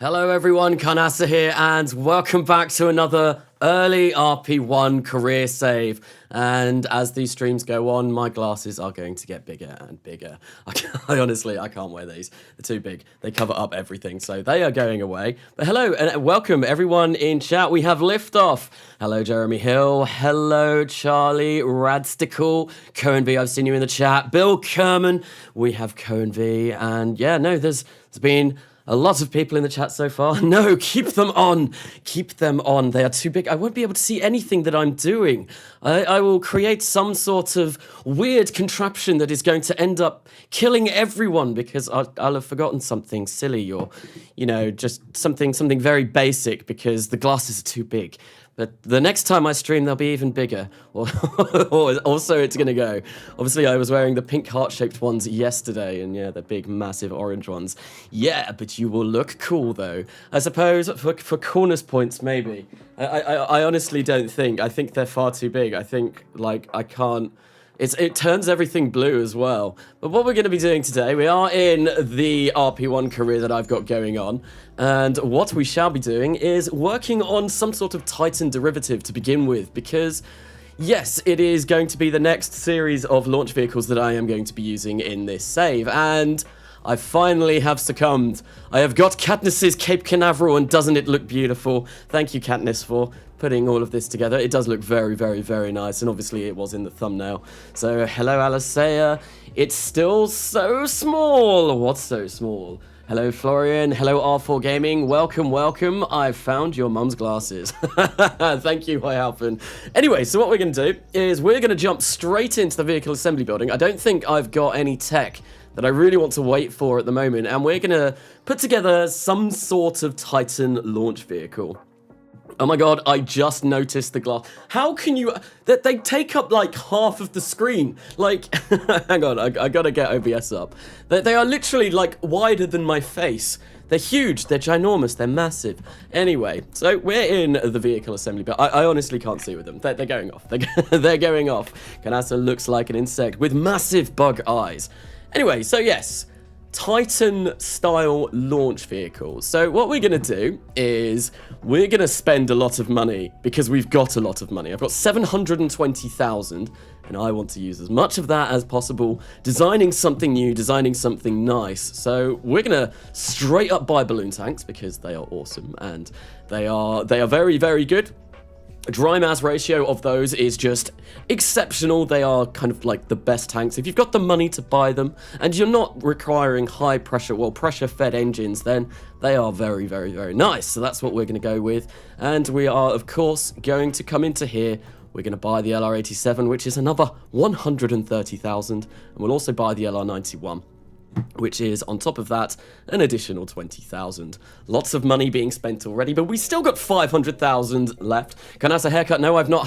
Hello everyone, Carnasa here, and welcome back to another early RP-1 career save. And as these streams go on, my glasses are going to get bigger and bigger. I honestly can't wear these. They're too big. They cover up everything, so they are going away. But hello, and welcome everyone in chat. We have Liftoff. Hello, Jeremy Hill. Hello, Charlie Radstickle. Cohen V, I've seen you in the chat. Bill Kerman. We have Cohen V, and yeah, no, there's been a lot of people in the chat so far. No, keep them on. Keep them on. They are too big. I won't be able to see anything that I'm doing. I will create some sort of weird contraption that is going to end up killing everyone because I'll have forgotten something silly or, you know, just something very basic because the glasses are too big. But the next time I stream, they'll be even bigger. Or so it's going to go. Obviously, I was wearing the pink heart-shaped ones yesterday, and yeah, the big, massive orange ones. Yeah, but you will look cool, though. I suppose for corners points, maybe. I honestly don't think. I think they're far too big. I think, like, I can't... It turns everything blue as well. But what we're going to be doing today, we are in the RP-1 career that I've got going on. And what we shall be doing is working on some sort of Titan derivative to begin with. Because, yes, it is going to be the next series of launch vehicles that I am going to be using in this save. And I finally have succumbed. I have got Katniss's Cape Canaveral, and doesn't it look beautiful? Thank you, Katniss, for putting all of this together. It does look very, very, very nice, and obviously it was in the thumbnail. So, hello, Alicea. It's still so small. What's so small? Hello, Florian. Hello, R4 Gaming. Welcome, welcome. I've found your mum's glasses. Thank you, Alphen. Anyway, so what we're going to do is we're going to jump straight into the vehicle assembly building. I don't think I've got any tech that I really want to wait for at the moment, and we're going to put together some sort of Titan launch vehicle. Oh my god, I just noticed the glass. How can you... They take up like half of the screen. Like, hang on, I gotta get OBS up. They are literally like wider than my face. They're huge, they're ginormous, they're massive. Anyway, so we're in the vehicle assembly, but I honestly can't see with them. They're going off. They're going off. Carnasa looks like an insect with massive bug eyes. Anyway, so yes, Titan-style launch vehicles. So what we're going to do is we're going to spend a lot of money because we've got a lot of money. I've got 720,000, and I want to use as much of that as possible, designing something new, designing something nice. So we're going to straight up buy balloon tanks because they are awesome, and they are very, very good. Dry mass ratio of those is just exceptional. They are kind of like the best tanks. If you've got the money to buy them and you're not requiring high pressure, well, pressure fed engines, then they are very, very, very nice. So that's what we're going to go with. And we are, of course, going to come into here. We're going to buy the LR87, which is another 130,000. And we'll also buy the LR91, which is, on top of that, an additional 20,000. Lots of money being spent already, but we still got 500,000 left. Carnasa haircut? No, I've not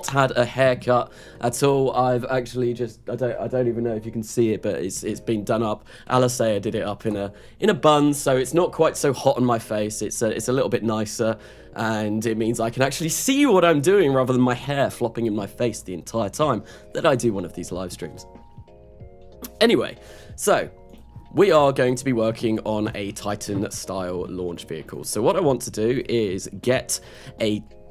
had a haircut at all. I've actually just, I don't even know if you can see it, but it's been done up. Alicea did it up in a bun, so it's not quite so hot on my face. It's a little bit nicer, and it means I can actually see what I'm doing rather than my hair flopping in my face the entire time that I do one of these live streams. Anyway, so we are going to be working on a Titan-style launch vehicle. So what I want to do is get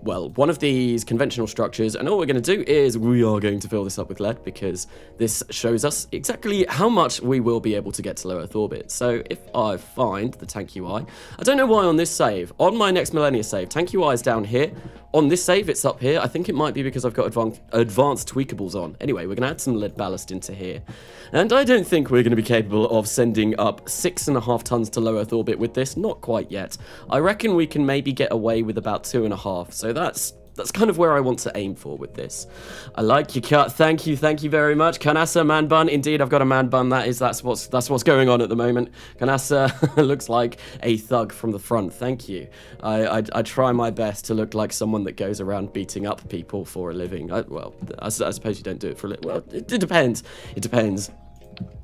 one of these conventional structures, and all we're going to do is we are going to fill this up with lead because this shows us exactly how much we will be able to get to low Earth orbit. So if I find the tank UI, I don't know why on this save, on my next Millennia save, tank UI is down here. On this save, it's up here. I think it might be because I've got advanced tweakables on. Anyway, we're going to add some lead ballast into here. And I don't think we're going to be capable of sending up 6.5 tons to low Earth orbit with this. Not quite yet. I reckon we can maybe get away with about 2.5. So that's kind of where I want to aim for with this. I like your cut. Thank you very much. Carnasa man bun. Indeed, I've got a man bun. That's what's going on at the moment. Carnasa looks like a thug from the front. Thank you. I try my best to look like someone that goes around beating up people for a living. I suppose you don't do it for a living. Well, it depends. It depends.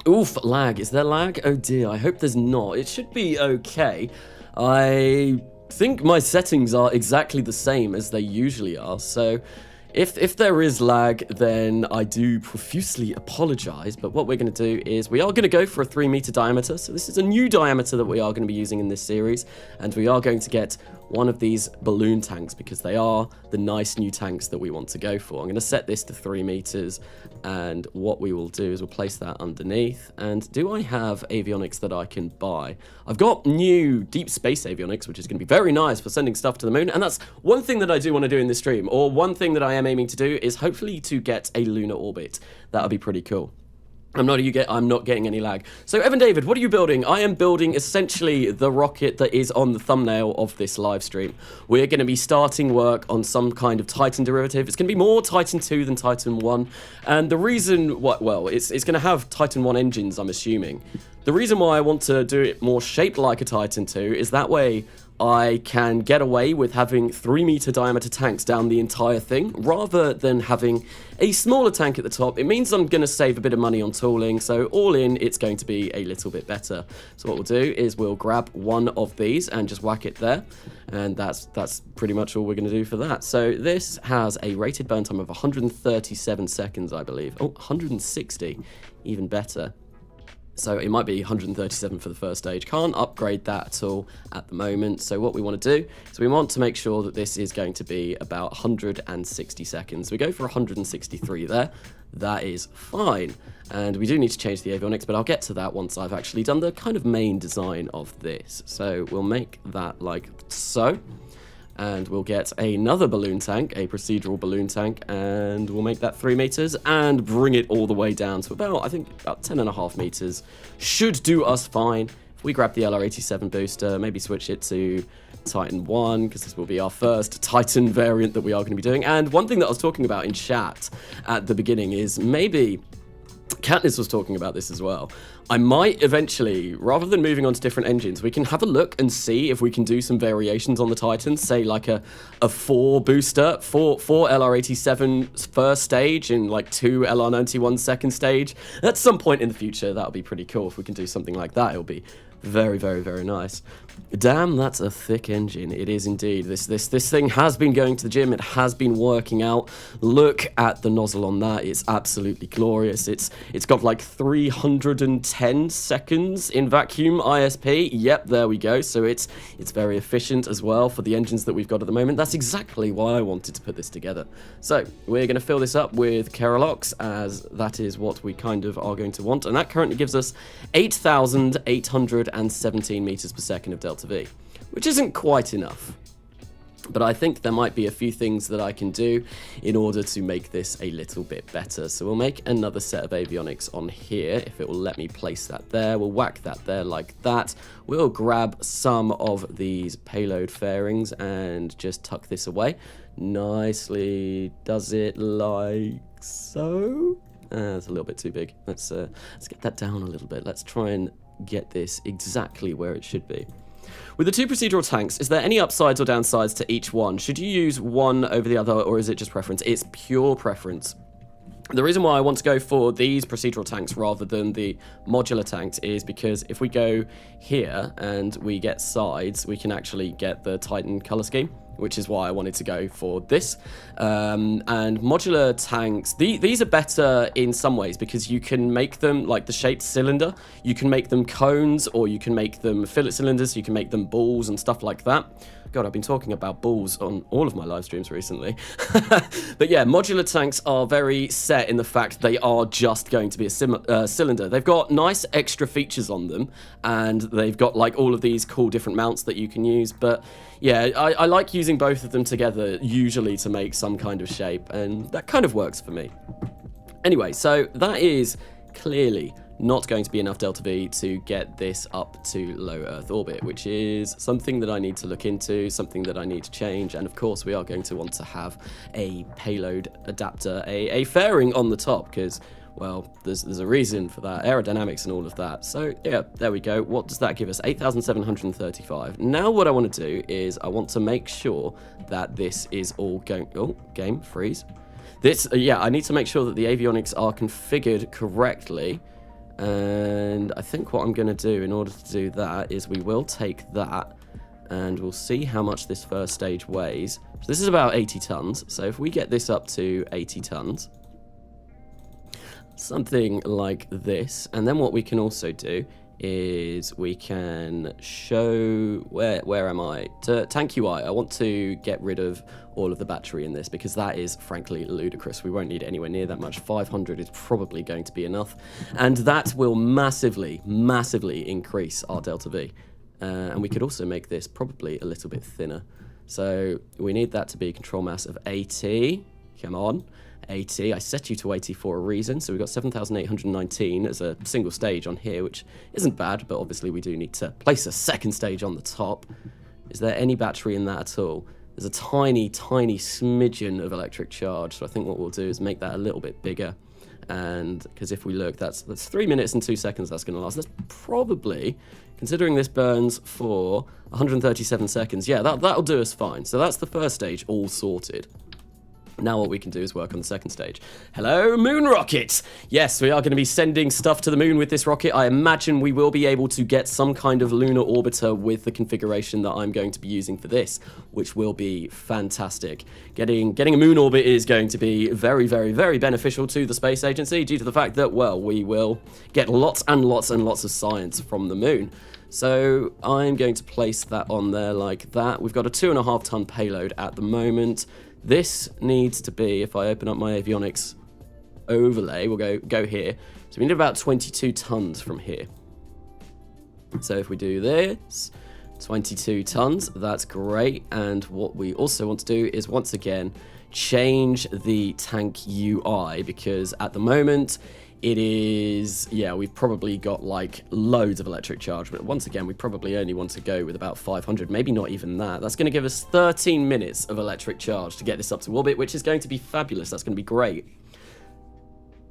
Oof, lag. Is there lag? Oh dear, I hope there's not. It should be okay. I think my settings are exactly the same as they usually are, so If there is lag, then I do profusely apologize, but what we're going to do is we are going to go for a 3-meter diameter. So this is a new diameter that we are going to be using in this series, and we are going to get one of these balloon tanks because they are the nice new tanks that we want to go for. I'm going to set this to 3 meters, and what we will do is we'll place that underneath. And do I have avionics that I can buy? I've got new deep space avionics, which is going to be very nice for sending stuff to the moon, and that's one thing that I do want to do in this stream, or one thing that I am aiming to do is hopefully to get a lunar orbit. That would be pretty cool. I'm not getting any lag. So Evan David, what are you building? I am building essentially the rocket that is on the thumbnail of this live stream. We're going to be starting work on some kind of Titan derivative. It's going to be more Titan 2 than Titan 1. And the reason, well, it's going to have Titan 1 engines, I'm assuming. The reason why I want to do it more shaped like a Titan 2 is that way I can get away with having 3-meter diameter tanks down the entire thing, rather than having a smaller tank at the top. It means I'm going to save a bit of money on tooling, so all in, it's going to be a little bit better. So what we'll do is we'll grab one of these and just whack it there, and that's pretty much all we're going to do for that. So this has a rated burn time of 137 seconds, I believe. Oh, 160, even better. So it might be 137 for the first stage. Can't upgrade that at all at the moment. So what we want to do is we want to make sure that this is going to be about 160 seconds. We go for 163 there. That is fine. And we do need to change the avionics, but I'll get to that once I've actually done the kind of main design of this. So we'll make that like so. And we'll get another balloon tank, a procedural balloon tank, and we'll make that 3 meters and bring it all the way down to about, I think, about 10.5 meters. Should do us fine. If we grab the LR87 booster, maybe switch it to Titan 1, because this will be our first Titan variant that we are going to be doing. And one thing that I was talking about in chat at the beginning is maybe Katniss was talking about this as well. I might eventually, rather than moving on to different engines, we can have a look and see if we can do some variations on the Titans, say like a 4 booster, 4 LR87 first stage and like 2 LR91 second stage. At some point in the future, that'll be pretty cool. If we can do something like that, it'll be very, very, very nice. Damn, that's a thick engine. It is indeed. This thing has been going to the gym. It has been working out. Look at the nozzle on that. It's absolutely glorious. It's got like 310 seconds in vacuum ISP. Yep, there we go. So it's very efficient as well for the engines that we've got at the moment. That's exactly why I wanted to put this together. So we're going to fill this up with Keralox, as that is what we kind of are going to want. And that currently gives us 8,817 meters per second of delta V, which isn't quite enough. But I think there might be a few things that I can do in order to make this a little bit better. So we'll make another set of avionics on here, if it will let me place that there. We'll whack that there like that. We'll grab some of these payload fairings and just tuck this away. Nicely does it like so. That's a little bit too big. Let's get that down a little bit. Let's try and get this exactly where it should be. With the 2 procedural tanks, is there any upsides or downsides to each one? Should you use one over the other, or is it just preference? It's pure preference. The reason why I want to go for these procedural tanks rather than the modular tanks is because if we go here and we get sides, we can actually get the Titan color scheme, which is why I wanted to go for this. And modular tanks, these are better in some ways because you can make them like the shaped cylinder. You can make them cones, or you can make them fillet cylinders. You can make them balls and stuff like that. God, I've been talking about balls on all of my live streams recently. But yeah, modular tanks are very set in the fact they are just going to be a cylinder. They've got nice extra features on them, and they've got like all of these cool different mounts that you can use. But yeah, I like using both of them together usually to make some kind of shape, and that kind of works for me. Anyway, so that is clearly not going to be enough delta V to get this up to low Earth orbit, which is something that I need to look into, something that I need to change, and of course we are going to want to have a payload adapter, a fairing on the top, because, well, there's a reason for that, aerodynamics and all of that. So yeah, there we go. What does that give us? 8,735. Now what I want to do is I want to make sure that this is all going... Oh, game, freeze. This, yeah, I need to make sure that the avionics are configured correctly. And I think what I'm going to do in order to do that is we will take that and we'll see how much this first stage weighs So this is about 80 tons. So if we get this up to 80 tons, something like this, and then what we can also do is we can show where am I? To tank UI. I want to get rid of all of the battery in this because that is frankly ludicrous. We won't need anywhere near that much. 500 is probably going to be enough, and that will massively increase our delta V. And we could also make this probably a little bit thinner. So we need that to be control mass of 80. Come on. 80. I set you to 80 for a reason, so we've got 7,819 as a single stage on here, which isn't bad, but obviously we do need to place a second stage on the top. Is there any battery in that at all? There's a tiny smidgen of electric charge, so I think what we'll do is make that a little bit bigger. And because if we look, that's 3 minutes and 2 seconds that's going to last. That's probably, considering this burns for 137 seconds, yeah, that'll do us fine. So that's the first stage all sorted. Now what we can do is work on the second stage. Hello, moon rocket! Yes, we are going to be sending stuff to the moon with this rocket. I imagine we will be able to get some kind of lunar orbiter with the configuration that I'm going to be using for this, which will be fantastic. Getting a moon orbit is going to be very beneficial to the space agency due to the fact that, well, we will get lots and lots of science from the moon. So I'm going to place that on there like that. We've got a 2.5 ton payload at the moment. This needs to be, if I open up my avionics overlay, we'll go here. So we need about 22 tons from here. So if we do this, 22 tons, that's great. And what we also want to do is, once again, change the tank UI, because at the moment, it is, yeah, we've probably got like loads of electric charge, but once again, we probably only want to go with about 500, maybe not even that. That's going to give us 13 minutes of electric charge to get this up to orbit, which is going to be fabulous. That's going to be great.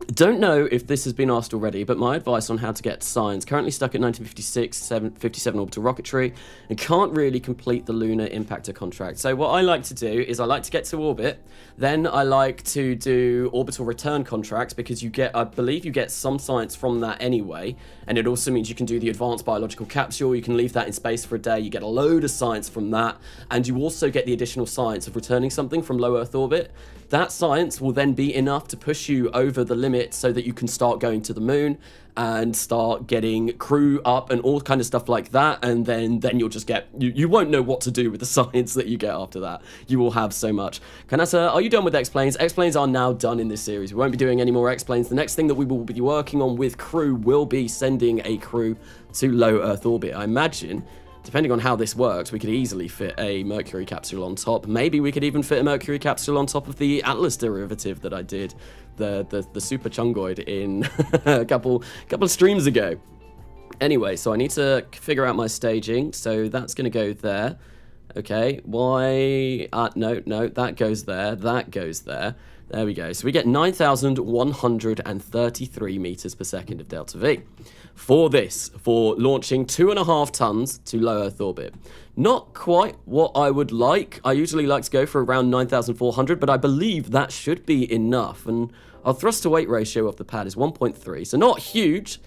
Don't know if this has been asked already, but my advice on how to get science, currently stuck at 1956, 57 orbital rocketry, and can't really complete the lunar impactor contract. So what I like to do is I like to get to orbit, then I like to do orbital return contracts, because you get, I believe you get some science from that anyway, and it also means you can do the advanced biological capsule, you can leave that in space for a day, you get a load of science from that, and you also get the additional science of returning something from low Earth orbit. That science will then be enough to push you over the limit so that you can start going to the moon and start getting crew up and all kind of stuff like that, and then you'll just get, you won't know what to do with the science that you get after that. You will have so much. Carnasa, are you done with X-Planes? X-Planes are now done in this series. We won't be doing any more X-Planes. The next thing that we will be working on with crew will be sending a crew to low Earth orbit. I imagine, depending on how this works, we could easily fit a Mercury capsule on top. Maybe we could even fit a Mercury capsule on top of the Atlas derivative that I did, the Super Chungoid, in a couple of streams ago. Anyway, so I need to figure out my staging. So that's going to go there. Okay, why? No, that goes there. That goes there. There we go. So we get 9,133 meters per second of delta V for this, for launching 2.5 tons to low Earth orbit. Not quite what I would like. I usually like to go for around 9,400, but I believe that should be enough. And our thrust to weight ratio of the pad is 1.3, so not huge,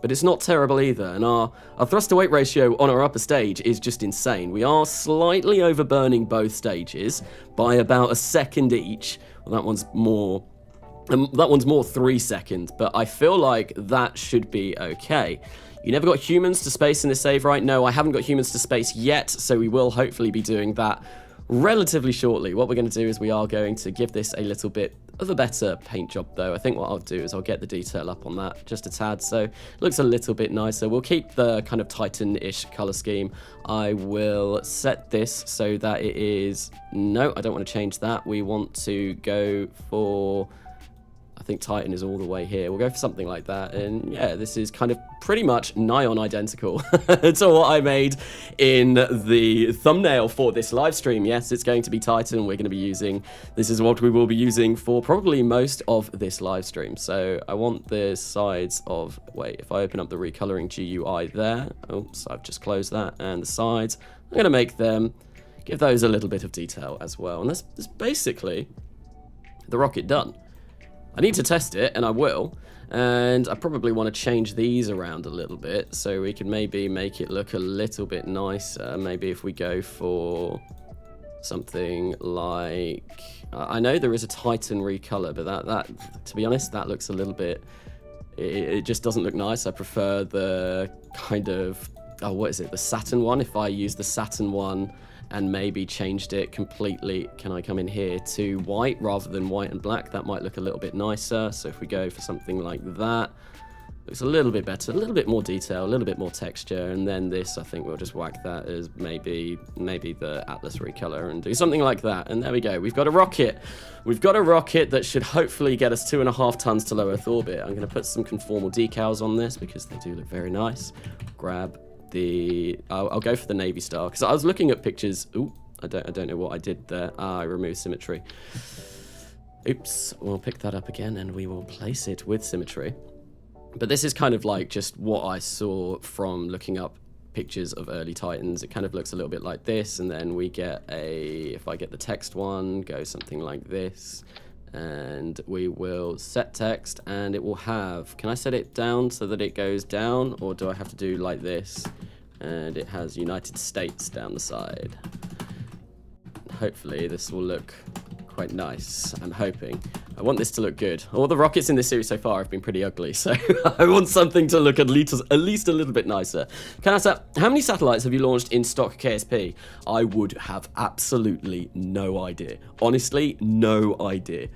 but it's not terrible either. And our thrust to weight ratio on our upper stage is just insane. We are slightly overburning both stages by about a second each. Well, that one's more 3 seconds, but I feel like that should be okay. You never got humans to space in this save, right? No, I haven't got humans to space yet, so we will hopefully be doing that relatively shortly. What we're going to do is we are going to give this a little bit of a better paint job, though. I think what I'll do is I'll get the detail up on that just a tad, so it looks a little bit nicer. We'll keep the kind of Titan-ish color scheme. I will set this so that it is, no, I don't want to change that. We want to go for, I think Titan is all the way here. We'll go for something like that. And yeah, this is kind of pretty much nigh on identical to what I made in the thumbnail for this live stream. Yes, it's going to be Titan. We're going to be using, this is what we will be using for probably most of this live stream. So I want the sides of, wait, if I open up the recoloring GUI there, oops, I've just closed that, and the sides, I'm going to make them, give those a little bit of detail as well. And that's basically the rocket done. I need to test it, and I will, and I probably want to change these around a little bit so we can maybe make it look a little bit nicer. Maybe if we go for, something like, I know there is a Titan recolor, but that to be honest, that looks a little bit, it just doesn't look nice. I prefer the kind of, oh, what is it, the Saturn one. If I use the Saturn one and maybe changed it completely, can I come in here to white rather than white and black? That might look a little bit nicer. So if we go for something like that, looks a little bit better, a little bit more detail, a little bit more texture, and then this, I think we'll just whack that as maybe the Atlas recolor and do something like that. And there we go. We've got a rocket. We've got a rocket that should hopefully get us 2.5 tons to low Earth orbit. I'm going to put some conformal decals on this because they do look very nice. Grab the, I'll go for the Navy Star because I was looking at pictures. Ooh, I don't know what I did there. I removed symmetry. Oops. We'll pick that up again and we will place it with symmetry. But this is kind of like just what I saw from looking up pictures of early Titans. It kind of looks a little bit like this, and then we get a, if I get the text one, go something like this, and we will set text, and it will have, can I set it down so that it goes down, or do I have to do like this? And it has United States down the side. Hopefully this will look quite nice, I'm hoping. I want this to look good. All the rockets in this series so far have been pretty ugly, so I want something to look at least a little bit nicer. Carnasa, how many satellites have you launched in stock KSP? I would have absolutely no idea. Honestly, no idea.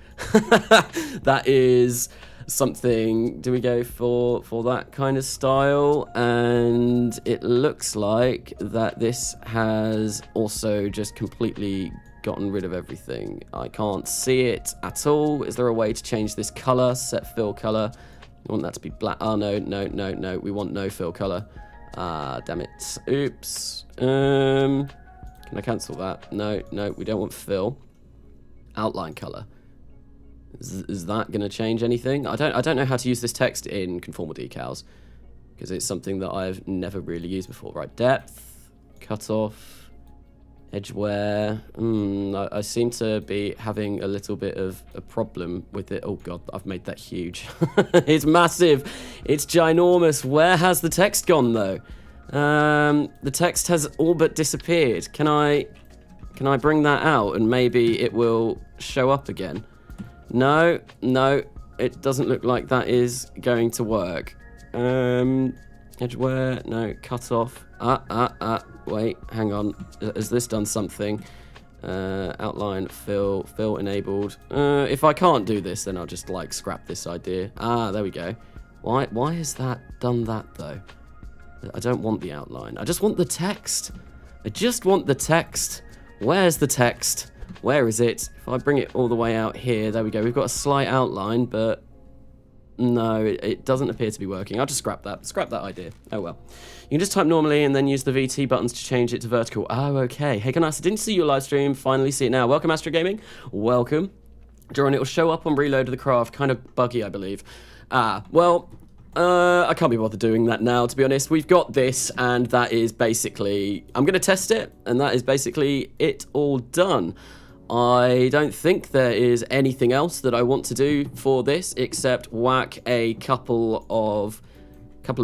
That is something, do we go for that kind of style? And it looks like that this has also just completely gotten rid of everything. I can't see it at all. Is there a way to change this color? Set fill color. I want that to be black. Oh, no. We want no fill color. Damn it. Oops. Can I cancel that? No, we don't want fill. Outline color. Is that going to change anything? I don't know how to use this text in ConformalDecals because it's something that I've never really used before. Right, depth, cutoff, edge wear. I seem to be having a little bit of a problem with it. Oh god, I've made that huge. It's massive. It's ginormous. Where has the text gone though? The text has all but disappeared. Can I bring that out and maybe it will show up again? No, it doesn't look like that is going to work. Edge wear, no, cut off. Wait, hang on. Has this done something? Outline, fill enabled. If I can't do this, then I'll just like scrap this idea. There we go. Why has that done that though? I don't want the outline. I just want the text. I just want the text. Where's the text? Where is it? If I bring it all the way out here, there we go. We've got a slight outline, but no, it doesn't appear to be working. I'll just scrap that idea. Oh well. You can just type normally and then use the VT buttons to change it to vertical. Oh, okay. Hey, Carnasa, didn't see your live stream. Finally see it now. Welcome, Astro Gaming. Welcome. During it will show up on Reload of the Craft. Kind of buggy, I believe. Well, I can't be bothered doing that now, to be honest. We've got this, and that is basically, I'm going to test it, and that is basically it all done. I don't think there is anything else that I want to do for this except whack a couple of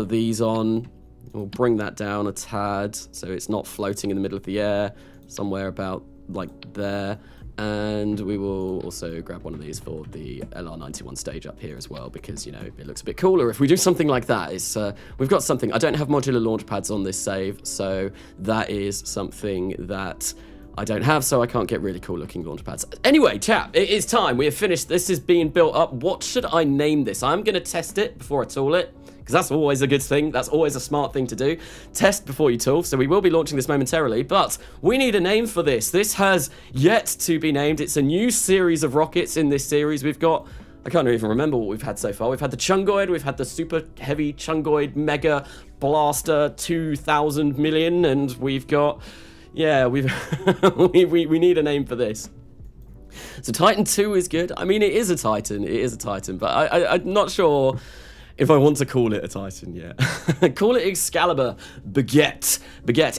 these on. We'll bring that down a tad so it's not floating in the middle of the air, somewhere about like there. And we will also grab one of these for the LR91 stage up here as well, because, you know, it looks a bit cooler if we do something like that. It's we've got something. I don't have modular launch pads on this save, so that is something that I don't have, so I can't get really cool looking launch pads. Anyway, chat, it is time. We have finished. This is being built up. What should I name this? I'm going to test it before I tool it, because that's always a good thing. That's always a smart thing to do. Test before you tool. So we will be launching this momentarily, but we need a name for this. This has yet to be named. It's a new series of rockets in this series. We've got, I can't even remember what we've had so far. We've had the Chungoid, we've had the super heavy Chungoid Mega Blaster 2,000 million, and we've got, yeah, we need a name for this. So Titan 2 is good. I mean, it is a Titan, but I'm not sure if I want to call it a Titan yet. Call it Excalibur, Baguette,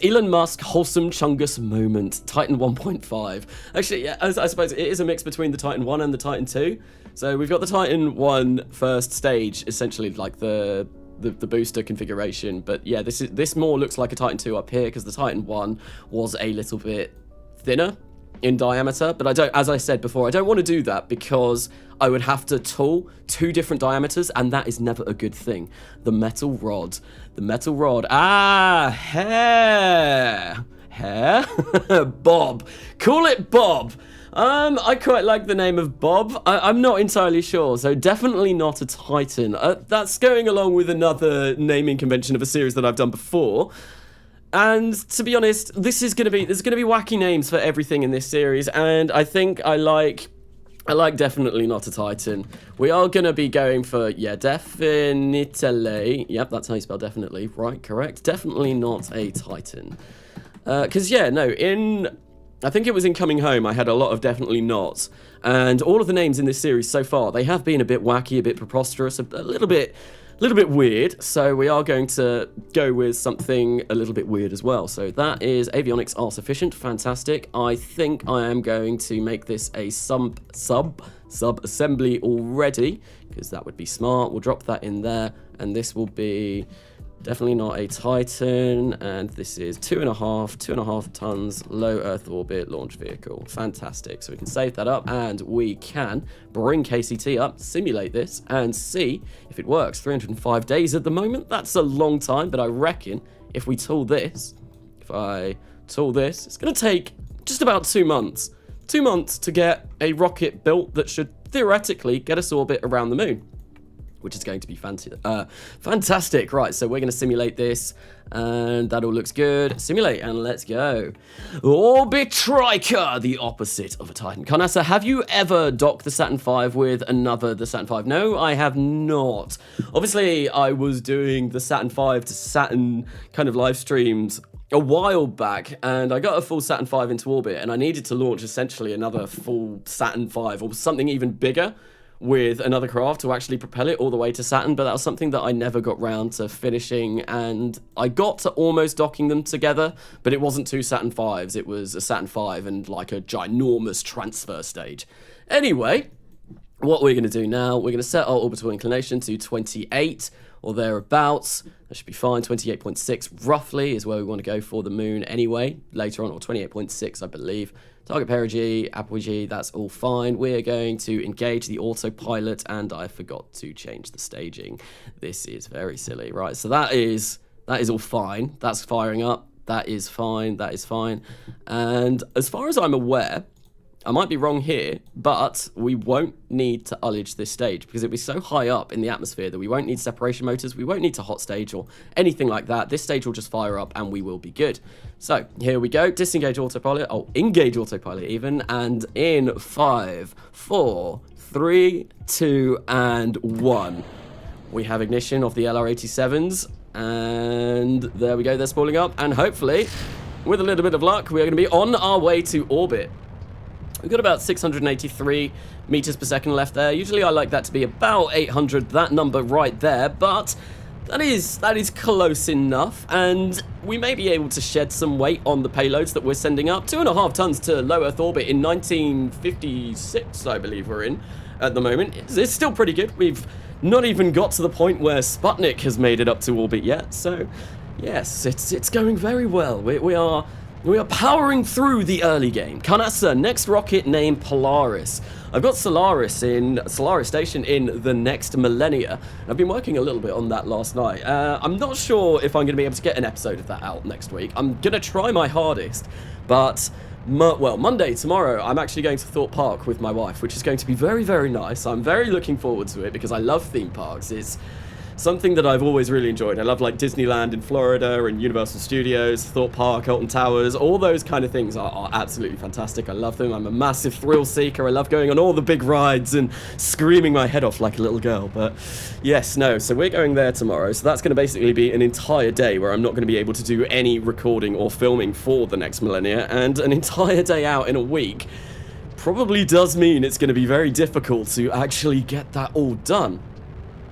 Elon Musk, Wholesome Chungus Moment, Titan 1.5. Actually, yeah, I suppose it is a mix between the Titan 1 and the Titan 2. So we've got the Titan 1 first stage, essentially like the booster configuration, but yeah, this more looks like a Titan 2 up here, because the Titan 1 was a little bit thinner. in diameter, but I don't, as I said before, I don't want to do that because I would have to tool 2 different diameters, and that is never a good thing. The metal rod, hair, Bob, call it Bob. I quite like the name of Bob. I'm not entirely sure, so definitely not a Titan. That's going along with another naming convention of a series that I've done before. And to be honest, there's gonna be wacky names for everything in this series, and I think I like definitely not a Titan. We are gonna be going for, yeah, definitely. Yep, that's how you spell definitely. Right, correct. Definitely not a Titan. Because, yeah, no, I think it was in Coming Home, I had a lot of definitely not. And all of the names in this series so far, they have been a bit wacky, a bit preposterous, a little bit weird. So we are going to go with something a little bit weird as well. So that is avionics are sufficient. Fantastic. I think I am going to make this a sub-assembly already, because that would be smart. We'll drop that in there, and this will be definitely not a Titan, and this is 2.5 tons low Earth orbit launch vehicle. Fantastic. So we can save that up, and we can bring KCT up, simulate this, and see if it works. 305 days at the moment. That's a long time, but I reckon if I tool this, it's going to take just about 2 months. 2 months to get a rocket built that should theoretically get us orbit around the moon, which is going to be fantastic. Right, so we're going to simulate this, and that all looks good. Simulate, and let's go. Orbit Triker, the opposite of a Titan. Carnasa, have you ever docked the Saturn V with the Saturn V? No, I have not. Obviously, I was doing the Saturn V to Saturn kind of live streams a while back, and I got a full Saturn V into orbit, and I needed to launch essentially another full Saturn V, or something even bigger, with another craft to actually propel it all the way to Saturn, but that was something that I never got round to finishing, and I got to almost docking them together, but it wasn't 2 Saturn Vs, it was a Saturn V and like a ginormous transfer stage. Anyway, what we're going to do now, we're going to set our orbital inclination to 28 or thereabouts. That should be fine. 28.6 roughly is where we want to go for the moon anyway, later on, or 28.6 I believe. Target perigee, apogee, that's all fine. We're going to engage the autopilot, and I forgot to change the staging. This is very silly. Right, so that is all fine. That's firing up. That is fine. That is fine. And as far as I'm aware, I might be wrong here, but we won't need to ullage this stage because it'll be so high up in the atmosphere that we won't need separation motors, we won't need to hot stage or anything like that. This stage will just fire up and we will be good. So here we go, disengage autopilot, engage autopilot even, and in 5, 4, 3, 2, and 1. We have ignition of the LR-87s, and there we go, they're spooling up, and hopefully, with a little bit of luck, we're going to be on our way to orbit. We've got about 683 meters per second left there. Usually I like that to be about 800, that number right there, but that is close enough, and we may be able to shed some weight on the payloads that we're sending up. 2.5 tons to low Earth orbit in 1956, I believe we're in at the moment. It's still pretty good. We've not even got to the point where Sputnik has made it up to orbit yet, so yes, it's going very well. We are powering through the early game. Carnasa, next rocket named Polaris. I've got Solaris Station in the next millennia. I've been working a little bit on that last night. I'm not sure if I'm going to be able to get an episode of that out next week. I'm going to try my hardest, but Monday, tomorrow, I'm actually going to Thorpe Park with my wife, which is going to be very, very nice. I'm very looking forward to it because I love theme parks. It's something that I've always really enjoyed. I love like Disneyland in Florida and Universal Studios, Thorpe Park, Alton Towers, all those kind of things are absolutely fantastic. I love them. I'm a massive thrill seeker. I love going on all the big rides and screaming my head off like a little girl. But yes, no, so we're going there tomorrow. So that's going to basically be an entire day where I'm not going to be able to do any recording or filming for the next millennia, and an entire day out in a week probably does mean it's going to be very difficult to actually get that all done.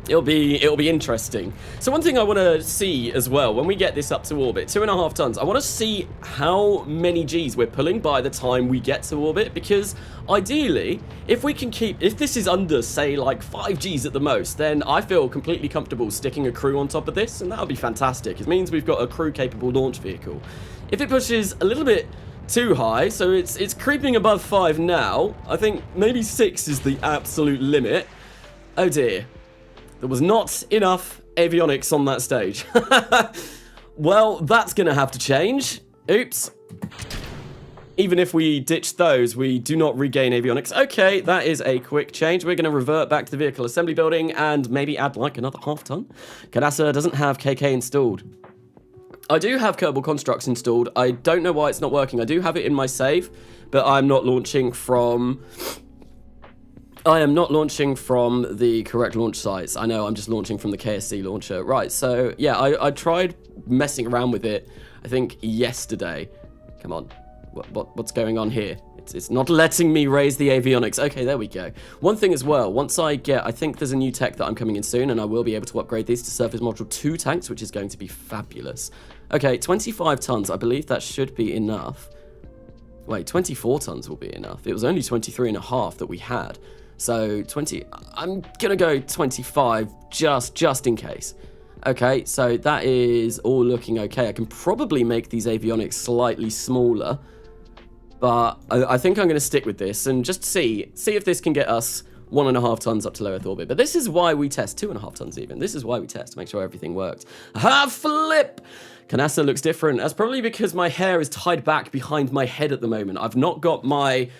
It'll be interesting. So one thing I want to see as well, when we get this up to orbit, 2.5 tons, I want to see how many Gs we're pulling by the time we get to orbit, because ideally, if this is under, say, like 5 Gs at the most, then I feel completely comfortable sticking a crew on top of this, and that would be fantastic. It means we've got a crew-capable launch vehicle. If it pushes a little bit too high, so it's creeping above 5 now. I think maybe 6 is the absolute limit. Oh dear. There was not enough avionics on that stage. Well, that's going to have to change. Oops. Even if we ditch those, we do not regain avionics. Okay, that is a quick change. We're going to revert back to the vehicle assembly building and maybe add like another half ton. Carnasa doesn't have KK installed. I do have Kerbal Constructs installed. I don't know why it's not working. I do have it in my save, but I'm not launching from... I am not launching from the correct launch sites. I know, I'm just launching from the KSC launcher. Right, so yeah, I tried messing around with it, I think yesterday. Come on, what's going on here? It's not letting me raise the avionics. Okay, there we go. One thing as well, once I think there's a new tech that I'm coming in soon, and I will be able to upgrade these to Surface Module 2 tanks, which is going to be fabulous. Okay, 25 tons, I believe that should be enough. Wait, 24 tons will be enough. It was only 23.5 that we had. So 20, I'm gonna go 25 just in case. Okay, so that is all looking okay. I can probably make these avionics slightly smaller, but I think I'm gonna stick with this and just see if this can get us 1.5 tons up to low Earth orbit. But this is why we test 2.5 tons even. This is why we test to make sure everything worked. Ha, flip! Carnasa looks different. That's probably because my hair is tied back behind my head at the moment. I've not got my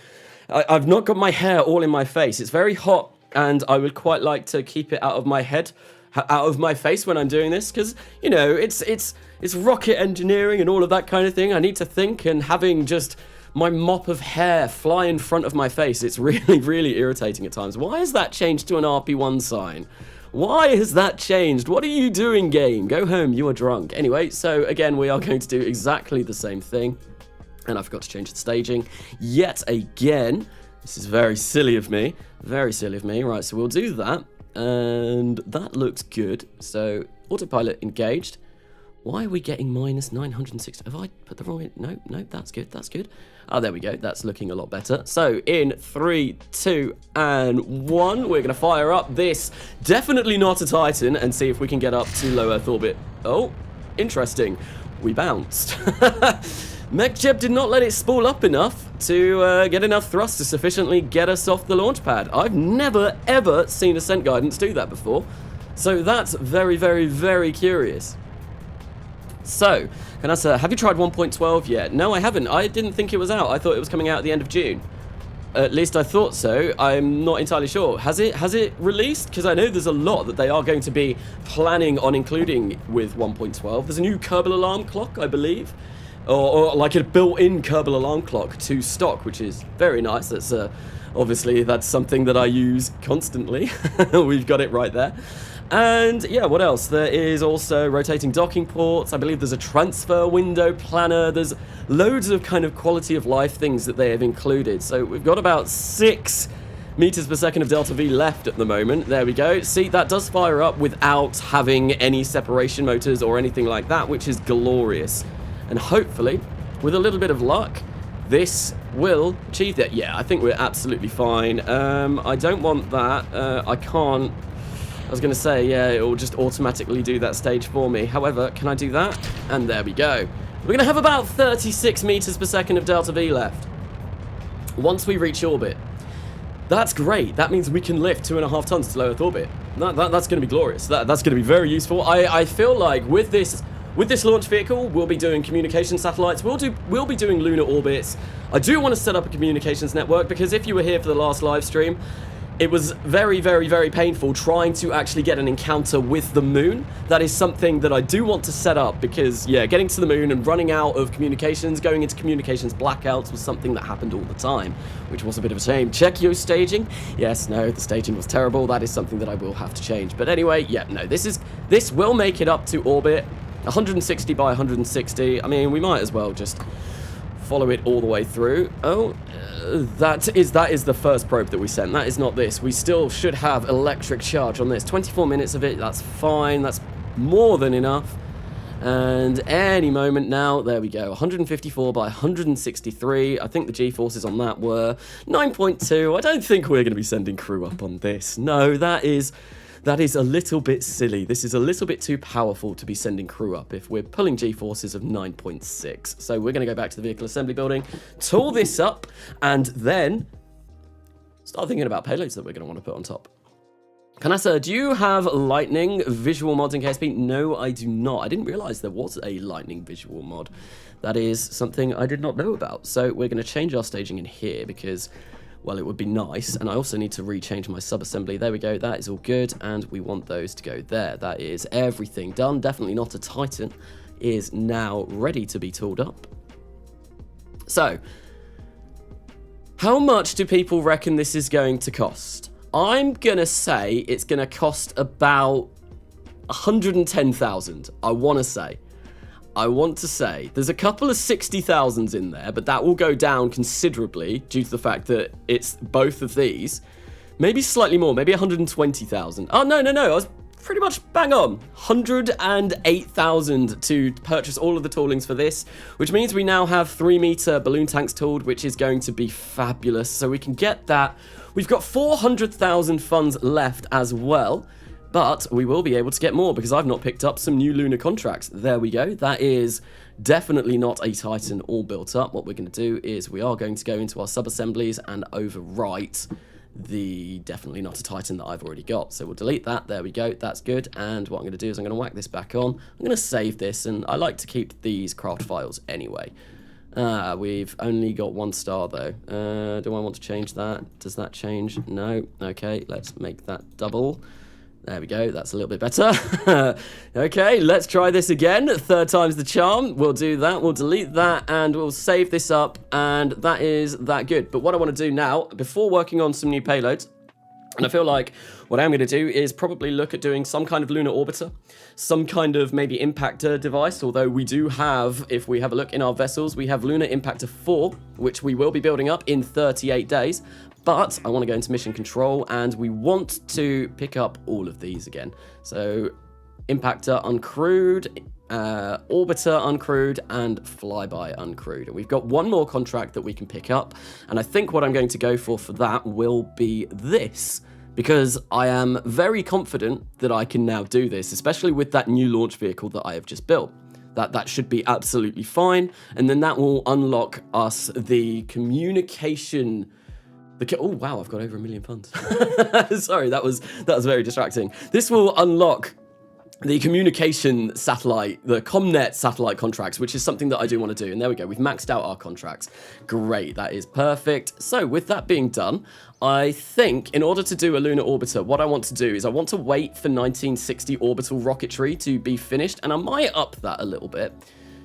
hair all in my face. It's very hot, and I would quite like to keep it out of my head, out of my face when I'm doing this, because, you know, it's rocket engineering and all of that kind of thing. I need to think, and having just my mop of hair fly in front of my face, it's really, really irritating at times. Why has that changed to an RP-1 sign? Why has that changed? What are you doing, game? Go home, you are drunk. Anyway, so again, we are going to do exactly the same thing. And I forgot to change the staging yet again. This is very silly of me. Very silly of me. Right, so we'll do that. And that looks good. So, autopilot engaged. Why are we getting minus 960? Have I put the wrong... No, that's good, that's good. Oh, there we go. That's looking a lot better. So, in 3, 2, and 1, we're going to fire up this. Definitely not a Titan, and see if we can get up to low Earth orbit. Oh, interesting. We bounced. MechJeb did not let it spool up enough to get enough thrust to sufficiently get us off the launch pad. I've never, ever seen Ascent Guidance do that before. So that's very, very, very curious. So, Carnasa, have you tried 1.12 yet? No, I haven't. I didn't think it was out. I thought it was coming out at the end of June. At least I thought so. I'm not entirely sure. Has it released? Because I know there's a lot that they are going to be planning on including with 1.12. There's a new Kerbal alarm clock, I believe. Or like a built-in Kerbal alarm clock to stock, which is very nice. That's obviously that's something that I use constantly. We've got it right there. And yeah, what else? There is also rotating docking ports. I believe there's a transfer window planner. There's loads of kind of quality of life things that they have included. So we've got about 6 meters per second of delta V left at the moment. There we go. See, that does fire up without having any separation motors or anything like that, which is glorious. And hopefully, with a little bit of luck, this will achieve that. Yeah, I think we're absolutely fine. I don't want that. I can't. I was going to say, yeah, it will just automatically do that stage for me. However, can I do that? And there we go. We're going to have about 36 meters per second of delta V left once we reach orbit. That's great. That means we can lift 2.5 tons to low Earth orbit. That's going to be glorious. That's going to be very useful. I feel like with this launch vehicle, we'll be doing communication satellites, we'll be doing lunar orbits. I do want to set up a communications network, because if you were here for the last live stream, it was very, very, very painful trying to actually get an encounter with the moon. That is something that I do want to set up, because, yeah, getting to the moon and running out of communications, going into communications blackouts was something that happened all the time, which was a bit of a shame. Check your staging. Yes, no, the staging was terrible. That is something that I will have to change. But anyway, yeah, no, this will make it up to orbit. 160 by 160. I mean, we might as well just follow it all the way through. Oh, that is the first probe that we sent. That is not this. We still should have electric charge on this. 24 minutes of it, that's fine. That's more than enough. And any moment now, there we go. 154 by 163. I think the G-forces on that were 9.2. I don't think we're going to be sending crew up on this. No, that is That is a little bit silly. This is a little bit too powerful to be sending crew up if we're pulling G-forces of 9.6. So we're going to go back to the vehicle assembly building, tool this up, and then start thinking about payloads that we're going to want to put on top. Carnasa, do you have lightning visual mods in KSP? No, I do not. I didn't realize there was a lightning visual mod. That is something I did not know about. So we're going to change our staging in here because, well, it would be nice. And I also need to rechange my sub-assembly. There we go. That is all good. And we want those to go there. That is everything done. Definitely not a Titan. Is now ready to be tooled up. So, how much do people reckon this is going to cost? I'm going to say it's going to cost about 110,000, I want to say. There's a couple of 60,000s in there, but that will go down considerably due to the fact that it's both of these. Maybe slightly more, maybe 120,000. Oh, no, I was pretty much bang on. 108,000 to purchase all of the toolings for this, which means we now have 3-meter balloon tanks tooled, which is going to be fabulous. So we can get that. We've got 400,000 funds left as well, but we will be able to get more because I've not picked up some new lunar contracts. There we go. That is definitely not a Titan all built up. What we're going to do is we are going to go into our sub-assemblies and overwrite the definitely not a Titan that I've already got. So we'll delete that. There we go. That's good. And what I'm going to do is I'm going to whack this back on. I'm going to save this, and I like to keep these craft files anyway. We've only got 1 star though. Do I want to change that? Does that change? No. Okay, let's make that double. There we go, that's a little bit better. Okay, let's try this again. 3rd time's the charm. We'll do that, we'll delete that, and we'll save this up, and that is that good. But what I want to do now, before working on some new payloads, and I feel like what I'm going to do is probably look at doing some kind of lunar orbiter, some kind of maybe impactor device, although we do have, if we have a look in our vessels, we have Lunar Impactor 4, which we will be building up in 38 days. But I want to go into mission control, and we want to pick up all of these again. So impactor uncrewed, orbiter uncrewed, and flyby uncrewed. And we've got 1 more contract that we can pick up, and I think what I'm going to go for that will be this, because I am very confident that I can now do this, especially with that new launch vehicle that I have just built. That should be absolutely fine, and then that will unlock us the communication. Oh wow, I've got over 1 million funds. Sorry, that was very distracting. This will unlock the communication satellite, the ComNet satellite contracts, which is something that I do want to do. And there we go, we've maxed out our contracts. Great, that is perfect. So with that being done, I think in order to do a lunar orbiter, what I want to do is I want to wait for 1960 orbital rocketry to be finished, and I might up that a little bit,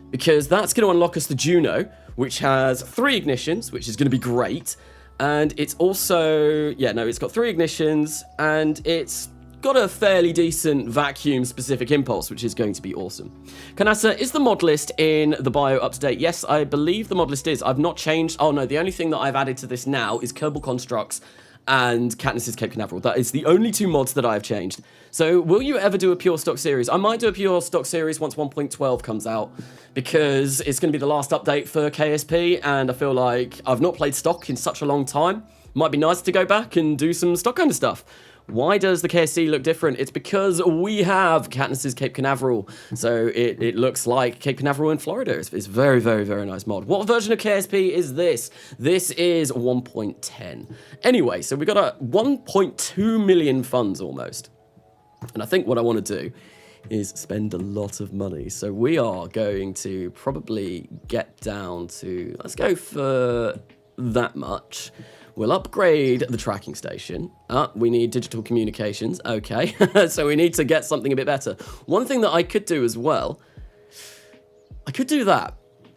because that's going to unlock us the Juno, which has 3 ignitions, which is going to be great. And it's also, it's got 3 ignitions, and it's got a fairly decent vacuum-specific impulse, which is going to be awesome. Carnasa, is the mod list in the bio up to date? Yes, I believe the mod list is. I've not changed. Oh, no, the only thing that I've added to this now is Kerbal Constructs and Katniss's Cape Canaveral. That is the only 2 mods that I've changed. So will you ever do a pure stock series? I might do a pure stock series once 1.12 comes out, because it's going to be the last update for KSP, and I feel like I've not played stock in such a long time. Might be nice to go back and do some stock kind of stuff. Why does the KSC look different? It's because we have Katniss's Cape Canaveral. So it looks like Cape Canaveral in Florida. It's very, very, very nice mod. What version of KSP is this? This is 1.10. Anyway, so we got a 1.2 million funds almost. And I think what I want to do is spend a lot of money. So we are going to probably get down to, let's go for that much. We'll upgrade the tracking station. We need digital communications. Okay, so we need to get something a bit better. One thing that I could do as well, I could do that.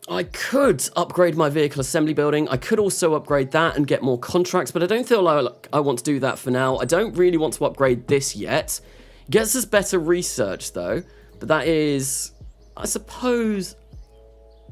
I could upgrade my vehicle assembly building. I could also upgrade that and get more contracts, but I don't feel like I want to do that for now. I don't really want to upgrade this yet. Gets us better research though, but that is, I suppose,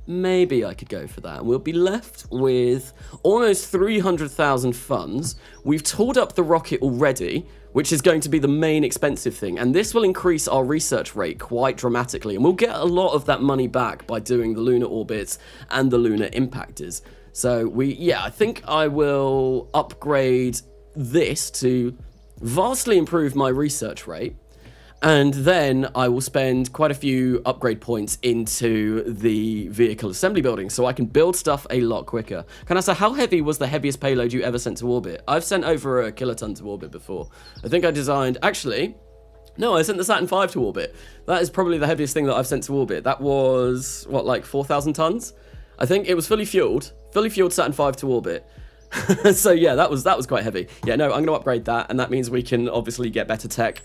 maybe I could go for that. We'll be left with almost 300,000 funds. We've tooled up the rocket already, which is going to be the main expensive thing. And this will increase our research rate quite dramatically. And we'll get a lot of that money back by doing the lunar orbits and the lunar impactors. So I think I will upgrade this to vastly improve my research rate, and then I will spend quite a few upgrade points into the vehicle assembly building so I can build stuff a lot quicker. Carnasa, how heavy was the heaviest payload you ever sent to orbit? I've sent over a kiloton to orbit before. I think I designed... Actually, no, I sent the Saturn V to orbit. That is probably the heaviest thing that I've sent to orbit. That was, what, like 4,000 tons? I think it was fully fueled Saturn V to orbit. So yeah, that was quite heavy. Yeah, no, I'm going to upgrade that, and that means we can obviously get better tech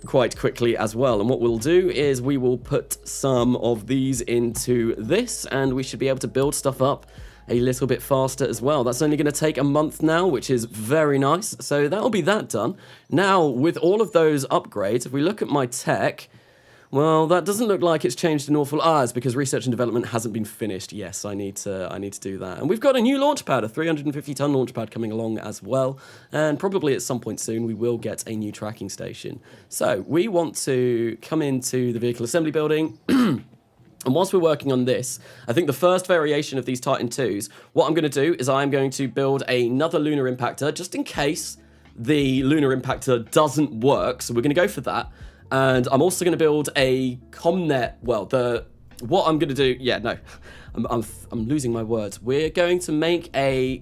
quite quickly as well. And what we'll do is we will put some of these into this, and we should be able to build stuff up a little bit faster as well. That's only going to take a month now, which is very nice. So that'll be that done. Now, with all of those upgrades, if we look at my tech, well, that doesn't look like it's changed an awful lot. It's because research and development hasn't been finished. Yes, I need to do that. And we've got a new launch pad, a 350-ton launch pad coming along as well. And probably at some point soon, we will get a new tracking station. So we want to come into the vehicle assembly building. And whilst we're working on this, I think the first variation of these Titan 2s, what I'm going to do is I'm going to build another lunar impactor, just in case the lunar impactor doesn't work. So we're going to go for that. And I'm also going to build a ComNet. Well, what I'm going to do, yeah, no, I'm losing my words. We're going to make a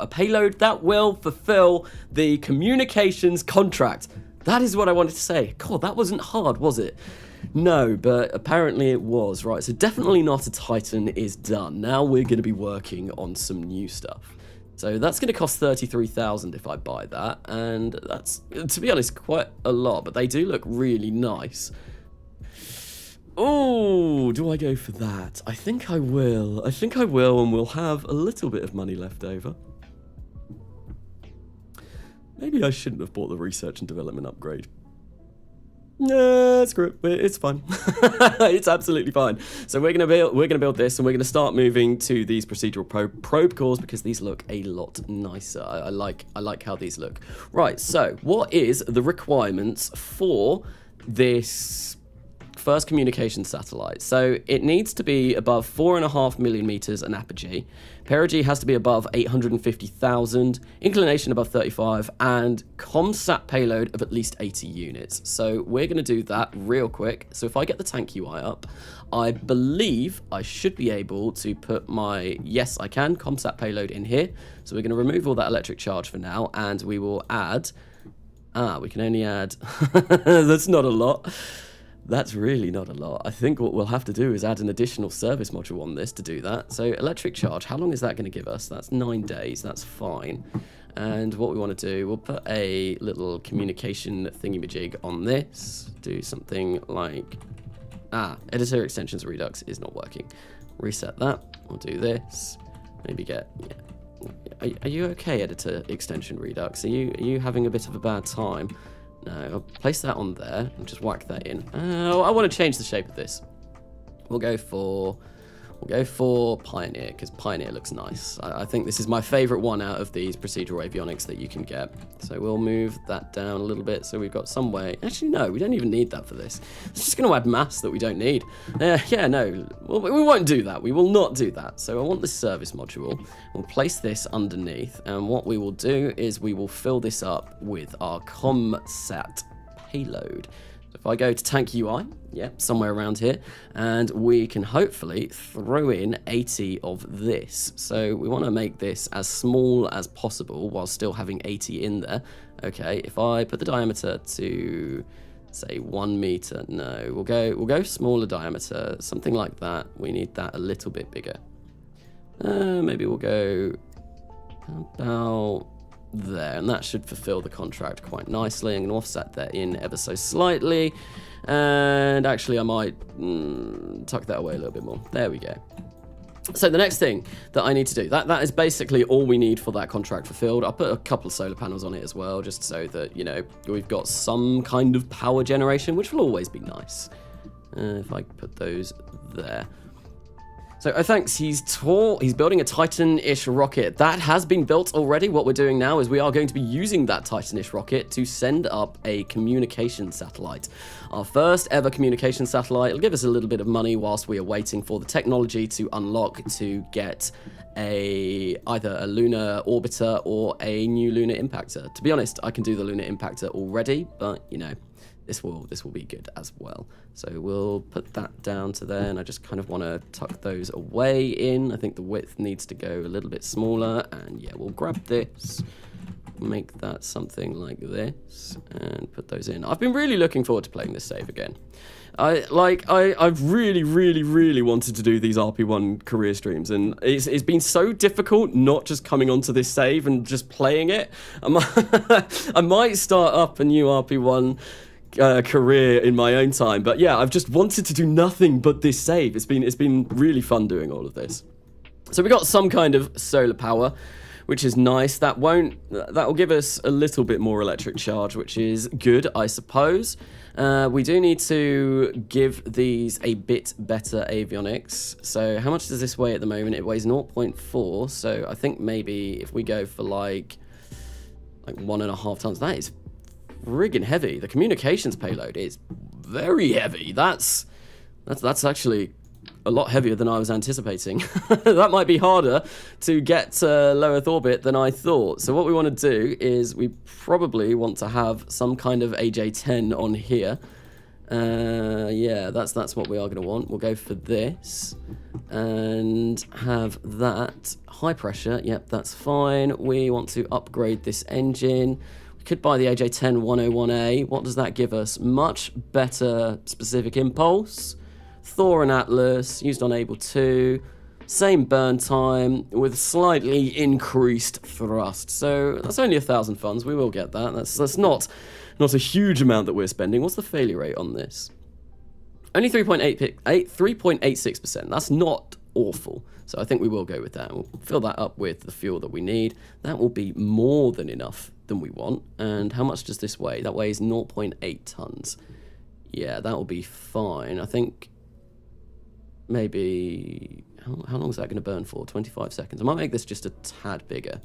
payload that will fulfill the communications contract. That is what I wanted to say. God, that wasn't hard, was it? No, but apparently it was. Right, so definitely not a Titan is done. Now we're going to be working on some new stuff. So that's going to cost 33,000 if I buy that, and that's, to be honest, quite a lot, but they do look really nice. Oh, do I go for that? I think I will. I think I will, and we'll have a little bit of money left over. Maybe I shouldn't have bought the research and development upgrade. Yeah, screw it. It's fine. It's absolutely fine. So we're gonna build this, and we're gonna start moving to these procedural probe cores because these look a lot nicer. I like how these look. Right. So what is the requirements for this first communication satellite? So it needs to be above 4.5 million meters in apogee. Perigee has to be above 850,000, inclination above 35, and ComSat payload of at least 80 units. So we're going to do that real quick. So if I get the tank UI up, I believe I should be able to put my, yes, I can, ComSat payload in here. So we're going to remove all that electric charge for now, and we will add, we can only add, that's not a lot. That's really not a lot. I think what we'll have to do is add an additional service module on this to do that. So electric charge, how long is that going to give us? That's 9 days. That's fine. And what we want to do, we'll put a little communication thingy-majig on this. Do something like... EditorExtensionsRedux is not working. Reset that. We'll do this. Maybe get... Yeah. Are you okay, EditorExtensionsRedux? Are you having a bit of a bad time? No, I'll place that on there and just whack that in. I want to change the shape of this. We'll go for Pioneer, because Pioneer looks nice. I think this is my favorite one out of these procedural avionics that you can get. So we'll move that down a little bit so we've got some way. Actually, no, we don't even need that for this. It's just going to add mass that we don't need. Yeah, no, we won't do that. We will not do that. So I want this service module. We'll place this underneath, and what we will do is we will fill this up with our ComSat payload. If I go to tank UI, somewhere around here, and we can hopefully throw in 80 of this. So we want to make this as small as possible while still having 80 in there. Okay, if I put the diameter to say 1 meter, no, we'll go smaller diameter, something like that. We need that a little bit bigger. Maybe we'll go about there, and that should fulfill the contract quite nicely. I'm going to offset that in ever so slightly, and actually I might tuck that away a little bit more. There we go. So the next thing that I need to do, that is basically all we need for that contract fulfilled. I'll put a couple of solar panels on it as well, just so that, you know, we've got some kind of power generation, which will always be nice. If I put those there. So, oh thanks, he's tall, he's building a Titan-ish rocket. That has been built already. What we're doing now is we are going to be using that Titan-ish rocket to send up a communication satellite. Our first ever communication satellite. It'll give us a little bit of money whilst we are waiting for the technology to unlock to get either a lunar orbiter or a new lunar impactor. To be honest, I can do the lunar impactor already, but you know, this will be good as well. So we'll put that down to there, and I just kind of want to tuck those away in. I think the width needs to go a little bit smaller, and yeah, we'll grab this, make that something like this, and put those in. I've been really looking forward to playing this save again. I've really wanted to do these RP1 career streams, and it's been so difficult not just coming onto this save and just playing it. I might start up a new RP1 career in my own time, but yeah, I've just wanted to do nothing but this save. It's been really fun doing all of this. So we got some kind of solar power, which is nice. That will give us a little bit more electric charge, which is good, I suppose. We do need to give these a bit better avionics. So how much does this weigh at the moment? It weighs 0.4, so I think maybe if we go for like 1.5 tons, that is friggin' heavy. The communications payload is very heavy. That's actually a lot heavier than I was anticipating. That might be harder to get to low Earth orbit than I thought. So what we want to do is we probably want to have some kind of AJ-10 on here. Yeah, that's what we are going to want. We'll go for this and have that high pressure. Yep, that's fine. We want to upgrade this engine. Could buy the AJ-10 101A. What does that give us? Much better specific impulse. Thor and Atlas, used on Able 2. Same burn time with slightly increased thrust. So that's only 1,000 funds. We will get that. That's not a huge amount that we're spending. What's the failure rate on this? Only 3.86%. That's not awful. So I think we will go with that. We'll fill that up with the fuel that we need. That will be more than enough than we want. And how much does this weigh? That weighs 0.8 tons. Yeah, that will be fine. I think maybe... How long is that going to burn for? 25 seconds. I might make this just a tad bigger.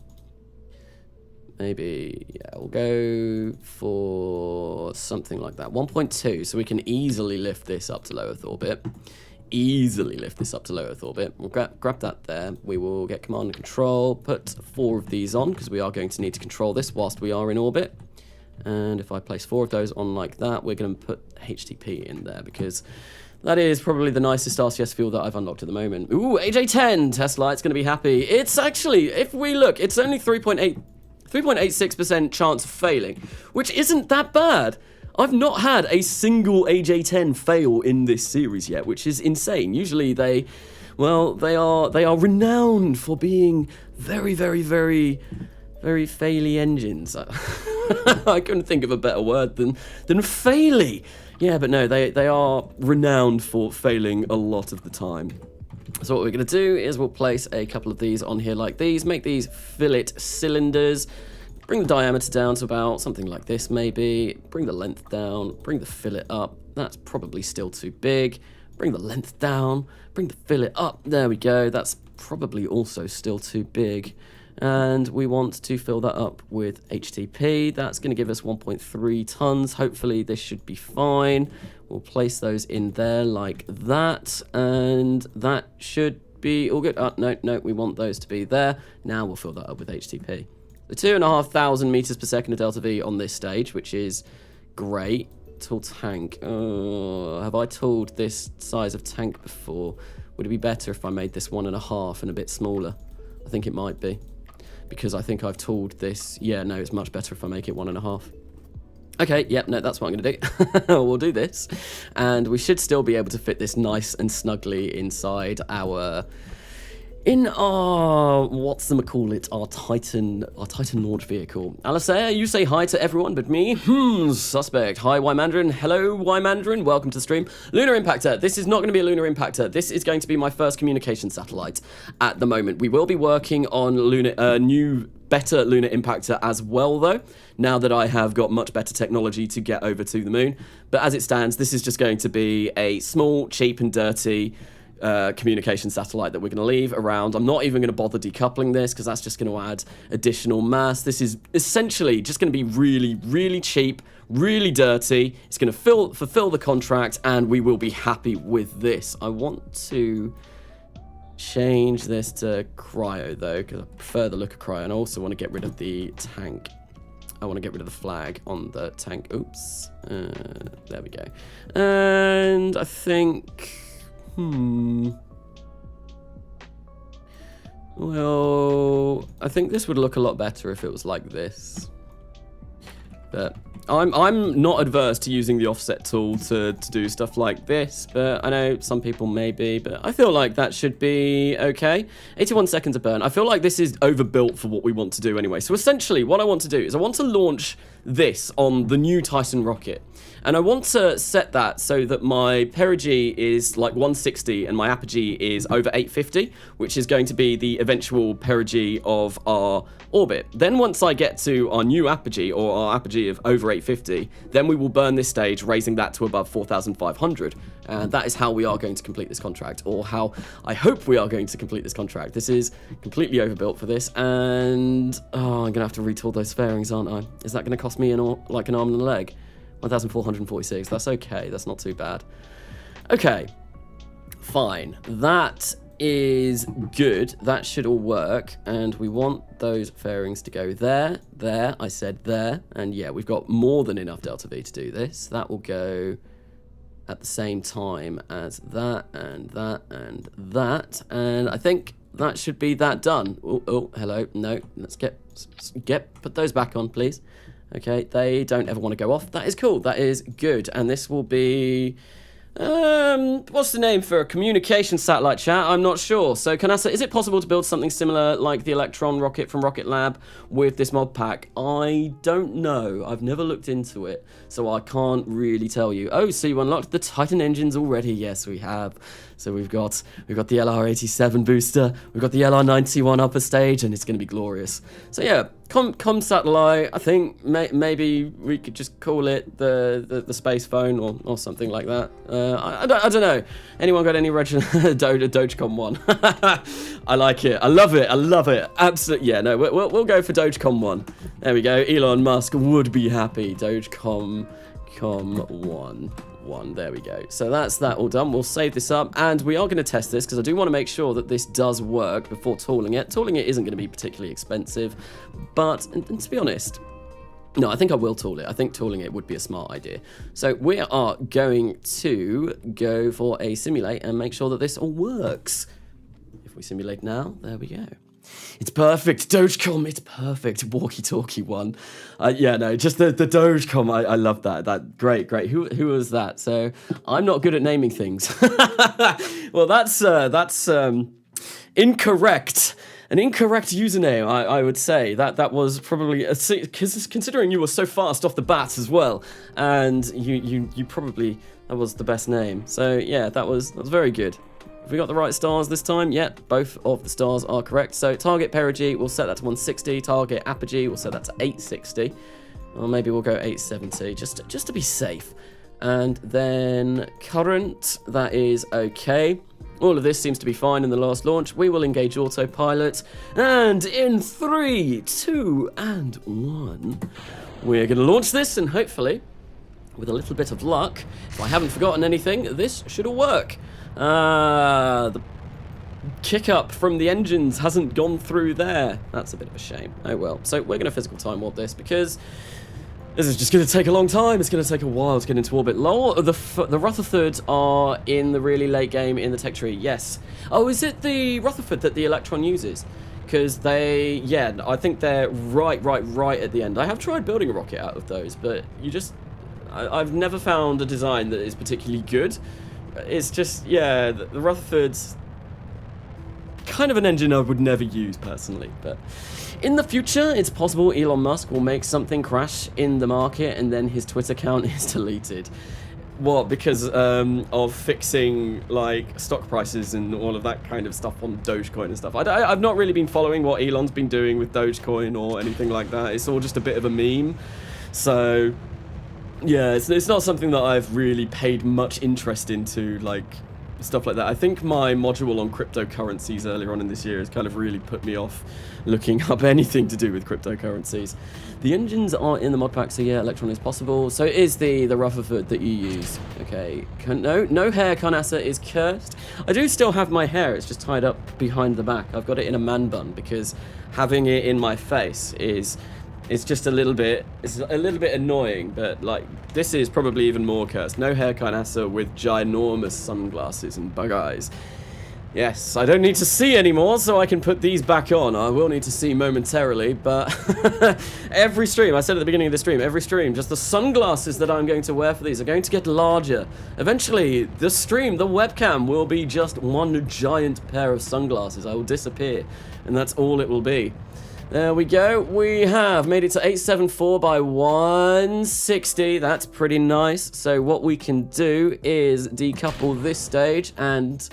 Maybe, yeah, we'll go for something like that. 1.2, so we can easily lift this up to low Earth orbit. We'll grab that there. We will get command and control, put 4 of these on, because we are going to need to control this whilst we are in orbit. And if I place 4 of those on like that, we're going to put HTP in there, because that is probably the nicest RCS fuel that I've unlocked at the moment. Ooh, AJ-10, Tesla, it's going to be happy. It's actually, if we look, it's only 3.86% chance of failing, which isn't that bad. I've not had a single AJ-10 fail in this series yet, which is insane. Usually they are renowned for being very faily engines. I couldn't think of a better word than faily. Yeah, but no, they are renowned for failing a lot of the time. So what we're going to do is we'll place a couple of these on here like these, make these fillet cylinders. Bring the diameter down to about something like this, maybe. Bring the length down, bring the fillet up. That's probably still too big. Bring the length down, bring the fillet up. There we go. That's probably also still too big. And we want to fill that up with HTP. That's going to give us 1.3 tons. Hopefully this should be fine. We'll place those in there like that. And that should be all good. No, we want those to be there. Now we'll fill that up with HTP. The 2,500 meters per second of delta V on this stage, which is great. Tool tank. Have I tooled this size of tank before? Would it be better if I made this 1.5 and a bit smaller? I think it might be, because I think I've tooled this. Yeah, no, it's much better if I make it 1.5. Okay, yep, no, that's what I'm going to do. We'll do this, and we should still be able to fit this nice and snugly inside our... In our, our Titan launch vehicle. Alistair, you say hi to everyone but me. Suspect. Hi, Y-Mandarin. Hello, Y-Mandarin. Welcome to the stream. Lunar Impactor. This is not going to be a Lunar Impactor. This is going to be my first communication satellite at the moment. We will be working on new, better Lunar Impactor as well, though, now that I have got much better technology to get over to the moon. But as it stands, this is just going to be a small, cheap and dirty communication satellite that we're going to leave around. I'm not even going to bother decoupling this because that's just going to add additional mass. This is essentially just going to be really, really cheap, really dirty. It's going to fulfill the contract, and we will be happy with this. I want to change this to cryo, though, because I prefer the look of cryo, and I also want to get rid of the tank. I want to get rid of the flag on the tank. Oops. There we go. And I think... Well, I think this would look a lot better if it was like this. But I'm not adverse to using the offset tool to do stuff like this, but I know some people may be, but I feel like that should be okay. 81 seconds a burn. I feel like this is overbuilt for what we want to do anyway. So essentially what I want to do is I want to launch this on the new Titan rocket. And I want to set that so that my perigee is like 160 and my apogee is over 850, which is going to be the eventual perigee of our orbit. Then once I get to our new apogee, or our apogee of over 850, then we will burn this stage, raising that to above 4,500. And that is how we are going to complete this contract, or how I hope we are going to complete this contract. This is completely overbuilt for this, and I'm going to have to retool those fairings, aren't I? Is that going to cost me like an arm and a leg? 1,446, that's okay, that's not too bad. Okay, fine, that is good, that should all work, and we want those fairings to go there, there, I said there, and yeah, we've got more than enough delta V to do this. That will go at the same time as that, and that, and that, and I think that should be that done. Oh, hello, no, let's put those back on, please. Okay, they don't ever want to go off. That is cool. That is good. And this will be... what's the name for a communication satellite, chat? I'm not sure. So, Carnasa, is it possible to build something similar like the Electron rocket from Rocket Lab with this mod pack? I don't know. I've never looked into it, so I can't really tell you. Oh, so you unlocked the Titan engines already? Yes, we have. So we've got the LR87 booster, we've got the LR91 upper stage, and it's going to be glorious. So yeah, com satellite. I think maybe we could just call it the space phone or something like that. I don't know. Anyone got any Dogecoin 1? I like it. I love it. I love it. Absolutely. Yeah. No, we'll go for Dogecoin 1. There we go. Elon Musk would be happy. Dogecoin 1. There we go. So that's that all done. We'll save this up, and we are going to test this because I do want to make sure that this does work before tooling it. Tooling it isn't going to be particularly expensive, but and to be honest, no, I think I will tool it. I think tooling it would be a smart idea. So we are going to go for a simulate and make sure that this all works. If we simulate now, there we go. It's perfect, Dogecoin, it's perfect, walkie-talkie one. Yeah, no, just the Dogecoin, I love that. That great. Who was that? So I'm not good at naming things. Well, that's incorrect. An incorrect username, I would say. That was probably, considering you were so fast off the bat as well, and you probably, that was the best name. So yeah, that was very good. Have we got the right stars this time? Yeah, both of the stars are correct. So target perigee, we'll set that to 160. Target apogee, we'll set that to 860. Or maybe we'll go 870, just to be safe. And then current, that is okay. All of this seems to be fine in the last launch. We will engage autopilot. And in 3, 2, and 1, we're going to launch this, and hopefully, with a little bit of luck, if I haven't forgotten anything, this should all work. The kick up from the engines hasn't gone through there. That's a bit of a shame. Oh well. So we're going to physical time warp this because this is just going to take a long time. It's going to take a while to get into orbit. Lol, the Rutherfords are in the really late game in the tech tree. Yes. Oh, is it the Rutherford that the Electron uses? Because they, yeah, I think they're right at the end. I have tried building a rocket out of those, but I've never found a design that is particularly good. It's just, yeah, the Rutherford's kind of an engine I would never use personally, but in the future, it's possible Elon Musk will make something crash in the market and then his Twitter account is deleted. What, because of fixing, like, stock prices and all of that kind of stuff on Dogecoin and stuff? I've not really been following what Elon's been doing with Dogecoin or anything like that. It's all just a bit of a meme, so... yeah, it's not something that I've really paid much interest into, like, stuff like that. I think my module on cryptocurrencies earlier on in this year has kind of really put me off looking up anything to do with cryptocurrencies. The engines are in the mod pack, so yeah, Electron is possible. So it is the Rutherford that you use. Okay, no hair Carnasa is cursed. I do still have my hair, it's just tied up behind the back. I've got it in a man bun because having it in my face it's just a little bit annoying, but like this is probably even more cursed. No hair Carnasa with ginormous sunglasses and bug eyes. Yes, I don't need to see anymore, so I can put these back on. I will need to see momentarily, but every stream, I said at the beginning of the stream, every stream, just the sunglasses that I'm going to wear for these are going to get larger. Eventually, the stream, the webcam, will be just one giant pair of sunglasses. I will disappear, and that's all it will be. There we go. We have made it to 874 by 160. That's pretty nice. So what we can do is decouple this stage and...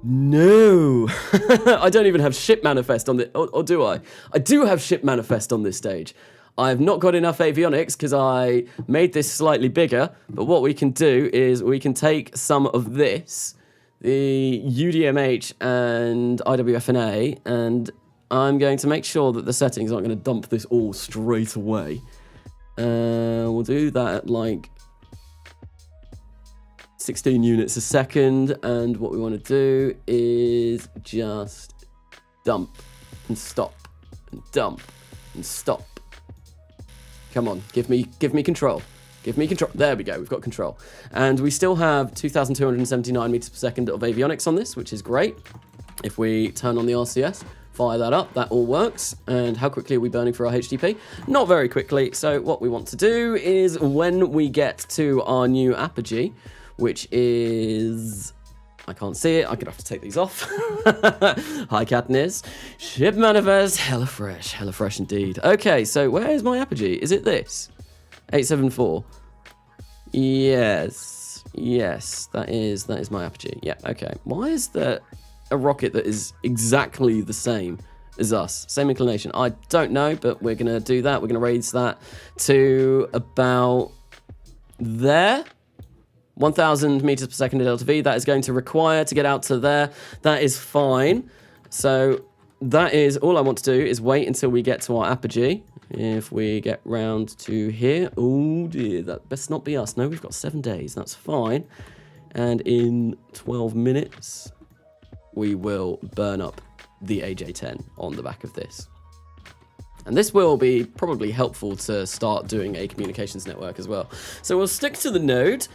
No! I don't even have ship manifest on the... Or do I? I do have ship manifest on this stage. I've not got enough avionics because I made this slightly bigger. But what we can do is we can take some of this, the UDMH and IWFNA, and I'm going to make sure that the settings aren't going to dump this all straight away. We'll do that at like 16 units a second, and what we want to do is just dump and stop and dump and stop. Come on, give me control. Give me control. There we go, we've got control. And we still have 2,279 meters per second of avionics on this, which is great. If we turn on the RCS, fire that up, that all works. And how quickly are we burning for our HTP? Not very quickly. So what we want to do is when we get to our new apogee, which is... I can't see it. I'm going to have to take these off. Hi, Katniss. Ship manifest. Hella fresh indeed. Okay, so where is my apogee? Is it this? 874. Yes, that is my apogee. Yeah, okay. Why is there a rocket that is exactly the same as us? Same inclination. I don't know, but we're going to do that. We're going to raise that to about there. 1,000 meters per second at delta V. That is going to require to get out to there. That is fine. So that is all I want to do is wait until we get to our apogee. If we get round to here, oh dear, that best not be us. No, we've got 7 days. That's fine. And in 12 minutes, we will burn up the AJ-10 on the back of this. And this will be probably helpful to start doing a communications network as well. So we'll stick to the node.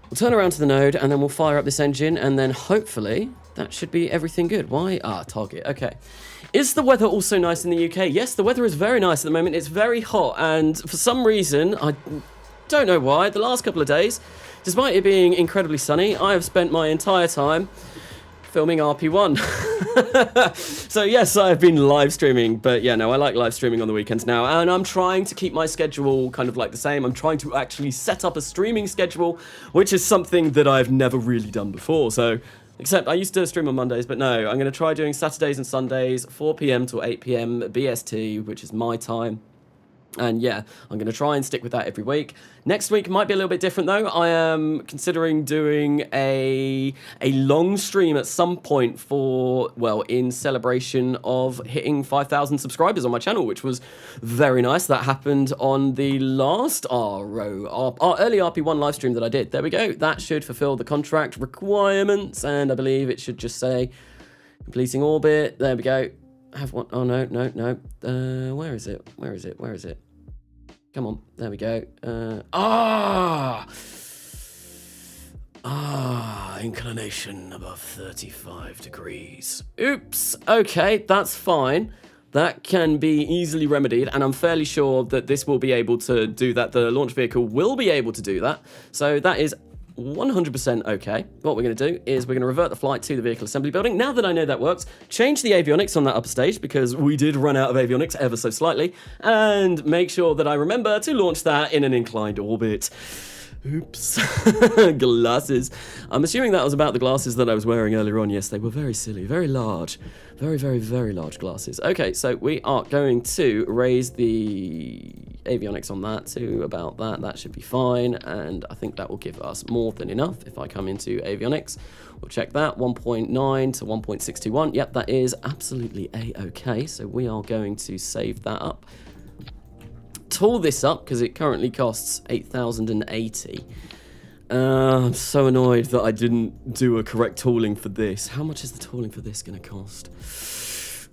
We'll turn around to the node, and then we'll fire up this engine, and then hopefully that should be everything good. Why? Ah, target. Okay. Is the weather also nice in the UK? Yes, the weather is very nice at the moment. It's very hot, and for some reason, I don't know why, the last couple of days, despite it being incredibly sunny, I have spent my entire time filming RP-1. So yes, I've been live streaming, but yeah, no, I like live streaming on the weekends now, and I'm trying to keep my schedule kind of like the same. I'm trying to actually set up a streaming schedule, which is something that I've never really done before. So, except I used to stream on Mondays, but no, I'm going to try doing Saturdays and Sundays, 4 p.m. to 8 p.m. BST, which is my time. And yeah, I'm going to try and stick with that every week. Next week might be a little bit different though. I am considering doing a long stream at some point for, well, in celebration of hitting 5,000 subscribers on my channel, which was very nice. That happened on the last our early RP-1 live stream that I did. There we go. That should fulfill the contract requirements, and I believe it should just say completing orbit. There we go. Have one. Oh, no. Where is it? Come on. There we go. Inclination above 35 degrees. Oops. Okay, that's fine. That can be easily remedied, and I'm fairly sure that this will be able to do that. The launch vehicle will be able to do that. So that is 100% okay. What we're going to do is we're going to revert the flight to the vehicle assembly building. Now that I know that works, change the avionics on that upper stage, because we did run out of avionics ever so slightly, and make sure that I remember to launch that in an inclined orbit. Oops. Glasses. I'm assuming that was about the glasses that I was wearing earlier on. Yes, they were very silly, very large. Very, very, very large glasses. Okay, so we are going to raise the avionics on that to about that. That should be fine, and I think that will give us more than enough. If I come into avionics, we'll check that. 1.9 to 1.621. Yep, that is absolutely A-okay. So we are going to save that up. Tool this up because it currently costs 8,080. I'm so annoyed that I didn't do a correct tooling for this. How much is the tooling for this going to cost?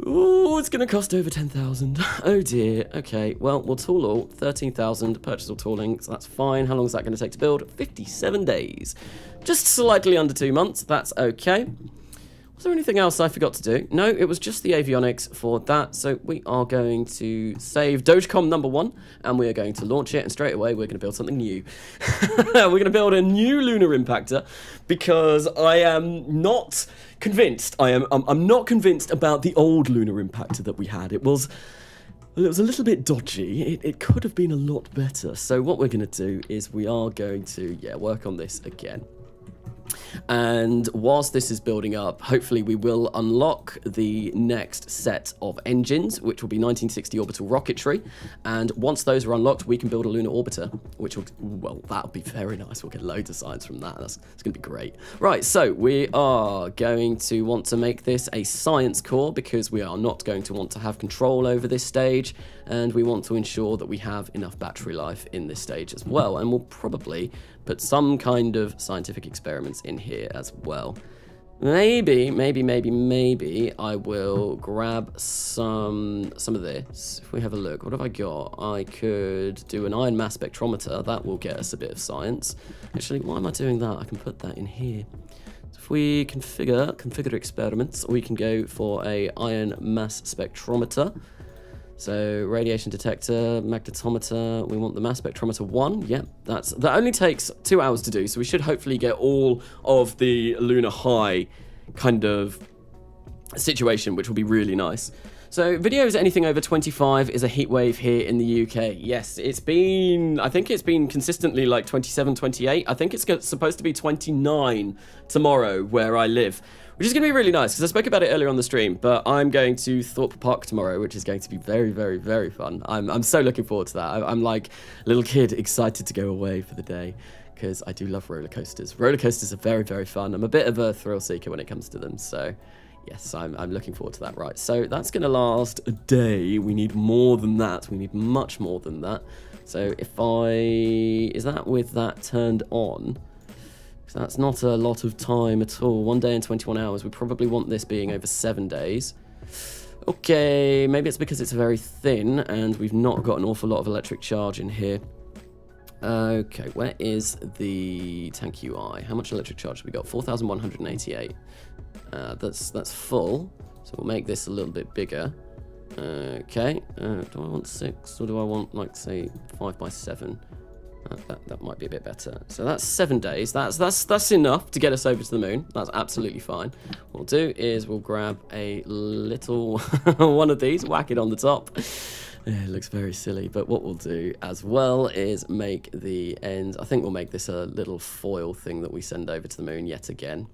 Ooh, it's going to cost over 10,000. Oh dear. Okay, well, we'll tool all. 13,000, purchase all tooling, so that's fine. How long is that going to take to build? 57 days. Just slightly under 2 months. That's okay. Was there anything else I forgot to do? No, it was just the avionics for that. So we are going to save Dogecom #1, and we are going to launch it, and straight away we're going to build something new. We're going to build a new lunar impactor because I am not convinced. I'm not convinced about the old lunar impactor that we had. It was a little bit dodgy. It could have been a lot better. So what we're going to do is we are going to work on this again. And whilst this is building up, hopefully we will unlock the next set of engines, which will be 1960 orbital rocketry. And once those are unlocked, we can build a lunar orbiter, which will, well, that'll be very nice. We'll get loads of science from that. It's going to be great. Right, so we are going to want to make this a science core because we are not going to want to have control over this stage. And we want to ensure that we have enough battery life in this stage as well. And we'll probably put some kind of scientific experiments in here as well. Maybe I will grab some of this. If we have a look, what have I got? I could do an iron mass spectrometer. That will get us a bit of science. Actually, why am I doing that? I can put that in here. So if we configure experiments, we can go for a iron mass spectrometer. So radiation detector, magnetometer, we want the mass spectrometer 1. Yep, that only takes 2 hours to do, so we should hopefully get all of the lunar high kind of situation, which will be really nice. So videos anything over 25 is a heat wave here in the UK. Yes, I think it's been consistently like 27, 28. I think it's supposed to be 29 tomorrow where I live, which is going to be really nice because I spoke about it earlier on the stream, but I'm going to Thorpe Park tomorrow, which is going to be very, very, very fun. I'm so looking forward to that. I'm like a little kid excited to go away for the day because I do love roller coasters. Roller coasters are very, very fun. I'm a bit of a thrill seeker when it comes to them, so yes, I'm looking forward to that. Right, so that's going to last a day. We need more than that. We need much more than that. So is that with that turned on? So that's not a lot of time at all. 1 day and 21 hours. We probably want this being over 7 days. Okay, maybe it's because it's very thin and we've not got an awful lot of electric charge in here. Okay, where is the tank UI? How much electric charge have we got? 4,188. That's full, so we'll make this a little bit bigger. Okay, do I want 6 or do I want, like, say, 5 by 7? That might be a bit better. So that's 7 days. That's enough to get us over to the moon. That's absolutely fine. What we'll do is we'll grab a little one of these, whack it on the top. It looks very silly, but what we'll do as well is make the end. I think we'll make this a little foil thing that we send over to the moon yet again.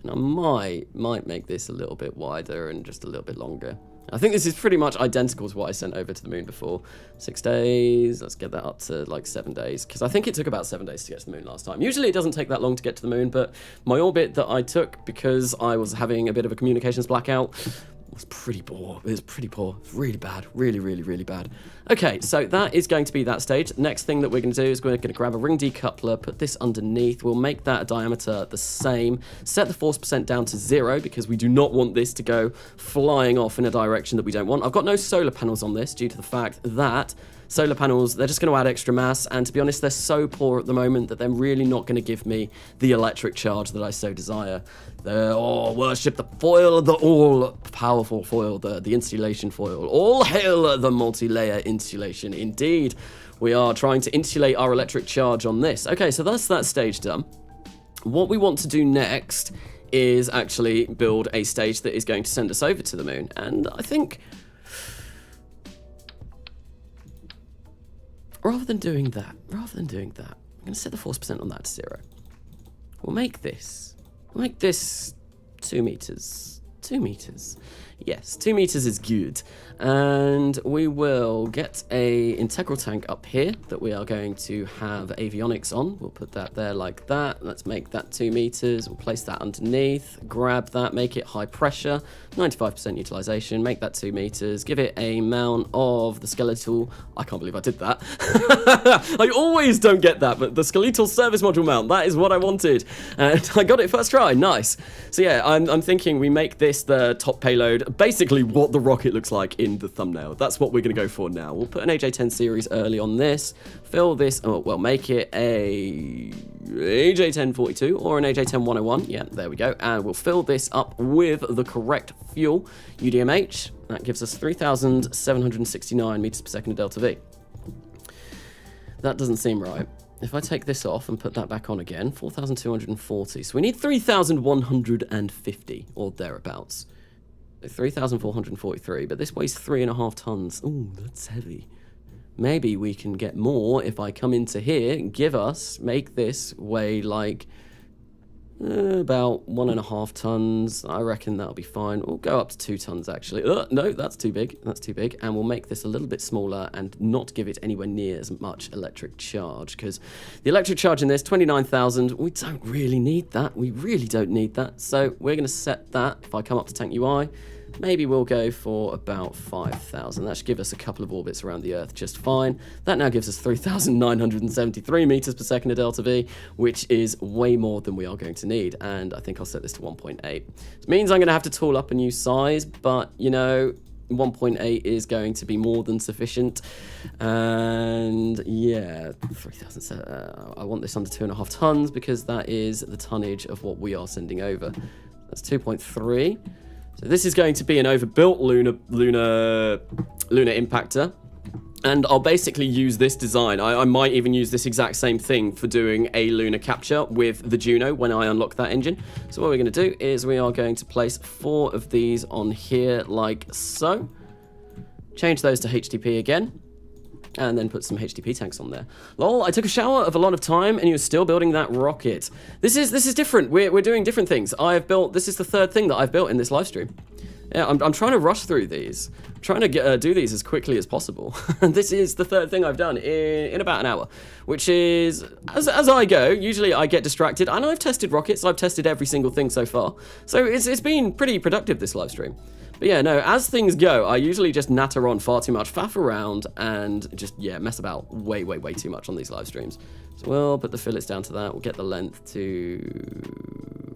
And I might make this a little bit wider and just a little bit longer. I think this is pretty much identical to what I sent over to the moon before. 6 days, let's get that up to like 7 days, because I think it took about 7 days to get to the moon last time. Usually it doesn't take that long to get to the moon, but my orbit that I took, because I was having a bit of a communications blackout, was pretty poor. It was pretty poor. Really bad. Really, really, really bad. Okay, so that is going to be that stage. Next thing that we're going to do is we're going to grab a ring decoupler, put this underneath. We'll make that diameter the same. Set the force percent down to 0 because we do not want this to go flying off in a direction that we don't want. I've got no solar panels on this due to the fact that solar panels, they're just going to add extra mass, and to be honest, they're so poor at the moment that they're really not going to give me the electric charge that I so desire. Worship the foil, the all-powerful foil, the insulation foil. All hail the multi-layer insulation. Indeed, we are trying to insulate our electric charge on this. Okay, so that's that stage done. What we want to do next is actually build a stage that is going to send us over to the moon, and I think rather than doing that, I'm going to set the force percent on that to 0. We'll make this 2 meters. 2 meters. Yes, 2 meters is good. And we will get a integral tank up here that we are going to have avionics on. We'll put that there like that. Let's make that 2 meters. We'll place that underneath, grab that, make it high pressure, 95% utilization, make that 2 meters, give it a mount of the skeletal. I can't believe I did that. I always don't get that, but the skeletal service module mount, that is what I wanted. And I got it first try, nice. So yeah, I'm thinking we make this the top payload, basically what the rocket looks like in the thumbnail. That's what we're going to go for now. We'll put an AJ10 series early on this, fill this, oh, well, make it a AJ1042 or an AJ10-101. Yeah, there we go. And we'll fill this up with the correct fuel, UDMH. That gives us 3,769 meters per second of delta V. That doesn't seem right. If I take this off and put that back on again, 4,240. So we need 3,150 or thereabouts. 3,443, but this weighs 3.5 tons. Ooh, that's heavy. Maybe we can get more if I come into here and make this weigh like about 1.5 tons. I reckon that'll be fine. We'll go up to 2 tons actually. No, that's too big. That's too big. And we'll make this a little bit smaller and not give it anywhere near as much electric charge, because the electric charge in this, 29,000, we don't really need that. We really don't need that. So we're going to set that. If I come up to tank UI, maybe we'll go for about 5,000. That should give us a couple of orbits around the Earth just fine. That now gives us 3,973 meters per second of delta V, which is way more than we are going to need. And I think I'll set this to 1.8. This means I'm going to have to tool up a new size, but, you know, 1.8 is going to be more than sufficient. And yeah, 3,000. I want this under 2.5 tons because that is the tonnage of what we are sending over. That's 2.3. So this is going to be an overbuilt lunar impactor, and I'll basically use this design. I might even use this exact same thing for doing a lunar capture with the Juno when I unlock that engine. So what we're going to do is we are going to place 4 of these on here like so. Change those to HTP again. And then put some HTP tanks on there. Lol, I took a shower of a lot of time and you're still building that rocket. This is different. We're doing different things. This is the 3rd thing that I've built in this live stream. Yeah, I'm trying to rush through these. I'm trying to do these as quickly as possible. And this is the 3rd thing I've done in about an hour, which is, as I go, usually I get distracted. And I've tested rockets. I've tested every single thing so far. So it's been pretty productive, this live stream. But yeah, no, as things go, I usually just natter on far too much, faff around, and just, yeah, mess about way too much on these live streams. So we'll put the fillets down to that. We'll get the length to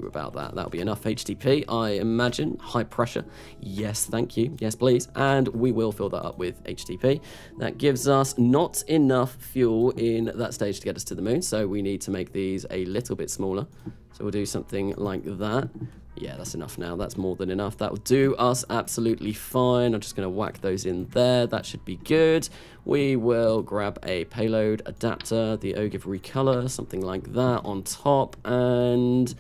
about that. That'll be enough HTP, I imagine. High pressure. Yes, thank you. Yes, please. And we will fill that up with HTP. That gives us not enough fuel in that stage to get us to the moon, so we need to make these a little bit smaller. So we'll do something like that. Yeah, that's enough now. That's more than enough. That will do us absolutely fine. I'm just going to whack those in there. That should be good. We will grab a payload adapter, the Ogive recolor, something like that on top, and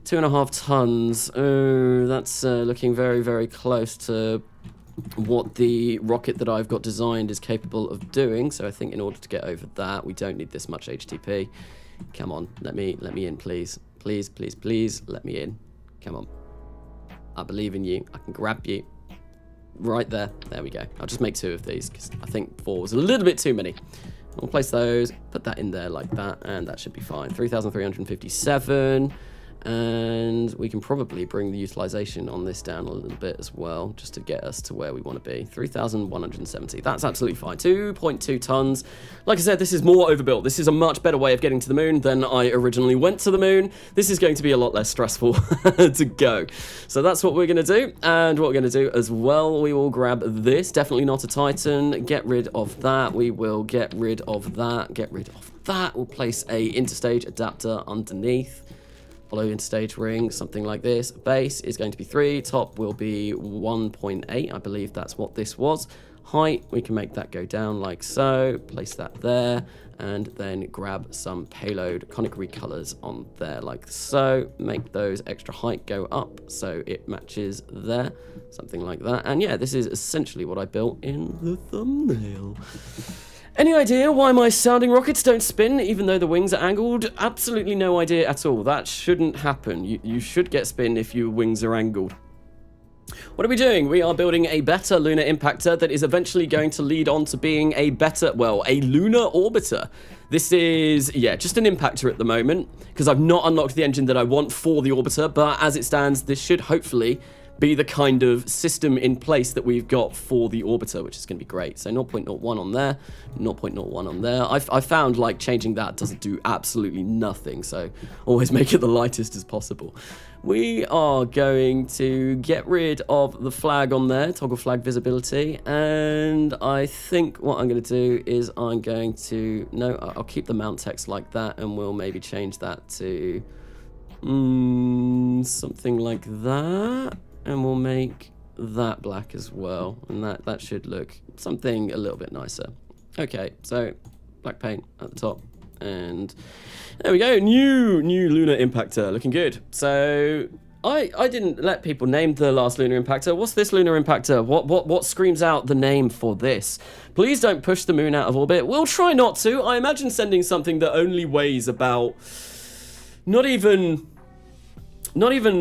2.5 tons. Oh, that's looking very close to what the rocket that I've got designed is capable of doing. So I think in order to get over that, we don't need this much HTP. Come on, let me in, please. Please, let me in. Come on. I believe in you. I can grab you. Right there. There we go. I'll just make 2 of these because I think 4 was a little bit too many. We'll place those, put that in there like that, and that should be fine. 3,357. And we can probably bring the utilization on this down a little bit as well, just to get us to where we want to be. 3,170. That's absolutely fine. 2.2 tons. Like I said, this is more overbuilt. This is a much better way of getting to the moon than I originally went to the moon. This is going to be a lot less stressful to go. So that's what we're going to do. And what we're going to do as well, we will grab this. Definitely not a Titan. Get rid of that. We will get rid of that. Get rid of that. We'll place a interstage adapter underneath. Follow interstage ring, something like this. Base is going to be 3. Top will be 1.8. I believe that's what this was. Height, we can make that go down like so. Place that there. And then grab some payload conic recolors on there like so. Make those extra height go up so it matches there. Something like that. And yeah, this is essentially what I built in the thumbnail. Any idea why my sounding rockets don't spin even though the wings are angled? Absolutely no idea at all. That shouldn't happen. You should get spin if your wings are angled. What are we doing? We are building a better lunar impactor that is eventually going to lead on to being a better, well, a lunar orbiter. This is, yeah, just an impactor at the moment, because I've not unlocked the engine that I want for the orbiter, but as it stands, this should hopefully be the kind of system in place that we've got for the orbiter, which is going to be great. So 0.01 on there, 0.01 on there. I found like changing that doesn't do absolutely nothing, so always make it the lightest as possible. We are going to get rid of the flag on there, toggle flag visibility, and I think what I'm going to do is I'm going to, no, I'll keep the mount text like that, and we'll maybe change that to something like that. And we'll make that black as well. And that should look something a little bit nicer. Okay, so black paint at the top. And there we go. New lunar impactor. Looking good. So I didn't let people name the last lunar impactor. What's this lunar impactor? What screams out the name for this? Please don't push the moon out of orbit. We'll try not to. I imagine sending something that only weighs about not even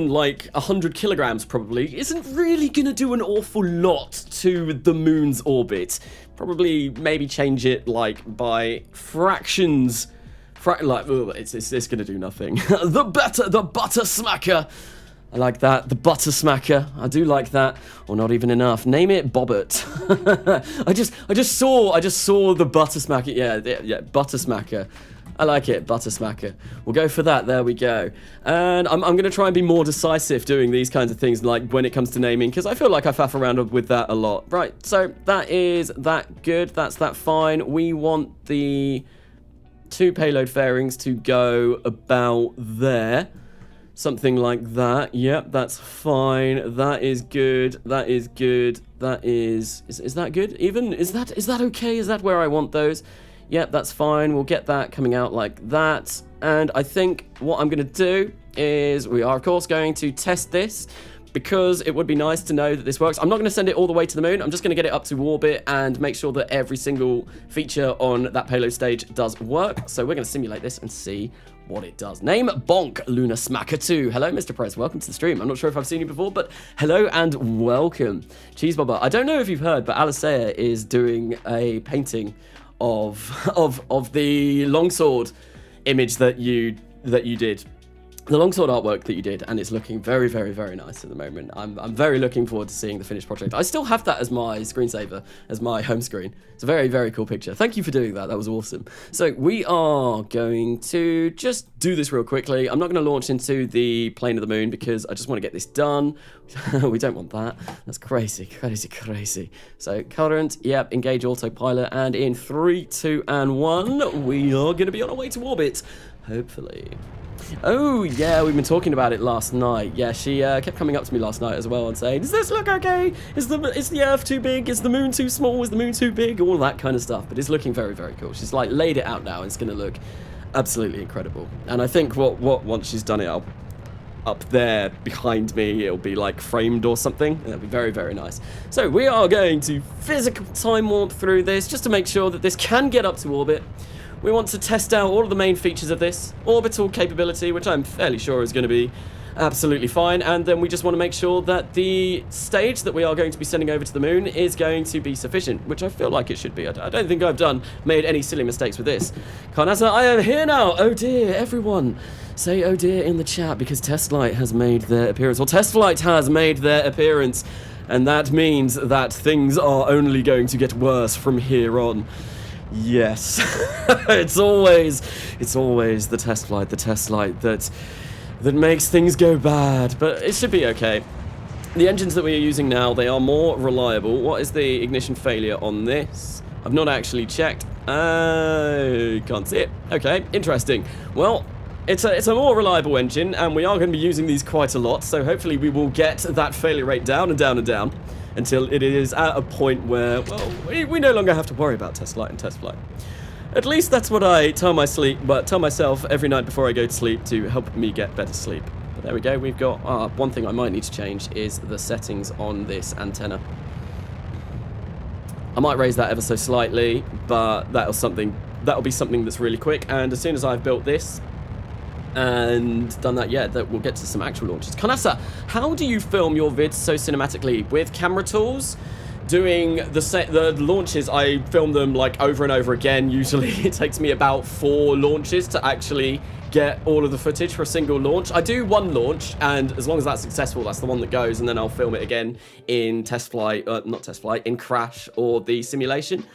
like 100 kilograms probably isn't really gonna do an awful lot to the moon's orbit. Probably maybe change it like by fractions. It's gonna do nothing. the butter smacker. I like that. The butter smacker. I do like that. Or not even enough. Name it Bobbert. I just saw the butter smacker. Yeah, butter smacker. I like it, butter smacker. We'll go for that, there we go. And I'm going to try and be more decisive doing these kinds of things, like when it comes to naming, because I feel like I faff around with that a lot. Right, so that is that good, that's that fine. We want the 2 payload fairings to go about there. Something like that. Yep, that's fine. That is good. That is good. That is that good? Even? Is that okay? Is that where I want those? Yep, that's fine. We'll get that coming out like that. And I think what I'm going to do is we are, of course, going to test this because it would be nice to know that this works. I'm not going to send it all the way to the moon. I'm just going to get it up to orbit and make sure that every single feature on that payload stage does work. So we're going to simulate this and see what it does. Name Bonk Lunar Smacker 2. Hello, Mr. Press. Welcome to the stream. I'm not sure if I've seen you before, but hello and welcome. Cheese Bobber. I don't know if you've heard, but Alicea is doing a painting of the longsword image that you did, the longsword artwork that you did, and it's looking very, very, very nice at the moment. I'm very looking forward to seeing the finished project. I still have that as my screensaver, as my home screen. It's a very, very cool picture. Thank you for doing that. That was awesome. So we are going to just do this real quickly. I'm not going to launch into the plane of the moon because I just want to get this done. We don't want that. That's crazy, crazy, crazy. So current, yep, engage autopilot, and in 3, 2, and 1, we are going to be on our way to orbit, hopefully. Oh, yeah, we've been talking about it last night. Yeah, she kept coming up to me last night as well and saying, does this look okay? Is the Earth too big? Is the moon too small? Is the moon too big? All that kind of stuff. But it's looking very, very cool. She's like laid it out now and it's going to look absolutely incredible. And I think once she's done it up there behind me, it'll be like framed or something. That'll be very, very nice. So we are going to physical time warp through this just to make sure that this can get up to orbit. We want to test out all of the main features of this. Orbital capability, which I'm fairly sure is going to be absolutely fine. And then we just want to make sure that the stage that we are going to be sending over to the moon is going to be sufficient, which I feel like it should be. I don't think I've made any silly mistakes with this. Carnasa, I am here now. Oh dear, everyone. Say oh dear in the chat because Testflight has made their appearance. Well, Testflight has made their appearance. And that means that things are only going to get worse from here on. Yes, it's always the test flight that makes things go bad, but it should be okay. The engines that we are using now, they are more reliable. What is the ignition failure on this? I've not actually checked. Can't see it. Okay, interesting. Well, it's a more reliable engine, and we are going to be using these quite a lot, so hopefully we will get that failure rate down and down and down until it is at a point where, well, we no longer have to worry about test flight and test flight. At least that's what I tell myself every night before I go to sleep to help me get better sleep. But there we go, we've got, one thing I might need to change is the settings on this antenna. I might raise that ever so slightly, but that'll be something that's really quick. And as soon as I've built this and done that, yeah, that we'll get to some actual launches. Carnasa, how do you film your vids so cinematically? With camera tools? Doing the launches, I film them like over and over again. Usually it takes me about 4 launches to actually get all of the footage for a single launch. I do one launch, and as long as that's successful, that's the one that goes, and then I'll film it again in test flight, not test flight, in crash or the simulation.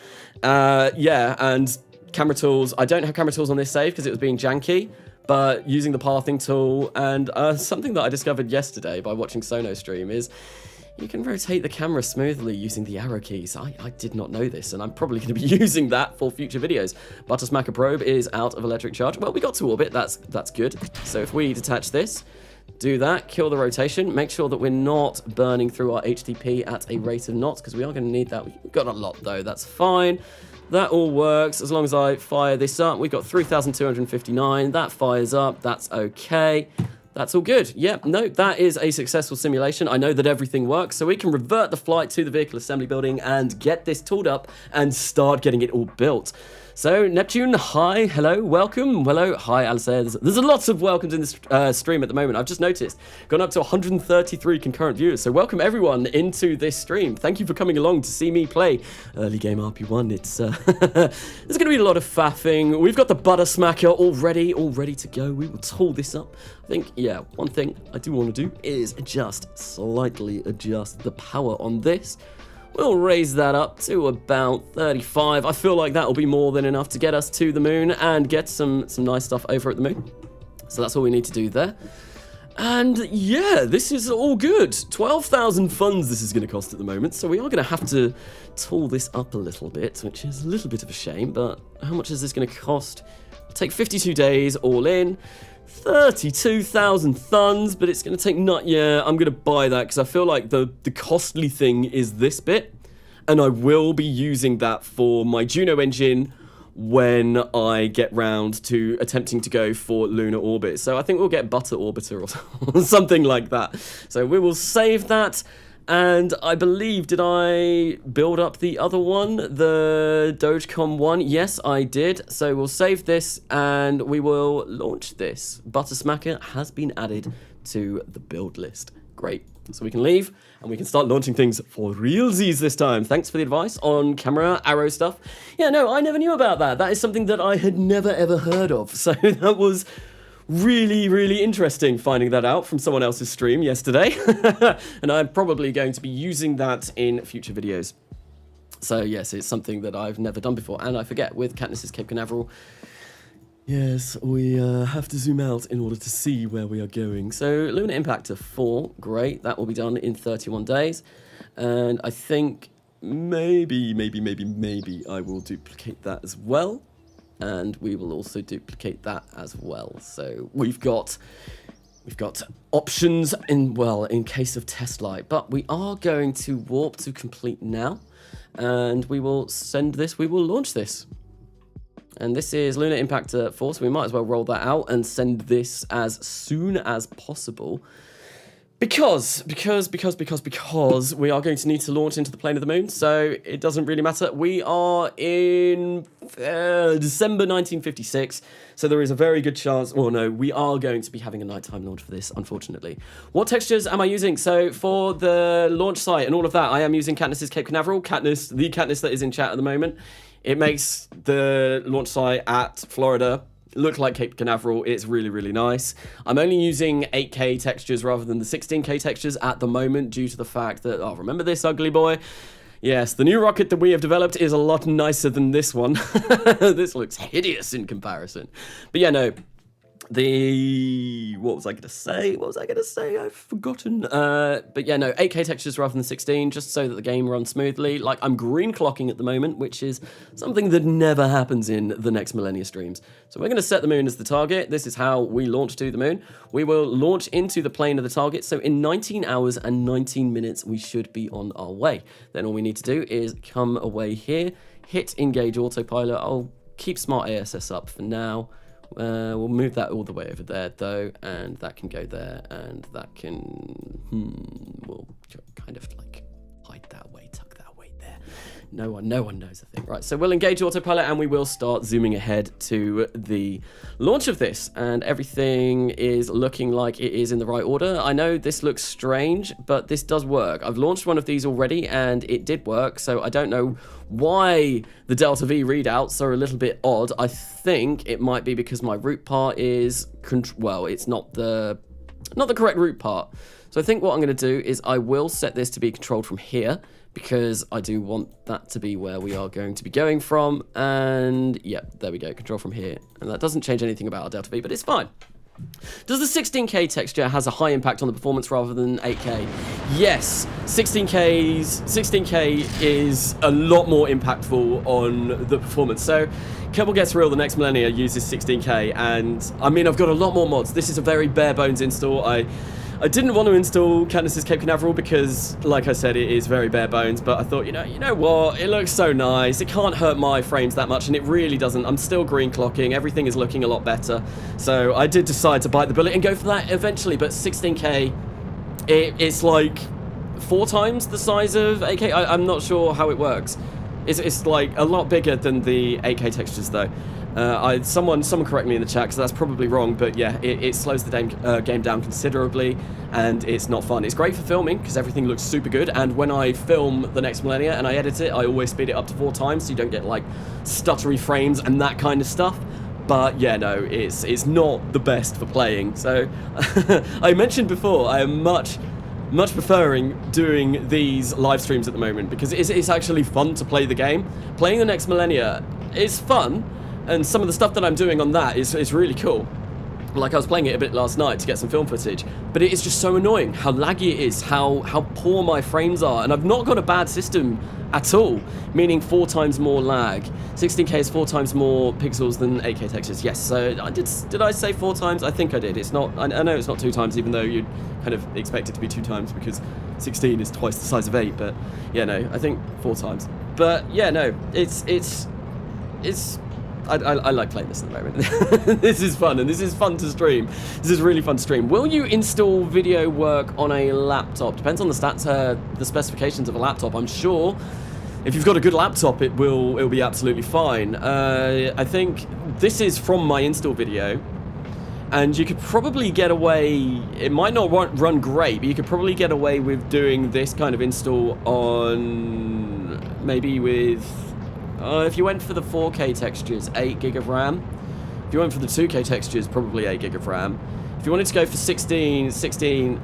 Yeah, and camera tools, I don't have camera tools on this save because it was being janky, but using the pathing tool, and something that I discovered yesterday by watching Sono stream is you can rotate the camera smoothly using the arrow keys. I did not know this, and I'm probably going to be using that for future videos. BahaSP probe is out of electric charge. Well, we got to orbit. That's good. So if we detach this, do that, kill the rotation, make sure that we're not burning through our HTP at a rate of knots, because we are going to need that. We've got a lot, though. That's fine. That all works as long as I fire this up. We've got 3,259. That fires up. That's okay. That's all good. Yep, no, that is a successful simulation. I know that everything works, so we can revert the flight to the vehicle assembly building and get this tooled up and start getting it all built. So, Neptune, hi, hello, welcome, hello, hi, Alistair. There's a lots of welcomes in this stream at the moment. I've just noticed. Gone up to 133 concurrent viewers, so welcome everyone into this stream. Thank you for coming along to see me play early game RP1. It's, there's going to be a lot of faffing. We've got the butter smacker all ready to go. We will tool this up. I think, yeah, one thing I do want to do is just slightly adjust the power on this. We'll raise that up to about 35. I feel like that will be more than enough to get us to the moon and get some nice stuff over at the moon. So that's all we need to do there. And yeah, this is all good. 12,000 funds this is going to cost at the moment. So we are going to have to tool this up a little bit, which is a little bit of a shame. But how much is this going to cost? It'll take 52 days all in. 32,000 thuns, but it's going to take yeah, I'm going to buy that because I feel like the costly thing is this bit, and I will be using that for my Juno engine when I get round to attempting to go for lunar orbit. So I think we'll get Butter Orbiter or something like that. So we will save that. And I believe, did I build up the other one, the Dogecoin one? Yes, I did. So we'll save this and we will launch this. Butter Smacker has been added to the build list. Great. So we can leave and we can start launching things for realsies this time. Thanks for the advice on camera arrow stuff. Yeah, no, I never knew about that. That is something that I had never ever heard of. So that was really interesting finding that out from someone else's stream yesterday. And I'm probably going to be using that in future videos. So yes, it's something that I've never done before, and I forget with Katniss's Cape Canaveral. Yes, we have to zoom out in order to see where we are going. So Lunar Impactor 4, great, that will be done in 31 days. And I think maybe I will duplicate that as well. And we will also duplicate that as well. So we've got options in case of test light, but we are going to warp to complete now, and we will launch this. And this is Lunar Impactor 4, so we might as well roll that out and send this as soon as possible. Because we are going to need to launch into the plane of the moon, so it doesn't really matter. We are in December 1956, so there is a very good chance, well no, we are going to be having a nighttime launch for this, unfortunately. What textures am I using? So for the launch site and all of that, I am using Katniss's Cape Canaveral, Katniss, the Katniss that is in chat at the moment. It makes the launch site at Florida look like Cape Canaveral. It's really nice. I'm only using 8K textures rather than the 16K textures at the moment due to the fact that, oh, remember this ugly boy? Yes, the new rocket that we have developed is a lot nicer than this one. This looks hideous in comparison. But yeah, no. What was I going to say? I've forgotten. But yeah, no, 8K textures rather than 16, just so that the game runs smoothly. Like, I'm green clocking at the moment, which is something that never happens in the next Millennia streams. So we're going to set the moon as the target. This is how we launch to the moon. We will launch into the plane of the target. So in 19 hours and 19 minutes, we should be on our way. Then all we need to do is come away here, hit engage autopilot. I'll keep smart ASS up for now. We'll move that all the way over there, though, and that can go there, and that can, we'll kind of, like, hide that way, tuck that way there. No one knows, I think. Right, so we'll engage autopilot and we will start zooming ahead to the launch of this. And everything is looking like it is in the right order. I know this looks strange, but this does work. I've launched one of these already and it did work. So I don't know why the Delta V readouts are a little bit odd. I think it might be because my root part is, well, it's not the correct root part. So I think what I'm going to do is I will set this to be controlled from here, because I do want that to be where we are going to be going from. And yeah, there we go, control from here. And that doesn't change anything about our Delta V, but it's fine. Does the 16K texture has a high impact on the performance rather than 8K? Yes, 16K is a lot more impactful on the performance. So Kerbal Gets Real, the next millennia, uses 16K, and I mean, I've got a lot more mods. This is a very bare bones install. I didn't want to install Katniss's Cape Canaveral because, like I said, it is very bare bones, but I thought, you know what, it looks so nice, it can't hurt my frames that much, and it really doesn't. I'm still green clocking, everything is looking a lot better, so I did decide to bite the bullet and go for that eventually. But 16K, it's like 4 times the size of 8K. I'm not sure how it works. It's like a lot bigger than the 8K textures though. Someone correct me in the chat, because that's probably wrong, but yeah, it slows the game down considerably, and it's not fun. It's great for filming, because everything looks super good, and when I film the next millennia and I edit it, I always speed it up to 4 times, so you don't get like stuttery frames and that kind of stuff. But yeah, no, it's not the best for playing. So I mentioned before, I am much preferring doing these live streams at the moment, because it's actually fun to play the game. Playing the next millennia is fun, and some of the stuff that I'm doing on that is really cool. Like, I was playing it a bit last night to get some film footage, but it is just so annoying how laggy it is, how poor my frames are, and I've not got a bad system at all, meaning 4 times more lag. 16K is 4 times more pixels than 8K textures. Yes, so did I say 4 times? I think I did. It's not, I know it's not 2 times, even though you'd kind of expect it to be 2 times, because 16 is twice the size of 8, but yeah, no, I think 4 times. But yeah, no, I like playing this at the moment. This is fun, and this is fun to stream. This is really fun to stream. Will you install video work on a laptop? Depends on the stats, the specifications of a laptop. I'm sure if you've got a good laptop, it'll be absolutely fine. I think this is from my install video, and you could probably get away, it might not run great, but you could probably get away with doing this kind of install on, maybe with, if you went for the 4K textures, 8 gig of RAM. If you went for the 2K textures, probably 8 gig of RAM. If you wanted to go for 16,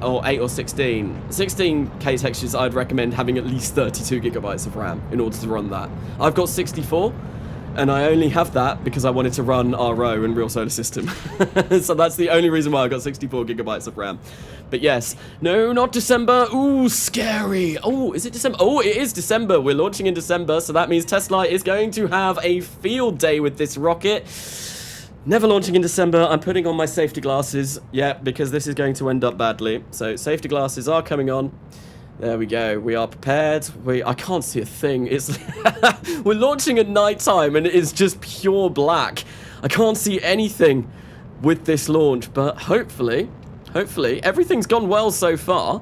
or 8 or 16K textures, I'd recommend having at least 32 gigabytes of RAM in order to run that. I've got 64, and I only have that because I wanted to run RO in Real Solar System. So that's the only reason why I got 64 gigabytes of RAM. But yes, no, not December. Ooh, scary. Oh, is it December? Oh, it is December. We're launching in December, so that means Tesla is going to have a field day with this rocket. Never launching in December. I'm putting on my safety glasses, yeah, because this is going to end up badly. So safety glasses are coming on. There we go. We are prepared. I can't see a thing. We're launching at night time, and it is just pure black. I can't see anything with this launch, but hopefully, everything's gone well so far.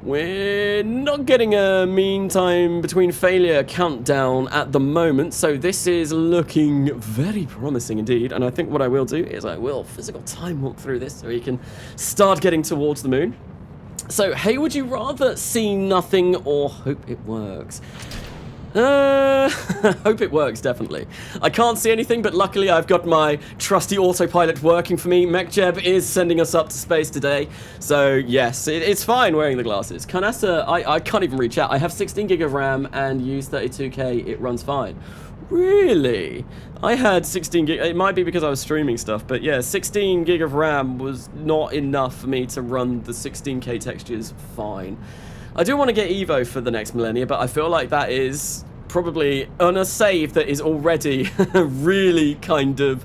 We're not getting a mean time between failure countdown at the moment, so this is looking very promising indeed. And I think what I will do is I will physical time walk through this so we can start getting towards the moon. So, hey, would you rather see nothing or hope it works? Hope it works, definitely. I can't see anything, but luckily I've got my trusty autopilot working for me. MechJeb is sending us up to space today. So, yes, it's fine wearing the glasses. Carnasa, I can't even reach out. I have 16 gig of RAM and use 32K. It runs fine. Really? I had 16 gig. It might be because I was streaming stuff, but yeah, 16 gig of RAM was not enough for me to run the 16K textures fine. I do want to get Evo for the next millennia, but I feel like that is probably on a save that is already really kind of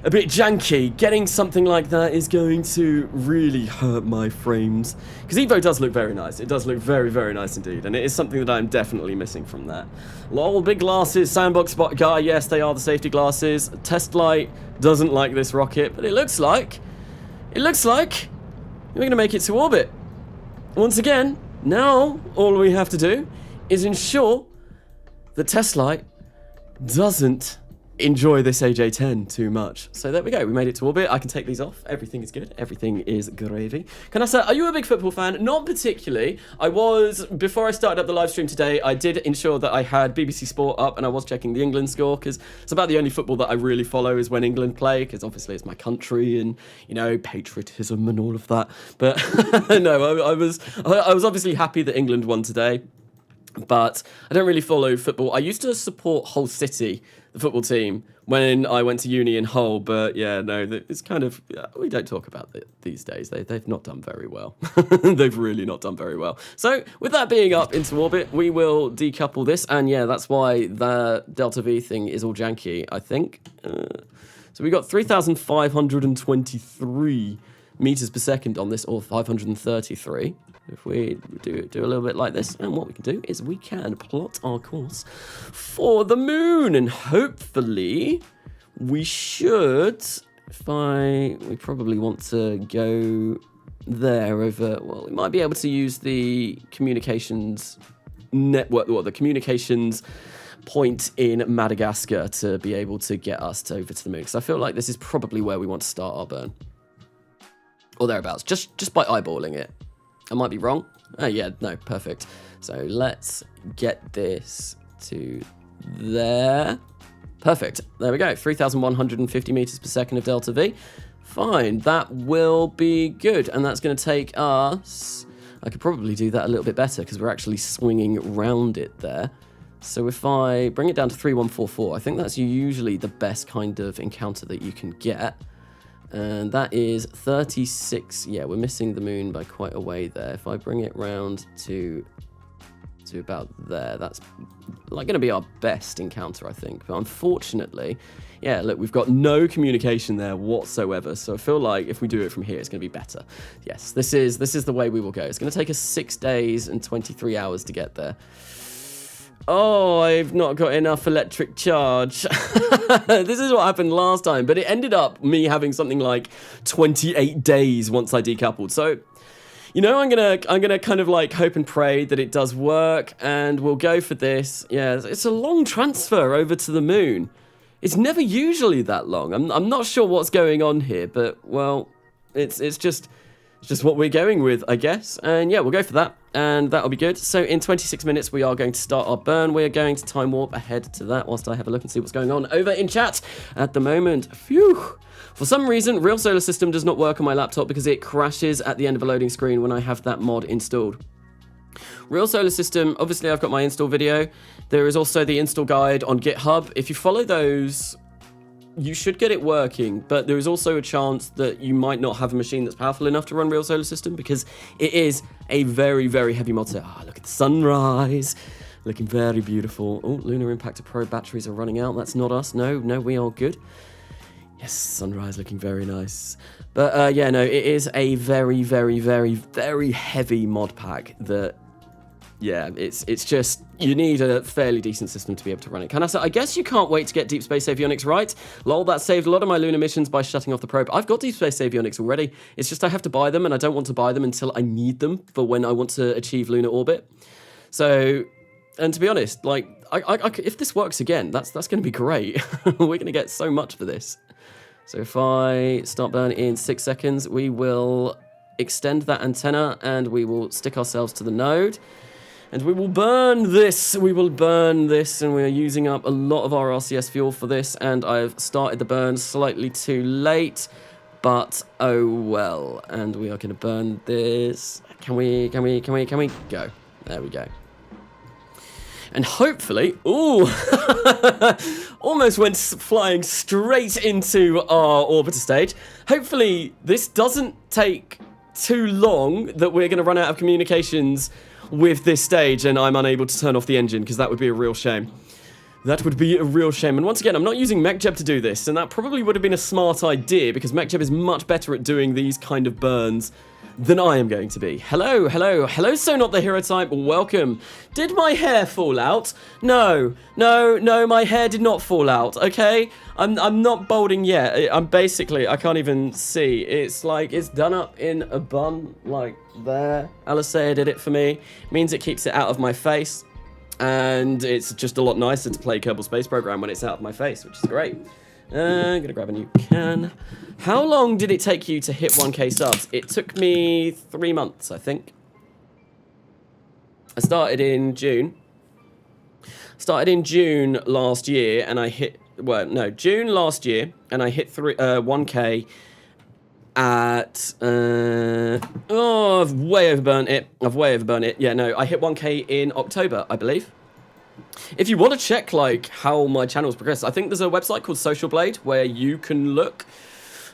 a bit janky. Getting something like that is going to really hurt my frames. Because Evo does look very nice. It does look very, very nice indeed. And it is something that I'm definitely missing from that. Lol, big glasses, sandbox spot guy. Yes, they are the safety glasses. Test light doesn't like this rocket, but it looks like we're going to make it to orbit. Once again, now all we have to do is ensure that test light doesn't enjoy this AJ10 too much. So there we go, we made it to orbit. I can take these off. Everything is good. Everything is gravy. Carnasa, are you a big football fan? Not particularly. I was, before I started up the live stream today, I did ensure that I had BBC Sport up and I was checking the England score, because it's about the only football that I really follow is when England play, because obviously it's my country and, you know, patriotism and all of that. But no, I was obviously happy that England won today. But I don't really follow football. I used to support Hull City, the football team, when I went to uni in Hull. But yeah, no, it's kind of, we don't talk about it these days. They've not done very well. They've really not done very well. So with that being up into orbit, we will decouple this. And yeah, that's why the Delta V thing is all janky, I think. So we got 3,523 meters per second on this, or 533. If we do a little bit like this, and what we can do is we can plot our course for the moon, and hopefully we should, we probably want to go there over, well, we might be able to use the communications network, or the communications point in Madagascar to be able to get us over to the moon, because I feel like this is probably where we want to start our burn. Or thereabouts, just by eyeballing it. I might be wrong. Oh, yeah, no, perfect. So let's get this to there. Perfect. There we go. 3,150 meters per second of Delta V. Fine. That will be good. And that's going to take us... I could probably do that a little bit better because we're actually swinging around it there. So if I bring it down to 3144, I think that's usually the best kind of encounter that you can get. And that is 36. Yeah, we're missing the moon by quite a way there. If I bring it round to about there, that's like going to be our best encounter, I think. But unfortunately, yeah, look, we've got no communication there whatsoever. So I feel like if we do it from here, it's going to be better. Yes, this is the way we will go. It's going to take us 6 days and 23 hours to get there. Oh, I've not got enough electric charge. This is what happened last time, but it ended up me having something like 28 days once I decoupled. So, you know, I'm gonna kind of like hope and pray that it does work, and we'll go for this. Yeah, it's a long transfer over to the moon. It's never usually that long. I'm not sure what's going on here, but well, it's just what we're going with, I guess. And yeah, we'll go for that, and that'll be good. So in 26 minutes, we are going to start our burn. We're going to time warp ahead to that whilst I have a look and see what's going on over in chat at the moment. Phew. For some reason, Real Solar System does not work on my laptop because it crashes at the end of a loading screen when I have that mod installed. Real Solar System, obviously I've got my install video. There is also the install guide on GitHub. If you follow those, you should get it working, but there is also a chance that you might not have a machine that's powerful enough to run Real Solar System, because it is a very, very heavy mod. So, look at the sunrise, looking very beautiful. Oh, Lunar Impactor Pro batteries are running out. That's not us. No, we are good. Yes, sunrise looking very nice. But yeah, no, it is a very, very, very, very heavy mod pack that, yeah, it's just, you need a fairly decent system to be able to run it. Carnasa, I guess you can't wait to get Deep Space Avionics right. Lol, that saved a lot of my lunar missions by shutting off the probe. I've got Deep Space Avionics already. It's just I have to buy them, and I don't want to buy them until I need them for when I want to achieve lunar orbit. So, and to be honest, like, if this works again, that's going to be great. We're going to get so much for this. So if I start burn in 6 seconds, we will extend that antenna, and we will stick ourselves to the node. And we will burn this, and we're using up a lot of our RCS fuel for this, and I've started the burn slightly too late, but oh well. And we are going to burn this. Can we go? There we go. And hopefully, ooh, almost went flying straight into our orbiter stage. Hopefully this doesn't take too long that we're going to run out of communications with this stage and I'm unable to turn off the engine, because that would be a real shame. That would be a real shame. And once again, I'm not using MechJeb to do this, and that probably would have been a smart idea, because MechJeb is much better at doing these kind of burns than I am going to be. Hello, so not the hero type, welcome. Did my hair fall out? No, my hair did not fall out, okay? I'm not balding yet. I'm basically, I can't even see. It's like, it's done up in a bun, like there. Alisea did it for me. Means it keeps it out of my face. And it's just a lot nicer to play Kerbal Space Program when it's out of my face, which is great. I'm gonna grab a new can. How long did it take you to hit 1K subs? It took me 3 months, I think. I started in June. Last year, and I hit, well, no, June last year, and I hit 1K at, oh, I've way overburnt it. Yeah, no, I hit 1K in October, I believe. If you want to check, like, how my channel's progressed, I think there's a website called Social Blade where you can look.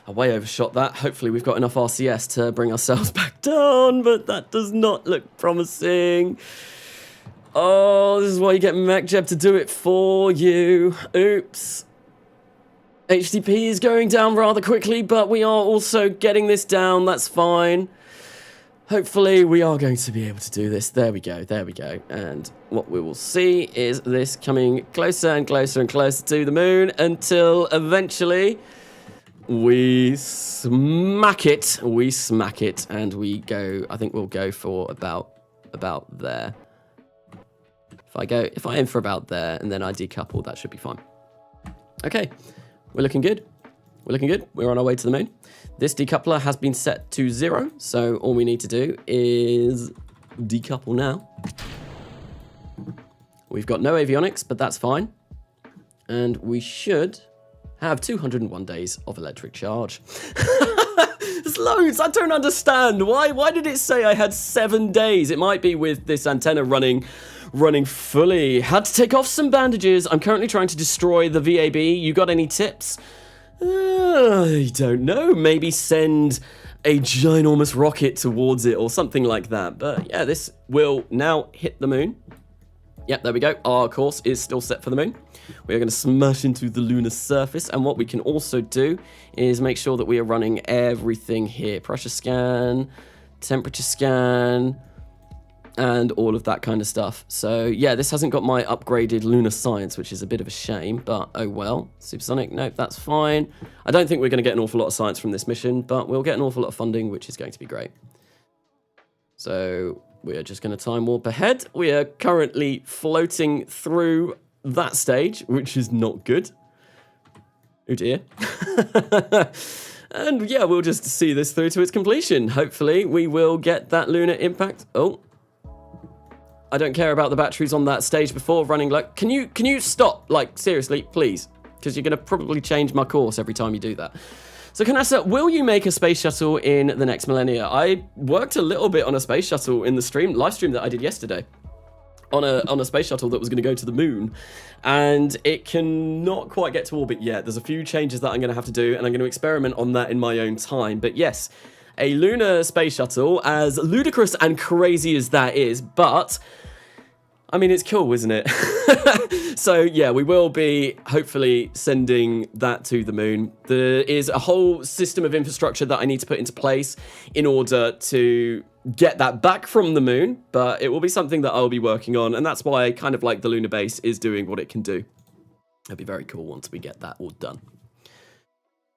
I way overshot that. Hopefully we've got enough RCS to bring ourselves back down, but that does not look promising. Oh, this is why you get MacJeb to do it for you. Oops. HTTP is going down rather quickly, but we are also getting this down. That's fine. Hopefully, we are going to be able to do this. There we go. There we go. And what we will see is this coming closer and closer and closer to the moon until eventually we smack it. We smack it, and we go. I think we'll go for about there. If I aim for about there and then I decouple, that should be fine. Okay, we're looking good. We're looking good. We're on our way to the moon. This decoupler has been set to 0, so all we need to do is decouple now. We've got no avionics, but that's fine. And we should have 201 days of electric charge. There's loads. I don't understand. Why did it say I had 7 days? It might be with this antenna running fully. Had to take off some bandages. I'm currently trying to destroy the VAB. You got any tips? I don't know. Maybe send a ginormous rocket towards it or something like that. But yeah, this will now hit the moon. Yep, there we go. Our course is still set for the moon. We are going to smash into the lunar surface. And what we can also do is make sure that we are running everything here. Pressure scan, temperature scan, and all of that kind of stuff. So yeah, this hasn't got my upgraded lunar science, which is a bit of a shame, but oh well. Supersonic, nope, that's fine. I don't think we're going to get an awful lot of science from this mission, but we'll get an awful lot of funding, which is going to be great. So we are just going to time warp ahead. We are currently floating through that stage, which is not good. Oh dear. And yeah, we'll just see this through to its completion. Hopefully we will get that lunar impact. Oh, I don't care about the batteries on that stage before running low. Can you stop? Like, seriously, please. Because you're going to probably change my course every time you do that. So, Carnasa, will you make a space shuttle in the next millennia? I worked a little bit on a space shuttle in the live stream that I did yesterday. On a space shuttle that was going to go to the moon. And it cannot quite get to orbit yet. There's a few changes that I'm going to have to do, and I'm going to experiment on that in my own time. But yes, a lunar space shuttle, as ludicrous and crazy as that is, but I mean, it's cool, isn't it? So yeah, we will be hopefully sending that to the moon. There is a whole system of infrastructure that I need to put into place in order to get that back from the moon, but it will be something that I'll be working on, and that's why I kind of like the lunar base is doing what it can do. It'll be very cool once we get that all done.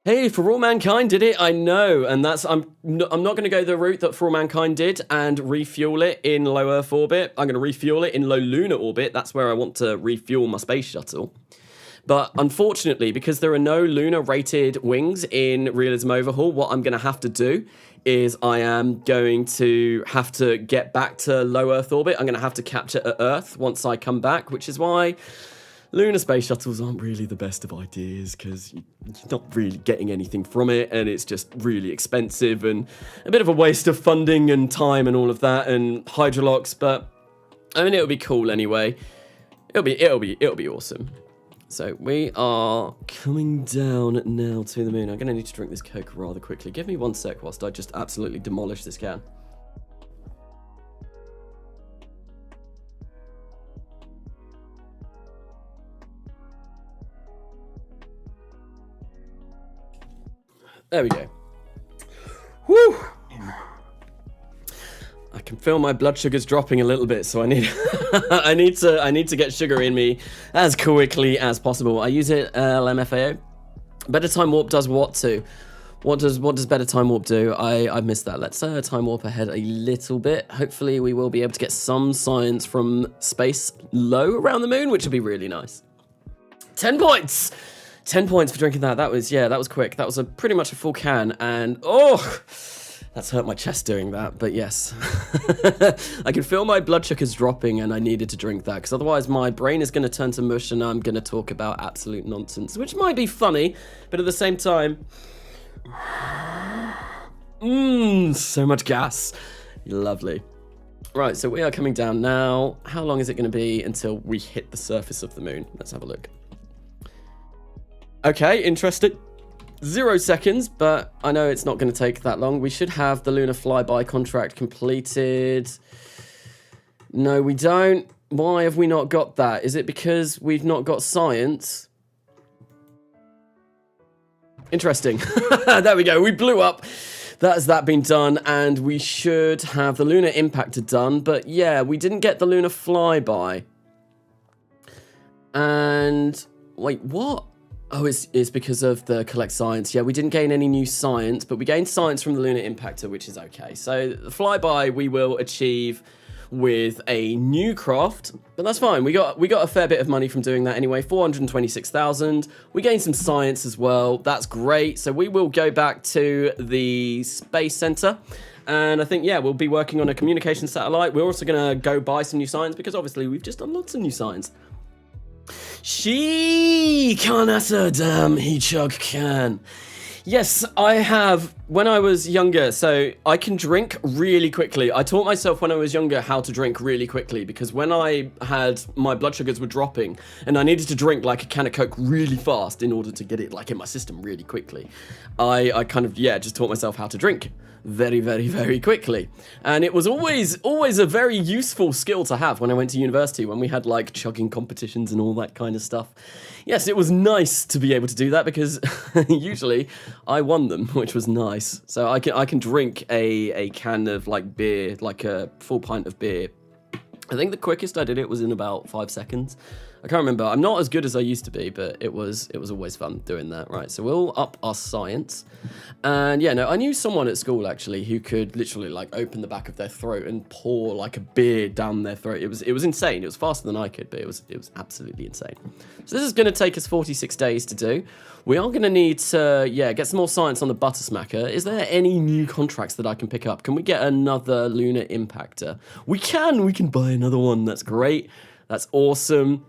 Hey, For All Mankind did it, I know, and that's I'm not going to go the route that For All Mankind did and refuel it in low Earth orbit. I'm going to refuel it in low lunar orbit. That's where I want to refuel my space shuttle. But unfortunately, because there are no lunar rated wings in Realism Overhaul, what I'm going to have to do is I am going to have to get back to low Earth orbit. I'm going to have to capture at Earth once I come back, which is why lunar space shuttles aren't really the best of ideas, because you're not really getting anything from it, and it's just really expensive and a bit of a waste of funding and time and all of that and hydrolocks. But I mean, it'll be cool anyway. It'll be awesome. So we are coming down now to the moon. I'm going to need to drink this Coke rather quickly. Give me 1 sec whilst I just absolutely demolish this can. There we go. Woo! I can feel my blood sugars dropping a little bit, so I need I need to get sugar in me as quickly as possible. I use it LMFAO. Better time warp does what to? What does better time warp do? I missed that. Let's time warp ahead a little bit. Hopefully we will be able to get some science from space low around the moon, which would be really nice. 10 points! 10 points for drinking that. That was quick. That was pretty much a full can, and oh, that's hurt my chest doing that, but yes. I can feel my blood sugars dropping, and I needed to drink that, because otherwise my brain is going to turn to mush, and I'm going to talk about absolute nonsense, which might be funny, but at the same time... so much gas. Lovely. Right, so we are coming down now. How long is it going to be until we hit the surface of the moon? Let's have a look. Okay, interesting. 0 seconds, but I know it's not going to take that long. We should have the lunar flyby contract completed. No, we don't. Why have we not got that? Is it because we've not got science? Interesting. There we go. We blew up. That has been done, and we should have the lunar impactor done. But yeah, we didn't get the lunar flyby. And wait, what? Oh, it's because of the collect science. Yeah, we didn't gain any new science, but we gained science from the lunar impactor, which is okay. So the flyby we will achieve with a new craft, but that's fine. We got a fair bit of money from doing that anyway. 426,000. We gained some science as well. That's great. So we will go back to the space center, and I think, yeah, we'll be working on a communication satellite. We're also gonna go buy some new science because obviously we've just done lots of new science. Carnasa, damn, he chug can. Yes, I have, when I was younger, so I can drink really quickly. I taught myself when I was younger how to drink really quickly, because when my blood sugars were dropping and I needed to drink like a can of Coke really fast in order to get it like in my system really quickly, I kind of, yeah, just taught myself how to drink very, very, very quickly. And it was always a very useful skill to have when I went to university, when we had like chugging competitions and all that kind of stuff. Yes, it was nice to be able to do that because usually I won them, which was nice. So I can drink a can of like beer, like a full pint of beer. I think the quickest I did it was in about 5 seconds. I can't remember. I'm not as good as I used to be, but it was always fun doing that. Right, so we'll up our science. And yeah, no, I knew someone at school actually who could literally like open the back of their throat and pour like a beer down their throat. It was insane. It was faster than I could, but it was absolutely insane. So this is going to take us 46 days to do. We are going to need to, yeah, get some more science on the butter smacker. Is there any new contracts that I can pick up? Can we get another lunar impactor? We can buy another one. That's great. That's awesome.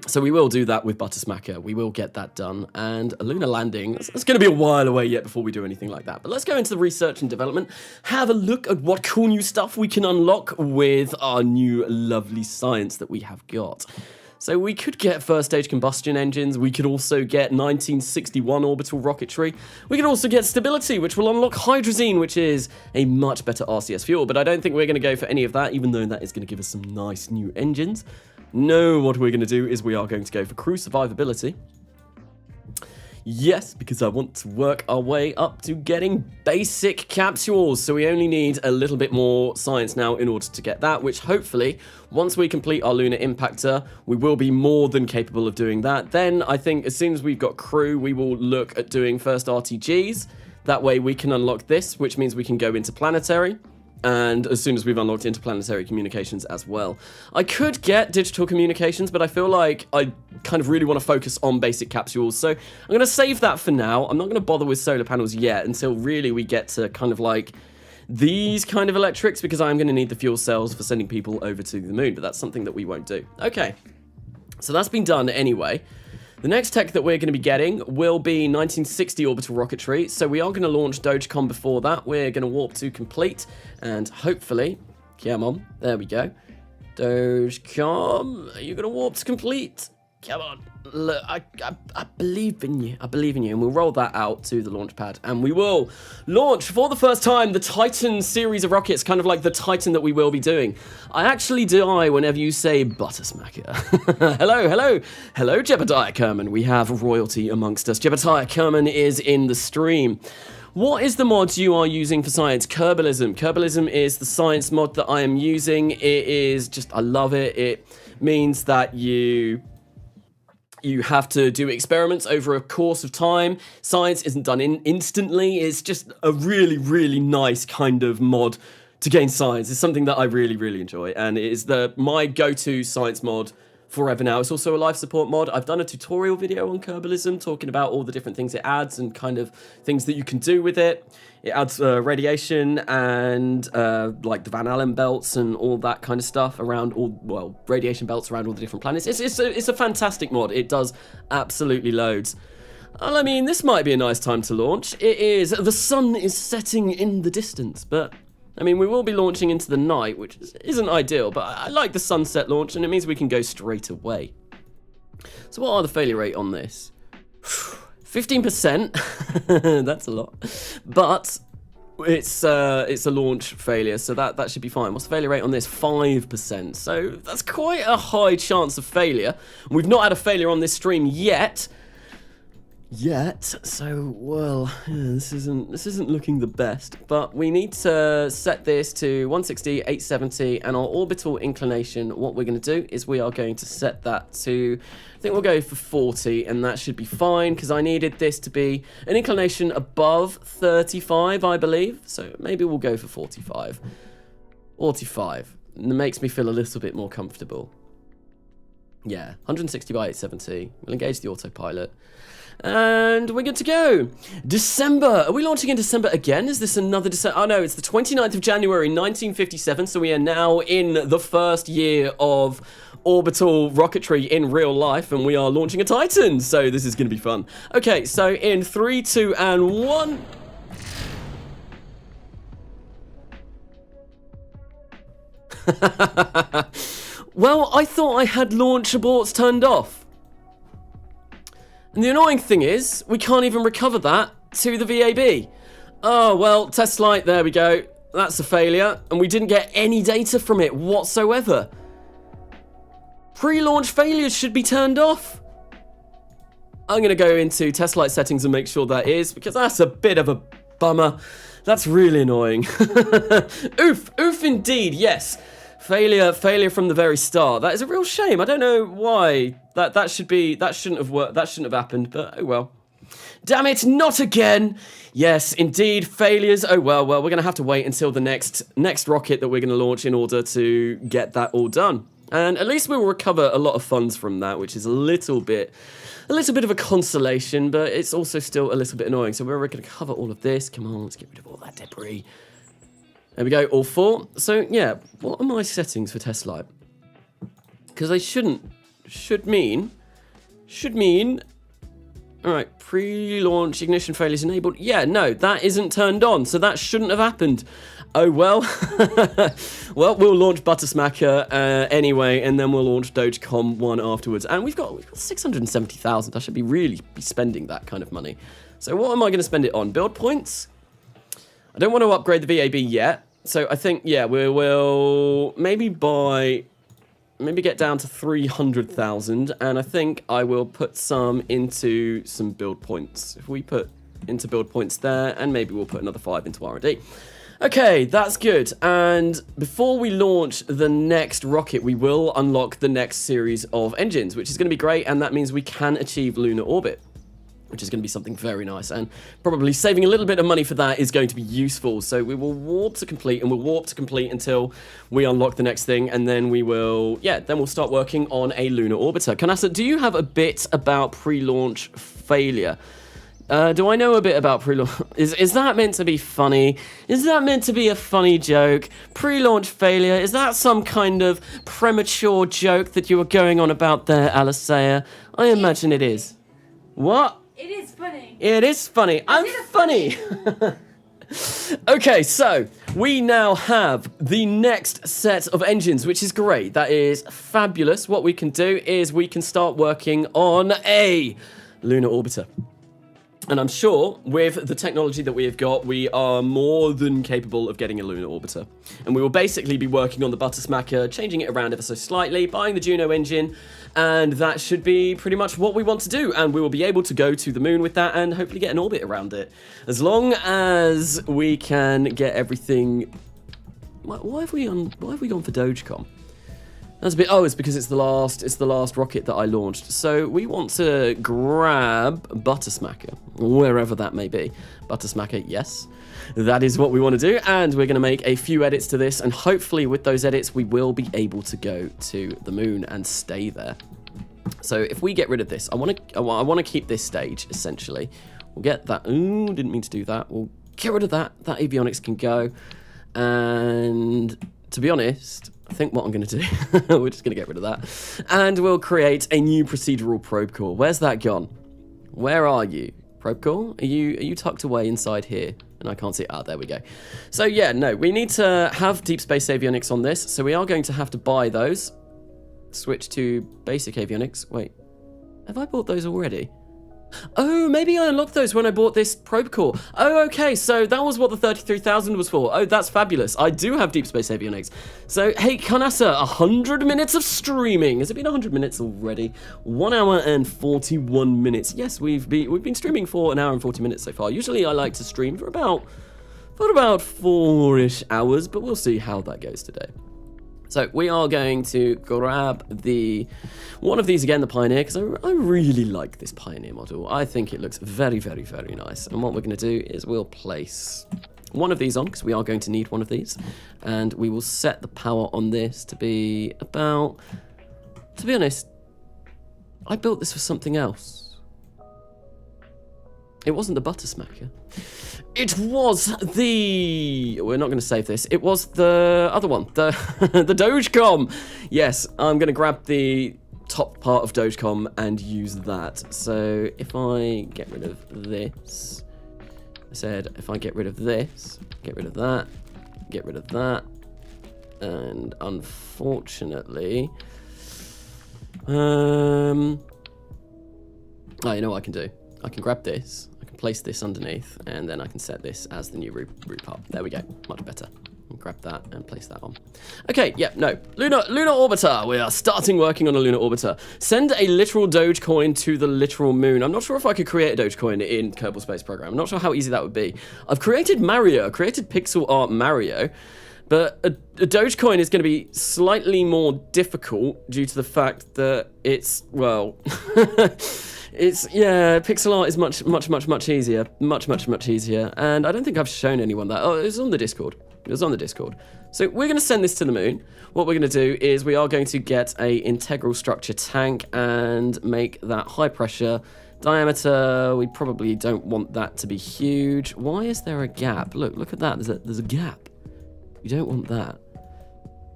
So we will do that with butter smacker. We will get that done. And a lunar landing, it's going to be a while away yet before we do anything like that. But let's go into the research and development, have a look at what cool new stuff we can unlock with our new lovely science that we have got. So we could get first stage combustion engines. We could also get 1961 orbital rocketry. We could also get stability, which will unlock hydrazine, which is a much better RCS fuel. But I don't think we're going to go for any of that, even though that is going to give us some nice new engines. No, what we're going to do is we are going to go for crew survivability. Yes, because I want to work our way up to getting basic capsules. So we only need a little bit more science now in order to get that, which hopefully, once we complete our lunar impactor, we will be more than capable of doing that. Then I think as soon as we've got crew, we will look at doing first RTGs. That way we can unlock this, which means we can go into planetary. And as soon as we've unlocked interplanetary communications as well. I could get digital communications, but I feel like I kind of really want to focus on basic capsules. So I'm going to save that for now. I'm not going to bother with solar panels yet until really we get to kind of like these kind of electrics, because I'm going to need the fuel cells for sending people over to the moon, but that's something that we won't do. Okay, so that's been done anyway. The next tech that we're going to be getting will be 1960 orbital rocketry, so we are going to launch Dogecom before that. We're going to warp to complete, and hopefully, come on, there we go. Dogecom, are you going to warp to complete? Come on, look, I believe in you. I believe in you. And we'll roll that out to the launch pad. And we will launch for the first time the Titan series of rockets, kind of like the Titan that we will be doing. I actually die whenever you say butter smacker. Hello, Jebediah Kerman. We have royalty amongst us. Jebediah Kerman is in the stream. What is the mod you are using for science? Kerbalism. Kerbalism is the science mod that I am using. It is just, I love it. It means that you You have to do experiments over a course of time. Science isn't done instantly. It's just a really, really nice kind of mod to gain science. It's something that I really, really enjoy, and it is my go-to science mod forever now. It's also a life support mod. I've done a tutorial video on Kerbalism talking about all the different things it adds and kind of things that you can do with it. It adds radiation and like the Van Allen belts and all that kind of stuff around radiation belts around all the different planets. It's a fantastic mod. It does absolutely loads. I mean, this might be a nice time to launch. It is. The sun is setting in the distance, but I mean, we will be launching into the night, which isn't ideal, but I like the sunset launch, and it means we can go straight away. So what are the failure rate on this? 15%. That's a lot. But it's a launch failure, so that should be fine. What's the failure rate on this? 5%. So that's quite a high chance of failure. We've not had a failure on this stream yet. So well, this isn't looking the best, but we need to set this to 160, 870, and our orbital inclination. What we're going to do is we are going to set that to, I think we'll go for 40, and that should be fine, because I needed this to be an inclination above 35, I believe, so maybe we'll go for 45. 45, it makes me feel a little bit more comfortable. Yeah, 160 by 870, we'll engage the autopilot. And we're good to go. December. Are we launching in December again? Is this another December? Oh no, it's the 29th of January 1957, so we are now in the first year of orbital rocketry in real life, and we are launching a Titan, so this is going to be fun. Okay, so in 3, 2, and 1... Well, I thought I had launch aborts turned off. And the annoying thing is, we can't even recover that to the VAB. Oh, well, test flight, there we go. That's a failure, and we didn't get any data from it whatsoever. Pre-launch failures should be turned off. I'm going to go into test flight settings and make sure that is, because that's a bit of a bummer. That's really annoying. Oof indeed, yes. Failure from the very start. That is a real shame. I don't know why. That shouldn't have worked. That shouldn't have happened, but oh well. Damn it, not again. Yes, indeed, failures. Oh well, we're going to have to wait until the next rocket that we're going to launch in order to get that all done. And at least we will recover a lot of funds from that, which is a little bit of a consolation, but it's also still a little bit annoying. So we're going to cover all of this. Come on, let's get rid of all that debris. There we go, all 4. So, yeah, what are my settings for test flight? Because they should mean, all right, pre-launch ignition failures enabled. Yeah, no, that isn't turned on, so that shouldn't have happened. Oh, well. Well, we'll launch Buttersmacker anyway, and then we'll launch Dogecoin 1 afterwards. And we've got 670,000. I should really be spending that kind of money. So what am I going to spend it on? Build points? I don't want to upgrade the VAB yet. So I think, yeah, we will maybe get down to 300,000, and I think I will put some into some build points. If we put into build points there, and maybe we'll put another 5 into R&D. Okay, that's good. And before we launch the next rocket, we will unlock the next series of engines, which is going to be great, and that means we can achieve lunar orbit, which is going to be something very nice, and probably saving a little bit of money for that is going to be useful. So we will warp to complete, and we'll warp to complete until we unlock the next thing, and then we will, then we'll start working on a lunar orbiter. Carnasa, do you have a bit about pre-launch failure? Do I know a bit about pre-launch? Is that meant to be funny? Is that meant to be a funny joke? Pre-launch failure, is that some kind of premature joke that you were going on about there, Alicea? I imagine it is. What? It is funny. It is funny. I'm funny. Okay, so we now have the next set of engines, which is great. That is fabulous. What we can do is we can start working on a lunar orbiter. And I'm sure with the technology that we have got, we are more than capable of getting a lunar orbiter. And we will basically be working on the Buttersmacker, changing it around ever so slightly, buying the Juno engine, and that should be pretty much what we want to do. And we will be able to go to the moon with that and hopefully get an orbit around it. As long as we can get everything... Why have we gone for Dogecoin? That's a bit. Oh, it's because it's the last rocket that I launched. So we want to grab Buttersmacker, wherever that may be. Buttersmacker, yes. That is what we want to do, and we're going to make a few edits to this, and hopefully with those edits we will be able to go to the moon and stay there. So if we get rid of this, I want to keep this stage, essentially. We'll get that. Ooh, didn't mean to do that. We'll get rid of that. That avionics can go. And to be honest, I think what I'm going to do, we're just going to get rid of that. And we'll create a new procedural probe core. Where's that gone? Where are you? Probe core? Are you tucked away inside here? And I can't see it. Ah, there we go. So yeah, no, we need to have deep space avionics on this. So we are going to have to buy those. Switch to basic avionics. Wait, have I bought those already? Oh, maybe I unlocked those when I bought this probe core. Oh, okay, so that was what the 33,000 was for. Oh, that's fabulous. I do have deep space avionics. So, hey, Carnasa, 100 minutes of streaming. Has it been 100 minutes already? 1 hour and 41 minutes. Yes, we've been streaming for 1 hour and 40 minutes so far. Usually I like to stream for about 4-ish hours, but we'll see how that goes today. So we are going to grab one of these again, the Pioneer, because I really like this Pioneer model. I think it looks very, very, very nice. And what we're going to do is we'll place one of these on, because we are going to need one of these. And we will set the power on this to be about, to be honest, I built this for something else. It wasn't the Buttersmacker. It was the... We're not going to save this. It was the other one, the Dogecom. Yes, I'm going to grab the top part of Dogecom and use that. So if I get rid of this, I said if I get rid of this, get rid of that, get rid of that, and unfortunately, oh, you know what I can do? I can grab this. Place this underneath, and then I can set this as the new root part. There we go, much better. I'll grab that and place that on. Okay, yeah, no, lunar orbiter. We are starting working on a lunar orbiter. Send a literal Dogecoin to the literal moon. I'm not sure if I could create a Dogecoin in Kerbal Space Program. I'm not sure how easy that would be. I've created Mario, created pixel art Mario, but a Dogecoin is going to be slightly more difficult due to the fact that it's, well, yeah, pixel art is much easier. Much easier. And I don't think I've shown anyone that. Oh, it was on the Discord. It was on the Discord. So we're going to send this to the moon. What we're going to do is we are going to get a integral structure tank and make that high pressure. Diameter, we probably don't want that to be huge. Why is there a gap? Look at that. There's a gap. You don't want that.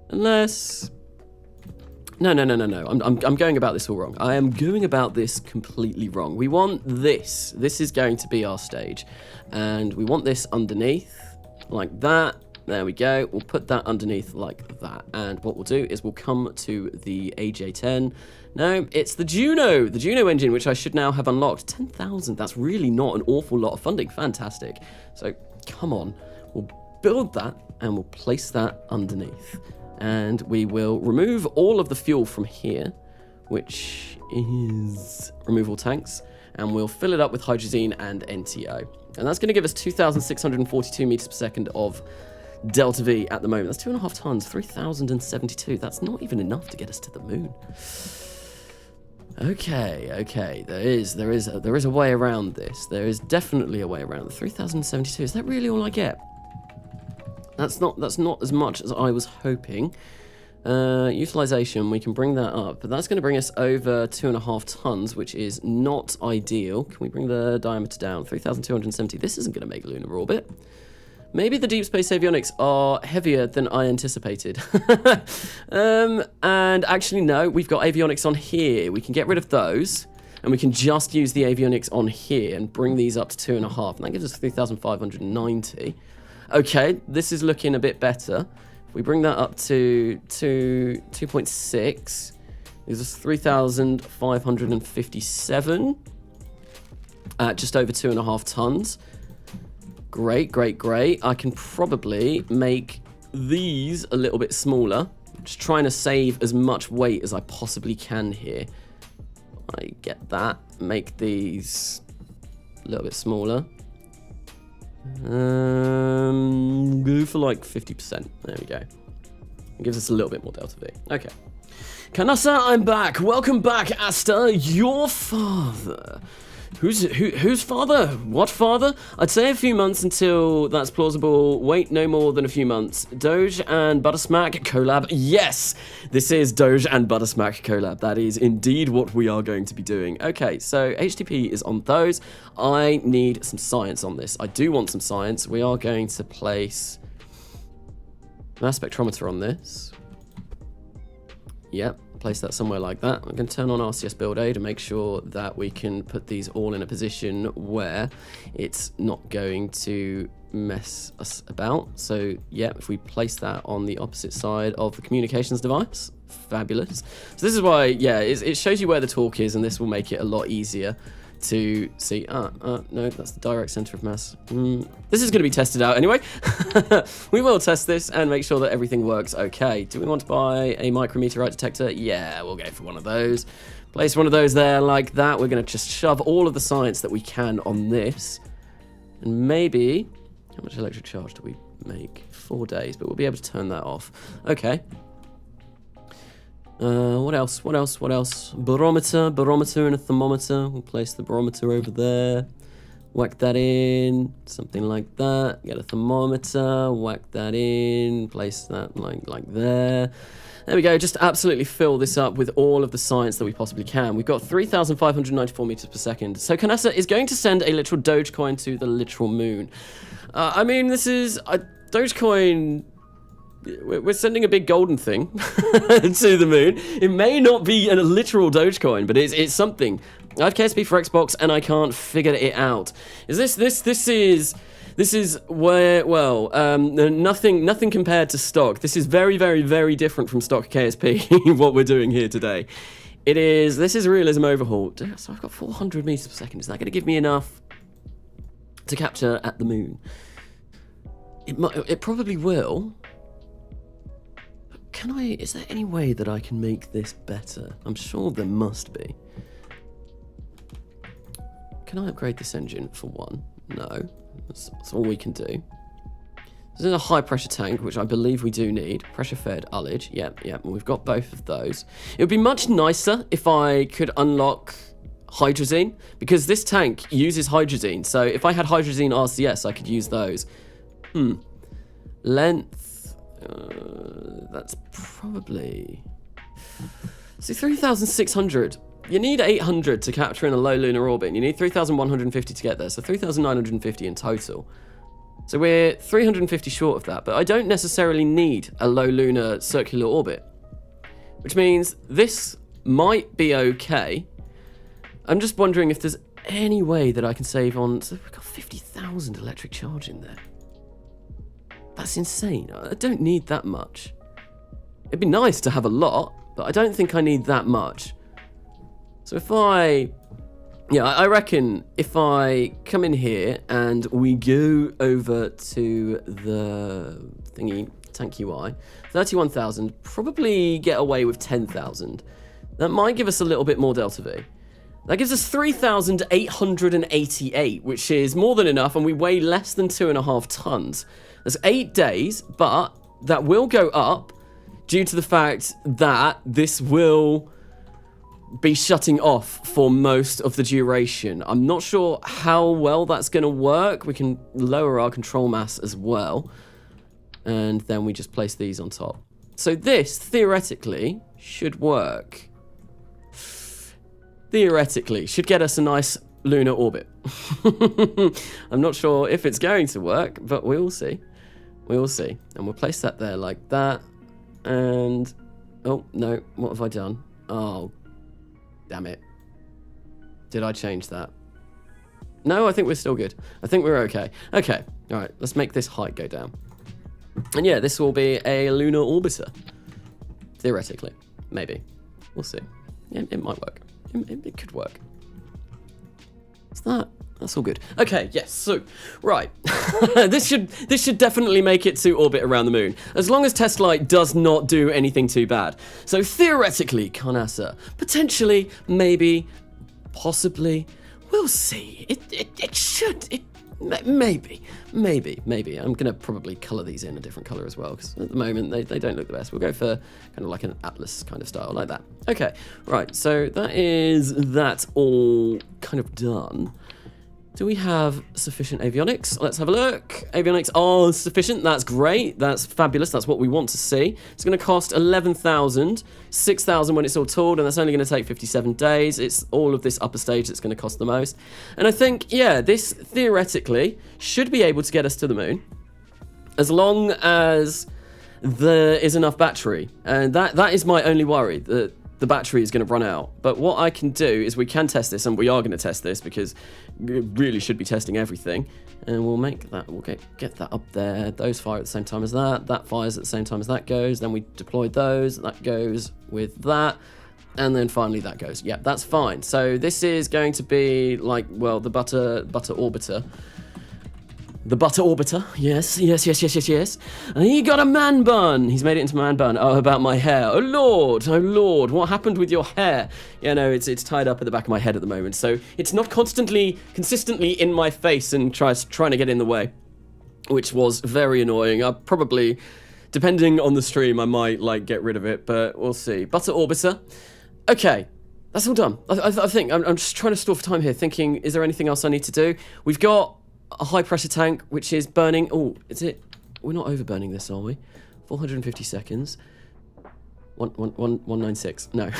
Unless... No. I'm going about this all wrong. I am going about this completely wrong. We want this. This is going to be our stage. And we want this underneath, like that. There we go. We'll put that underneath like that. And what we'll do is we'll come to the AJ10. No, it's the Juno engine, which I should now have unlocked. 10,000. That's really not an awful lot of funding. Fantastic. So, come on. We'll build that, and we'll place that underneath. And we will remove all of the fuel from here, which is removal tanks, and we'll fill it up with hydrazine and NTO. And that's going to give us 2,642 meters per second of delta V at the moment. That's 2.5 tons, 3,072. That's not even enough to get us to the moon. Okay. There is a way around this. There is definitely a way around the 3,072. Is that really all I get? That's not as much as I was hoping. Utilization, we can bring that up, but that's going to bring us over 2.5 tons, which is not ideal. Can we bring the diameter down? 3,270. This isn't going to make lunar orbit. Maybe the deep space avionics are heavier than I anticipated. And actually, no, we've got avionics on here. We can get rid of those, and we can just use the avionics on here and bring these up to 2.5, and that gives us 3,590. Okay, this is looking a bit better. If we bring that up to 2.6, gives us 3,557 at just over 2.5 tons. Great. I can probably make these a little bit smaller. Just trying to save as much weight as I possibly can here. I get that. Make these a little bit smaller. Go for like 50%. There we go. It gives us a little bit more delta V. Okay. Carnasa, I'm back. Welcome back, Asta, your father. Whose father? What father? I'd say a few months until that's plausible. Wait no more than a few months. Doge and Buttersmack collab. Yes, this is Doge and Buttersmack collab. That is indeed what we are going to be doing. Okay, so HTTP is on those. I need some science on this. I do want some science. We are going to place mass spectrometer on this. Yep. Place that somewhere like that. I'm going to turn on RCS build A to make sure that we can put these all in a position where it's not going to mess us about. So yeah, if we place that on the opposite side of the communications device, fabulous. So this is why, yeah, it shows you where the torque is, and this will make it a lot easier to see. No, that's the direct center of mass. This is going to be tested out anyway. We will test this and make sure that everything works okay. Do we want to buy a micrometeorite detector? Yeah, we'll go for one of those. Place one of those there like that. We're going to just shove all of the science that we can on this. And maybe, how much electric charge do we make? 4 days, but we'll be able to turn that off. Okay. What else? Barometer and a thermometer. We'll place the barometer over there. Whack that in. Something like that. Get a thermometer. Whack that in. Place that like there. There we go. Just absolutely fill this up with all of the science that we possibly can. We've got 3,594 meters per second. So Carnasa is going to send a literal Dogecoin to the literal moon. I mean, this is a Dogecoin. We're sending a big golden thing to the moon. It may not be a literal Dogecoin, but it's something. I have KSP for Xbox and I can't figure it out. This is where, well, nothing compared to stock. This is very, very, very different from stock KSP, what we're doing here today. This is realism overhaul. So I've got 400 meters per second. Is that going to give me enough to capture at the moon? It probably will. Is there any way that I can make this better? I'm sure there must be. Can I upgrade this engine for one? No, that's all we can do. This is a high pressure tank, which I believe we do need. Pressure fed ullage, yep, we've got both of those. It would be much nicer if I could unlock hydrazine, because this tank uses hydrazine. So if I had hydrazine RCS, I could use those. Length. That's probably... See, 3,600. You need 800 to capture in a low lunar orbit, and you need 3,150 to get there, so 3,950 in total. So we're 350 short of that, but I don't necessarily need a low lunar circular orbit, which means this might be okay. I'm just wondering if there's any way that I can save on... So we've got 50,000 electric charge in there. That's insane. I don't need that much. It'd be nice to have a lot, but I don't think I need that much. So if I reckon if I come in here and we go over to the thingy, tank UI, 31,000, probably get away with 10,000. That might give us a little bit more delta V. That gives us 3,888, which is more than enough, and we weigh less than 2.5 tons. That's 8 days, but that will go up due to the fact that this will be shutting off for most of the duration. I'm not sure how well that's going to work. We can lower our control mass as well, and then we just place these on top. So this, theoretically, should work. Theoretically, should get us a nice lunar orbit. I'm not sure if it's going to work, but we will see. We will see. And we'll place that there like that. And, oh, no, what have I done? Oh, damn it. Did I change that? No, I think we're still good. I think we're okay. Okay, all right, let's make this height go down. And yeah, this will be a lunar orbiter. Theoretically, maybe. We'll see. Yeah, it might work. It could work. That's all good. Okay, yes, so, right. this should definitely make it to orbit around the moon, as long as TestLight does not do anything too bad. So theoretically, Carnasa, potentially, maybe, possibly, we'll see. It should Maybe. I'm going to probably colour these in a different colour as well, because at the moment they don't look the best. We'll go for kind of like an Atlas kind of style, like that. Okay, right, so that is that all kind of done. Do we have sufficient avionics? Let's have a look. Avionics are sufficient. That's great. That's fabulous. That's what we want to see. It's going to cost 11,000, 6,000 when it's all tooled, and that's only going to take 57 days. It's all of this upper stage that's going to cost the most. And I think, yeah, this theoretically should be able to get us to the moon, as long as there is enough battery. And that is my only worry, that the battery is going to run out. But what I can do is we can test this, and we are going to test this because we really should be testing everything. And we'll make that, we'll get that up there. Those fire at the same time as that. That fires at the same time as that goes. Then we deploy those. That goes with that. And then finally that goes. Yep, that's fine. So this is going to be like, well, the butter orbiter. The butter orbiter, yes. And he got a man bun. He's made it into a man bun. Oh, about my hair. Oh lord, what happened with your hair? Yeah, no, it's tied up at the back of my head at the moment, so it's not consistently in my face and trying to get in the way, which was very annoying. I probably, depending on the stream, I might like get rid of it, but we'll see. Butter orbiter. Okay. That's all done. I think I'm just trying to stall for time here, thinking, is there anything else I need to do? We've got a high pressure tank, which is burning. Oh, is it? We're not overburning this, are we? 450 seconds. 196. No,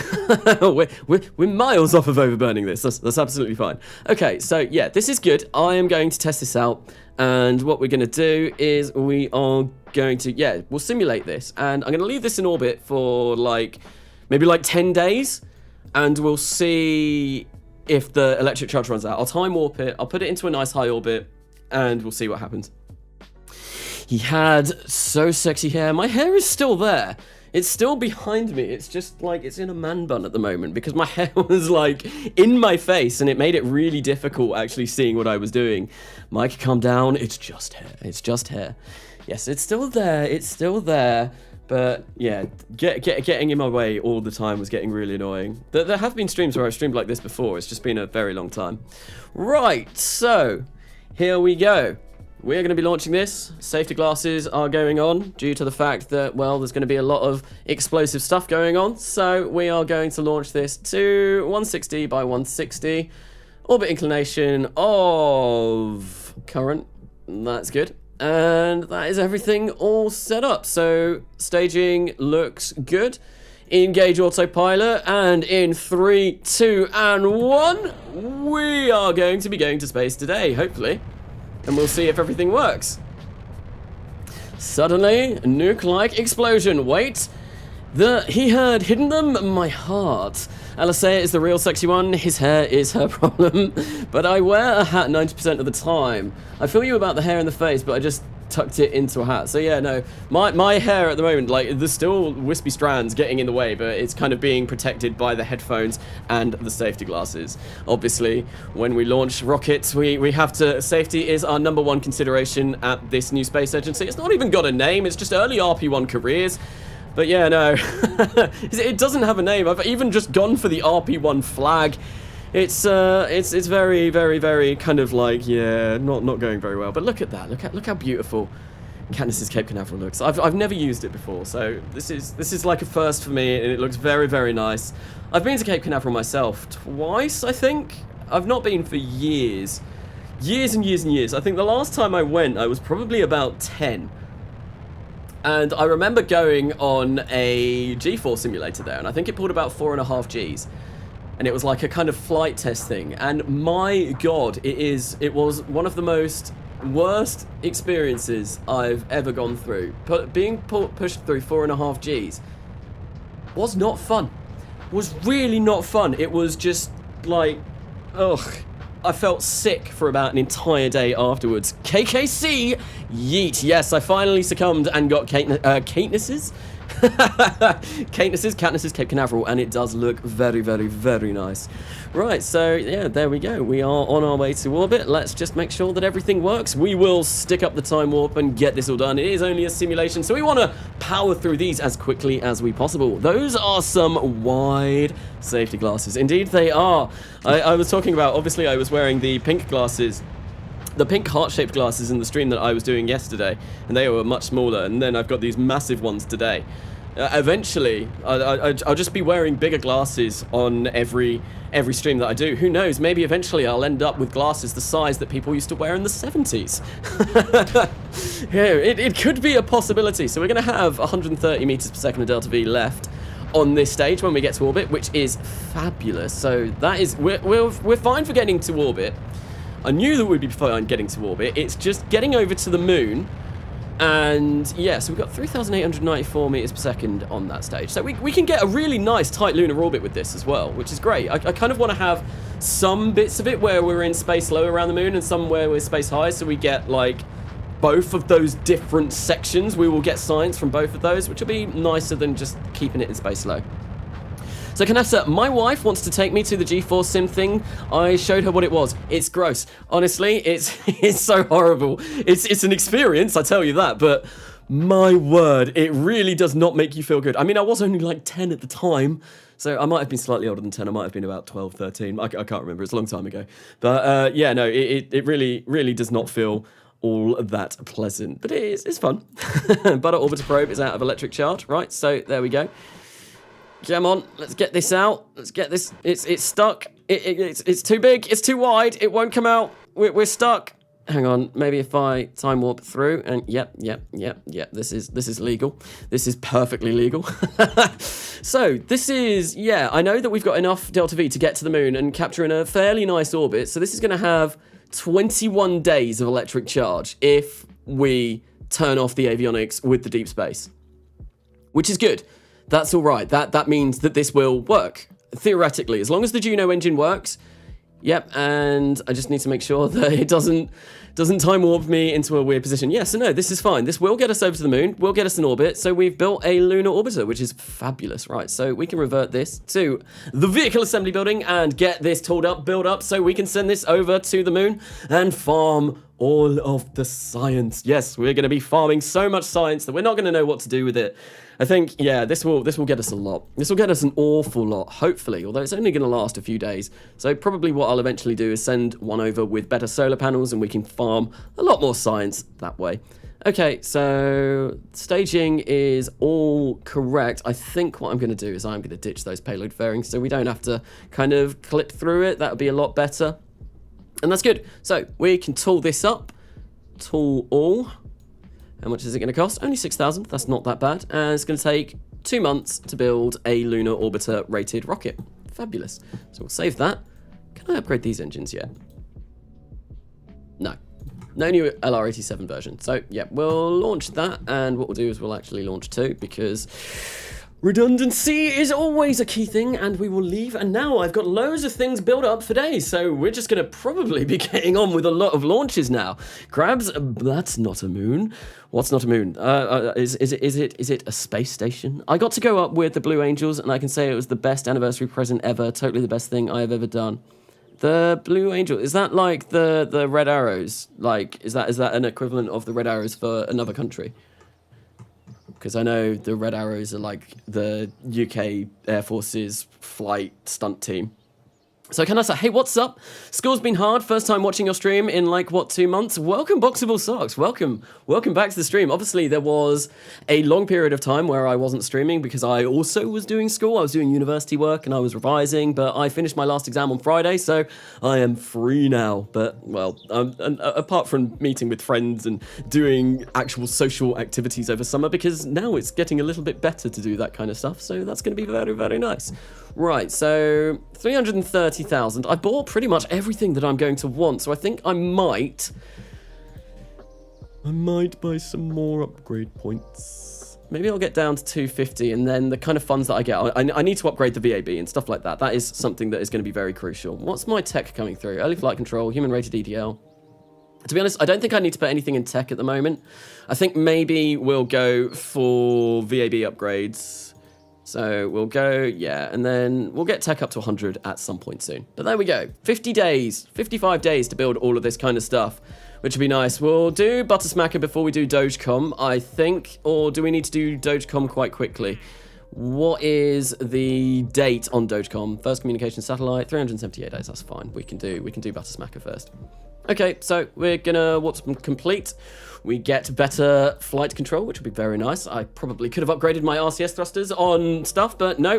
we're miles off of overburning this. That's absolutely fine. Okay, so yeah, this is good. I am going to test this out, and what we're going to do is we are going to we'll simulate this, and I'm going to leave this in orbit for maybe 10 days, and we'll see if the electric charge runs out. I'll time warp it. I'll put it into a nice high orbit, and we'll see what happens. He had so sexy hair. My hair is still there. It's still behind me. It's just it's in a man bun at the moment because my hair was in my face, and it made it really difficult actually seeing what I was doing. Mike, calm down. It's just hair. It's just hair. Yes, it's still there. It's still there. But yeah, getting in my way all the time was getting really annoying. There have been streams where I've streamed like this before. It's just been a very long time. Right, so here we go. We're going to be launching this. Safety glasses are going on due to the fact that, well, there's going to be a lot of explosive stuff going on. So we are going to launch this to 160 by 160. Orbit inclination of current. That's good. And that is everything all set up. So staging looks good. Engage autopilot, and in 3, 2, and 1, we are going to be going to space today, hopefully. And we'll see if everything works. Suddenly, nuke-like explosion. Wait. He had hidden them? My heart. Alicea is the real sexy one. His hair is her problem. But I wear a hat 90% of the time. I feel you about the hair in the face, but I just tucked it into a hat. So yeah, no. My hair at the moment, there's still wispy strands getting in the way, but it's kind of being protected by the headphones and the safety glasses. Obviously, when we launch rockets, we have to... Safety is our #1 consideration at this new space agency. It's not even got a name. It's just early RP-1 careers. But yeah, no, it doesn't have a name. I've even just gone for the RP-1 flag. It's very, very, very kind of not going very well. But look at that. Look how beautiful Katniss's Cape Canaveral looks. I've never used it before, so this is like a first for me, and it looks very, very nice. I've been to Cape Canaveral myself twice, I think. I've not been for years and years and years. I think the last time I went, I was probably about 10. And I remember going on a G-force simulator there, and I think it pulled about 4.5 Gs. And it was like a kind of flight test thing. And my God, it was one of the worst experiences I've ever gone through. Being pushed through 4.5 Gs was not fun. Was really not fun. It was just ugh. I felt sick for about an entire day afterwards. KKC, yeet. Yes, I finally succumbed and got Katniss's Cape Canaveral, and it does look very, very, very nice. Right, so yeah, there we go. We are on our way to orbit. Let's just make sure that everything works. We will stick up the time warp and get this all done. It is only a simulation, so we want to power through these as quickly as we possible. Those are some wide safety glasses. Indeed, they are. I was talking about, obviously, I was wearing the pink glasses the pink heart-shaped glasses in the stream that I was doing yesterday, and they were much smaller, and then I've got these massive ones today. Eventually, I'll just be wearing bigger glasses on every stream that I do. Who knows, maybe eventually I'll end up with glasses the size that people used to wear in the 70s. Yeah, it could be a possibility. So we're going to have 130 meters per second of delta V left on this stage when we get to orbit, which is fabulous. So that is, we're fine for getting to orbit. I knew that we'd be fine getting to orbit. It's just getting over to the moon. And yeah, so we've got 3,894 meters per second on that stage. So we can get a really nice tight lunar orbit with this as well, which is great. I kind of want to have some bits of it where we're in space low around the moon and some where we're space high, so we get like both of those different sections. We will get science from both of those, which will be nicer than just keeping it in space low. So Carnasa, my wife wants to take me to the GeForce Sim thing. I showed her what it was. It's gross. Honestly, it's so horrible. It's an experience, I tell you that, but my word, it really does not make you feel good. I mean, I was only like 10 at the time, so I might have been slightly older than 10. I might have been about 12, 13. I can't remember. It's a long time ago. But yeah, no, it really does not feel all that pleasant, but it's fun. Butter Orbiter Probe is out of electric charge, right? So there we go. Come on, let's get this out. Let's get this. It's stuck. It's too big. It's too wide. It won't come out. We're stuck. Hang on. Maybe if I time warp through and yep. This is legal. This is perfectly legal. So this is, yeah, I know that we've got enough delta V to get to the moon and capture in a fairly nice orbit. So this is going to have 21 days of electric charge if we turn off the avionics with the deep space, which is good. That's all right. That means that this will work, theoretically, as long as the Juno engine works. Yep, and I just need to make sure that it doesn't time warp me into a weird position. Yeah, so no, this is fine. This will get us over to the moon, will get us in orbit, so we've built a lunar orbiter, which is fabulous, right? So we can revert this to the vehicle assembly building and get this tooled up, build up, so we can send this over to the moon and farm all of the science. Yes, we're going to be farming so much science that we're not going to know what to do with it. I think, yeah, this will get us a lot. This will get us an awful lot, hopefully, although it's only going to last a few days. So probably what I'll eventually do is send one over with better solar panels and we can farm a lot more science that way. Okay, so staging is all correct. I think what I'm going to do is I'm going to ditch those payload fairings so we don't have to kind of clip through it. That would be a lot better. And that's good. So we can tool this up. Tool all. How much is it going to cost? Only 6,000. That's not that bad. And it's going to take 2 months to build a lunar orbiter rated rocket. Fabulous. So we'll save that. Can I upgrade these engines yet? No. No new LR87 version. So yeah, we'll launch that. And what we'll do is we'll actually launch 2 because redundancy is always a key thing, and we will leave. And now I've got loads of things built up for days, so we're just going to probably be getting on with a lot of launches now. Crabs, that's not a moon. What's not a moon? Is it a space station? I got to go up with the Blue Angels, and I can say it was the best anniversary present ever. Totally the best thing I have ever done. The Blue Angel, is that like the red arrows? Like, is that an equivalent of the red arrows for another country? Because I know the Red Arrows are like the UK Air Force's flight stunt team. So can I say, hey, what's up? School's been hard. First time watching your stream in like, what, 2 months? Welcome, Boxable Socks. Welcome back to the stream. Obviously, there was a long period of time where I wasn't streaming because I also was doing school. I was doing university work and I was revising, but I finished my last exam on Friday, so I am free now. But, well, apart from meeting with friends and doing actual social activities over summer, because now it's getting a little bit better to do that kind of stuff, so that's going to be very, very nice. Right, so 330,000. I bought pretty much everything that I'm going to want, so I think I might buy some more upgrade points. Maybe I'll get down to 250, and then the kind of funds that I get, I need to upgrade the VAB and stuff like that. That is something that is going to be very crucial. What's my tech coming through? Early flight control, human rated EDL. To be honest, I don't think I need to put anything in tech at the moment. I think maybe we'll go for VAB upgrades. So we'll go, yeah, and then we'll get tech up to 100 at some point soon. But there we go. 50 days, 55 days to build all of this kind of stuff, which would be nice. We'll do Buttersmacker before we do Dogecom, I think, or do we need to do Dogecom quite quickly? What is the date on Dogecom? First communication satellite, 378 days, that's fine. We can do Buttersmacker first. Okay, so we're gonna warp complete. We get better flight control, which will be very nice. I probably could have upgraded my RCS thrusters on stuff, but no.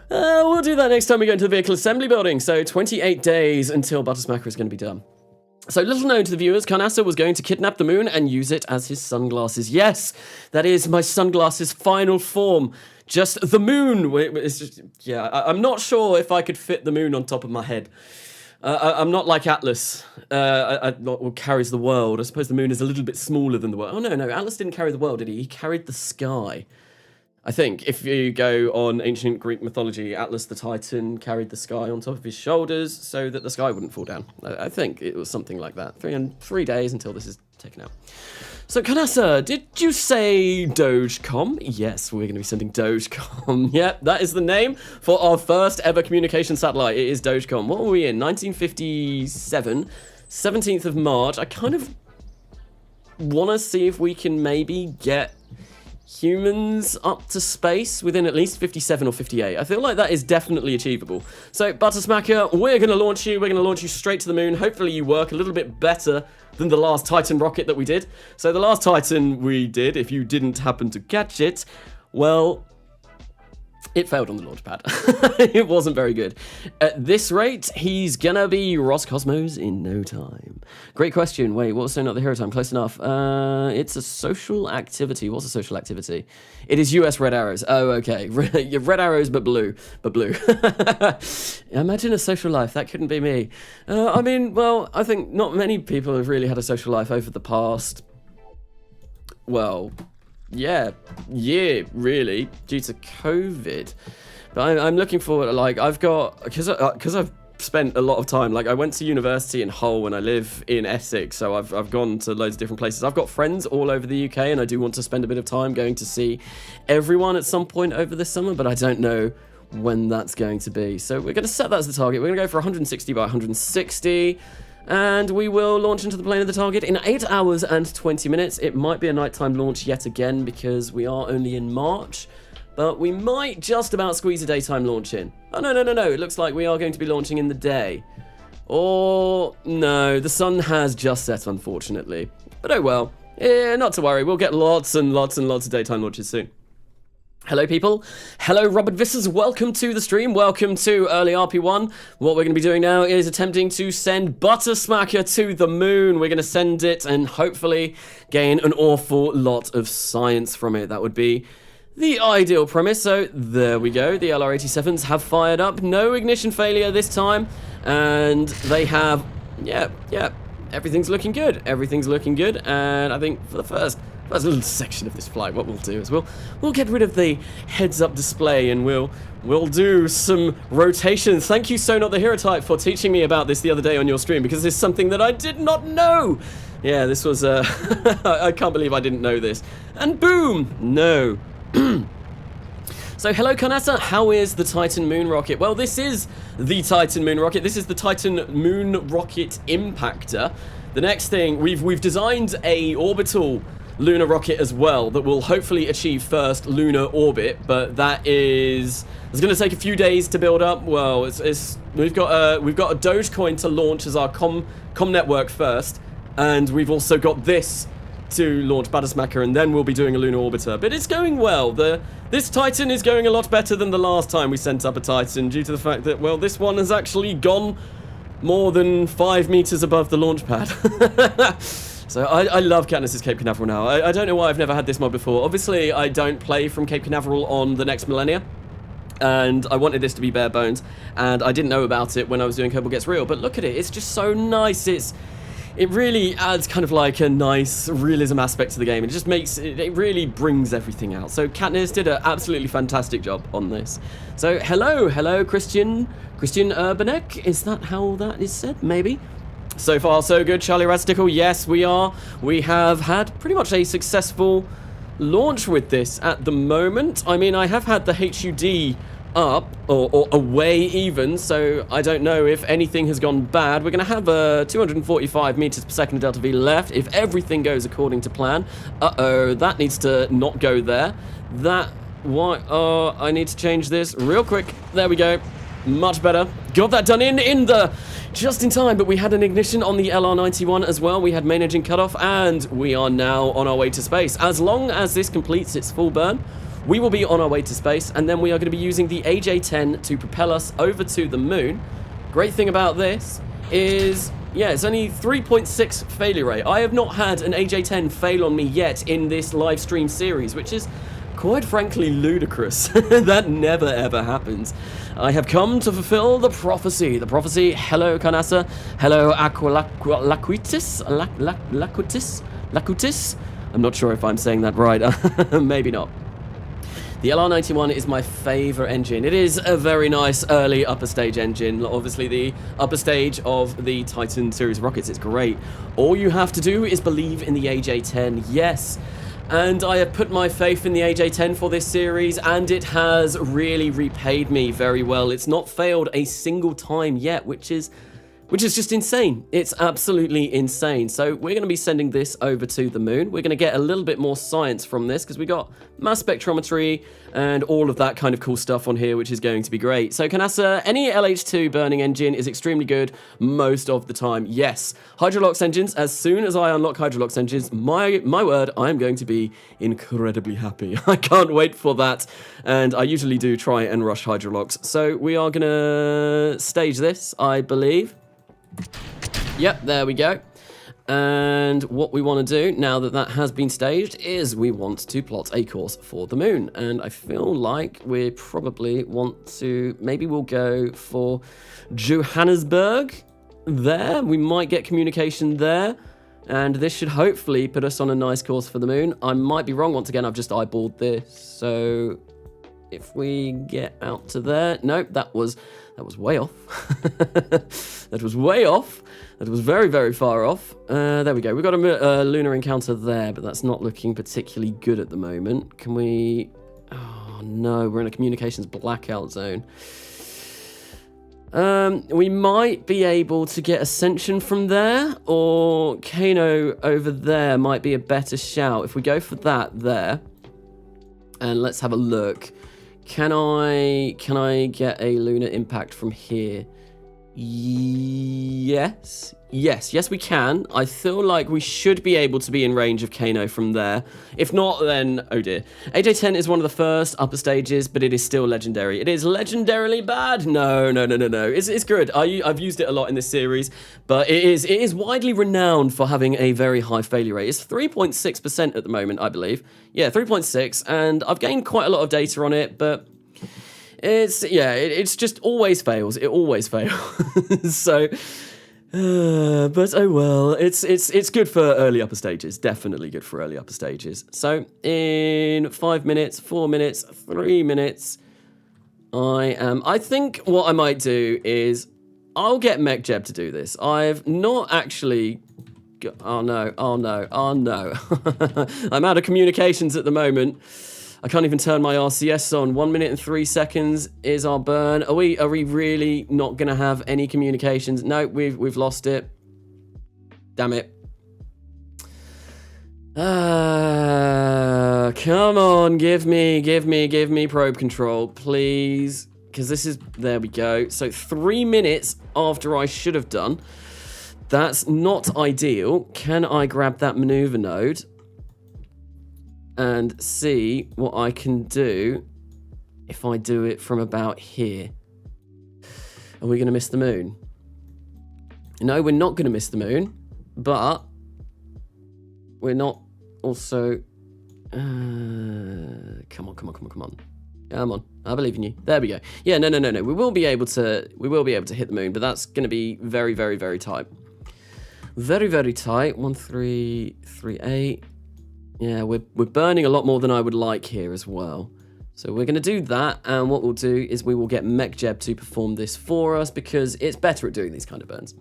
We'll do that next time we go into the vehicle assembly building. So 28 days until BahaSP is going to be done. So little known to the viewers, Carnasa was going to kidnap the moon and use it as his sunglasses. Yes, that is my sunglasses' final form. Just the moon. It's just, yeah, I'm not sure if I could fit the moon on top of my head. I'm not like Atlas, who carries the world. I suppose the moon is a little bit smaller than the world. Oh, no, Atlas didn't carry the world, did he? He carried the sky. I think, if you go on ancient Greek mythology, Atlas the Titan carried the sky on top of his shoulders so that the sky wouldn't fall down. I think it was something like that. 3 days until this is taken out. So, Carnasa, did you say Dogecom? Yes, we're going to be sending Dogecom. Yep, that is the name for our first ever communication satellite. It is Dogecom. What were we in? 1957, 17th of March. I kind of want to see if we can maybe get humans up to space within at least 57 or 58. I feel like that is definitely achievable. So, BahaSP, we're going to launch you. We're going to launch you straight to the moon. Hopefully you work a little bit better than the last Titan rocket that we did. So the last Titan we did, if you didn't happen to catch it, well, it failed on the launch pad. It wasn't very good. At this rate, he's gonna be Roscosmos in no time. Great question. Wait, what was so not the hero time? Close enough. It's a social activity. What's a social activity? It is US red arrows. Oh, okay. Red arrows, but blue. Imagine a social life. That couldn't be me. I mean, well, I think not many people have really had a social life over the past, well, yeah, really, due to COVID. But I'm looking forward, like, I've got, because I've spent a lot of time, like, I went to university in Hull and I live in Essex, so I've gone to loads of different places. I've got friends all over the UK, and I do want to spend a bit of time going to see everyone at some point over this summer, but I don't know when that's going to be. So we're going to set that as the target. We're going to go for 160 by 160. And we will launch into the plane of the target in 8 hours and 20 minutes. It might be a nighttime launch yet again because we are only in March, but we might just about squeeze a daytime launch in. Oh, no. It looks like we are going to be launching in the day. Or, no, the sun has just set, unfortunately. But oh well, not to worry. We'll get lots and lots of daytime launches soon. Hello, people. Hello, Robert Vissers. Welcome to the stream. Welcome to Early RP1. What we're going to be doing now is attempting to send BahaSP to the moon. We're going to send it and hopefully gain an awful lot of science from it. That would be the ideal premise. So there we go. The LR-87s have fired up. No ignition failure this time. And they have, yeah, everything's looking good. Everything's looking good. And I think for the first little section of this flight, what we'll do is we'll get rid of the heads-up display and we'll do some rotations. Thank you, So Not the Hero Type, for teaching me about this the other day on your stream, because it's something that I did not know. Yeah, this was I can't believe I didn't know this. And boom, no. So hello, Carnasa. How is the Titan moon rocket? Well, this is the Titan moon rocket. This is the Titan moon rocket impactor. The next thing, we've designed a orbital lunar rocket as well that will hopefully achieve first lunar orbit, but it's going to take a few days to build up. Well, we've got a Dogecoin to launch as our com network first, and we've also got this to launch BahaSP, and then we'll be doing a lunar orbiter. But it's going well. This Titan is going a lot better than the last time we sent up a Titan, due to the fact that, well, this one has actually gone more than 5 meters above the launch pad. So I love Katniss's Cape Canaveral now. I don't know why I've never had this mod before. Obviously, I don't play from Cape Canaveral on the next millennia, and I wanted this to be bare bones, and I didn't know about it when I was doing Kerbal Gets Real, but look at it. It's just so nice. It really adds kind of like a nice realism aspect to the game. It just makes it really brings everything out. So Katniss did an absolutely fantastic job on this. So hello, Christian Urbanek. Is that how that is said? Maybe. So far, so good, Charlie Radstickle. Yes, we are. We have had pretty much a successful launch with this at the moment. I mean, I have had the HUD up, or away even, so I don't know if anything has gone bad. We're going to have 245 meters per second of Delta V left if everything goes according to plan. Uh-oh, that needs to not go there. I need to change this real quick. There we go. Much better. Got that done in the just in time, but we had an ignition on the LR91 as well. We had main engine cutoff, and we are now on our way to space. As long as this completes its full burn, we will be on our way to space, and then we are going to be using the AJ-10 to propel us over to the moon. Great thing about this is, yeah, it's only 3.6 failure rate. I have not had an AJ-10 fail on me yet in this live stream series, which is quite frankly ludicrous. That never ever happens. I have come to fulfill the prophecy. The prophecy, hello Carnasa, hello Lacutis. I'm not sure if I'm saying that right. Maybe not. The LR91 is my favorite engine. It is a very nice early upper stage engine. Obviously the upper stage of the Titan series rockets. It's great. All you have to do is believe in the AJ-10. Yes. And I have put my faith in the AJ-10 for this series, and it has really repaid me very well. It's not failed a single time yet, which is just insane. It's absolutely insane. So we're going to be sending this over to the moon. We're going to get a little bit more science from this because we got mass spectrometry and all of that kind of cool stuff on here, which is going to be great. So Carnasa, any LH2 burning engine is extremely good most of the time. Yes, Hydrolox engines, as soon as I unlock Hydrolox engines, my word, I'm going to be incredibly happy. I can't wait for that. And I usually do try and rush Hydrolox. So we are going to stage this, I believe. Yep, there we go. And what we want to do, now that that has been staged, is we want to plot a course for the moon. And I feel like we probably want to, maybe we'll go for Johannesburg there. We might get communication there. And this should hopefully put us on a nice course for the moon. I might be wrong. Once again, I've just eyeballed this. So if we get out to there, nope, that was way off. That was way off. That was very, very far off. There we go. We've got a lunar encounter there, but that's not looking particularly good at the moment. Can we... Oh, no. We're in a communications blackout zone. We might be able to get Ascension from there, or Kano over there might be a better shout. If we go for that there, and let's have a look. Can I get a lunar impact from here? Yes, we can. I feel like we should be able to be in range of Kano from there. If not, then, oh dear. AJ-10 is one of the first upper stages, but it is still legendary. It is legendarily bad. No. It's good. I've used it a lot in this series, but it is widely renowned for having a very high failure rate. It's 3.6% at the moment, I believe. Yeah, 3.6, and I've gained quite a lot of data on it, but it's just always fails. It always fails. So, but oh well. It's good for early upper stages. Definitely good for early upper stages. So in 5 minutes, 4 minutes, 3 minutes, I think what I might do is I'll get MechJeb to do this. I've not actually. Oh no. I'm out of communications at the moment. I can't even turn my RCS on. 1 minute and 3 seconds is our burn. Are we really not gonna have any communications? No, we've lost it. Damn it. Come on, give me probe control, please. Because this is, there we go. So 3 minutes after I should have done. That's not ideal. Can I grab that maneuver node and see what I can do if I do it from about here? Are we going to miss the moon? No, we're not going to miss the moon, but we're not also... Come on. I believe in you. There we go. Yeah, no. We will be able to hit the moon, but that's going to be very, very, very tight. Very, very tight. 1338. Yeah, we're burning a lot more than I would like here as well. So we're going to do that, and what we'll do is we will get MechJeb to perform this for us because it's better at doing these kind of burns.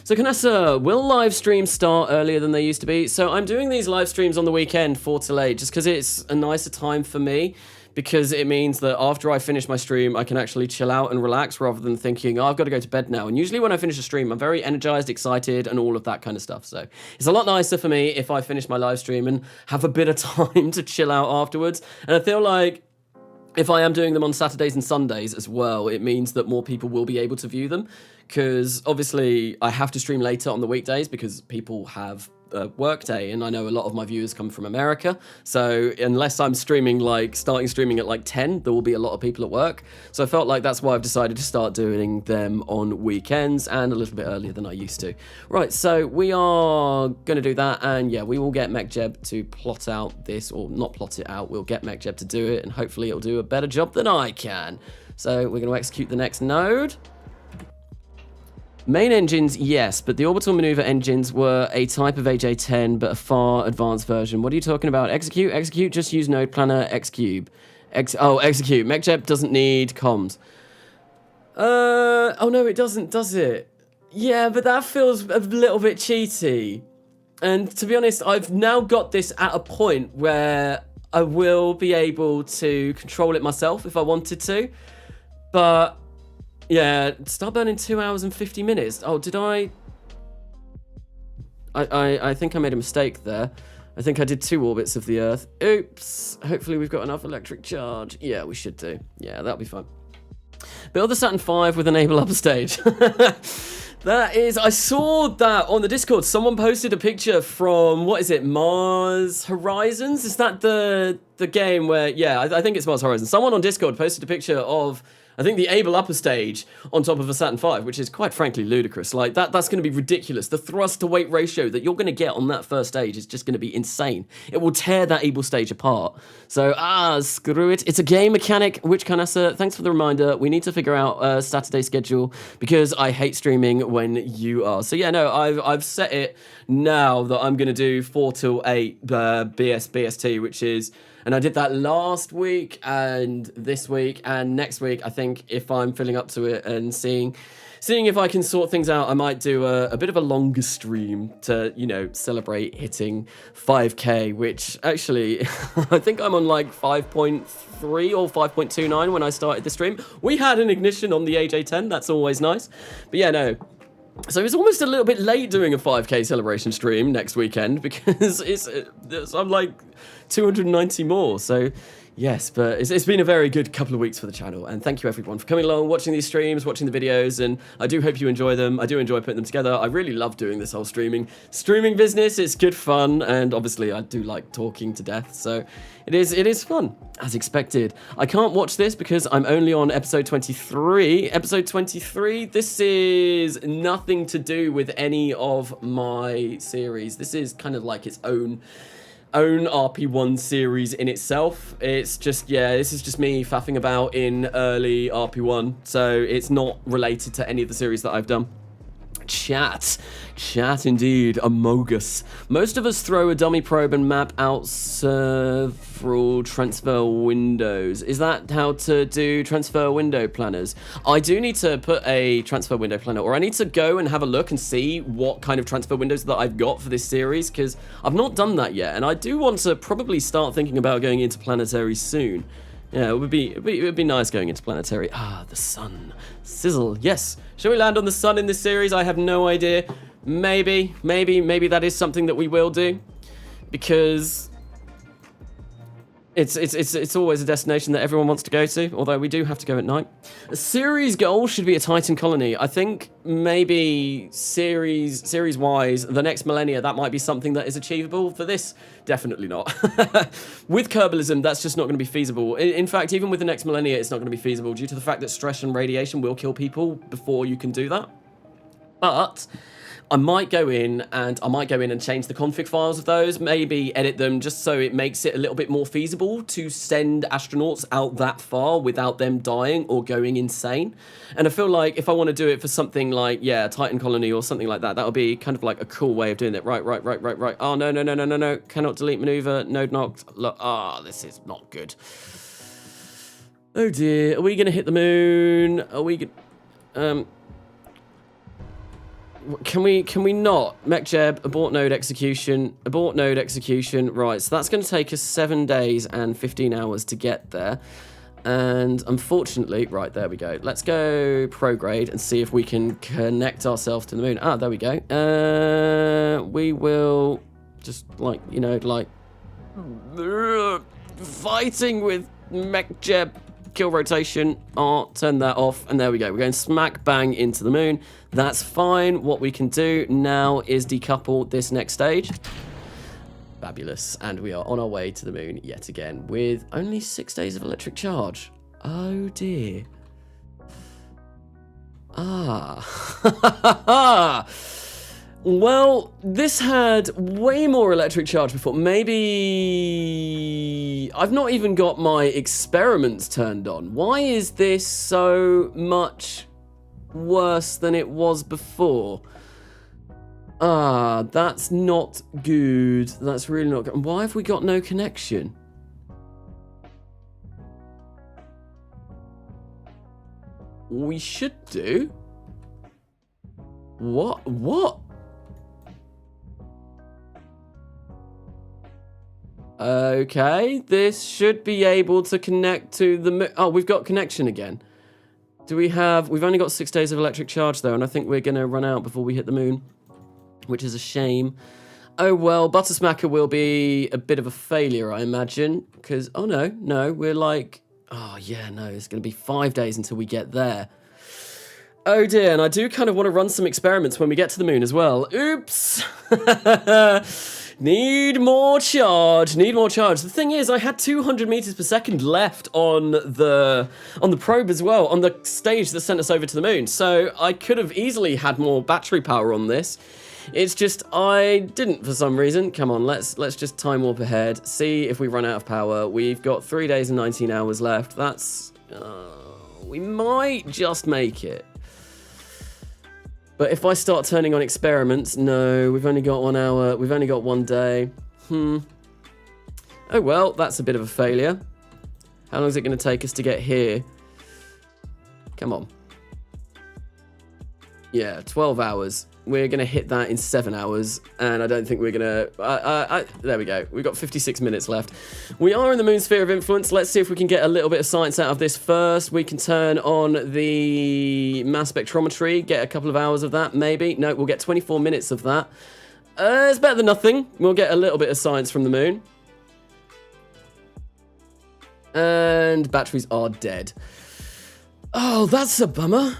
So Carnasa, will live streams start earlier than they used to be? So I'm doing these live streams on the weekend 4 till 8 just because it's a nicer time for me, because it means that after I finish my stream, I can actually chill out and relax rather than thinking, oh, I've got to go to bed now. And usually when I finish a stream, I'm very energized, excited, and all of that kind of stuff. So it's a lot nicer for me if I finish my live stream and have a bit of time to chill out afterwards. And I feel like if I am doing them on Saturdays and Sundays as well, it means that more people will be able to view them, because obviously I have to stream later on the weekdays because people have a work day, and I know a lot of my viewers come from America, so unless I'm streaming, like starting streaming at like 10, there will be a lot of people at work. So I felt like that's why I've decided to start doing them on weekends and a little bit earlier than I used to. Right, so we are going to do that, and yeah, we will get MechJeb to plot out this, or not plot it out, we'll get MechJeb to do it, and hopefully it'll do a better job than I can. So we're going to execute the next node. Main engines, yes, but the orbital maneuver engines were a type of AJ10, but a far advanced version. What are you talking about? Execute, just use node planner, Xcube. Execute. MechJeb doesn't need comms. Oh no, it doesn't, does it? Yeah, but that feels a little bit cheaty. And to be honest, I've now got this at a point where I will be able to control it myself if I wanted to. But yeah, start burning 2 hours and 50 minutes. Oh, did I think I made a mistake there. I think I did 2 orbits of the Earth. Oops. Hopefully we've got enough electric charge. Yeah, we should do. Yeah, that'll be fun. Build the Saturn V with enable upper stage. That is, I saw that on the Discord. Someone posted a picture from, what is it, Mars Horizons? Is that the game where, yeah, I think it's Mars Horizons. Someone on Discord posted a picture of, I think, the Able upper stage on top of a Saturn V, which is quite frankly ludicrous. Like, that's going to be ridiculous. The thrust to weight ratio that you're going to get on that first stage is just going to be insane. It will tear that Able stage apart. So, screw it. It's a game mechanic, which Carnasa, thanks for the reminder. We need to figure out a Saturday schedule because I hate streaming when you are. So, yeah, no, I've set it now that I'm going to do 4 till 8 BST, which is... And I did that last week and this week and next week. I think if I'm filling up to it and seeing if I can sort things out, I might do a bit of a longer stream to, you know, celebrate hitting 5K, which actually I think I'm on like 5.3 or 5.29 when I started the stream. We had an ignition on the AJ10. That's always nice. But yeah, no. So it's almost a little bit late doing a 5K celebration stream next weekend because I'm like 290 more. So yes, but it's been a very good couple of weeks for the channel, and thank you everyone for coming along, watching these streams, watching the videos, and I do hope you enjoy them. I do enjoy putting them together. I really love doing this whole streaming business. It's good fun, and obviously I do like talking to death, so it is fun, as expected. I can't watch this because I'm only on episode 23. Episode 23, this is nothing to do with any of my series. This is kind of like its own RP-1 series in itself. It's just, yeah, this is just me faffing about in early RP-1, so it's not related to any of the series that I've done. Chat indeed, Amogus. Most of us throw a dummy probe and map out several transfer windows. Is that how to do transfer window planners? I do need to put a transfer window planner, or I need to go and have a look and see what kind of transfer windows that I've got for this series, because I've not done that yet, and I do want to probably start thinking about going into planetary soon. Yeah, it would be nice going into planetary. The sun. Sizzle. Yes. Shall we land on the sun in this series? I have no idea. Maybe that is something that we will do, because it's always a destination that everyone wants to go to, although we do have to go at night. A series goal should be a Titan colony. I think maybe series-wise, the next millennia, that might be something that is achievable. For this, definitely not. With Kerbalism, that's just not going to be feasible. In fact, even with the next millennia, it's not going to be feasible due to the fact that stress and radiation will kill people before you can do that. But I might go in and change the config files of those, maybe edit them just so it makes it a little bit more feasible to send astronauts out that far without them dying or going insane. And I feel like if I want to do it for something like, yeah, Titan colony or something like that, that would be kind of like a cool way of doing it. Right. Oh, no. Cannot delete maneuver. Node knocked. Look, this is not good. Oh dear. Are we going to hit the moon? Are we going Can we not? MechJeb, abort node execution, right, so that's going to take us 7 days and 15 hours to get there, and unfortunately, right, there we go, let's go prograde and see if we can connect ourselves to the moon. There we go. We will just, like, you know, like, fighting with MechJeb kill rotation, turn that off, and there we go. We're going smack bang into the moon. That's fine. What we can do now is decouple this next stage. Fabulous. And we are on our way to the moon yet again with only 6 days of electric charge. Oh dear. Ah. Well, this had way more electric charge before. Maybe I've not even got my experiments turned on. Why is this so much worse than it was before? That's not good. That's really not good. Why have we got no connection? We should do. What? Okay, this should be able to connect to the... Oh, we've got connection again. Do we have... We've only got 6 days of electric charge, though, and I think we're going to run out before we hit the moon, which is a shame. Oh, well, Buttersmacker will be a bit of a failure, I imagine, because... Oh, no, we're like... Oh, yeah, no, it's going to be 5 days until we get there. Oh, dear, and I do kind of want to run some experiments when we get to the moon as well. Oops! Need more charge. The thing is, I had 200 meters per second left on the probe as well, on the stage that sent us over to the moon. So I could have easily had more battery power on this. It's just I didn't for some reason. Come on, let's just time warp ahead. See if we run out of power. We've got 3 days and 19 hours left. That's we might just make it. But if I start turning on experiments, no, we've only got 1 hour, we've only got 1 day. Oh well, that's a bit of a failure. How long is it going to take us to get here? Come on. Yeah, 12 hours. We're going to hit that in 7 hours, and I don't think we're going to... there we go. We've got 56 minutes left. We are in the moon sphere of influence. Let's see if we can get a little bit of science out of this first. We can turn on the mass spectrometry, get a couple of hours of that, maybe. No, we'll get 24 minutes of that. It's better than nothing. We'll get a little bit of science from the moon. And batteries are dead. Oh, that's a bummer.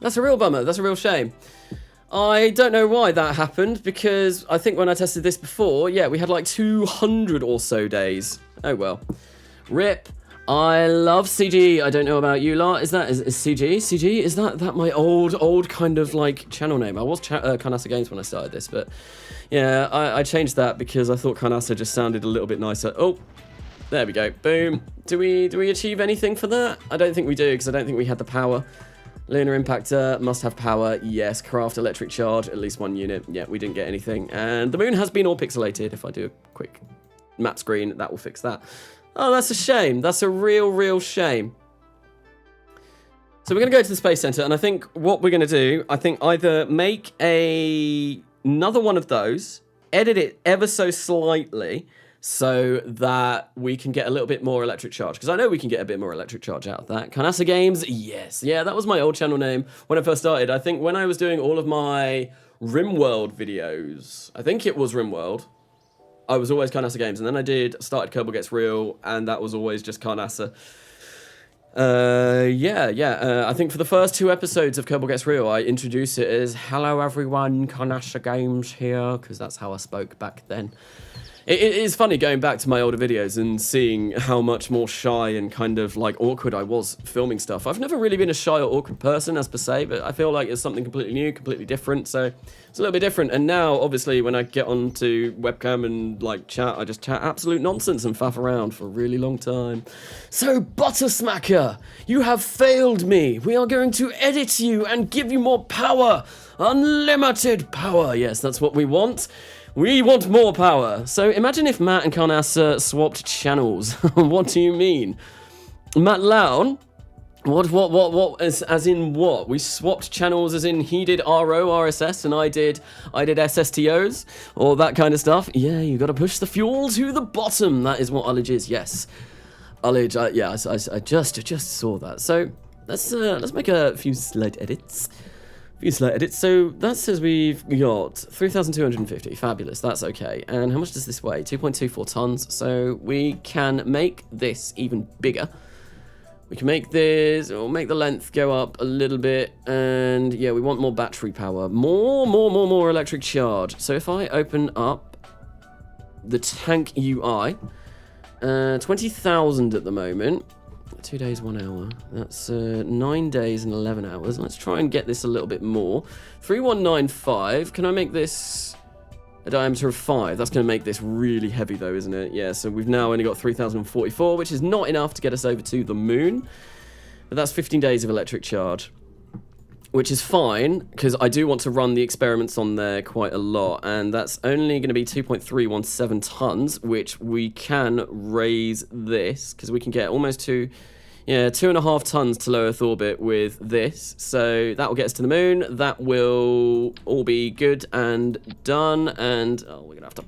That's a real bummer. That's a real shame. I don't know why that happened, because I think when I tested this before, yeah, we had like 200 or so days. Oh well. RIP. I love CG. I don't know about you lot. Is CG? CG? Is that my old kind of like channel name? I was Carnasa Games when I started this, but yeah, I changed that because I thought Carnasa just sounded a little bit nicer. Oh, there we go. Boom. Do we achieve anything for that? I don't think we do, because I don't think we had the power. Lunar impactor, must have power, yes. Craft electric charge, at least 1 unit. Yeah, we didn't get anything. And the moon has been all pixelated. If I do a quick map screen, that will fix that. Oh, that's a shame. That's a real shame. So we're going to go to the Space Center, and I think what we're going to do, I think either make another one of those, edit it ever so slightly, so that we can get a little bit more electric charge. Because I know we can get a bit more electric charge out of that. Carnasa Games, yes. Yeah, that was my old channel name when I first started. I think when I was doing all of my RimWorld videos, I think it was RimWorld, I was always Carnasa Games. And then I started Kerbal Gets Real, and that was always just Carnasa. I think for the first 2 episodes of Kerbal Gets Real, I introduced it as, hello everyone, Carnasa Games here, because that's how I spoke back then. It is funny going back to my older videos and seeing how much more shy and kind of like awkward I was filming stuff. I've never really been a shy or awkward person as per se, but I feel like it's something completely new, completely different, so it's a little bit different. And now, obviously, when I get onto webcam and like chat, I just chat absolute nonsense and faff around for a really long time. So, Buttersmacker, you have failed me. We are going to edit you and give you more power. Unlimited power. Yes, that's what we want. We want more power. So imagine if Matt and Carnasa swapped channels. What do you mean? Matt Lown? What, as in what? We swapped channels as in he did RO, RSS, and I did SSTOs, or that kind of stuff. Yeah, you gotta push the fuel to the bottom. That is what ullage is, yes. Ullage, yeah, I just saw that. So let's make a few slight edits. So that says we've got 3,250. Fabulous. That's okay. And how much does this weigh? 2.24 tons. So we can make this even bigger. We can make this, or make the length go up a little bit, and yeah, we want more battery power. More electric charge. So if I open up the tank UI, 20,000 at the moment. 2 days, 1 hour. That's 9 days and 11 hours. Let's try and get this a little bit more. 3195. Can I make this a diameter of 5? That's going to make this really heavy though, isn't it? Yeah, so we've now only got 3044, which is not enough to get us over to the moon. But that's 15 days of electric charge, which is fine, because I do want to run the experiments on there quite a lot, and that's only going to be 2.317 tons, which we can raise this, because we can get almost 2.5 tons to low Earth orbit with this. So that will get us to the moon. That will all be good and done, and oh, we're going to have to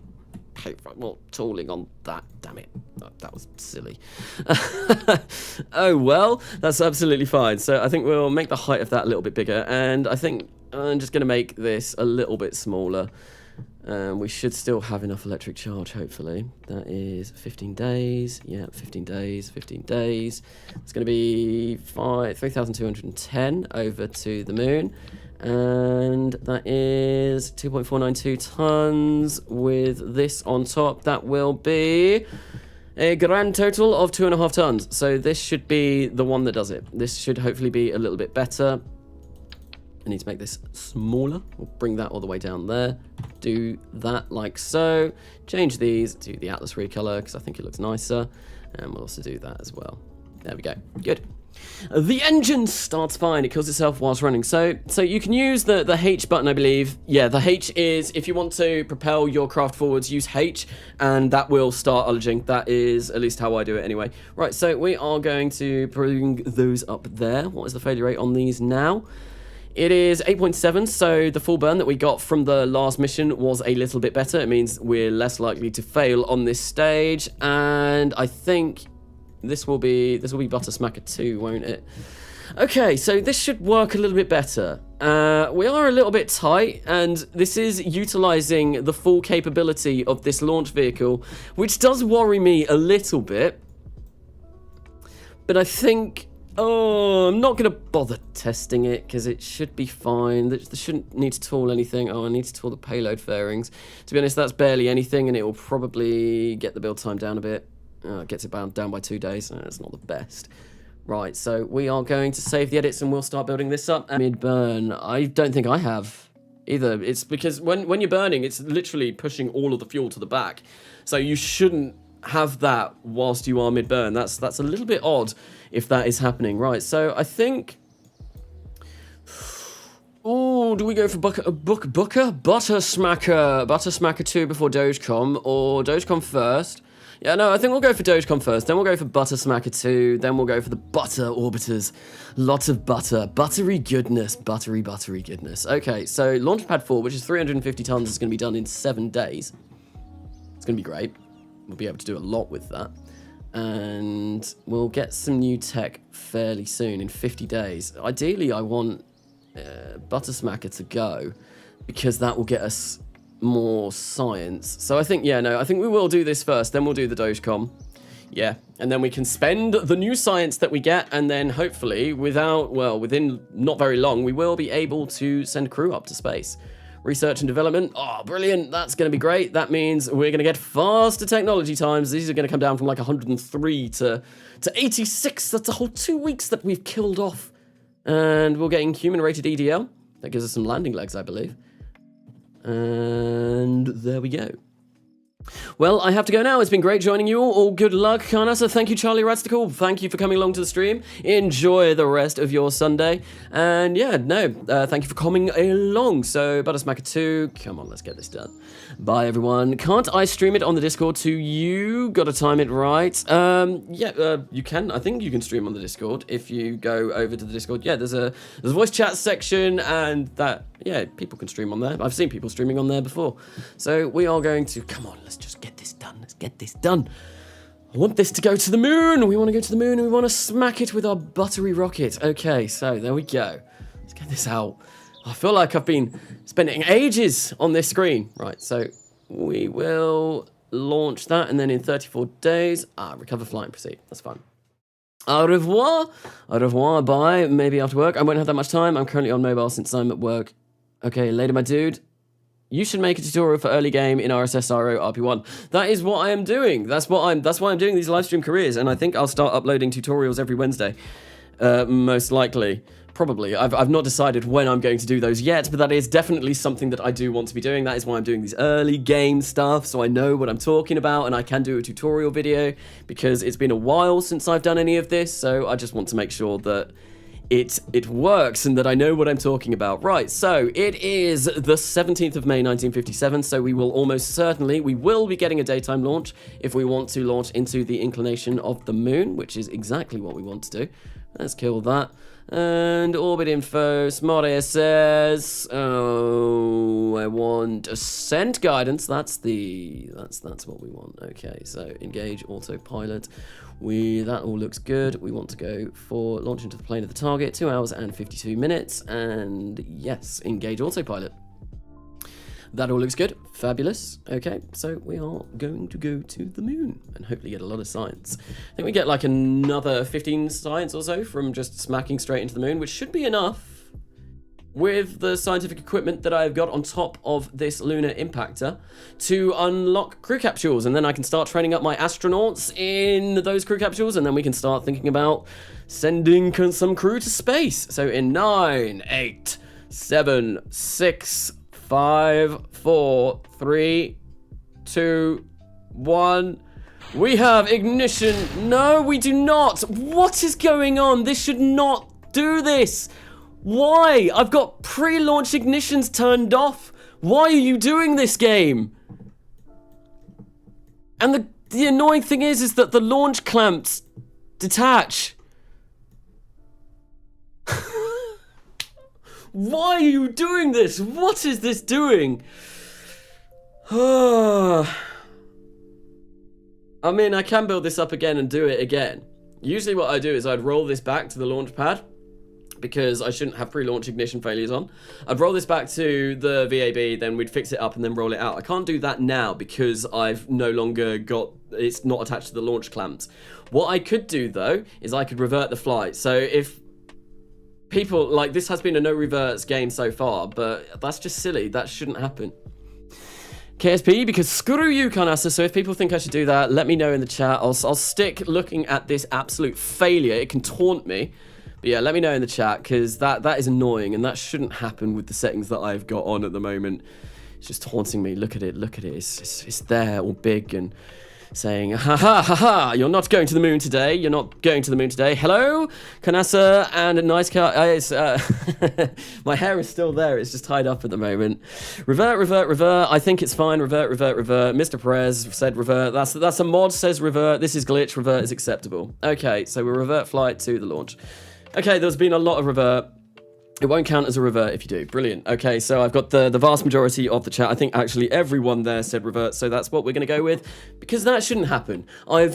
pay for more tooling on that. Damn it. Oh, that was silly. Oh, well, that's absolutely fine. So I think we'll make the height of that a little bit bigger, and I think I'm just going to make this a little bit smaller. We should still have enough electric charge, hopefully. That is 15 days. Yeah, 15 days, 15 days. It's going to be 3,210 over to the moon. And that is 2.492 tons. With this on top, that will be a grand total of 2.5 tons. So this should be the one that does it. This should hopefully be a little bit better. I need to make this smaller. We'll bring that all the way down there. Do that like so. Change these to the Atlas recolor because I think it looks nicer. And we'll also do that as well. There we go. Good. The engine starts fine. It kills itself whilst running. So you can use the H button, I believe. Yeah, the H is if you want to propel your craft forwards, use H, and that will start ullaging. That is at least how I do it anyway. Right, so we are going to bring those up there. What is the failure rate on these now? It is 8.7, so the full burn that we got from the last mission was a little bit better. It means we're less likely to fail on this stage, and I think this will be Butter Smacker 2, won't it? Okay, so this should work a little bit better. We are a little bit tight, and this is utilizing the full capability of this launch vehicle, which does worry me a little bit. But I think... Oh, I'm not going to bother testing it because it should be fine. There shouldn't need to tool anything. Oh, I need to tool the payload fairings. To be honest, that's barely anything, and it will probably get the build time down a bit. It gets it down by 2 days. That's not the best. Right, so we are going to save the edits, and we'll start building this up. Mid-burn, I don't think I have either. It's because when you're burning, it's literally pushing all of the fuel to the back. So you shouldn't have that whilst you are mid-burn. That's a little bit odd if that is happening. Right, so I think... Oh, do we go for Butter Smacker 2 before Dogecom, or Dogecom first? Yeah, no, I think we'll go for Dogecom first, then we'll go for Butter Smacker 2, then we'll go for the Butter Orbiters. Lots of butter. Buttery goodness. Buttery goodness. Okay, so Launchpad 4, which is 350 tons, is going to be done in 7 days. It's going to be great. We'll be able to do a lot with that. And we'll get some new tech fairly soon, in 50 days. Ideally, I want Butter Smacker to go, because that will get us more science. So I think, yeah, no, I think we will do this first, then we'll do the Dogecom. Yeah, and then we can spend the new science that we get, and then hopefully, within not very long, we will be able to send crew up to space. Research and development, oh, brilliant, that's going to be great. That means we're going to get faster technology times. These are going to come down from like 103 to 86. That's a whole 2 weeks that we've killed off. And we're getting human-rated EDL. That gives us some landing legs, I believe. And there we go. Well, I have to go now. It's been great joining you all. All good luck, Carnasa. Thank you, Charlie Radstickle. Thank you for coming along to the stream. Enjoy the rest of your Sunday. And yeah, no, thank you for coming along. So, Butter Smacker 2, come on, let's get this done. Bye, everyone. Can't I stream it on the Discord to you? Got to time it right. You can. I think you can stream on the Discord if you go over to the Discord. Yeah, there's a voice chat section, and that, yeah, people can stream on there. I've seen people streaming on there before. So we are going to, come on, let's just get this done. Let's get this done. I want this to go to the moon. We want to go to the moon, and we want to smack it with our buttery rocket. Okay, so there we go. Let's get this out. I feel like I've been spending ages on this screen. Right, so we will launch that, and then in 34 days, recover, fly, and proceed. That's fine. Au revoir. Au revoir, bye. Maybe after work. I won't have that much time. I'm currently on mobile since I'm at work. Okay, later, my dude. You should make a tutorial for early game in RSS RP-1. That is what I am doing. That's why I'm doing these live stream careers, and I think I'll start uploading tutorials every Wednesday. Most likely. Probably. I've not decided when I'm going to do those yet, but that is definitely something that I do want to be doing. That is why I'm doing these early game stuff, so I know what I'm talking about, and I can do a tutorial video, because it's been a while since I've done any of this, so I just want to make sure that it works and that I know what I'm talking about. Right, so it is the 17th of May 1957, so we will be getting a daytime launch if we want to launch into the inclination of the moon, which is exactly what we want to do. Let's kill that. And orbit info, smart ASS. Oh, I want ascent guidance. That's what we want. Okay, so engage autopilot. That all looks good. We want to go for launch into the plane of the target, 2 hours and 52 minutes. And yes, engage autopilot. That all looks good. Fabulous. Okay, so we are going to go to the moon and hopefully get a lot of science. I think we get like another 15 science or so from just smacking straight into the moon, which should be enough with the scientific equipment that I've got on top of this lunar impactor to unlock crew capsules. And then I can start training up my astronauts in those crew capsules, and then we can start thinking about sending some crew to space. So in 9, 8, 7, 6, 5, 4, 3, 2, 1. We have ignition. No, we do not. What is going on? This should not do this. Why? I've got pre-launch ignitions turned off. Why are you doing this, game? And the annoying thing is that the launch clamps detach. Why are you doing this? What is this doing? I mean, I can build this up again and do it again. Usually what I do is I'd roll this back to the launch pad, because I shouldn't have pre-launch ignition failures on. I'd roll this back to the VAB, then we'd fix it up and then roll it out. I can't do that now because I've no longer got, it's not attached to the launch clamps. What I could do though, is I could revert the flight. So if people, like, this has been a no reverts game so far, but that's just silly. That shouldn't happen. KSP, because screw you, Carnasa. So if people think I should do that, let me know in the chat. I'll stick looking at this absolute failure. It can taunt me. But yeah, let me know in the chat, because that is annoying, and that shouldn't happen with the settings that I've got on at the moment. It's just taunting me. Look at it, look at it. It's there, all big, and saying, ha ha ha ha, you're not going to the moon today. You're not going to the moon today. Hello, Carnasa, and a nice car. My hair is still there. It's just tied up at the moment. Revert, revert, revert. I think it's fine. Revert, revert, revert. Mr. Perez said revert. That's a mod says revert. This is glitch. Revert is acceptable. Okay, so we revert flight to the launch. Okay, there's been a lot of revert. It won't count as a revert if you do. Brilliant. Okay, so I've got the vast majority of the chat. I think actually everyone there said revert, so that's what we're going to go with, because that shouldn't happen. I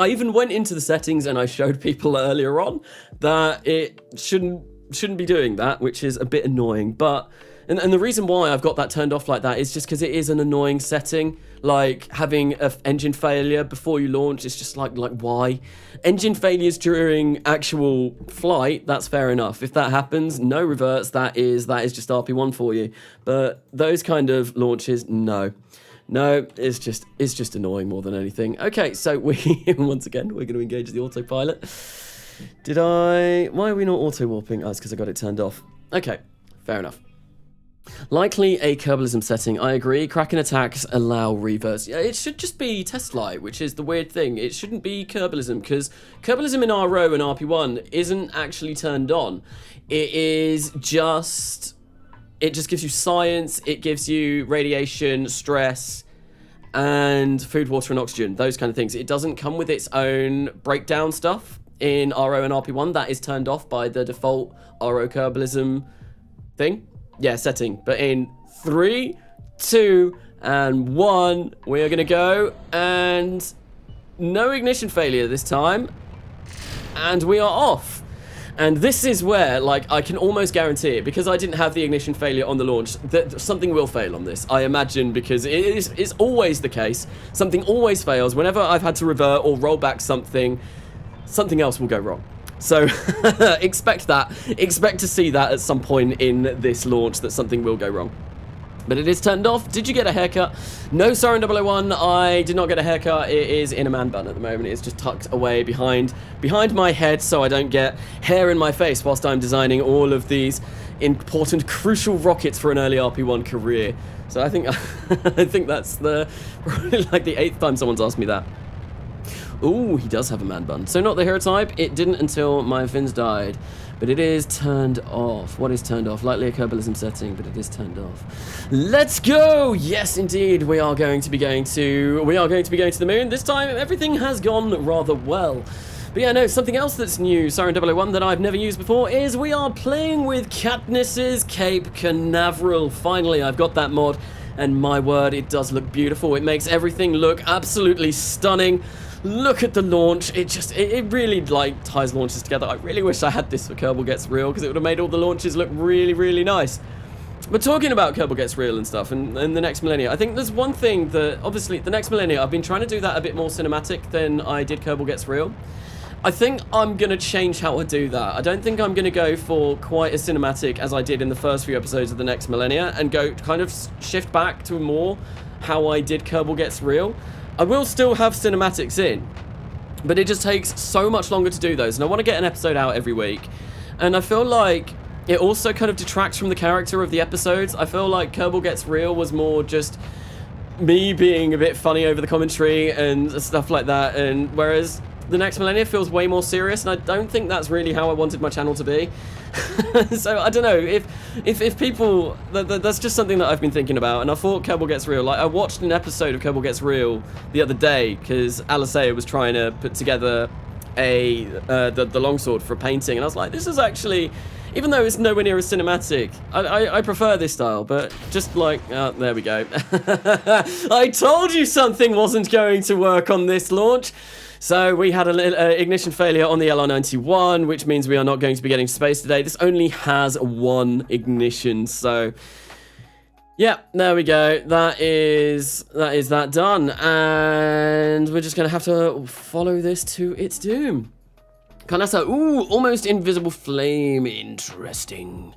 even went into the settings and I showed people earlier on that it shouldn't be doing that, which is a bit annoying. But and the reason why I've got that turned off like that is just because it is an annoying setting. Like having an engine failure before you launch, it's just like why? Engine failures during actual flight, that's fair enough. If that happens, no reverts, that is just RP1 for you. But those kind of launches, no, it's just annoying more than anything. Okay, so once again we're going to engage the autopilot. Why are we not auto warping? Oh, it's because I got it turned off. Okay, fair enough. Likely a Kerbalism setting, I agree. Kraken attacks allow reverse. Yeah, it should just be test flight, which is the weird thing. It shouldn't be Kerbalism, because Kerbalism in RO and RP1 isn't actually turned on. It just gives you science, it gives you radiation, stress, and food, water, and oxygen, those kind of things. It doesn't come with its own breakdown stuff in RO and RP1. That is turned off by the default RO Kerbalism thing. Yeah, setting. But in 3, 2, and 1, we are going to go, and no ignition failure this time, and we are off. And this is where, like, I can almost guarantee it, because I didn't have the ignition failure on the launch, that something will fail on this, I imagine, because it's always the case. Something always fails. Whenever I've had to revert or roll back something, something else will go wrong. So expect that. Expect to see that at some point in this launch, that something will go wrong. But it is turned off. Did you get a haircut? No, Siren001, I did not get a haircut. It is in a man bun at the moment. It's just tucked away behind my head so I don't get hair in my face whilst I'm designing all of these important, crucial rockets for an early RP1 career. So I think I think that's probably like the 8th time someone's asked me that. Ooh, he does have a man bun. So not the hero type. It didn't until my fins died. But it is turned off. What is turned off? Likely a Kerbalism setting, but it is turned off. Let's go! Yes, indeed, we are going to be going to the moon. This time, everything has gone rather well. But yeah, no, something else that's new, Siren001, that I've never used before, is we are playing with Katniss's Cape Canaveral. Finally, I've got that mod, and my word, it does look beautiful. It makes everything look absolutely stunning. Look at the launch. It really, like, ties launches together. I really wish I had this for Kerbal Gets Real, because it would have made all the launches look really, really nice. But talking about Kerbal Gets Real and stuff, and the next millennia, I think there's one thing that, obviously, the next millennia, I've been trying to do that a bit more cinematic than I did Kerbal Gets Real. I think I'm going to change how I do that. I don't think I'm going to go for quite as cinematic as I did in the first few episodes of the next millennia, and go kind of shift back to more how I did Kerbal Gets Real. I will still have cinematics in, but it just takes so much longer to do those, and I want to get an episode out every week. And I feel like it also kind of detracts from the character of the episodes. I feel like Kerbal Gets Real was more just me being a bit funny over the commentary and stuff like that, and whereas the next millennia feels way more serious, and I don't think that's really how I wanted my channel to be. So I don't know if people, that's just something that I've been thinking about, and I thought Kerbal Gets Real, like I watched an episode of Kerbal Gets Real the other day because Alisea was trying to put together the longsword for a painting, and I was like, this is actually, even though it's nowhere near as cinematic, I prefer this style. But just like, there we go. I told you something wasn't going to work on this launch. So we had an ignition failure on the LR91, which means we are not going to be getting to space today. This only has one ignition, so yeah, there we go. That is that done, and we're just gonna have to follow this to its doom. Carnasa, ooh, almost invisible flame, interesting.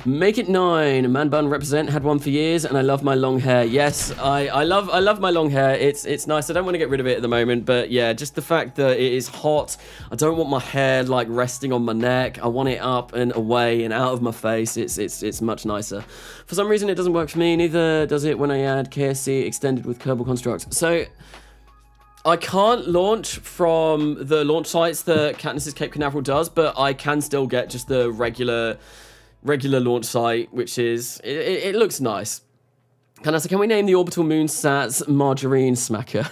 Make it 9, man bun represent, had one for years, and I love my long hair. Yes, I love my long hair. It's nice. I don't want to get rid of it at the moment, but yeah, just the fact that it is hot. I don't want my hair like resting on my neck. I want it up and away and out of my face. It's much nicer. For some reason, it doesn't work for me. Neither does it when I add KSC extended with Kerbal construct. So I can't launch from the launch sites that Katniss's Cape Canaveral does, but I can still get just the regular launch site, which is, it looks nice. Carnasa, can we name the orbital moon sats Margarine Smacker?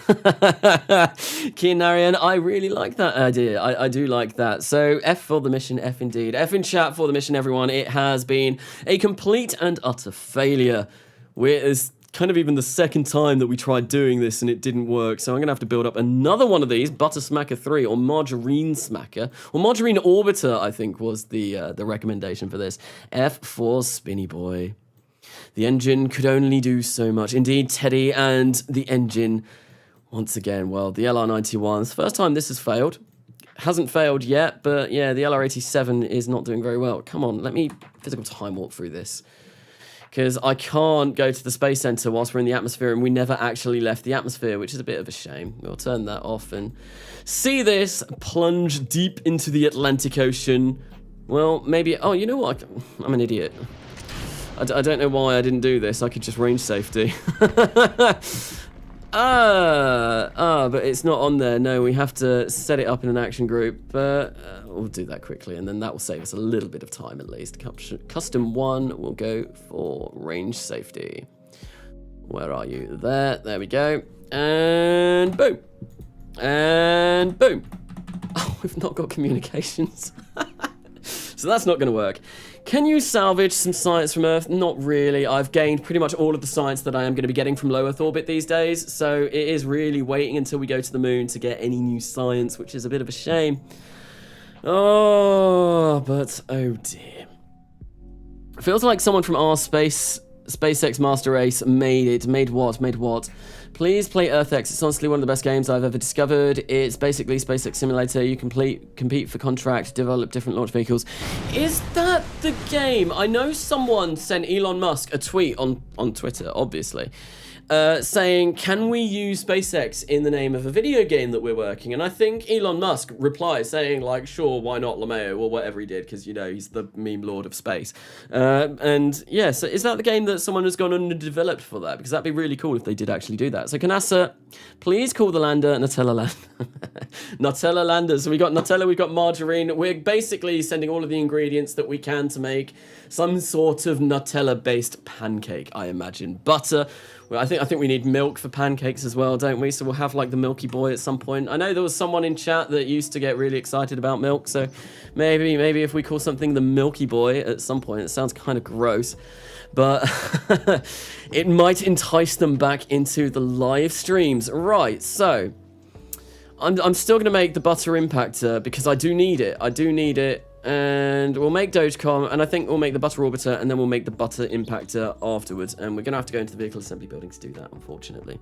Kianarian, I really like that idea. I do like that. So F for the mission, F indeed. F in chat for the mission, everyone. It has been a complete and utter failure. It's kind of even the second time that we tried doing this and it didn't work, so I'm gonna have to build up another one of these, Butter Smacker 3 or Margarine Smacker, or Margarine Orbiter, I think was the recommendation for this. F for Spinny Boy. The engine could only do so much. Indeed, Teddy, and the engine, once again, well, the LR91, it's the first time this has failed. Hasn't failed yet, but yeah, the LR87 is not doing very well. Come on, let me physical time warp through this, because I can't go to the Space Center whilst we're in the atmosphere, and we never actually left the atmosphere, which is a bit of a shame. We'll turn that off and see this plunge deep into the Atlantic Ocean. Well, maybe, oh, you know what? I'm an idiot. I don't know why I didn't do this. I could just range safety. But it's not on there. No, we have to set it up in an action group, but we'll do that quickly, and then that will save us a little bit of time at least. Custom 1 will go for range safety. Where are you? There we go. And boom. And boom. Oh, we've not got communications. So that's not going to work. Can you salvage some science from Earth? Not really. I've gained pretty much all of the science that I am going to be getting from low Earth orbit these days, so it is really waiting until we go to the moon to get any new science, which is a bit of a shame. Oh, but oh dear. It feels like someone from our space SpaceX Master Race made it. Made what? Made what? Please play EarthX. It's honestly one of the best games I've ever discovered. It's basically SpaceX Simulator. You compete for contract, develop different launch vehicles. Is that the game? I know someone sent Elon Musk a tweet on Twitter, obviously, saying, can we use SpaceX in the name of a video game that we're working? And I think Elon Musk replied saying, like, sure, why not LeMayo, or whatever he did, because, you know, he's the meme lord of space. And yeah, so is that the game that someone has gone on and developed for that? Because that'd be really cool if they did actually do that. So Carnasa, please call the lander Nutella Lander. Nutella Lander. So we got Nutella, we've got margarine. We're basically sending all of the ingredients that we can to make some sort of Nutella-based pancake, I imagine. Butter. Well, I think we need milk for pancakes as well, don't we? So we'll have like the Milky Boy at some point. I know there was someone in chat that used to get really excited about milk, so maybe if we call something the Milky Boy at some point, it sounds kind of gross, but it might entice them back into the live streams. Right, so I'm still going to make the butter impactor because I do need it. And we'll make Dogecoin, and I think we'll make the butter orbiter, and then we'll make the butter impactor afterwards. And we're going to have to go into the vehicle assembly building to do that, unfortunately.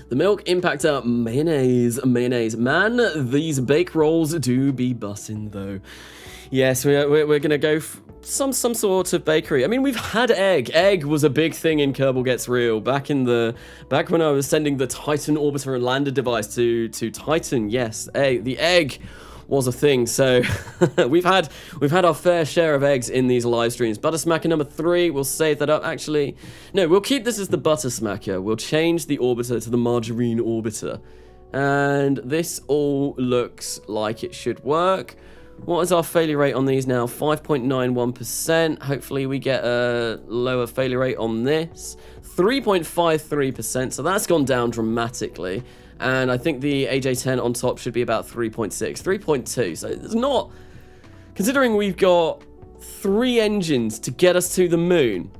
The milk impactor, mayonnaise. Man, these bake rolls do be bussin' though. Yes, we're going to go some sort of bakery. I mean, we've had egg. Egg was a big thing in Kerbal Gets Real back when I was sending the Titan orbiter and lander device to Titan. Yes, the egg was a thing. So we've had our fair share of eggs in these live streams. Butter smacker number 3, we'll save that up. Actually, no, we'll keep this as the butter smacker. We'll change the orbiter to the margarine orbiter, and this all looks like it should work. What is our failure rate on these now? 5.91%. Hopefully we get a lower failure rate on this. 3.53%, so that's gone down dramatically. And I think the AJ10 on top should be about 3.6, 3.2. So it's not, considering we've got 3 engines to get us to the moon,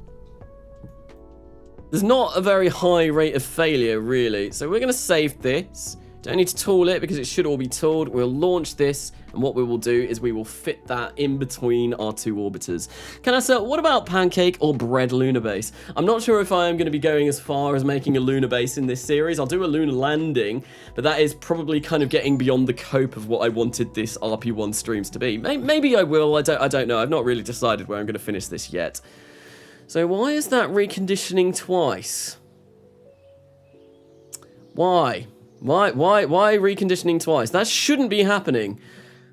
there's not a very high rate of failure, really. So we're going to save this. Don't need to tool it because it should all be tooled. We'll launch this, and what we will do is we will fit that in between our 2 orbiters. Carnasa, what about pancake or bread lunar base? I'm not sure if I am going to be going as far as making a lunar base in this series. I'll do a lunar landing, but that is probably kind of getting beyond the cope of what I wanted this RP1 streams to be. Maybe I will. I don't know. I've not really decided where I'm going to finish this yet. So why is that reconditioning twice? Why? Why reconditioning twice? That shouldn't be happening.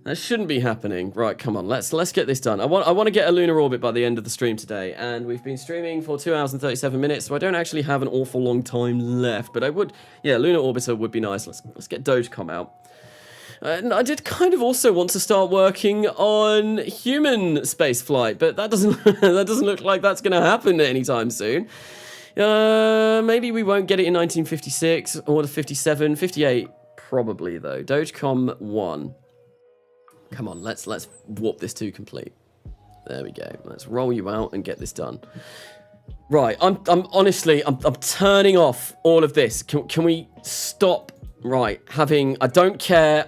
That shouldn't be happening. Right, come on, let's get this done. I want to get a lunar orbit by the end of the stream today, and we've been streaming for 2 hours and 37 minutes, so I don't actually have an awful long time left, but I would, yeah, lunar orbiter would be nice. Let's get Dogecoin out. And I did kind of also want to start working on human space flight, but that doesn't that doesn't look like that's going to happen anytime soon. Maybe we won't get it in 1956 or 57, 58 probably though. Dogecoin 1. Come on, let's warp this to complete. There we go. Let's roll you out and get this done. Right, I'm honestly turning off all of this. Can we stop? Right, I don't care.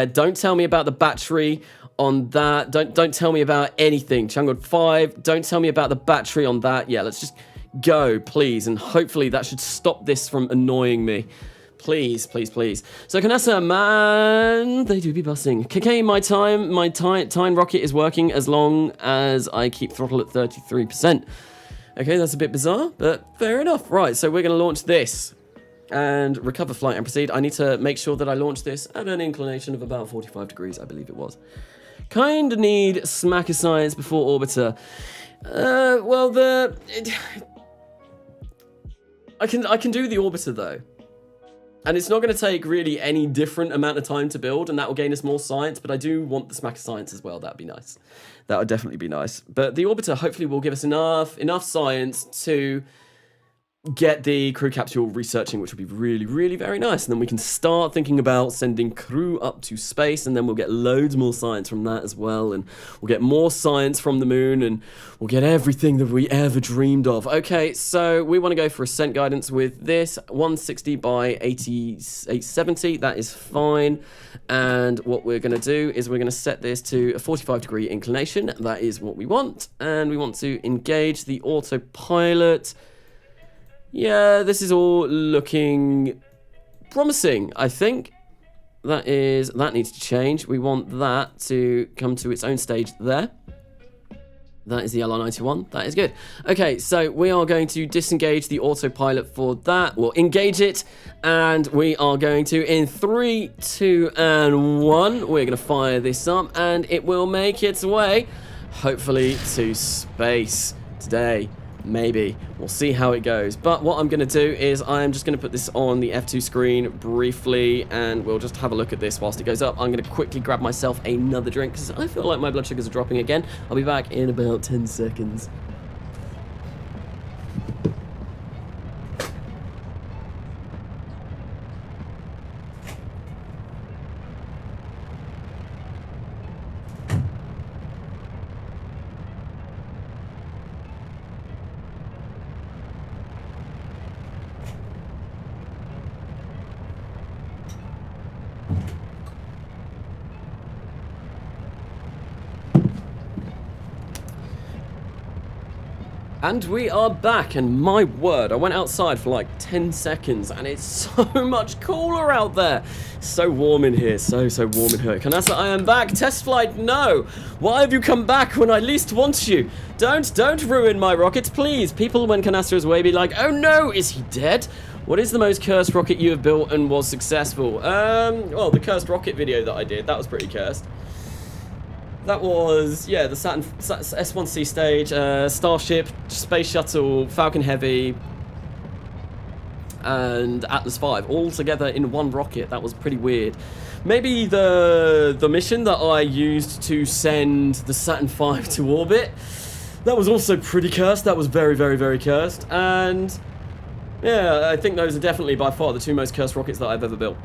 Don't tell me about the battery on that. Don't tell me about anything. Changod 5, don't tell me about the battery on that. Yeah, let's just go, please, and hopefully that should stop this from annoying me. Please. So Carnasa, man, they do be bussing. KK, my time rocket is working as long as I keep throttle at 33%. Okay, that's a bit bizarre, but fair enough. Right, so we're going to launch this and recover flight and proceed. I need to make sure that I launch this at an inclination of about 45 degrees, I believe it was. Kinda need smacker science before orbiter. I can do the orbiter though. And it's not going to take really any different amount of time to build, and that will gain us more science, but I do want the smacker science as well. That'd be nice. That would definitely be nice. But the orbiter hopefully will give us enough science to get the crew capsule researching, which would be really, really very nice. And then we can start thinking about sending crew up to space, and then we'll get loads more science from that as well. And we'll get more science from the moon, and we'll get everything that we ever dreamed of. Okay, so we want to go for ascent guidance with this 160 by 870. That is fine. And what we're going to do is we're going to set this to a 45-degree inclination. That is what we want. And we want to engage the autopilot. Yeah, this is all looking promising, I think. That needs to change. We want that to come to its own stage there. That is the LR91. That is good. Okay, so we are going to disengage the autopilot for that. We'll engage it, and we are going to, in 3, 2, and 1, we're going to fire this up, and it will make its way, hopefully, to space today. Maybe. We'll see how it goes. But what I'm going to do is I'm just going to put this on the F2 screen briefly, and we'll just have a look at this whilst it goes up. I'm going to quickly grab myself another drink because I feel like my blood sugars are dropping again. I'll be back in about 10 seconds. And we are back, and my word, I went outside for like 10 seconds, and it's so much cooler out there. So warm in here, so warm in here. Carnasa, I am back. Test flight, no. Why have you come back when I least want you? Don't ruin my rockets, please. People, when Carnasa is away, be like, oh no, is he dead? What is the most cursed rocket you have built and was successful? Well, the cursed rocket video that I did, that was pretty cursed. That was, yeah, the Saturn S1C stage, Starship, Space Shuttle, Falcon Heavy, and Atlas V, all together in one rocket. That was pretty weird. Maybe the mission that I used to send the Saturn V to orbit, that was also pretty cursed. That was very, very, very cursed. And yeah, I think those are definitely by far the two most cursed rockets that I've ever built.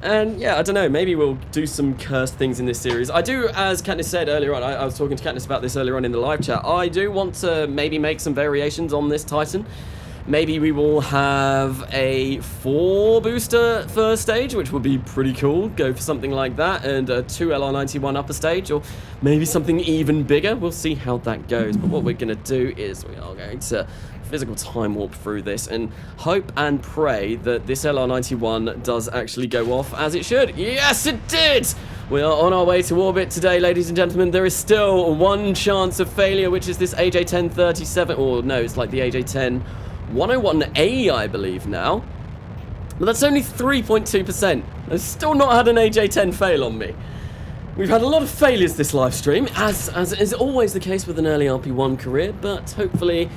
And yeah, I don't know, maybe we'll do some cursed things in this series. I do, as Katniss said earlier on, I was talking to Katniss about this earlier on in the live chat, I do want to maybe make some variations on this Titan. Maybe we will have a 4-booster first stage, which would be pretty cool. Go for something like that, and a 2 LR91 upper stage, or maybe something even bigger. We'll see how that goes. But what we're going to do is we are going to physical time warp through this and hope and pray that this LR91 does actually go off as it should. Yes, it did! We are on our way to orbit today, ladies and gentlemen. There is still one chance of failure, which is this AJ1037, or no, it's like the AJ10-101A, I believe now. But that's only 3.2%. I've still not had an AJ10 fail on me. We've had a lot of failures this live stream, as is always the case with an early RP1 career, but hopefully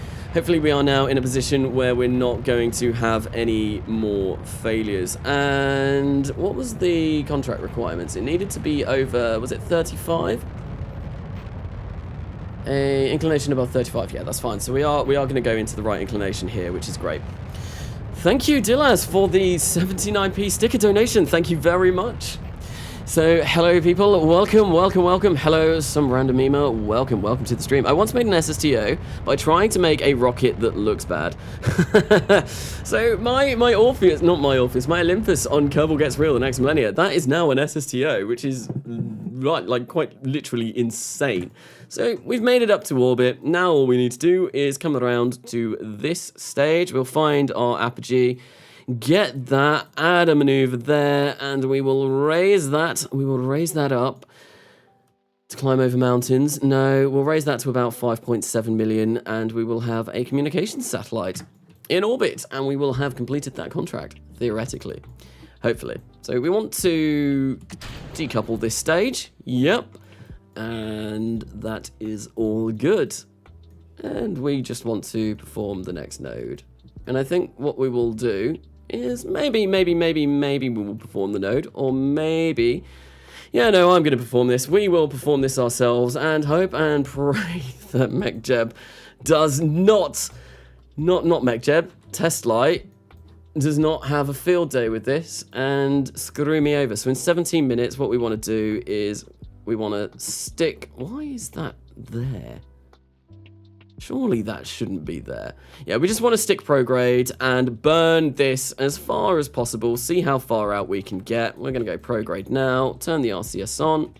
we are now in a position where we're not going to have any more failures. And what was the contract requirements? It needed to be over, was it 35? A inclination above 35, yeah, that's fine. So we are going to go into the right inclination here, which is great. Thank you, Dillas, for the 79p sticker donation. Thank you very much. So, hello people, welcome. Hello, some random email, welcome to the stream. I once made an SSTO by trying to make a rocket that looks bad. So, my Orpheus, not my Orpheus, my Olympus on Kerbal Gets Real the Next Millennia, that is now an SSTO, which is, right, like, quite literally insane. So, we've made it up to orbit. Now all we need to do is come around to this stage. We'll find our apogee. Get that, add a maneuver there, and we will raise that. We will raise that up to climb over mountains. No, we'll raise that to about 5.7 million, and we will have a communications satellite in orbit, and we will have completed that contract, theoretically. Hopefully. So we want to decouple this stage. Yep. And that is all good. And we just want to perform the next node. And I think what we will do is maybe we will perform the node, or maybe, yeah, no, I'm going to perform this. We will perform this ourselves and hope and pray that MechJeb does not not MechJeb, TestLight does not have a field day with this and screw me over. So in 17 minutes, what we want to do is we want to stick... Why is that there? Surely that shouldn't be there. Yeah, we just want to stick prograde and burn this as far as possible. See how far out we can get. We're going to go prograde now. Turn the RCS on.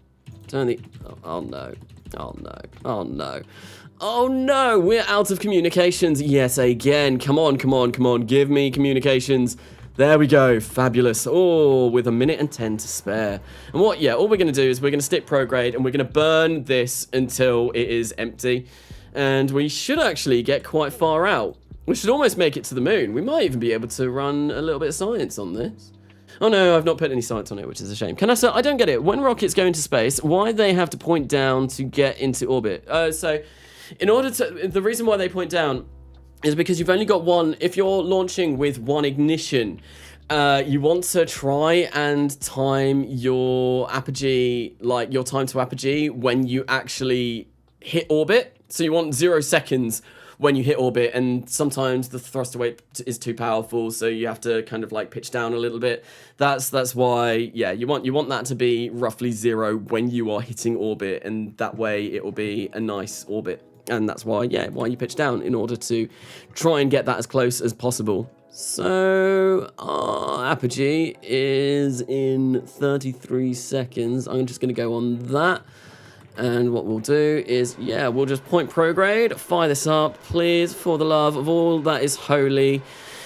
Turn the... Oh no. Oh no. Oh no. Oh no, we're out of communications yet again. Come on, come on, come on. Give me communications. There we go. Fabulous. Oh, with 1 minute and 10 to spare. And what, yeah, all we're going to do is we're going to stick prograde and we're going to burn this until it is empty. And we should actually get quite far out. We should almost make it to the moon. We might even be able to run a little bit of science on this. Oh no, I've not put any science on it, which is a shame. Carnasa, I don't get it. When rockets go into space, why do they have to point down to get into orbit? So, in order to... The reason why they point down is because you've only got one... If you're launching with one ignition, you want to try and time your apogee, like your time to apogee, when you actually hit orbit. So you want 0 seconds when you hit orbit, and sometimes the thruster weight is too powerful, so you have to kind of like pitch down a little bit. That's why, yeah, you want that to be roughly 0 when you are hitting orbit, and that way it will be a nice orbit. And that's why, yeah, why you pitch down, in order to try and get that as close as possible. So our apogee is in 33 seconds. I'm just going to go on that. And what we'll do is, yeah, we'll just point prograde, fire this up, please, for the love of all that is holy.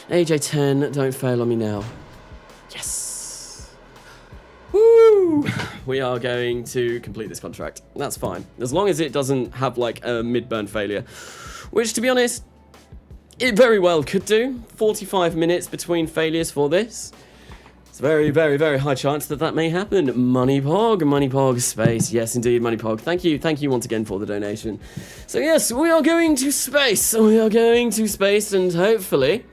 AJ10, don't fail on me now. Yes. Woo! We are going to complete this contract. That's fine. As long as it doesn't have, like, a mid-burn failure. Which, to be honest, it very well could do. 45 minutes between failures for this. It's a very, very, very high chance that that may happen. Moneypog space. Yes, indeed, Moneypog. Thank you once again for the donation. So yes, we are going to space. We are going to space, and hopefully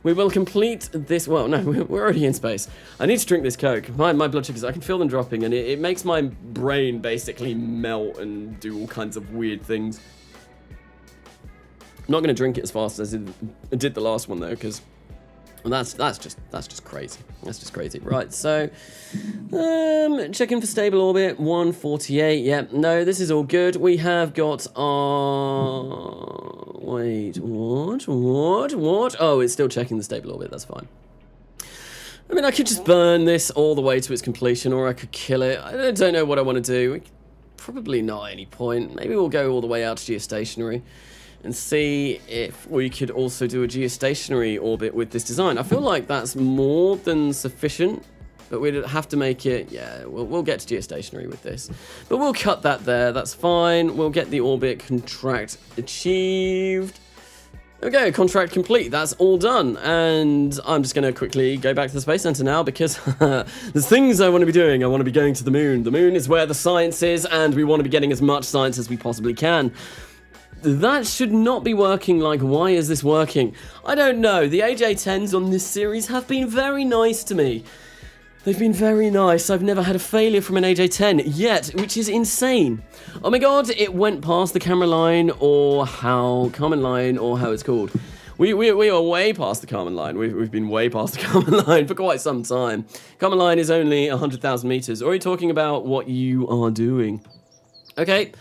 we will complete this. Well, no, we're already in space. I need to drink this Coke. My blood sugars, I can feel them dropping, and it makes my brain basically melt and do all kinds of weird things. I'm not going to drink it as fast as I did the last one, though, because... And that's just crazy. That's just crazy. Right, so checking for stable orbit 148. Yeah, no, this is all good. We have got our wait, what? Oh, it's still checking the stable orbit. That's fine. I mean, I could just burn this all the way to its completion, or I could kill it. I don't know what I want to do. Probably not any point. Maybe we'll go all the way out to geostationary and see if we could also do a geostationary orbit with this design. I feel like that's more than sufficient, but we'd have to make it, yeah, we'll get to geostationary with this. But we'll cut that there, that's fine. We'll get the orbit contract achieved. Okay, contract complete, that's all done. And I'm just gonna quickly go back to the Space Center now, because there's things I want to be doing. I want to be going to the moon. The moon is where the science is, and we want to be getting as much science as we possibly can. That should not be working. Like, why is this working? I don't know. The AJ10s on this series have been very nice to me. They've been very nice. I've never had a failure from an AJ10 yet, which is insane. Oh my god, it went past the camera line, or how... Common line, or how it's called. We are way past the common line. We've been way past the common line for quite some time. Common line is only 100,000 meters. Or are you talking about what you are doing? Okay,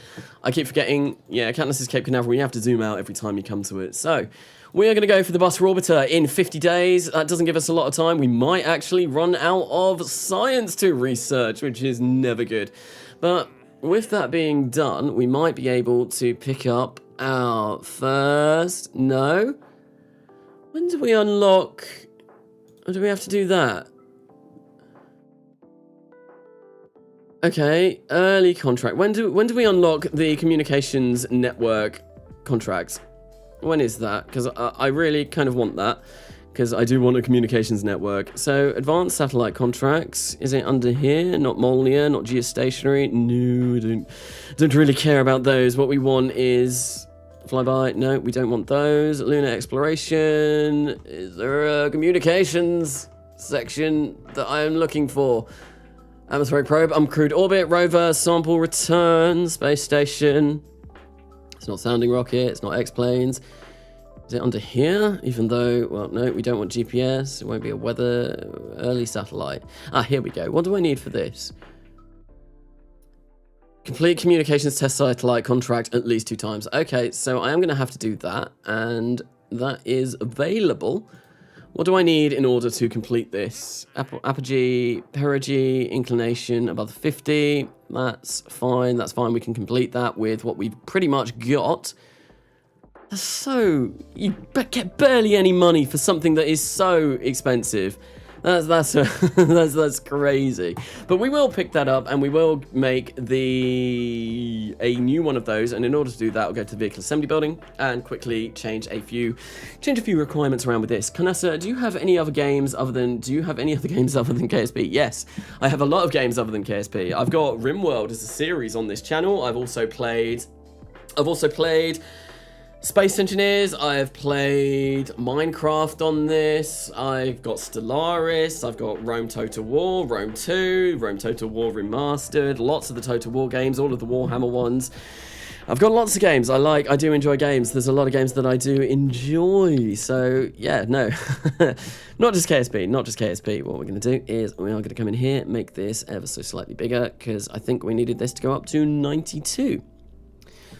I keep forgetting, yeah, Katniss's Cape Canaveral, you have to zoom out every time you come to it. So, we are going to go for the Buster Orbiter in 50 days. That doesn't give us a lot of time. We might actually run out of science to research, which is never good. But with that being done, we might be able to pick up our first... No? When do we unlock... Or do we have to do that? Okay, early contract. When do we unlock the communications network contracts? When is that? Because I really kind of want that, because I do want a communications network. So, advanced satellite contracts. Is it under here? Not Molnia, not geostationary. No, I don't really care about those. What we want is flyby. No, we don't want those. Lunar exploration. Is there a communications section that I am looking for? Atmospheric probe, uncrewed orbit, rover, sample return, space station. It's not sounding rocket, it's not X-planes. Is it under here? Even though, well, no, we don't want GPS. It won't be a weather early satellite. Ah, here we go. What do I need for this? Complete communications test satellite contract at least 2 times. Okay, so I am going to have to do that, and that is available. What do I need in order to complete this? Apogee, perigee, inclination above 50. That's fine. That's fine. We can complete that with what we've pretty much got. So you get barely any money for something that is so expensive. That's crazy. But we will pick that up and we will make a new one of those. And in order to do that, I'll go to the vehicle assembly building and quickly change a few requirements around with this. Carnasa, do you have any other games other than KSP? Yes, I have a lot of games other than KSP. I've got RimWorld as a series on this channel. I've also played Space Engineers, I have played Minecraft on this, I've got Stellaris, I've got Rome Total War, Rome 2, Rome Total War Remastered, lots of the Total War games, all of the Warhammer ones. I've got lots of games I do enjoy games. There's a lot of games that I do enjoy. So, yeah, no. Not just KSP. What we're going to do is we are going to come in here, make this ever so slightly bigger, because I think we needed this to go up to 92.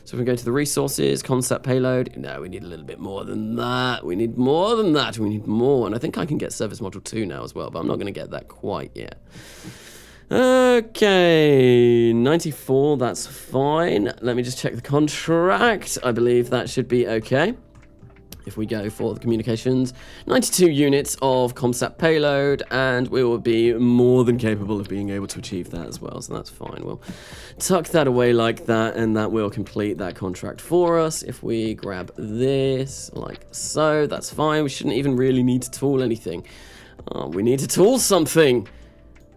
So if we go to the resources, concept payload, no, we need a little bit more than that. We need more than that. We need more. And I think I can get service module 2 now as well, but I'm not going to get that quite yet. Okay, 94, that's fine. Let me just check the contract. I believe that should be okay. If we go for the communications, 92 units of ComSat payload, and we will be more than capable of being able to achieve that as well, so that's fine. We'll tuck that away like that, and that will complete that contract for us. If we grab this, like so, that's fine. We shouldn't even really need to tool anything. We need to tool something.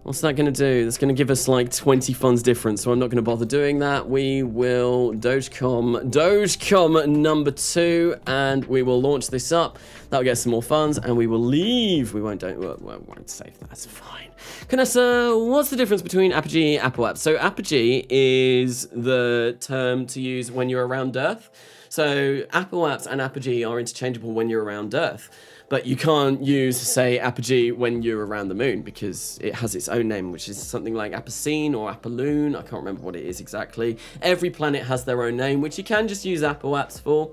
What's that going to do? That's going to give us like 20 funds difference, so I'm not going to bother doing that. We will Dogecom number 2, and we will launch this up. That'll get some more funds, and we will leave. We won't save that. That's fine. Carnasa, what's the difference between Apogee and AppleApp? So Apogee is the term to use when you're around Earth. So AppleApps and Apogee are interchangeable when you're around Earth. But you can't use, say, Apogee when you're around the moon because it has its own name, which is something like Apocene or Apolloon. I can't remember what it is exactly. Every planet has their own name, which you can just use AppleApps for.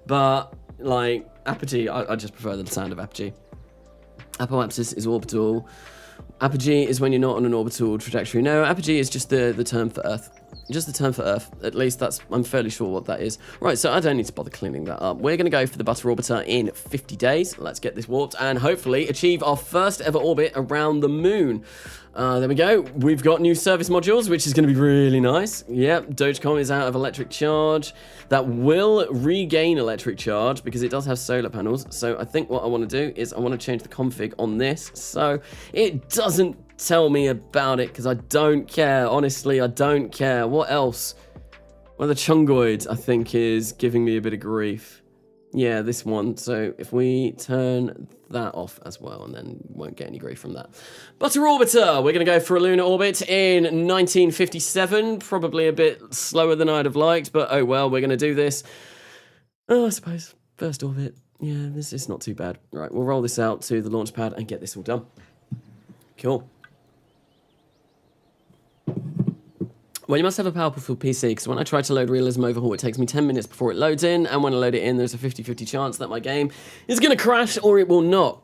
But, like, Apogee, I just prefer the sound of Apogee. AppleApps is orbital. Apogee is when you're not on an orbital trajectory. No, Apogee is just the term for Earth. Just the term for Earth. At least I'm fairly sure what that is. Right, so I don't need to bother cleaning that up. We're going to go for the Butter Orbiter in 50 days. Let's get this warped and hopefully achieve our first ever orbit around the moon. There we go. We've got new service modules, which is going to be really nice. Yep, Dogecom is out of electric charge. That will regain electric charge because it does have solar panels. So I think what I want to do is I want to change the config on this so it doesn't tell me about it because I don't care. Honestly, I don't care. What else? Well, the Chungoid, I think, is giving me a bit of grief. Yeah, this one. So if we turn that off as well, and then won't get any grief from that. Butter Orbiter, we're going to go for a lunar orbit in 1957. Probably a bit slower than I'd have liked, but oh well, we're going to do this. Oh, I suppose. First orbit. Yeah, this is not too bad. Right, we'll roll this out to the launch pad and get this all done. Cool. Well, you must have a powerful PC, because when I try to load Realism Overhaul, it takes me 10 minutes before it loads in, and when I load it in, there's a 50-50 chance that my game is going to crash or it will not.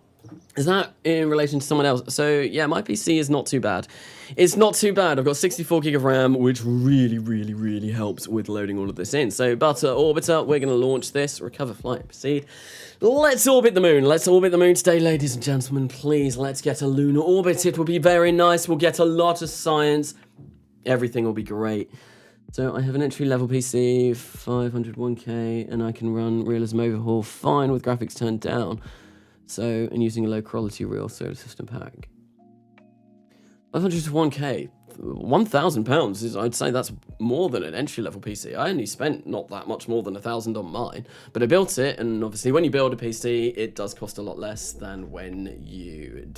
Is that in relation to someone else? So, yeah, my PC is not too bad. It's not too bad. I've got 64 gig of RAM, which really, really, really helps with loading all of this in. So, Butter Orbiter, we're going to launch this. Recover, flight, proceed. Let's orbit the moon. Let's orbit the moon today, ladies and gentlemen. Please, let's get a lunar orbit. It will be very nice. We'll get a lot of science. Everything will be great. So I have an entry-level PC, 501K, and I can run Realism Overhaul fine with graphics turned down. So, and using a low-quality real solar system pack. 501K, £1,000 is, I'd say that's more than an entry-level PC. I only spent not that much more than 1,000 on mine, but I built it, and obviously when you build a PC, it does cost a lot less than when you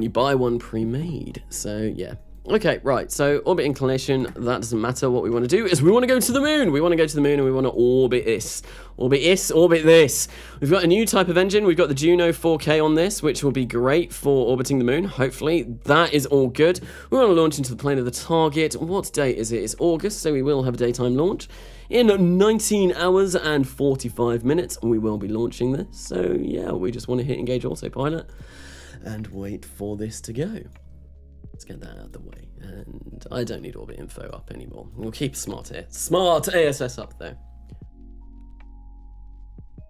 buy one pre-made. So yeah. Okay, right, so orbit inclination, that doesn't matter. What we want to do is we want to go to the moon. We want to go to the moon and we want to orbit this. Orbit this. We've got a new type of engine. We've got the Juno 4K on this, which will be great for orbiting the moon, hopefully. That is all good. We want to launch into the plane of the target. What date is it? It's August, so we will have a daytime launch. In 19 hours and 45 minutes, we will be launching this. So, yeah, we just want to hit engage autopilot and wait for this to go. Let's get that out of the way. And I don't need orbit info up anymore. We'll keep smart ASS up though.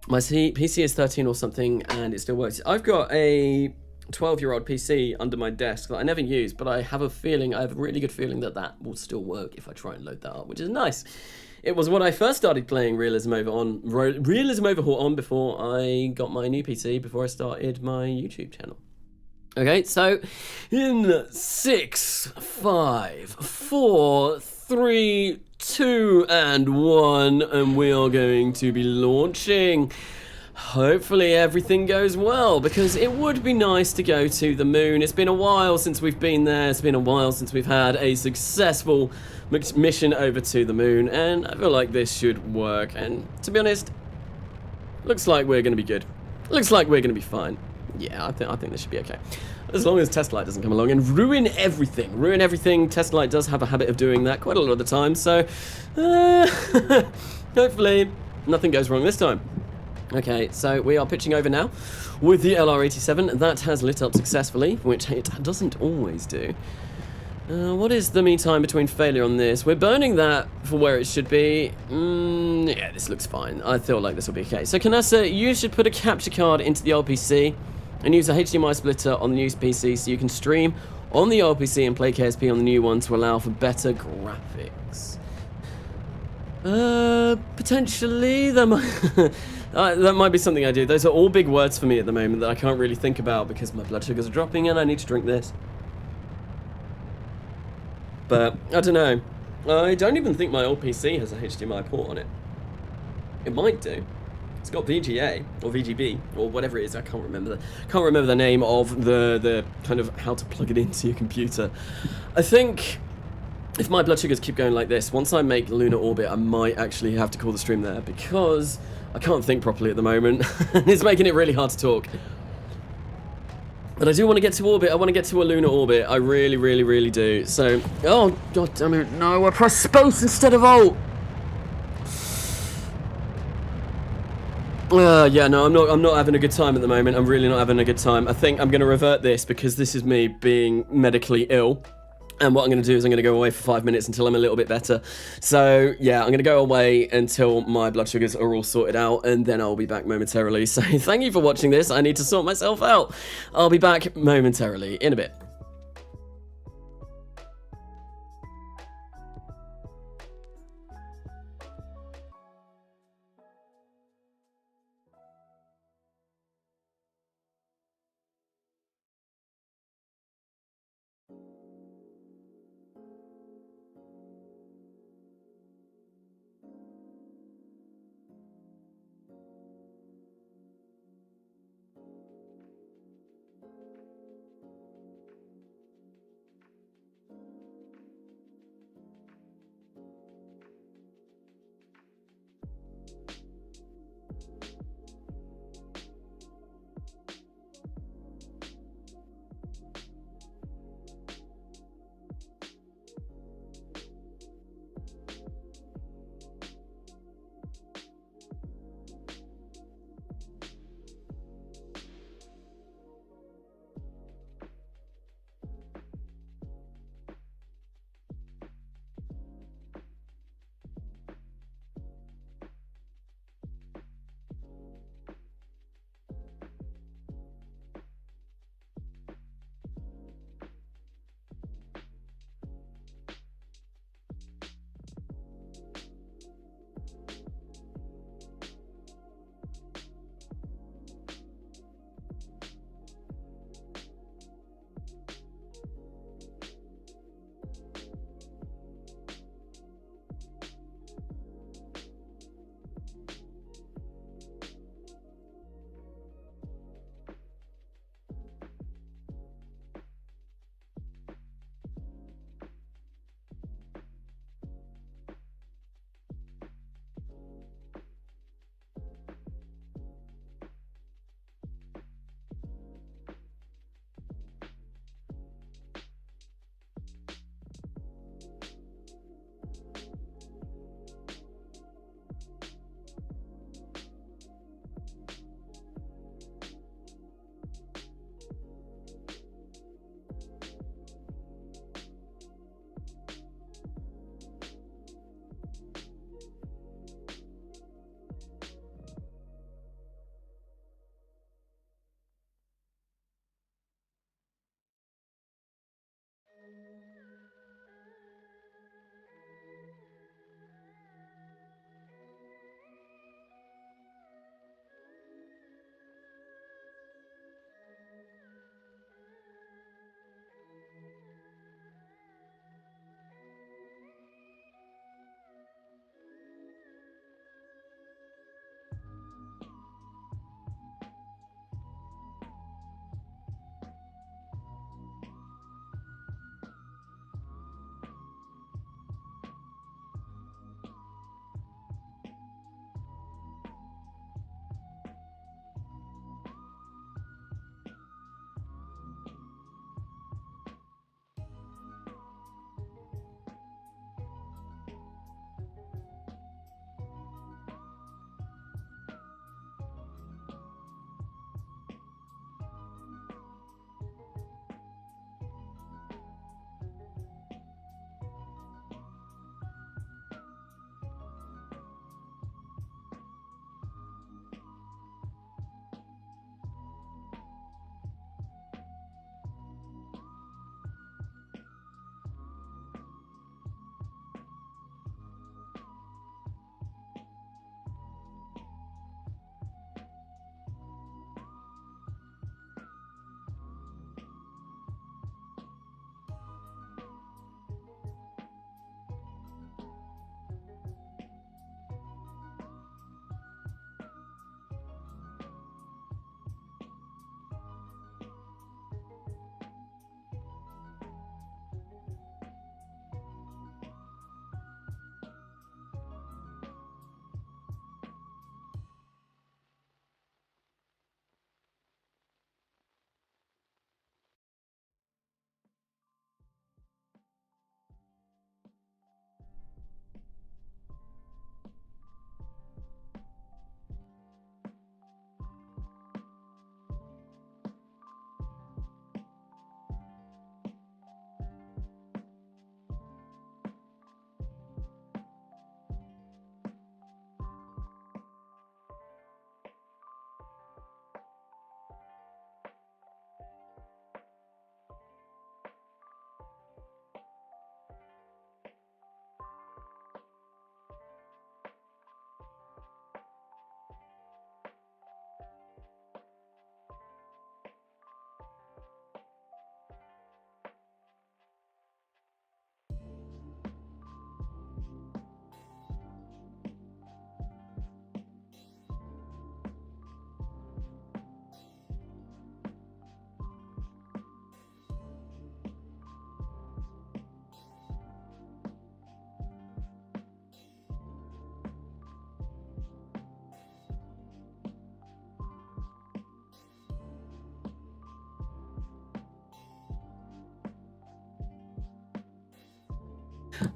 My PC is 13 or something and it still works. I've got a 12-year-old PC under my desk that I never use, but I have a really good feeling that that will still work if I try and load that up, which is nice. It was when I first started playing Realism Overhaul on before I got my new PC, before I started my YouTube channel. Okay, so in 6, 5, 4, 3, 2, and 1, and we are going to be launching. Hopefully everything goes well, because it would be nice to go to the moon. It's been a while since we've been there. It's been a while since we've had a successful mission over to the moon, and I feel like this should work. And to be honest, looks like we're going to be good. Looks like we're going to be fine. Yeah, I think this should be okay. As long as Testlight doesn't come along and ruin everything. Ruin everything. Testlight does have a habit of doing that quite a lot of the time, so hopefully nothing goes wrong this time. Okay, so we are pitching over now with the LR87. That has lit up successfully, which it doesn't always do. What is the mean time between failure on this? We're burning that for where it should be. Yeah, this looks fine. I feel like this will be okay. So Carnasa, you should put a capture card into the old PC and use a HDMI splitter on the new PC so you can stream on the old PC and play KSP on the new one to allow for better graphics. Potentially, that might be something I do. Those are all big words for me at the moment that I can't really think about because my blood sugars are dropping and I need to drink this. But, I don't know. I don't even think my old PC has a HDMI port on it. It might do. It's got VGA, or VGB, or whatever it is. I can't remember the name of the kind of how to plug it into your computer. I think if my blood sugars keep going like this, once I make lunar orbit, I might actually have to call the stream there because I can't think properly at the moment. And it's making it really hard to talk. But I do want to get to orbit. I want to get to a lunar orbit. I really, really, really do. So, oh, god damn it. No, I pressed space instead of Alt. Yeah, no, I'm not having a good time at the moment. I'm really not having a good time. I think I'm going to revert this because this is me being medically ill. And what I'm going to do is I'm going to go away for 5 minutes until I'm a little bit better. So, yeah, I'm going to go away until my blood sugars are all sorted out, and then I'll be back momentarily. So, thank you for watching this. I need to sort myself out. I'll be back momentarily in a bit.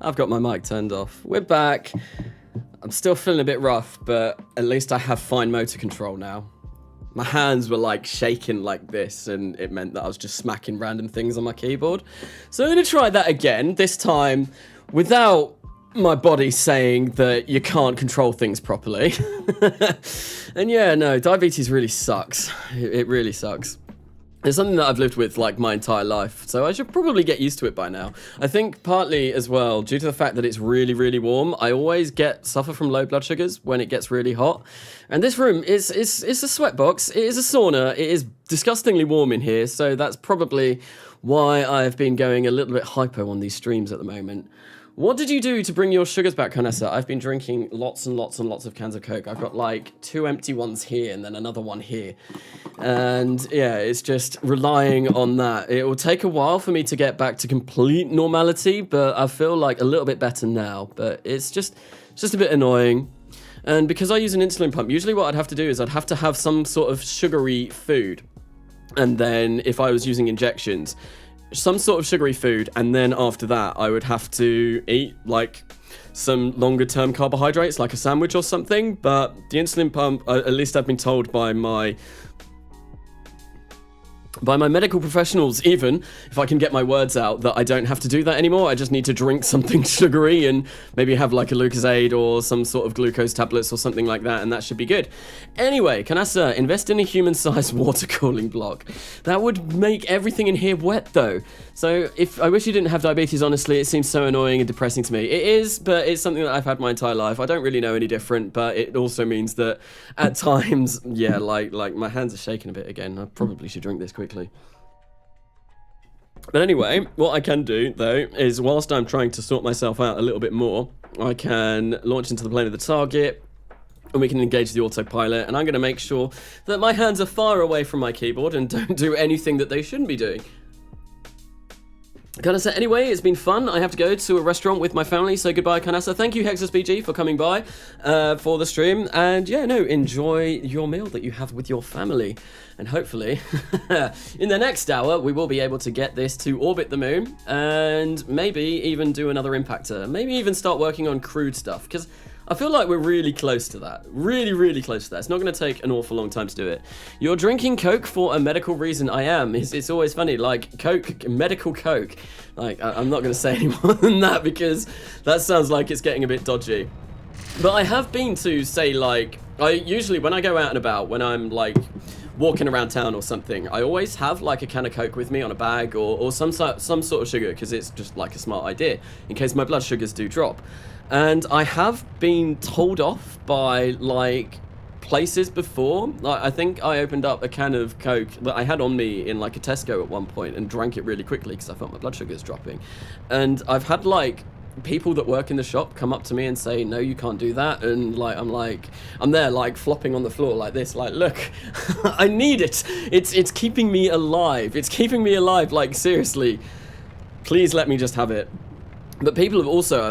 I've got my mic turned off. We're back. I'm still feeling a bit rough, but at least I have fine motor control now. My hands were like shaking like this, and it meant that I was just smacking random things on my keyboard. So I'm going to try that again, this time without my body saying that you can't control things properly. And yeah, no, diabetes really sucks. It really sucks. It's something that I've lived with like my entire life, so I should probably get used to it by now. I think partly as well, due to the fact that it's really, really warm, I always suffer from low blood sugars when it gets really hot. And this room is a sweat box, it is a sauna, it is disgustingly warm in here, so that's probably why I've been going a little bit hypo on these streams at the moment. What did you do to bring your sugars back, Carnasa? I've been drinking lots and lots and lots of cans of Coke. I've got like 2 empty ones here and then another one here. And yeah, it's just relying on that. It will take a while for me to get back to complete normality, but I feel like a little bit better now. But it's just a bit annoying. And because I use an insulin pump, usually what I'd have to do is I'd have to have some sort of sugary food. And then if I was using injections, some sort of sugary food, and then after that I would have to eat like some longer term carbohydrates like a sandwich or something. But the insulin pump, at least I've been told by my medical professionals, even if I can get my words out, that I don't have to do that anymore. I just need to drink something sugary and maybe have like a Lucozade or some sort of glucose tablets or something like that, and that should be good. Anyway, Carnasa, invest in a human-sized water cooling block. That would make everything in here wet though. So I wish you didn't have diabetes, honestly. It seems so annoying and depressing to me. It is, but it's something that I've had my entire life. I don't really know any different, but it also means that at times, yeah, like my hands are shaking a bit again. I probably should drink this quickly. But anyway, what I can do, though, is whilst I'm trying to sort myself out a little bit more, I can launch into the plane of the target, and we can engage the autopilot, and I'm going to make sure that my hands are far away from my keyboard and don't do anything that they shouldn't be doing. Carnasa, anyway, it's been fun. I have to go to a restaurant with my family, so goodbye, Carnasa. Thank you, HexusBG, for coming by for the stream. And yeah, no, enjoy your meal that you have with your family. And hopefully, in the next hour, we will be able to get this to orbit the moon and maybe even do another impactor. Maybe even start working on crewed stuff, because I feel like we're really close to that. Really, really close to that. It's not going to take an awful long time to do it. You're drinking Coke for a medical reason. I am. It's always funny, like Coke, medical Coke. Like, I'm not going to say any more than that because that sounds like it's getting a bit dodgy. But I have been to, say, like, I usually, when I go out and about, when I'm, like, walking around town or something, I always have, like, a can of Coke with me on a bag or some sort of sugar, because it's just, like, a smart idea in case my blood sugars do drop. And I have been told off by, like, places before. Like, I think I opened up a can of Coke that I had on me in, like, a Tesco at one point and drank it really quickly because I felt my blood sugars dropping. And I've had, like, people that work in the shop come up to me and say, no, you can't do that. And, like, I'm there, like, flopping on the floor like this, like, look, I need it. It's keeping me alive. It's keeping me alive, like, seriously. Please let me just have it. But people I've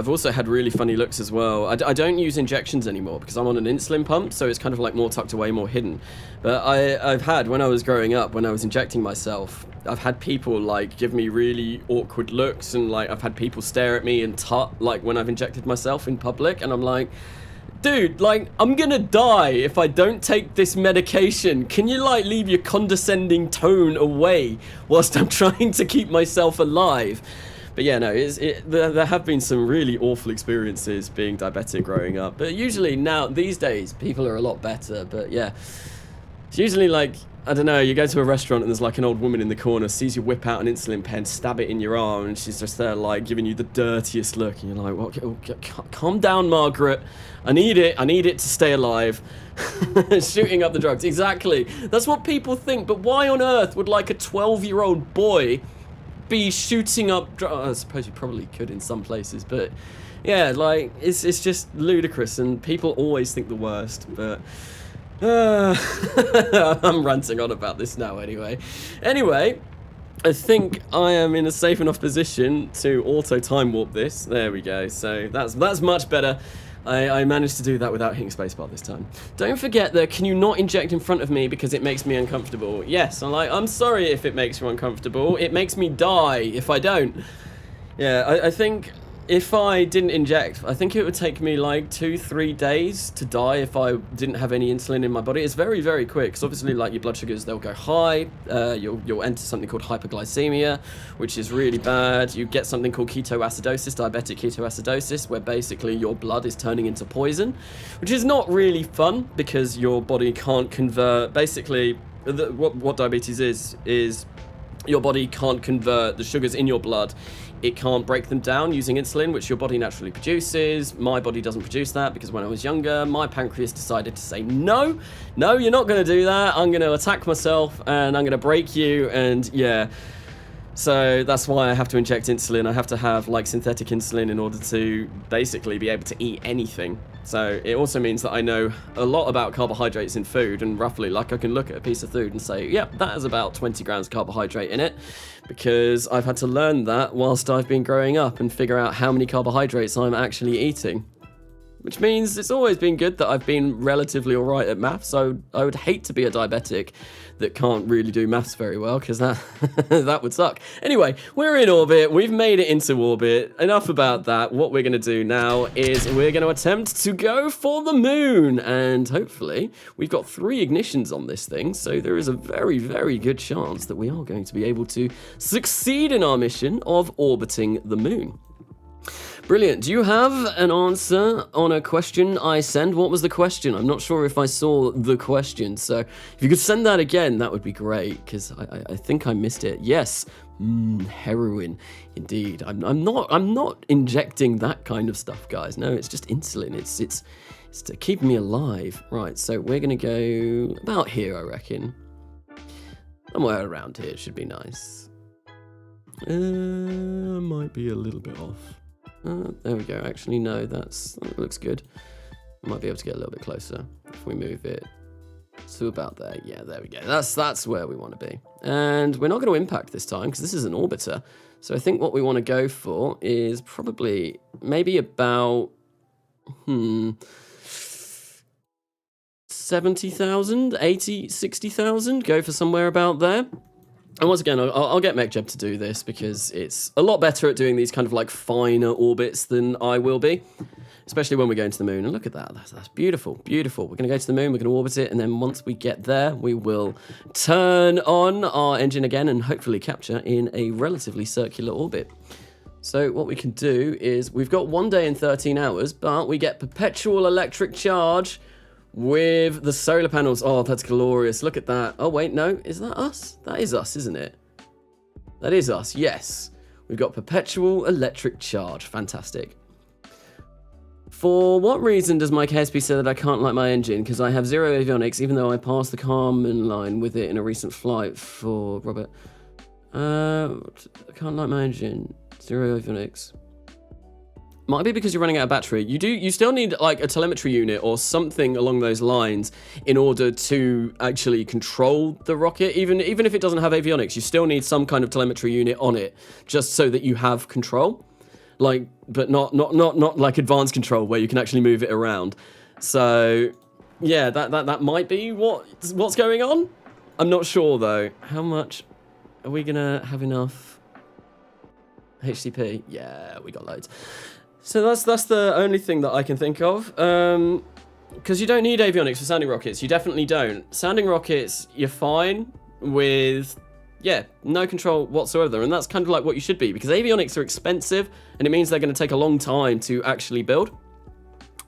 also had really funny looks as well. I don't use injections anymore because I'm on an insulin pump, so it's kind of like more tucked away, more hidden. But I've had, when I was growing up, when I was injecting myself, I've had people like give me really awkward looks, and like I've had people stare at me and tut, like when I've injected myself in public, and I'm like, dude, like, I'm gonna die if I don't take this medication. Can you, like, leave your condescending tone away whilst I'm trying to keep myself alive? But yeah, no, there have been some really awful experiences being diabetic growing up. But usually now, these days, people are a lot better. But yeah, it's usually like, I don't know, you go to a restaurant and there's like an old woman in the corner, sees you whip out an insulin pen, stab it in your arm, and she's just there like giving you the dirtiest look. And you're like, well, calm down, Margaret. I need it to stay alive. Shooting up the drugs. Exactly. That's what people think. But why on earth would like a 12-year-old boy be shooting up drugs? I suppose you probably could in some places, but yeah, like it's just ludicrous, and people always think the worst. But I'm ranting on about this now anyway. I think I am in a safe enough position to auto time warp this. There we go. So that's much better. I managed to do that without hitting spacebar this time. Don't forget that, can you not inject in front of me because it makes me uncomfortable? Yes, I'm sorry if it makes you uncomfortable. It makes me die if I don't. Yeah, I think if I didn't inject, I think it would take me like 2-3 days to die if I didn't have any insulin in my body. It's very, very quick, because obviously like your blood sugars, they'll go high, you'll enter something called hyperglycemia, which is really bad. You get something called ketoacidosis, diabetic ketoacidosis, where basically your blood is turning into poison, which is not really fun, because your body can't convert, basically, what diabetes is your body can't convert the sugars in your blood. It can't break them down using insulin, which your body naturally produces. My body doesn't produce that because when I was younger, my pancreas decided to say, no, you're not going to do that. I'm going to attack myself and I'm going to break you. And yeah, so that's why I have to inject insulin. I have to have like synthetic insulin in order to basically be able to eat anything. So it also means that I know a lot about carbohydrates in food, and roughly, like, I can look at a piece of food and say, yep, that has about 20 grams of carbohydrate in it, because I've had to learn that whilst I've been growing up and figure out how many carbohydrates I'm actually eating. Which means it's always been good that I've been relatively alright at maths, so I would hate to be a diabetic that can't really do maths very well, because that, that would suck. Anyway, we're in orbit, we've made it into orbit, enough about that. What we're going to do now is we're going to attempt to go for the moon, and hopefully we've got 3 ignitions on this thing, so there is a very, very good chance that we are going to be able to succeed in our mission of orbiting the moon. Brilliant. Do you have an answer on a question I sent? What was the question? I'm not sure if I saw the question, so if you could send that again, that would be great, because I think I missed it. Yes, heroin, indeed. I'm not injecting that kind of stuff, guys. No, it's just insulin. It's to keep me alive. Right, so we're gonna go about here, I reckon. Somewhere around here should be nice. Might be a little bit off. There we go. Actually, no, that looks good. I might be able to get a little bit closer if we move it to about there. Yeah, there we go. That's where we want to be. And we're not going to impact this time because this is an orbiter. So I think what we want to go for is probably maybe about 70,000, 80, 60,000. Go for somewhere about there. And once again, I'll get MechJeb to do this because it's a lot better at doing these kind of like finer orbits than I will be, especially when we're going to the moon. And look at that, that's beautiful, beautiful. We're going to go to the moon, we're going to orbit it, and then once we get there, we will turn on our engine again and hopefully capture in a relatively circular orbit. So what we can do is, we've got 1 day and 13 hours, but we get perpetual electric charge with the solar panels. Oh, that's glorious. Look at that. Oh, wait, no. Is that us? That is us, isn't it? That is us, yes. We've got perpetual electric charge. Fantastic. For what reason does my KSP say that I can't light my engine? Because I have 0 avionics, even though I passed the Kármán line with it in a recent flight for Robert. I can't light my engine. 0 avionics. Might be because you're running out of battery. You still need like a telemetry unit or something along those lines in order to actually control the rocket. Even if it doesn't have avionics, you still need some kind of telemetry unit on it just so that you have control. Like, but not like advanced control where you can actually move it around. So yeah, that might be what's going on. I'm not sure though. How much are we gonna have enough HCP? Yeah, we got loads. So that's the only thing that I can think of, because you don't need avionics for sounding rockets. You definitely don't. Sounding rockets, you're fine with, yeah, no control whatsoever, and that's kind of like what you should be, because avionics are expensive, and it means they're going to take a long time to actually build.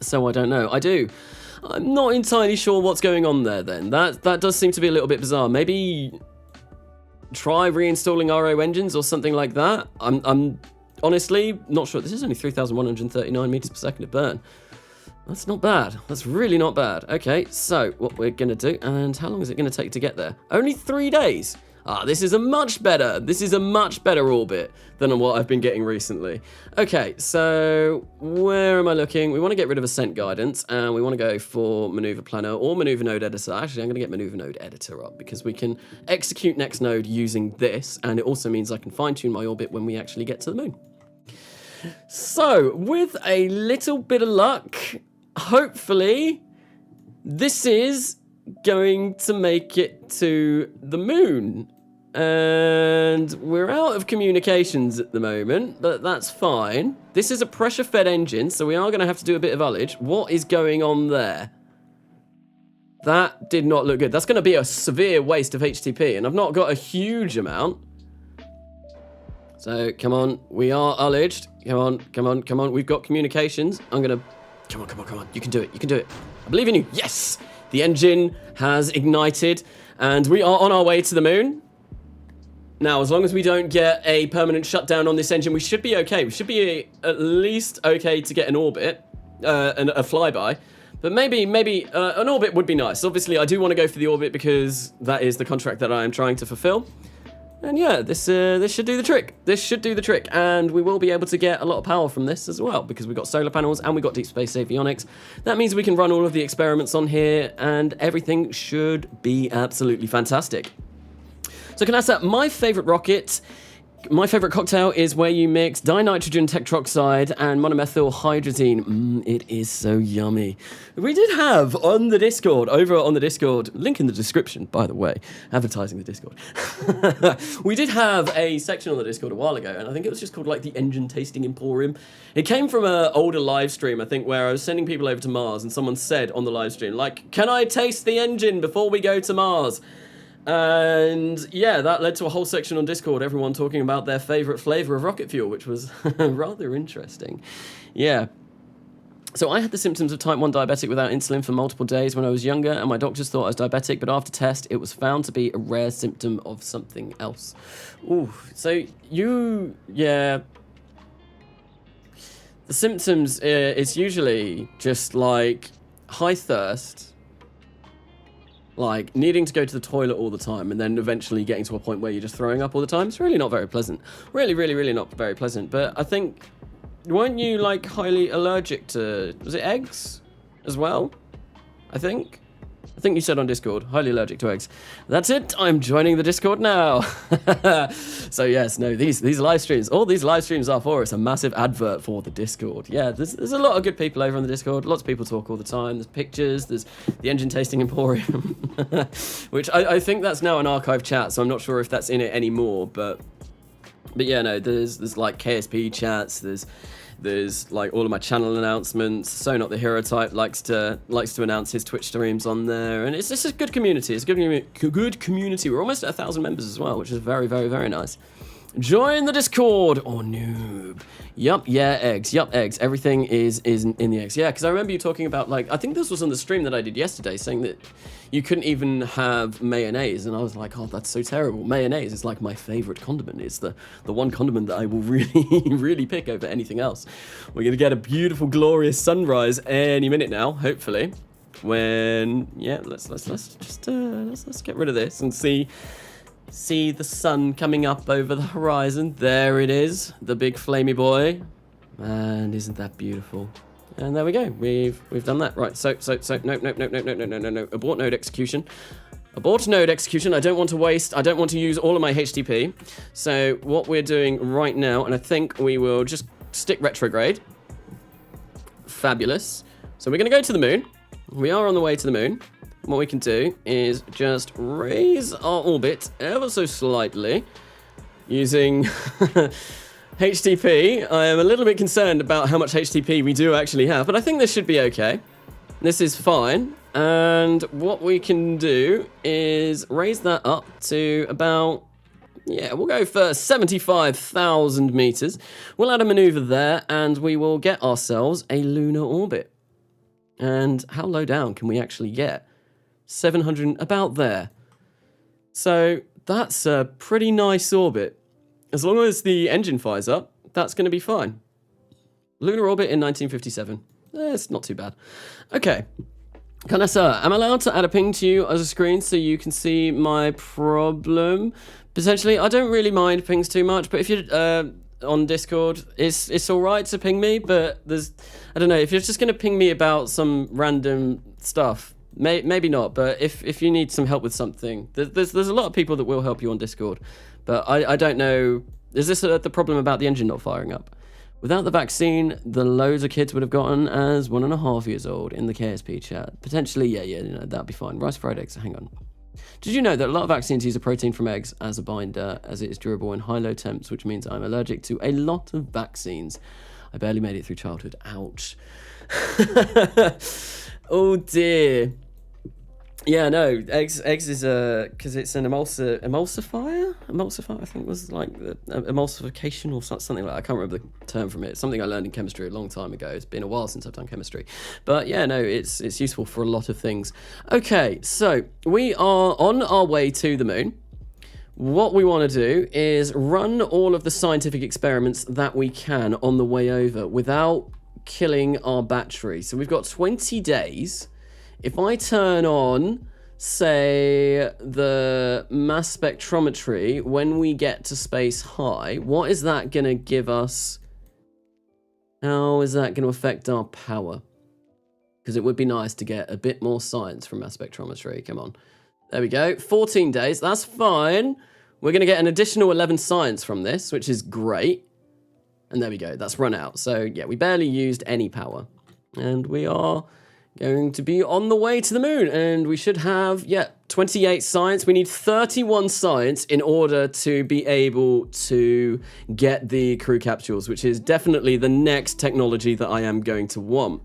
So I don't know. I'm not entirely sure what's going on there. Then that does seem to be a little bit bizarre. Maybe try reinstalling RO engines or something like that. I'm honestly not sure. This is only 3,139 meters per second of burn. That's not bad. That's really not bad. Okay, so what we're gonna do, and how long is it gonna take to get there? Only 3 days. Ah, this is a much better orbit than what I've been getting recently. Okay, so where am I looking? We want to get rid of Ascent Guidance, and we want to go for Maneuver Planner or Maneuver Node Editor. Actually, I'm going to get Maneuver Node Editor up because we can execute next node using this, and it also means I can fine-tune my orbit when we actually get to the moon. So, with a little bit of luck, hopefully, this is going to make it to the moon. And we're out of communications at the moment, but that's fine. This is a pressure-fed engine, so we are going to have to do a bit of ullage. What is going on there? That did not look good. That's going to be a severe waste of HTP, and I've not got a huge amount. So, come on. We are ullaged. Come on, come on, come on. We've got communications. I'm going to... Come on, come on, come on. You can do it. You can do it. I believe in you. Yes! The engine has ignited, and we are on our way to the moon. Now, as long as we don't get a permanent shutdown on this engine, we should be okay. We should be at least okay to get an orbit, and a flyby. But maybe an orbit would be nice. Obviously, I do want to go for the orbit because that is the contract that I am trying to fulfill. And yeah, this should do the trick. This should do the trick, and we will be able to get a lot of power from this as well because we've got solar panels and we've got deep space avionics. That means we can run all of the experiments on here, and everything should be absolutely fantastic. So Carnasa, my favorite rocket, my favorite cocktail is where you mix dinitrogen tetroxide and monomethyl hydrazine. It is so yummy. We did have on the Discord, over on the Discord, link in the description, by the way, advertising the Discord. We did have a section on the Discord a while ago, and I think it was just called like the Engine Tasting Emporium. It came from an older live stream, I think, where I was sending people over to Mars, and someone said on the live stream, like, can I taste the engine before we go to Mars? And yeah, that led to a whole section on Discord, everyone talking about their favorite flavor of rocket fuel, which was rather interesting. Yeah. So I had the symptoms of type 1 diabetic without insulin for multiple days when I was younger, and my doctors thought I was diabetic, but after test, it was found to be a rare symptom of something else. Ooh, so yeah. The symptoms is usually just like high thirst, like needing to go to the toilet all the time, and then eventually getting to a point where you're just throwing up all the time. It's really not very pleasant. Really, really, really not very pleasant. But I think, weren't you like highly allergic to, was it eggs as well? I think you said on Discord, highly allergic to eggs. That's it, I'm joining the Discord now. So yes, no, these live streams, all these live streams are for us, a massive advert for the Discord. Yeah, there's a lot of good people over on the Discord, lots of people talk all the time, there's pictures, there's the Engine Tasting Emporium, which I think that's now an archive chat, so I'm not sure if that's in it anymore, but yeah, no, there's like KSP chats, there's like all of my channel announcements. So Not the Hero Type likes to announce his Twitch streams on there, and it's just a good community. It's a good community. We're almost at 1,000 members as well, which is very, very, very nice. Join the Discord or noob. Yup, yeah, eggs. Yup, eggs. Everything is in the eggs. Yeah, because I remember you talking about, like, I think this was on the stream that I did yesterday, saying that you couldn't even have mayonnaise, and I was like, oh, that's so terrible. Mayonnaise is like my favorite condiment. It's the one condiment that I will really, really pick over anything else. We're gonna get a beautiful, glorious sunrise any minute now, hopefully. When let's get rid of this and see the sun coming up over the horizon. There it is, the big flamey boy. And isn't that beautiful? And there we go. We've done that. Right, so no. Abort node execution. Abort node execution. I don't want to use all of my HTP. So what we're doing right now, and I think we will just stick retrograde. Fabulous. So we're gonna go to the moon. We are on the way to the moon. What we can do is just raise our orbit ever so slightly using HTP. I am a little bit concerned about how much HTP we do actually have, but I think this should be okay. This is fine. And what we can do is raise that up to about, we'll go for 75,000 meters. We'll add a maneuver there, and we will get ourselves a lunar orbit. And how low down can we actually get? 700, about there. So that's a pretty nice orbit. As long as the engine fires up, that's going to be fine. Lunar orbit in 1957. It's not too bad. Okay. Carnasa, I'm allowed to add a ping to you as a screen so you can see my problem. Potentially, I don't really mind pings too much, but if you're on Discord, it's all right to ping me, but I don't know, if you're just going to ping me about some random stuff, maybe not, but if you need some help with something, there's a lot of people that will help you on Discord, but I don't know, is this the problem about the engine not firing up? Without the vaccine, the loads of kids would have gotten as 1.5 years old in the KSP chat. Potentially, yeah, that'd be fine. Rice fried eggs, hang on. Did you know that a lot of vaccines use a protein from eggs as a binder, as it is durable in high-low temps, which means I'm allergic to a lot of vaccines. I barely made it through childhood. Ouch. Oh dear. Yeah, no, eggs is because it's an emulsifier, I think was like the emulsification or something like that. I can't remember the term from it. It's something I learned in chemistry a long time ago. It's been a while since I've done chemistry, but yeah, no, it's useful for a lot of things. Okay, so we are on our way to the moon. What we want to do is run all of the scientific experiments that we can on the way over without killing our battery. So we've got 20 days. If I turn on, say, the mass spectrometry when we get to space high, what is that going to give us? How is that going to affect our power? Because it would be nice to get a bit more science from mass spectrometry. Come on. There we go. 14 days. That's fine. We're going to get an additional 11 science from this, which is great. And there we go. That's run out. So, yeah, we barely used any power. And we are going to be on the way to the moon, and we should have 28 science. We need 31 science in order to be able to get the crew capsules, which is definitely the next technology that I am going to want.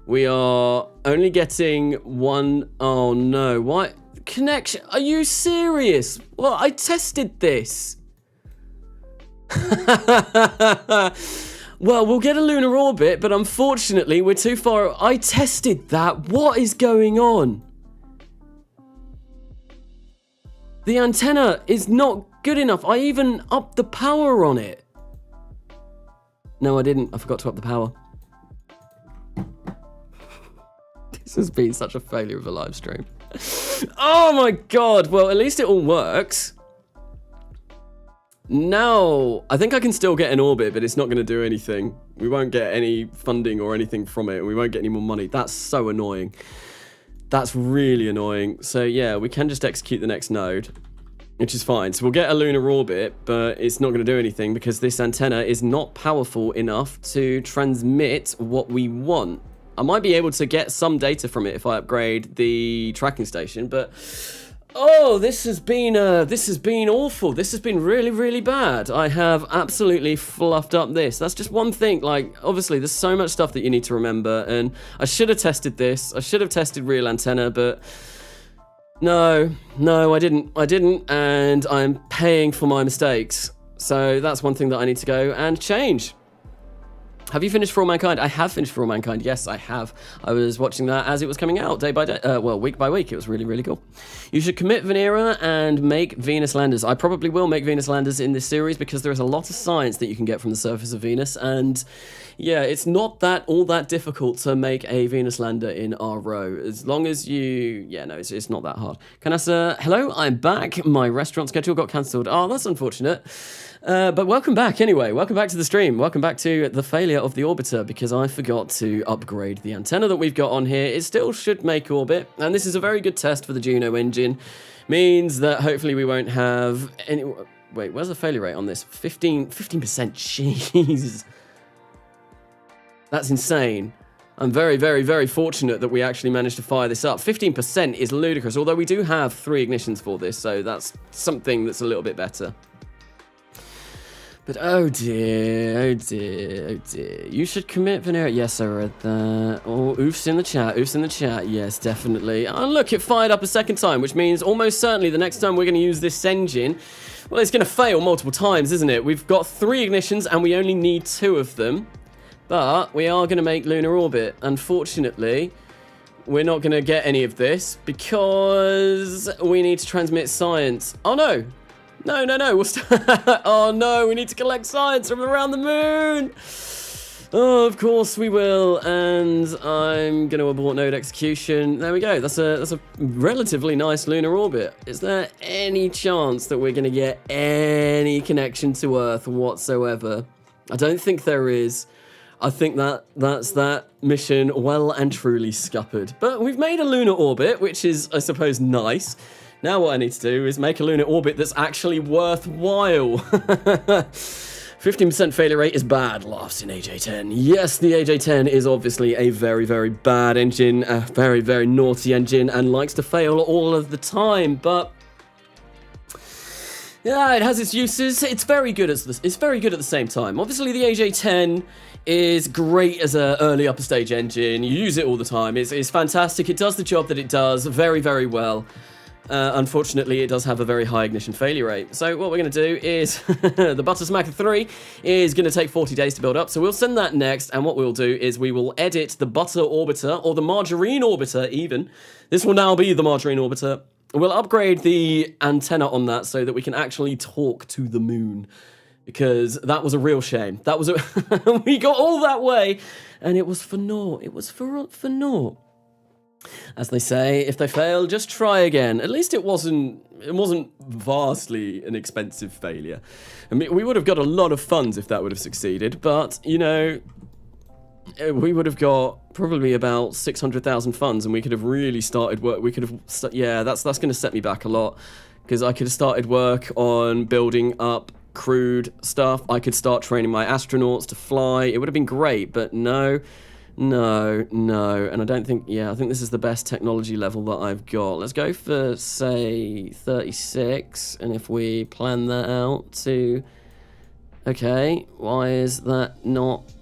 We are only getting one. Oh no, what connection? Are you serious? Well, I tested this. Well, we'll get a lunar orbit, but unfortunately, we're too far. I tested that. What is going on? The antenna is not good enough. I even upped the power on it. No, I didn't. I forgot to up the power. This has been such a failure of a live stream. Oh my god. Well, at least it all works. Now, I think I can still get an orbit, but it's not going to do anything. We won't get any funding or anything from it, and we won't get any more money. That's so annoying. That's really annoying. So yeah, we can just execute the next node, which is fine. So we'll get a lunar orbit, but it's not going to do anything because this antenna is not powerful enough to transmit what we want. I might be able to get some data from it if I upgrade the tracking station, but oh, this has been awful. This has been really, really bad. I have absolutely fluffed up this. That's just one thing. Like, obviously, there's so much stuff that you need to remember, and I should have tested this. I should have tested real antenna, but no, I didn't, and I'm paying for my mistakes. So that's one thing that I need to go and change. Have you finished For All Mankind? I have finished For All Mankind. Yes, I have. I was watching that as it was coming out, day by day. Well, week by week. It was really, really cool. You should commit Venera and make Venus landers. I probably will make Venus landers in this series because there is a lot of science that you can get from the surface of Venus. And yeah, it's not all that difficult to make a Venus lander in RO. As long as you... Yeah, no, it's not that hard. Carnasa, hello, I'm back. My restaurant schedule got cancelled. Oh, that's unfortunate. But welcome back anyway. Welcome back to the stream. Welcome back to the failure of the orbiter because I forgot to upgrade the antenna that we've got on here. It still should make orbit, and this is a very good test for the Juno engine. Means that hopefully we won't have any... Wait, where's the failure rate on this? 15%. Jeez. That's insane. I'm very, very, very fortunate that we actually managed to fire this up. 15% is ludicrous, although we do have 3 ignitions for this, so that's something that's a little bit better. But oh dear. You should commit Venera. Yes, I read that. Oh, oofs in the chat. Yes, definitely. Oh, look, it fired up a second time, which means almost certainly the next time we're going to use this engine, well, it's going to fail multiple times, isn't it? We've got 3 ignitions and we only need 2 of them. But we are going to make lunar orbit. Unfortunately, we're not going to get any of this because we need to transmit science. Oh, no. No. Oh no, we need to collect science from around the moon. Oh, of course we will. And I'm going to abort node execution. There we go. That's a relatively nice lunar orbit. Is there any chance that we're going to get any connection to Earth whatsoever? I don't think there is. I think that's that mission well and truly scuppered. But we've made a lunar orbit, which is, I suppose, nice. Now what I need to do is make a lunar orbit that's actually worthwhile. 15% failure rate is bad, laughs in AJ10. Yes, the AJ10 is obviously a very, very bad engine, a very, very naughty engine, and likes to fail all of the time, but yeah, it has its uses. It's very good at this. It's very good at the same time. Obviously, the AJ10 is great as an early upper stage engine. You use it all the time. It's fantastic. It does the job that it does very, very well. Unfortunately, it does have a very high ignition failure rate. So what we're going to do is the BahaSP 3 is going to take 40 days to build up. So we'll send that next. And what we'll do is we will edit the butter orbiter, or the margarine orbiter even. This will now be the margarine orbiter. We'll upgrade the antenna on that so that we can actually talk to the moon. Because that was a real shame. That was we got all that way and it was for naught. It was for naught. As they say, if they fail, just try again. At least it wasn't vastly an expensive failure. I mean, we would have got a lot of funds if that would have succeeded, but, you know, we would have got probably about 600,000 funds, and we could have really started work. We could have, yeah, that's going to set me back a lot, because I could have started work on building up crewed stuff. I could start training my astronauts to fly. It would have been great, but no. And I don't think, yeah, I think this is the best technology level that I've got. Let's go for, say, 36, and if we plan that out to, okay, why is that not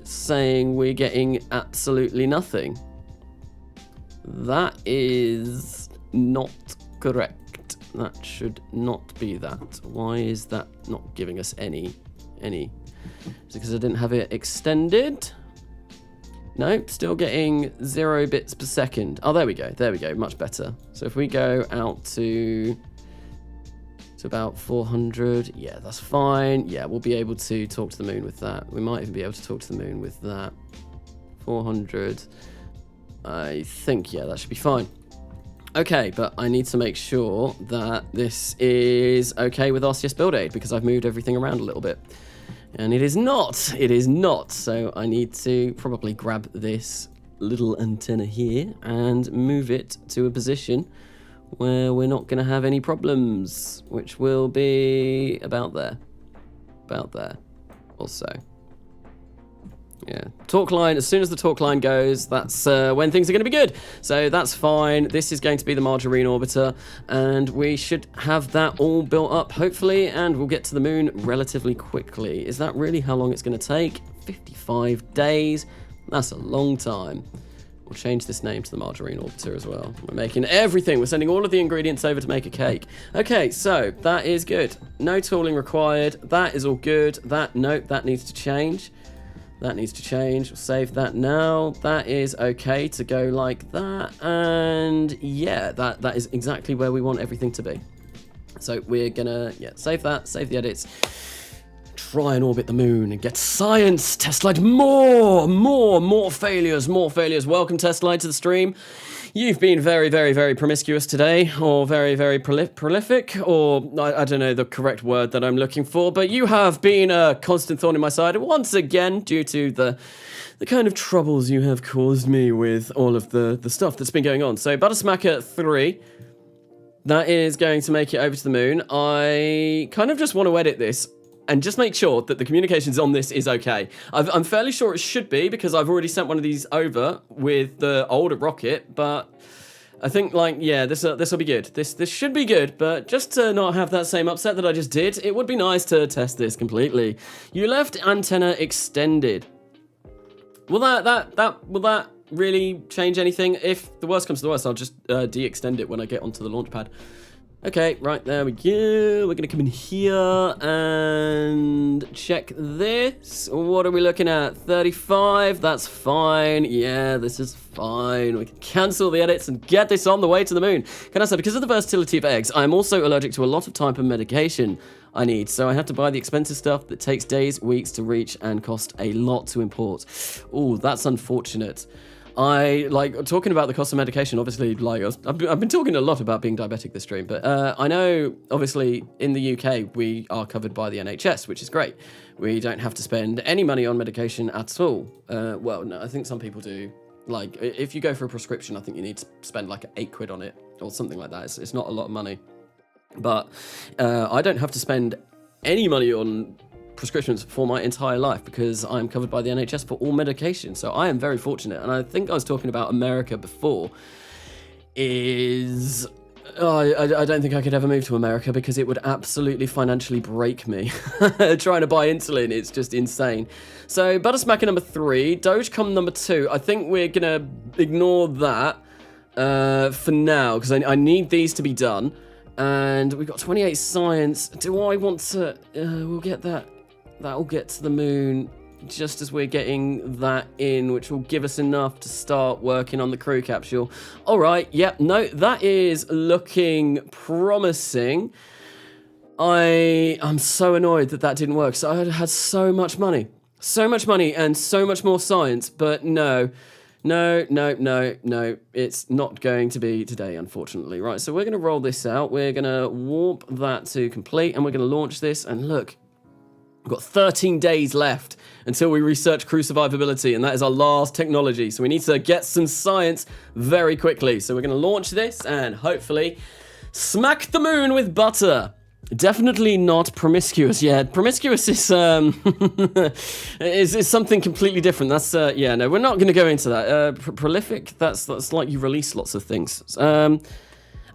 saying we're getting absolutely nothing? That is not correct. That should not be that. Why is that not giving us any? Is it because I didn't have it extended? Nope, still getting 0 bits per second. Oh, there we go, much better. So if we go out to about 400, yeah, that's fine. Yeah, we'll be able to talk to the moon with that. We might even be able to talk to the moon with that. 400, I think, yeah, that should be fine. Okay, but I need to make sure that this is okay with RCS build aid, because I've moved everything around a little bit. And it is not, so I need to probably grab this little antenna here and move it to a position where we're not going to have any problems, which will be about there also. Yeah, talk line, as soon as the talk line goes, that's when things are going to be good. So that's fine. This is going to be the margarine orbiter, and we should have that all built up, hopefully, and we'll get to the moon relatively quickly. Is that really how long it's going to take? 55 days? That's a long time. We'll change this name to the margarine orbiter as well. We're making everything. We're sending all of the ingredients over to make a cake. Okay, so that is good. No tooling required. That is all good. Nope, that needs to change. That needs to change. We'll save that now. That is okay to go like that. And yeah, that is exactly where we want everything to be. So we're gonna, yeah, save that, save the edits. Try and orbit the moon and get science. Testlight, more failures. Welcome, Testlight, to the stream. You've been very, very, very promiscuous today, or very, very prolific, or I don't know the correct word that I'm looking for, but you have been a constant thorn in my side once again due to the kind of troubles you have caused me with all of the stuff that's been going on. So BahaSP 3, that is going to make it over to the moon. I kind of just want to edit this and just make sure that the communications on this is okay. I'm fairly sure it should be, because I've already sent one of these over with the older rocket, but I think, like, yeah, this will be good. This should be good, but just to not have that same upset that I just did, it would be nice to test this completely. You left antenna extended. Will that really change anything? If the worst comes to the worst, I'll just de-extend it when I get onto the launch pad. Okay, right, there we go. We're going to come in here and check this. What are we looking at? 35, that's fine. Yeah, this is fine. We can cancel the edits and get this on the way to the moon. Carnasa, because of the versatility of eggs, I'm also allergic to a lot of type of medication I need, so I have to buy the expensive stuff that takes days, weeks to reach and cost a lot to import. Oh, that's unfortunate. I like talking about the cost of medication. Obviously, like I've been talking a lot about being diabetic this stream, but I know obviously in the UK we are covered by the NHS, which is great. We don't have to spend any money on medication at all. Well, no, I think some people do. Like if you go for a prescription, I think you need to spend like £8 on it or something like that. It's not a lot of money, but I don't have to spend any money on prescriptions for my entire life because I'm covered by the NHS for all medication. So I am very fortunate. And I think I was talking about America before. I don't think I could ever move to America because it would absolutely financially break me. Trying to buy insulin, it's just insane. So BahaSP number 3, Dogecom number 2. I think we're gonna ignore that for now because I need these to be done. And we've got 28 science. Do I want to? We'll get that. That'll get to the moon just as we're getting that in, which will give us enough to start working on the crew capsule. All right, yep, no, that is looking promising. I'm so annoyed that didn't work. So I had so much money and so much more science, but no, it's not going to be today, unfortunately. Right, so we're going to roll this out. We're going to warp that to complete, and we're going to launch this, and look, we've got 13 days left until we research crew survivability, and that is our last technology. So we need to get some science very quickly. So we're going to launch this and hopefully smack the moon with butter. Definitely not promiscuous yet. Promiscuous is is something completely different. That's yeah, no, we're not going to go into that. Prolific, that's like you release lots of things.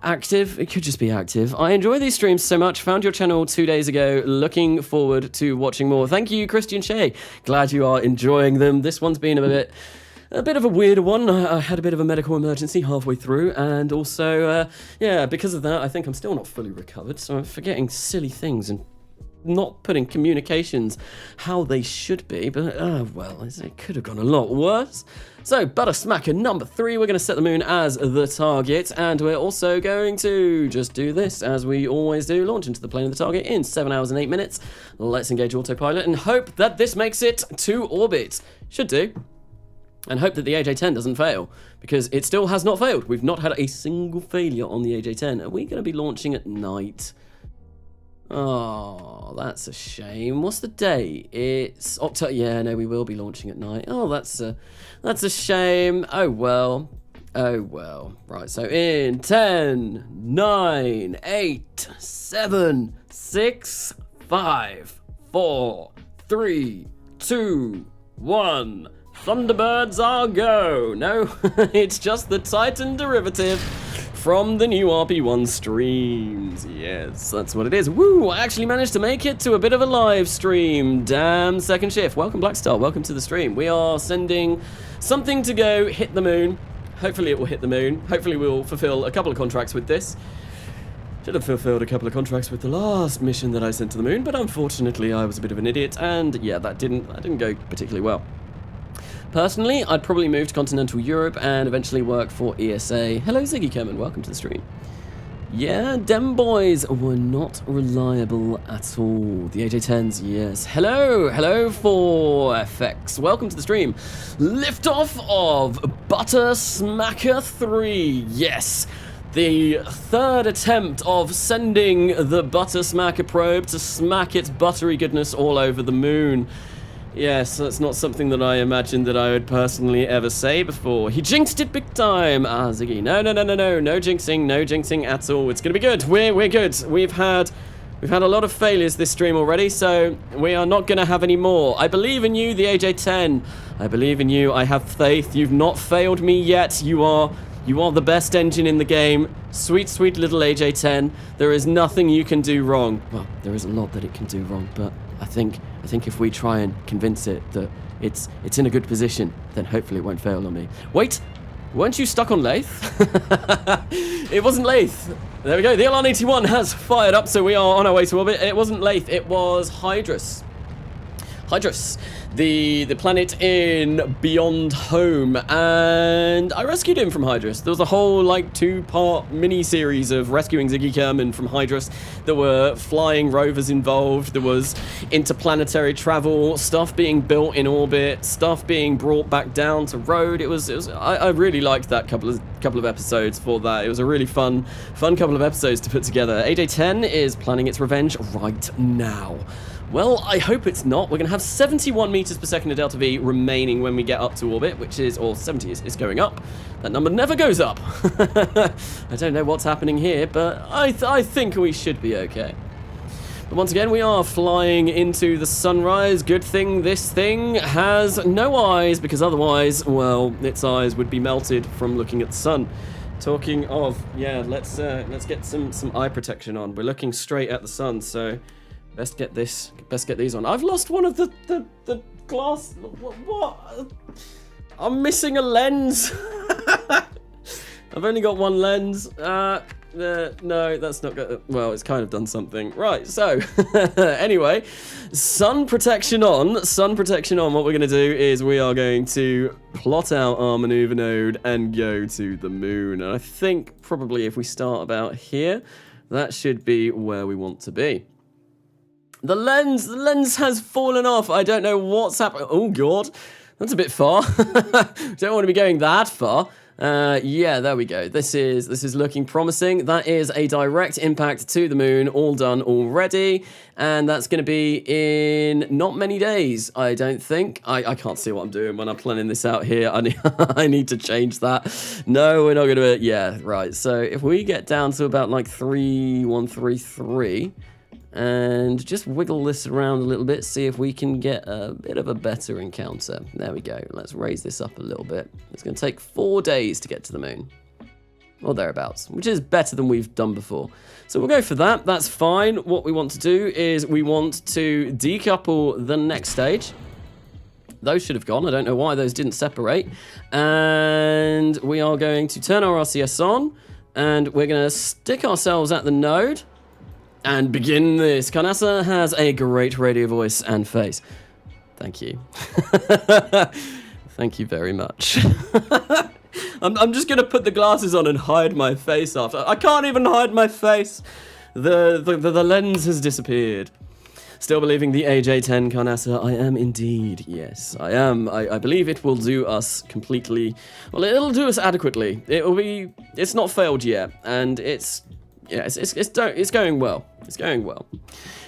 Active, it could just be active. I enjoy these streams so much. Found your channel 2 days ago. Looking forward to watching more. Thank you, Christian Shea. Glad you are enjoying them. This one's been a bit of a weirder one. I had a bit of a medical emergency halfway through, and also, yeah, because of that, I think I'm still not fully recovered, so I'm forgetting silly things and not putting communications how they should be, but, well, it could have gone a lot worse. So, BahaSP number 3, we're going to set the moon as the target, and we're also going to just do this, as we always do, launch into the plane of the target in 7 hours and 8 minutes. Let's engage autopilot and hope that this makes it to orbit. Should do. And hope that the AJ-10 doesn't fail, because it still has not failed. We've not had a single failure on the AJ-10. Are we going to be launching at night? Oh, that's a shame. What's the day? It's October. Yeah, no, we will be launching at night. Oh, that's a shame. Oh, well. Oh, well. Right, so in 10, 9, 8, 7, 6, 5, 4, 3, 2, 1... Thunderbirds are go. No, it's just the Titan derivative from the new RP-1 streams. Yes, that's what it is. Woo, I actually managed to make it to a bit of a live stream. Damn, second shift. Welcome, Blackstar. Welcome to the stream. We are sending something to go hit the moon. Hopefully it will hit the moon. Hopefully we'll fulfill a couple of contracts with this. Should have fulfilled a couple of contracts with the last mission that I sent to the moon, but unfortunately I was a bit of an idiot, and yeah, that didn't go particularly well. Personally, I'd probably move to continental Europe and eventually work for ESA. Hello, Ziggy Kerman. Welcome to the stream. Yeah, dem boys were not reliable at all. The AJ-10s, yes. Hello for FX. Welcome to the stream. Liftoff of BahaSP 3. Yes. The third attempt of sending the BahaSP probe to smack its buttery goodness all over the moon. Yes, that's not something that I imagined that I would personally ever say before. He jinxed it big time. Ah, Ziggy. No jinxing at all. It's gonna be good. We're good. We've had a lot of failures this stream already, so we are not gonna have any more. I believe in you, the AJ-10. I believe in you. I have faith. You've not failed me yet. You are the best engine in the game. Sweet, sweet little AJ-10. There is nothing you can do wrong. Well, there is a lot that it can do wrong, but I think if we try and convince it that it's in a good position, then hopefully it won't fail on me. Wait, weren't you stuck on Lathe? It wasn't Lathe. There we go. The LR-81 has fired up, so we are on our way to orbit. It wasn't Lathe. It was Hydrus. The planet in Beyond Home, and I rescued him from Hydrus. There was a whole, like, 2-part mini-series of rescuing Ziggy Kerman from Hydrus. There were flying rovers involved, there was interplanetary travel, stuff being built in orbit, stuff being brought back down to road. I really liked that couple of episodes for that. It was a really fun couple of episodes to put together. AJ-10 is planning its revenge right now. Well, I hope it's not. We're going to have 71 meters per second of delta V remaining when we get up to orbit, or 70 is going up. That number never goes up. I don't know what's happening here, but I think we should be okay. Once again, we are flying into the sunrise. Good thing this thing has no eyes, because otherwise, well, its eyes would be melted from looking at the sun. Talking of, yeah, let's get some eye protection on. We're looking straight at the sun, so best get these on. I've lost one of the glass. What? I'm missing a lens. I've only got one lens. No, that's not good. Well, it's kind of done something. Right, so, anyway, sun protection on. Sun protection on. What we're going to do is we are going to plot out our maneuver node and go to the moon. And I think probably if we start about here, that should be where we want to be. The lens has fallen off. I don't know what's happened. Oh, God. That's a bit far. Don't want to be going that far. Yeah, there we go. This is looking promising. That is a direct impact to the moon, all done already, and that's going to be in not many days, I don't think. I can't see what I'm doing when I'm planning this out here. I need to change that. No, we're not going to. Yeah, right. So if we get down to about like 3133. And just wiggle this around a little bit, see if we can get a bit of a better encounter. There we go. Let's raise this up a little bit. It's going to take 4 days to get to the moon. Or thereabouts, which is better than we've done before. So we'll go for that. That's fine. What we want to do is we want to decouple the next stage. Those should have gone. I don't know why those didn't separate. And we are going to turn our RCS on. And we're going to stick ourselves at the node. And begin this. Carnasa has a great radio voice and face. Thank you. Thank you very much. I'm just going to put the glasses on and hide my face after. I can't even hide my face. The lens has disappeared. Still believing the AJ10, Carnasa? I am indeed. Yes, I am. I believe it will do us completely. Well, it'll do us adequately. It's not failed yet. And it's going well. It's going well.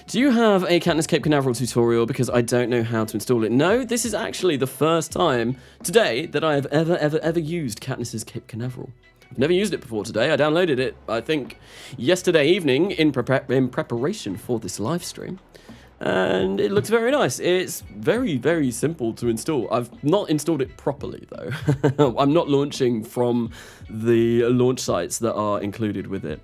Do you have a Katniss Cape Canaveral tutorial? Because I don't know how to install it. No, this is actually the first time today that I have ever used Katniss's Cape Canaveral. I've never used it before today. I downloaded it, I think, yesterday evening in preparation for this live stream. And it looks very nice. It's very, very simple to install. I've not installed it properly, though. I'm not launching from the launch sites that are included with it.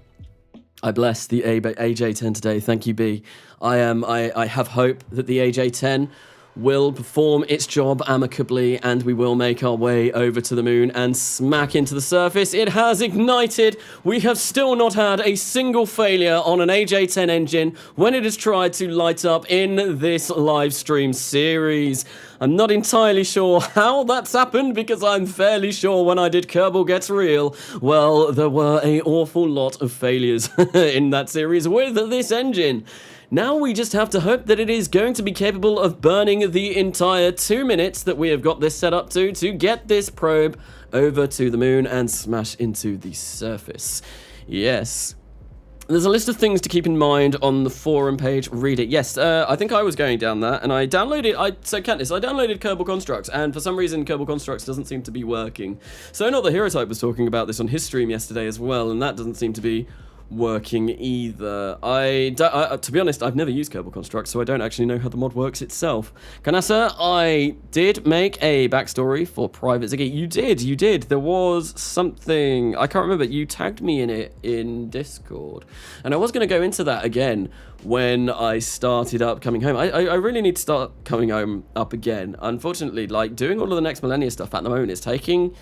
I bless the AJ10 today. Thank you, B. I have hope that the AJ10 will perform its job amicably, and we will make our way over to the moon and smack into the surface. It has ignited. We have still not had a single failure on an AJ10 engine when it has tried to light up in this live stream series. I'm not entirely sure how that's happened, because I'm fairly sure when I did Kerbal Gets Real, well, there were an awful lot of failures in that series with this engine. Now we just have to hope that it is going to be capable of burning the entire 2 minutes that we have got this set up to get this probe over to the moon and smash into the surface. Yes. There's a list of things to keep in mind on the forum page. Read it. Yes, I think I was going down that, and I downloaded... So, Katniss, I downloaded Kerbal Constructs, and for some reason, Kerbal Constructs doesn't seem to be working. So, Not the Hero Type was talking about this on his stream yesterday as well, and that doesn't seem to be working either. To be honest, I've never used Kerbal Constructs, so I don't actually know how the mod works itself. Carnasa, I did make a backstory for Private Ziggy. You did. There was something, I can't remember, you tagged me in it in Discord. And I was going to go into that again when I started up coming home. I really need to start coming home up again. Unfortunately, like, doing all of the Next Millennia stuff at the moment is taking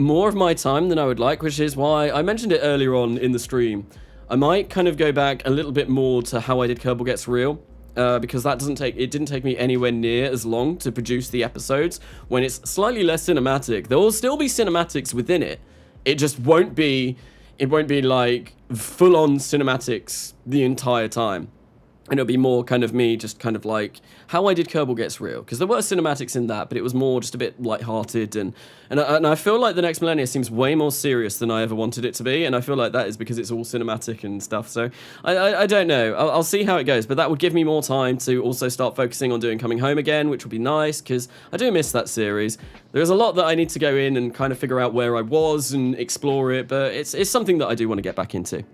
more of my time than I would like, which is why I mentioned it earlier on in the stream. I might kind of go back a little bit more to how I did Kerbal Gets Real, because it didn't take me anywhere near as long to produce the episodes when it's slightly less cinematic. There will still be cinematics within it. It just won't be like full-on cinematics the entire time. And it'll be more kind of me, just kind of like how I did Kerbal Gets Real, because there were cinematics in that, but it was more just a bit lighthearted, and I feel like the Next Millennia seems way more serious than I ever wanted it to be, and I feel like that is because it's all cinematic and stuff. So I don't know. I'll see how it goes, but that would give me more time to also start focusing on doing Coming Home again, which would be nice, because I do miss that series. There's a lot that I need to go in and kind of figure out where I was and explore it, but it's something that I do want to get back into.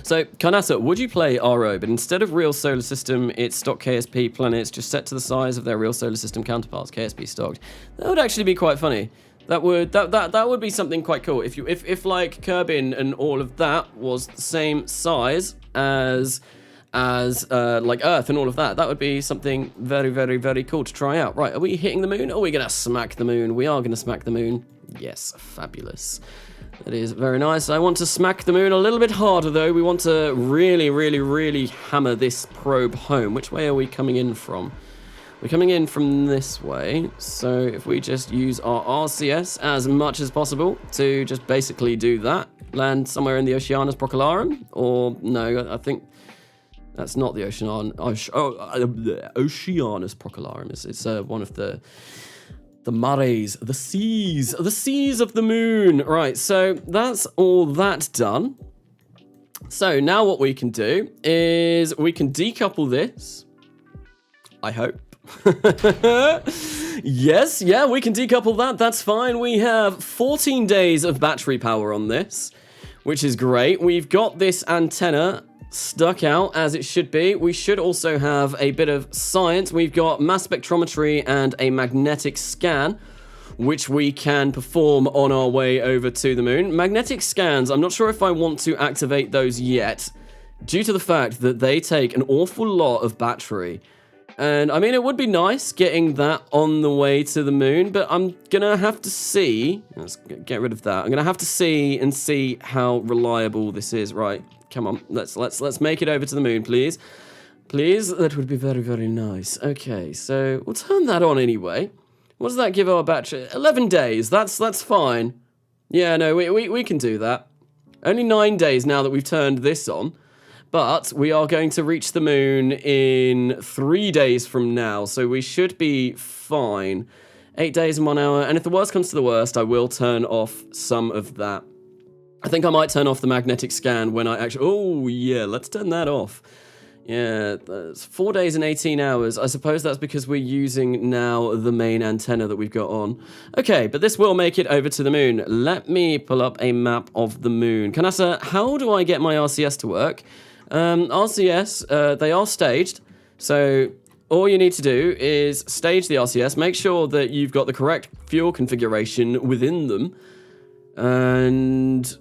So, Carnasa, would you play RO, but instead of real solar system, it's stock KSP planets just set to the size of their real solar system counterparts, KSP stocked? That would actually be quite funny. That would be something quite cool. If like Kerbin and all of that was the same size as like Earth and all of that, that would be something very, very, very cool to try out. Right, are we hitting the moon? Are we gonna smack the moon? We are gonna smack the moon. Yes, fabulous. That is very nice. I want to smack the moon a little bit harder, though. We want to really, really, really hammer this probe home. Which way are we coming in from? We're coming in from this way. So if we just use our RCS as much as possible to just basically do that. Land somewhere in the Oceanus Procularum. Or, no, I think that's not the Oceanus Procularum. It's one of the mares, the seas of the moon. Right, so that's all that done. So now what we can do is we can decouple this. I hope. Yes, yeah, we can decouple that. That's fine. We have 14 days of battery power on this, which is great. We've got this antenna stuck out as it should be. We should also have a bit of science. We've got mass spectrometry and a magnetic scan, which we can perform on our way over to the moon. Magnetic scans, I'm not sure if I want to activate those yet, due to the fact that they take an awful lot of battery. And I mean, it would be nice getting that on the way to the moon, but I'm gonna have to see. Let's get rid of that. I'm gonna have to see how reliable this is. Right, come on, let's make it over to the moon, please. Please, that would be very, very nice. Okay, so we'll turn that on anyway. What does that give our battery? 11 days. That's fine. Yeah, no, we can do that. Only 9 days now that we've turned this on. But we are going to reach the moon in 3 days from now, so we should be fine. 8 days and 1 hour, and if the worst comes to the worst, I will turn off some of that. I think I might turn off the magnetic scan when I actually... Oh, yeah, let's turn that off. Yeah, that's 4 days and 18 hours. I suppose that's because we're using now the main antenna that we've got on. Okay, but this will make it over to the moon. Let me pull up a map of the moon. Carnasa, how do I get my RCS to work? RCS, they are staged, so all you need to do is stage the RCS, make sure that you've got the correct fuel configuration within them, and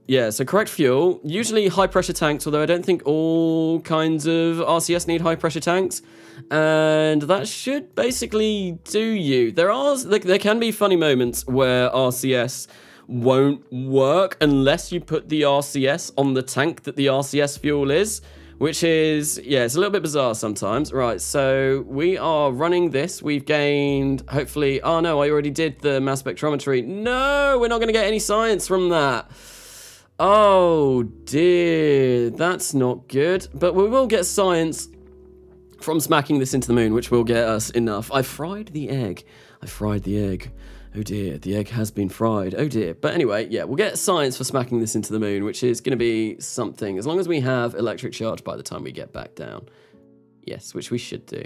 yeah, so correct fuel, usually high pressure tanks, although I don't think all kinds of RCS need high pressure tanks, and that should basically do you. There can be funny moments where RCS won't work unless you put the RCS on the tank that the RCS fuel is, which is, yeah, it's a little bit bizarre sometimes. Right, so we are running this. We've gained, hopefully, oh no, I already did the mass spectrometry. No, we're not going to get any science from that. Oh dear, that's not good. But we will get science from smacking this into the moon, which will get us enough. I fried the egg. Oh dear, the egg has been fried. Oh dear. But anyway, yeah, we'll get science for smacking this into the moon, which is going to be something, as long as we have electric charge by the time we get back down. Yes, which we should do.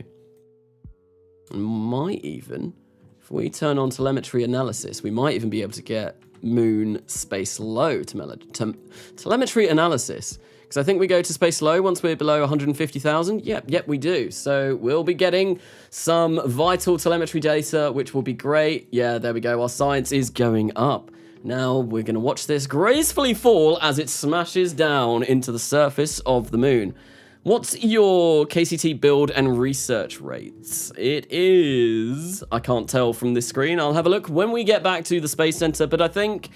And might even, if we turn on telemetry analysis, we might even be able to get moon space low telemetry analysis. Because I think we go to space low once we're below 150,000. Yep, we do. So we'll be getting some vital telemetry data, which will be great. Yeah, there we go. Our science is going up. Now we're going to watch this gracefully fall as it smashes down into the surface of the moon. What's your KCT build and research rates? It is... I can't tell from this screen. I'll have a look when we get back to the Space Center, but I think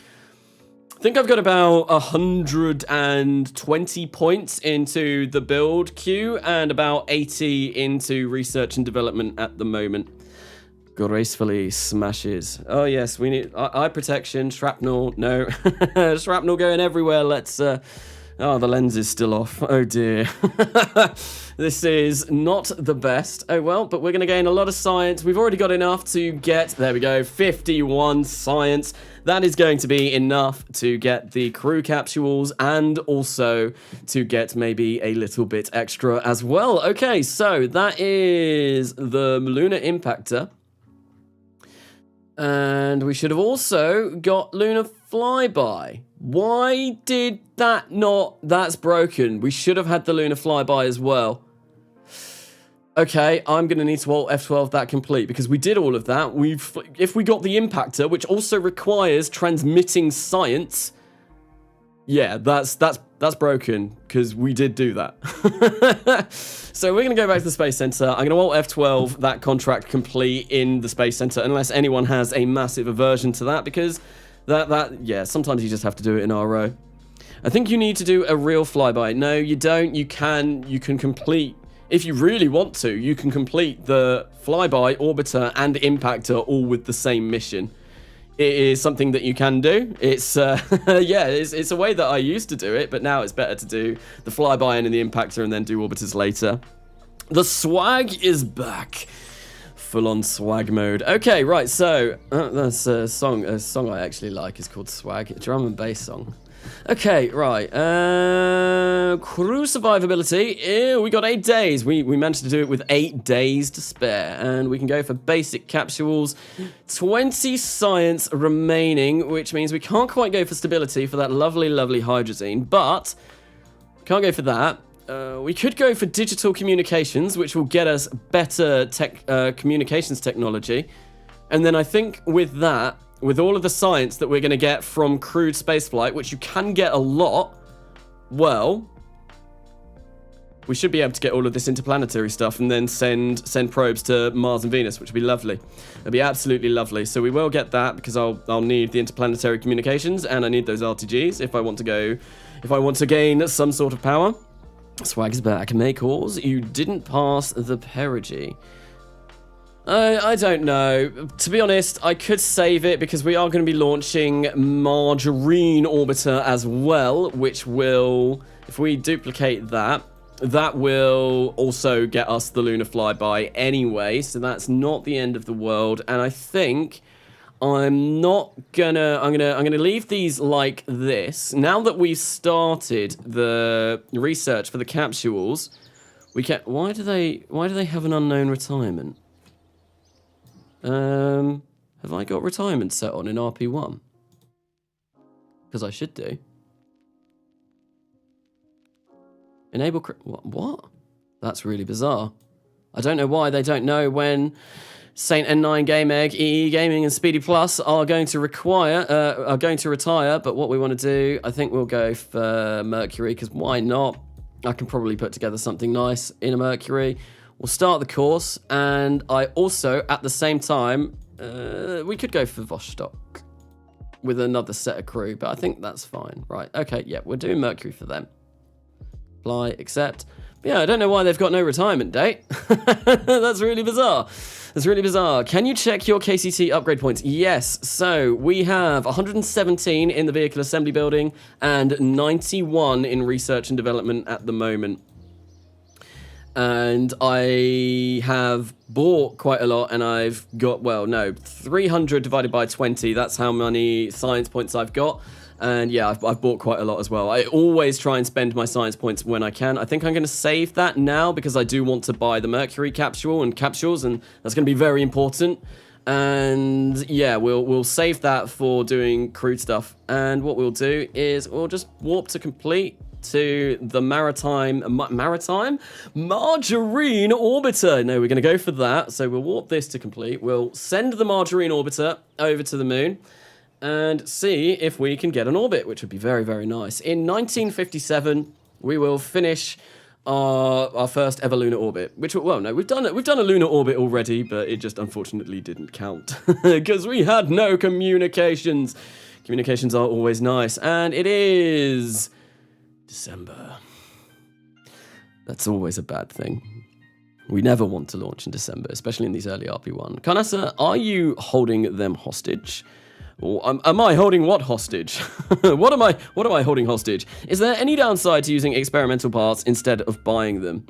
I've got about 120 points into the build queue and about 80 into research and development at the moment. Gracefully smashes. Oh yes, we need eye protection, shrapnel. No, shrapnel going everywhere. Let's... Oh, the lens is still off. Oh dear. This is not the best. Oh well, but we're going to gain a lot of science. We've already got enough to get, there we go, 51 science. That is going to be enough to get the crew capsules and also to get maybe a little bit extra as well. Okay, so that is the lunar impactor. And we should have also got lunar flyby. Why did that not... That's broken. We should have had the lunar flyby as well. Okay, I'm going to need to Alt F12 that complete, because we did all of that. If we got the impactor, which also requires transmitting science... Yeah, that's broken, because we did do that. So we're going to go back to the Space Center. I'm going to Alt F12 that contract complete in the Space Center, unless anyone has a massive aversion to that, because yeah, sometimes you just have to do it in RO. I think you need to do a real flyby. No, you don't. You can complete, if you really want to, you can complete the flyby, orbiter, and impactor all with the same mission. It is something that you can do. It's, yeah, it's a way that I used to do it, but now it's better to do the flyby and the impactor and then do orbiters later. The swag is back. Full-on swag mode. Okay, right, so, that's a song I actually like is called Swag, a drum and bass song. Okay, right, crew survivability, we got 8 days. We managed to do it with 8 days to spare, and we can go for basic capsules. 20 science remaining, which means we can't quite go for stability for that lovely, lovely hydrazine, but can't go for that. We could go for digital communications, which will get us better communications technology. And then I think with that, with all of the science that we're going to get from crewed spaceflight, which you can get a lot, well, we should be able to get all of this interplanetary stuff and then send probes to Mars and Venus, which would be lovely. It'd be absolutely lovely. So we will get that, because I'll need the interplanetary communications, and I need those RTGs if I want to gain some sort of power. Swag is back. May cause you didn't pass the perigee. I don't know. To be honest, I could save it, because we are going to be launching Margarine Orbiter as well, which will, if we duplicate that, that will also get us the lunar flyby anyway, so that's not the end of the world. And I think I'm gonna leave these like this. Now that we've started the research for the capsules, we can. Why do they have an unknown retirement? Have I got retirement set on in RP-1? Because I should do. Enable... What? That's really bizarre. I don't know why they don't know when Saint N9 Game Egg, EE Gaming, and Speedy Plus are going to retire, but what we want to do, I think we'll go for Mercury, because why not? I can probably put together something nice in a Mercury. We'll start the course, and I also, at the same time, we could go for Vostok with another set of crew, but I think that's fine. Right, okay, yeah, we're doing Mercury for them. Apply, accept. But yeah, I don't know why they've got no retirement date. That's really bizarre. That's really bizarre. Can you check your KCT upgrade points? Yes. So we have 117 in the vehicle assembly building and 91 in research and development at the moment. And I have bought quite a lot, and I've got, well, no, 300 divided by 20. That's how many science points I've got. And yeah, I've bought quite a lot as well. I always try and spend my science points when I can. I think I'm going to save that now, because I do want to buy the Mercury capsules, and that's going to be very important. And yeah, we'll save that for doing crude stuff. And what we'll do is we'll just warp to complete to the Margarine Orbiter. No, we're going to go for that. So we'll warp this to complete. We'll send the Margarine Orbiter over to the moon and see if we can get an orbit, which would be very, very nice. In 1957, we will finish our first ever lunar orbit. Which, well, no, we've done a lunar orbit already, but it just unfortunately didn't count because we had no communications. Communications are always nice, and it is December. That's always a bad thing. We never want to launch in December, especially in these early RP-1. Carnasa, are you holding them hostage? Or am I holding what hostage? What am I holding hostage? Is there any downside to using experimental parts instead of buying them?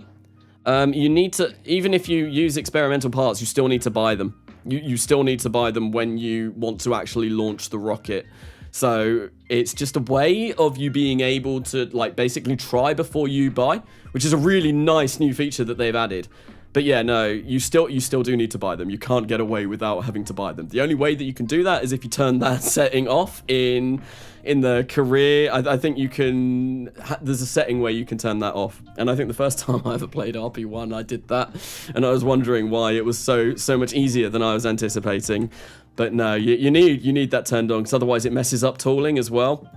You need to, even if you use experimental parts, you still need to buy them. You still need to buy them when you want to actually launch the rocket. So it's just a way of you being able to, like, basically try before you buy, which is a really nice new feature that they've added. But yeah, no, you still do need to buy them. You can't get away without having to buy them. The only way that you can do that is if you turn that setting off in the career. I think you can, there's a setting where you can turn that off. And I think the first time I ever played RP-1, I did that. And I was wondering why it was so much easier than I was anticipating. But no, you need that turned on, because otherwise it messes up tooling as well.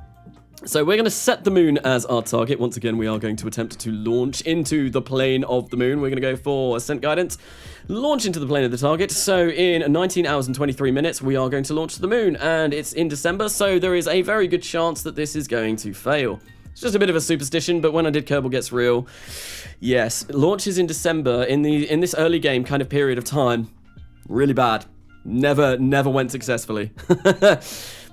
So we're going to set the moon as our target. Once again, we are going to attempt to launch into the plane of the moon. We're going to go for ascent guidance, launch into the plane of the target. So in 19 hours and 23 minutes, we are going to launch to the moon, and it's in December, so there is a very good chance that this is going to fail. It's just a bit of a superstition, but when I did Kerbal Gets Real, yes, launches in December in this early game kind of period of time, really bad. Never went successfully.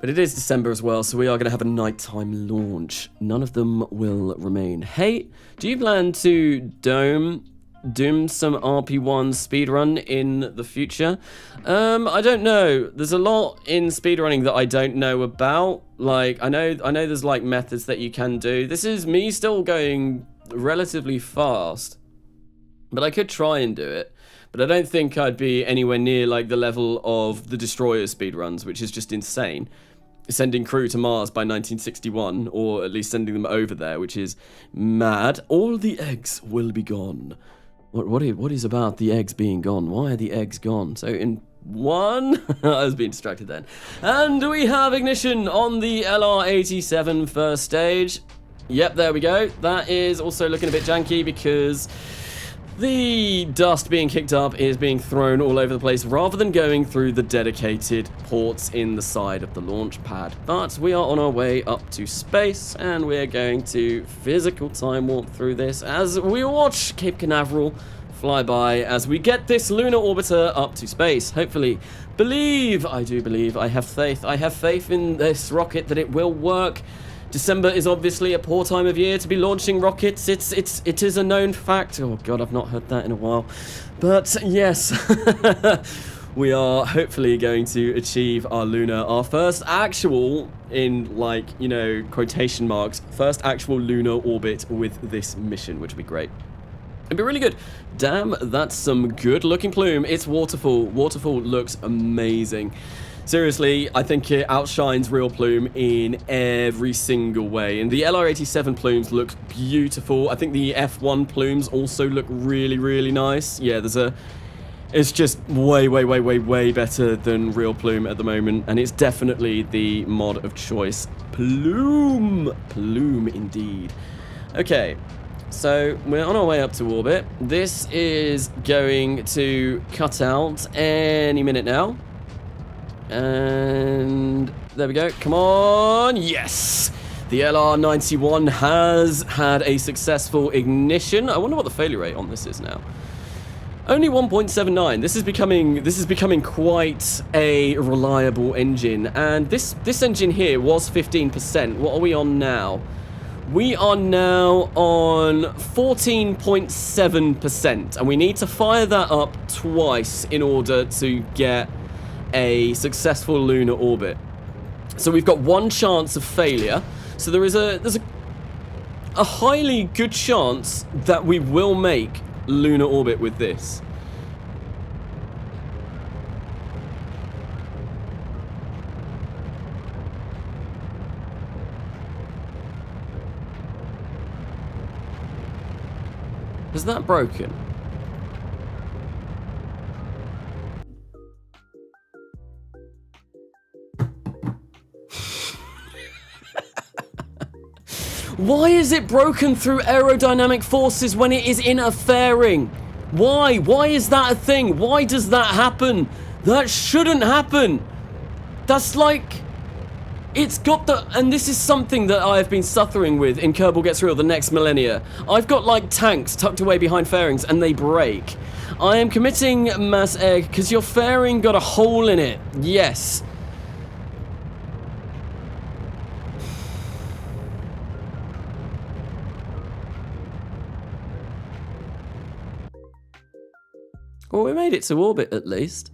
But it is December as well, so we are going to have a nighttime launch. None of them will remain. Hey, do you plan to doom some RP-1 speedrun in the future? I don't know. There's a lot in speedrunning that I don't know about. Like, I know there's like methods that you can do. This is me still going relatively fast, but I could try and do it. But I don't think I'd be anywhere near like the level of the Destroyer speedruns, which is just insane. Sending crew to Mars by 1961, or at least sending them over there, which is mad. All the eggs will be gone. What is about the eggs being gone? Why are the eggs gone? So in one, I was being distracted then. And we have ignition on the LR-87 first stage. Yep, there we go. That is also looking a bit janky because the dust being kicked up is being thrown all over the place rather than going through the dedicated ports in the side of the launch pad. But we are on our way up to space, and we're going to physical time warp through this as we watch Cape Canaveral fly by as we get this lunar orbiter up to space. Hopefully, I do believe, I have faith in this rocket that it will work. December is obviously a poor time of year to be launching rockets. It is a known fact. Oh god, I've not heard that in a while. But yes, we are hopefully going to achieve our first actual, in like, you know, quotation marks, first actual lunar orbit with this mission, which would be great. It'd be really good. Damn, that's some good looking plume. It's Waterfall. Waterfall looks amazing. Seriously, I think it outshines Real Plume in every single way. And the LR-87 plumes look beautiful. I think the F1 plumes also look really nice. Yeah, it's just way better than Real Plume at the moment. And it's definitely the mod of choice. Plume indeed. Okay, so we're on our way up to orbit. This is going to cut out any minute now. And there we go. Come on. Yes. The LR-91 has had a successful ignition. I wonder what the failure rate on this is now. Only 1.79. This is becoming quite a reliable engine. And this engine here was 15%. What are we on now? We are now on 14.7%. And we need to fire that up twice in order to get a successful lunar orbit. So we've got one chance of failure. So there's a highly good chance that we will make lunar orbit with this. Is that broken? Why is it broken through aerodynamic forces when it is in a fairing? Why? Why is that a thing? Why does that happen? That shouldn't happen. That's like... It's got the... And this is something that I have been suffering with in Kerbal Gets Real the next millennia. I've got like tanks tucked away behind fairings and they break. I am committing mass egg because your fairing got a hole in it. Yes. Well, we made it to orbit, at least.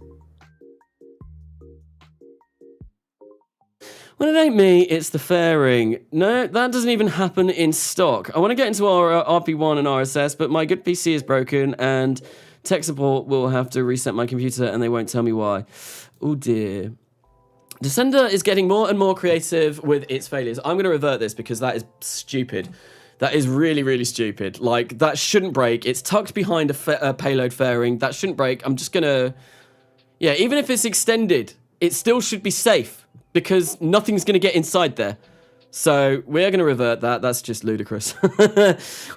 When it ain't me, it's the fairing. No, that doesn't even happen in stock. I want to get into our RP-1 and RSS, but my good PC is broken, and Tech support will have to reset my computer and they won't tell me why. Oh dear. Descender is getting more and more creative with its failures. I'm going to revert this because that is stupid. That is really, really stupid. Like, that shouldn't break. It's tucked behind a payload fairing. That shouldn't break. I'm just going to... Yeah, even if it's extended, it still should be safe because nothing's going to get inside there. So we're going to revert that. That's just ludicrous.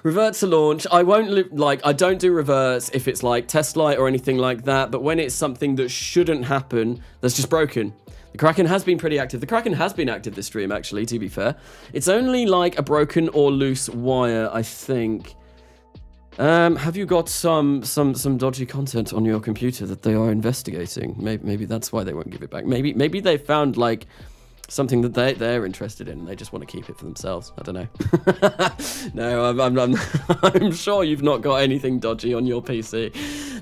Revert to launch. I won't, I don't do reverts if it's like test light or anything like that. But when it's something that shouldn't happen, that's just broken. The Kraken has been pretty active. The Kraken has been active this stream, actually, to be fair. It's only like a broken or loose wire, I think. Have you got some dodgy content on your computer that they are investigating? Maybe that's why they won't give it back. Maybe they found like something that they're interested in and they just want to keep it for themselves. I don't know. No, I'm sure you've not got anything dodgy on your PC.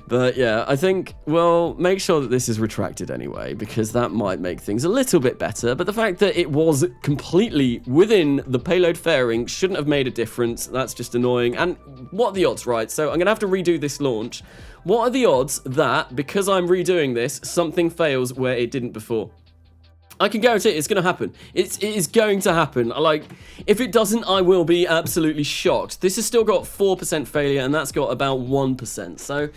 But yeah, I think we'll make sure that this is retracted anyway, because that might make things a little bit better. But the fact that it was completely within the payload fairing shouldn't have made a difference. That's just annoying. And what are the odds, right? So I'm going to have to redo this launch. What are the odds that, because I'm redoing this, something fails where it didn't before? I can guarantee it's going to happen. It is going to happen. Like, if it doesn't, I will be absolutely shocked. This has still got 4% failure, and that's got about 1%. So,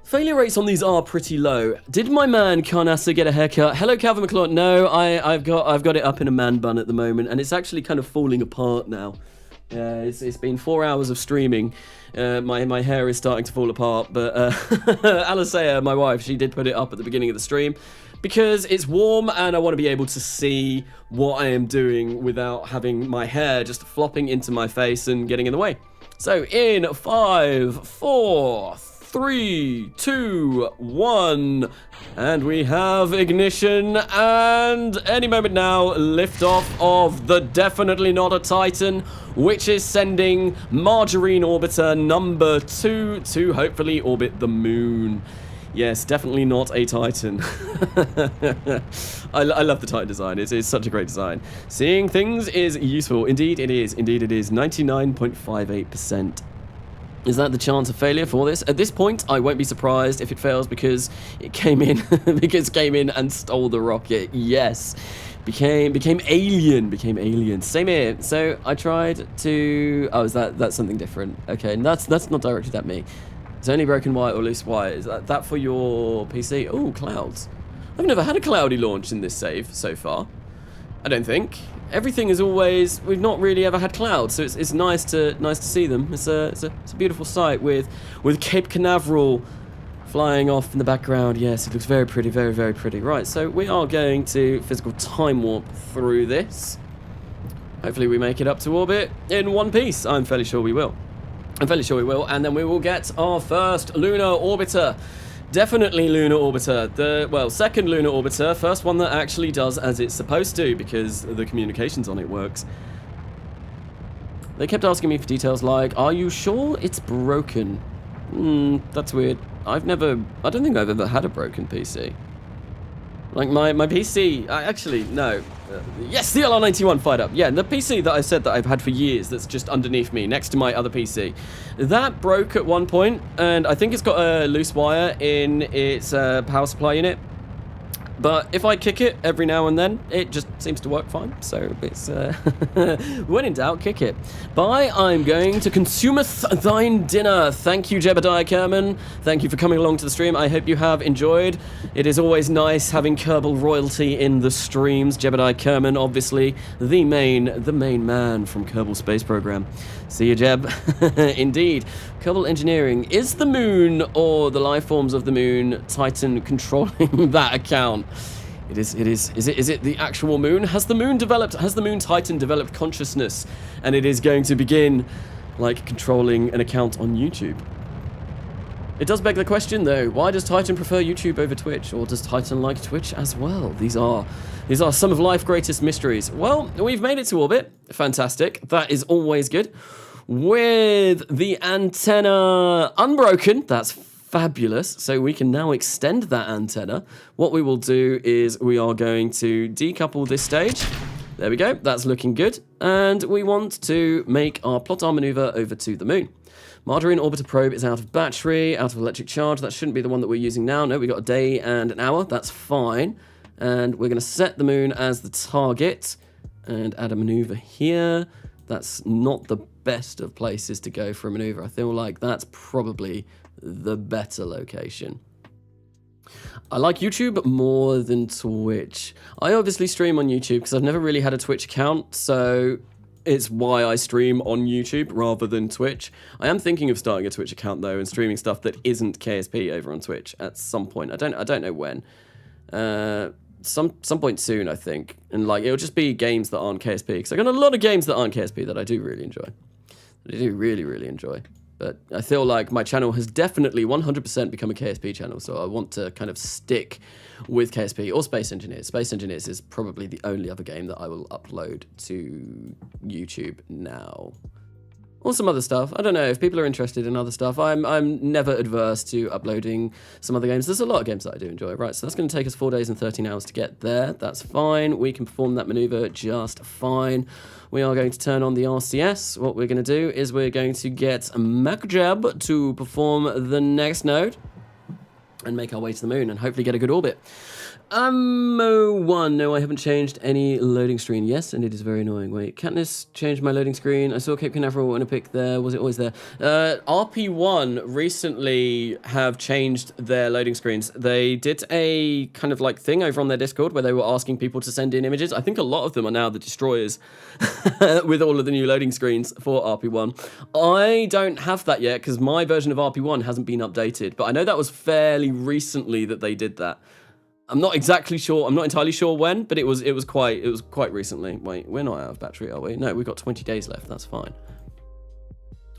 failure rates on these are pretty low. Did my man Carnasa get a haircut? Hello, Calvin McClure. No, I've got it up in a man bun at the moment, and it's actually kind of falling apart now. It's been 4 hours of streaming. My hair is starting to fall apart, but Alicea, my wife, she did put it up at the beginning of the stream because it's warm and I want to be able to see what I am doing without having my hair just flopping into my face and getting in the way. So in 5, 4, 3, 2, 1, and we have ignition, and any moment now, liftoff of the definitely not a Titan, which is sending Margarine Orbiter number 2 to hopefully orbit the moon. Yes, definitely not a Titan. I love the Titan design. It's such a great design. Seeing things is useful. Indeed it is. Indeed it is. 99.58%. Is that the chance of failure for this? At this point, I won't be surprised if it fails because it came in and stole the rocket. Yes. Became alien. Same here. So I tried to... Oh, that's something different. Okay, and that's not directed at me. It's only broken wire or loose wire. Is that for your PC? Oh, clouds. I've never had a cloudy launch in this save so far. I don't think. Everything is always... We've not really ever had clouds, so it's nice to see them. It's a beautiful sight with Cape Canaveral flying off in the background. Yes, it looks very pretty, very, very pretty. Right, so we are going to physical time warp through this. Hopefully we make it up to orbit in one piece. I'm fairly sure we will. And then we will get our first lunar orbiter. Definitely lunar orbiter. The second lunar orbiter. First one that actually does as it's supposed to because the communications on it works. They kept asking me for details like, are you sure it's broken? That's weird. I don't think I've ever had a broken PC. Like my PC, actually, no. Yes, the LR91 fired up. Yeah, the PC that I said that I've had for years that's just underneath me, next to my other PC. That broke at one point, and I think it's got a loose wire in its power supply unit. But if I kick it every now and then, it just seems to work fine. So it's, when in doubt, kick it. Bye, I'm going to consumeth thine dinner. Thank you, Jebediah Kerman. Thank you for coming along to the stream. I hope you have enjoyed. It is always nice having Kerbal royalty in the streams. Jebediah Kerman, obviously, the main man from Kerbal Space Program. See you, Jeb. Indeed. Kerbal Engineering. Is the moon or the life forms of the moon Titan controlling that account? It is. Is it the actual moon? Has the moon Titan developed consciousness? And it is going to begin, like, controlling an account on YouTube. It does beg the question, though, why does Titan prefer YouTube over Twitch? Or does Titan like Twitch as well? These are some of life's greatest mysteries. Well, we've made it to orbit. Fantastic. That is always good. With the antenna unbroken, that's fabulous. So we can now extend that antenna. What we will do is we are going to decouple this stage. There we go. That's looking good. And we want to make our plot arm maneuver over to the moon. Margarine orbiter probe is out of battery, out of electric charge. That shouldn't be the one that we're using now. No, we got a day and an hour. That's fine. And we're going to set the moon as the target and add a maneuver here. That's not the best of places to go for a maneuver. I feel like that's probably the better location. I like YouTube more than Twitch. I obviously stream on YouTube because I've never really had a Twitch account, so it's why I stream on YouTube rather than Twitch. I am thinking of starting a Twitch account though and streaming stuff that isn't KSP over on Twitch at some point. I don't know when. Some point soon, I think. And like it'll just be games that aren't KSP because I got a lot of games that aren't KSP that I do really enjoy. I do really enjoy. But I feel like my channel has definitely 100% become a KSP channel, so I want to kind of stick with KSP or Space Engineers. Space Engineers is probably the only other game that I will upload to YouTube now. Or some other stuff. I don't know if people are interested in other stuff. I'm never adverse to uploading some other games. There's a lot of games that I do enjoy. Right, so that's going to take us 4 days and 13 hours to get there. That's fine. We can perform that maneuver just fine. We are going to turn on the RCS. What we're going to do is we're going to get MacJab to perform the next node and make our way to the moon and hopefully get a good orbit. Ammo1. No, I haven't changed any loading screen. Yes, and it is very annoying. Wait, Katniss changed my loading screen. I saw Cape Canaveral in a pic there. Was it always there? RP-1 recently have changed their loading screens. They did a kind of like thing over on their Discord where they were asking people to send in images. I think a lot of them are now the destroyers with all of the new loading screens for RP-1. I don't have that yet because my version of RP-1 hasn't been updated, but I know that was fairly recently that they did that. I'm not exactly sure. I'm not entirely sure when, but it was quite recently. Wait, we're not out of battery, are we? No, we've got 20 days left. That's fine.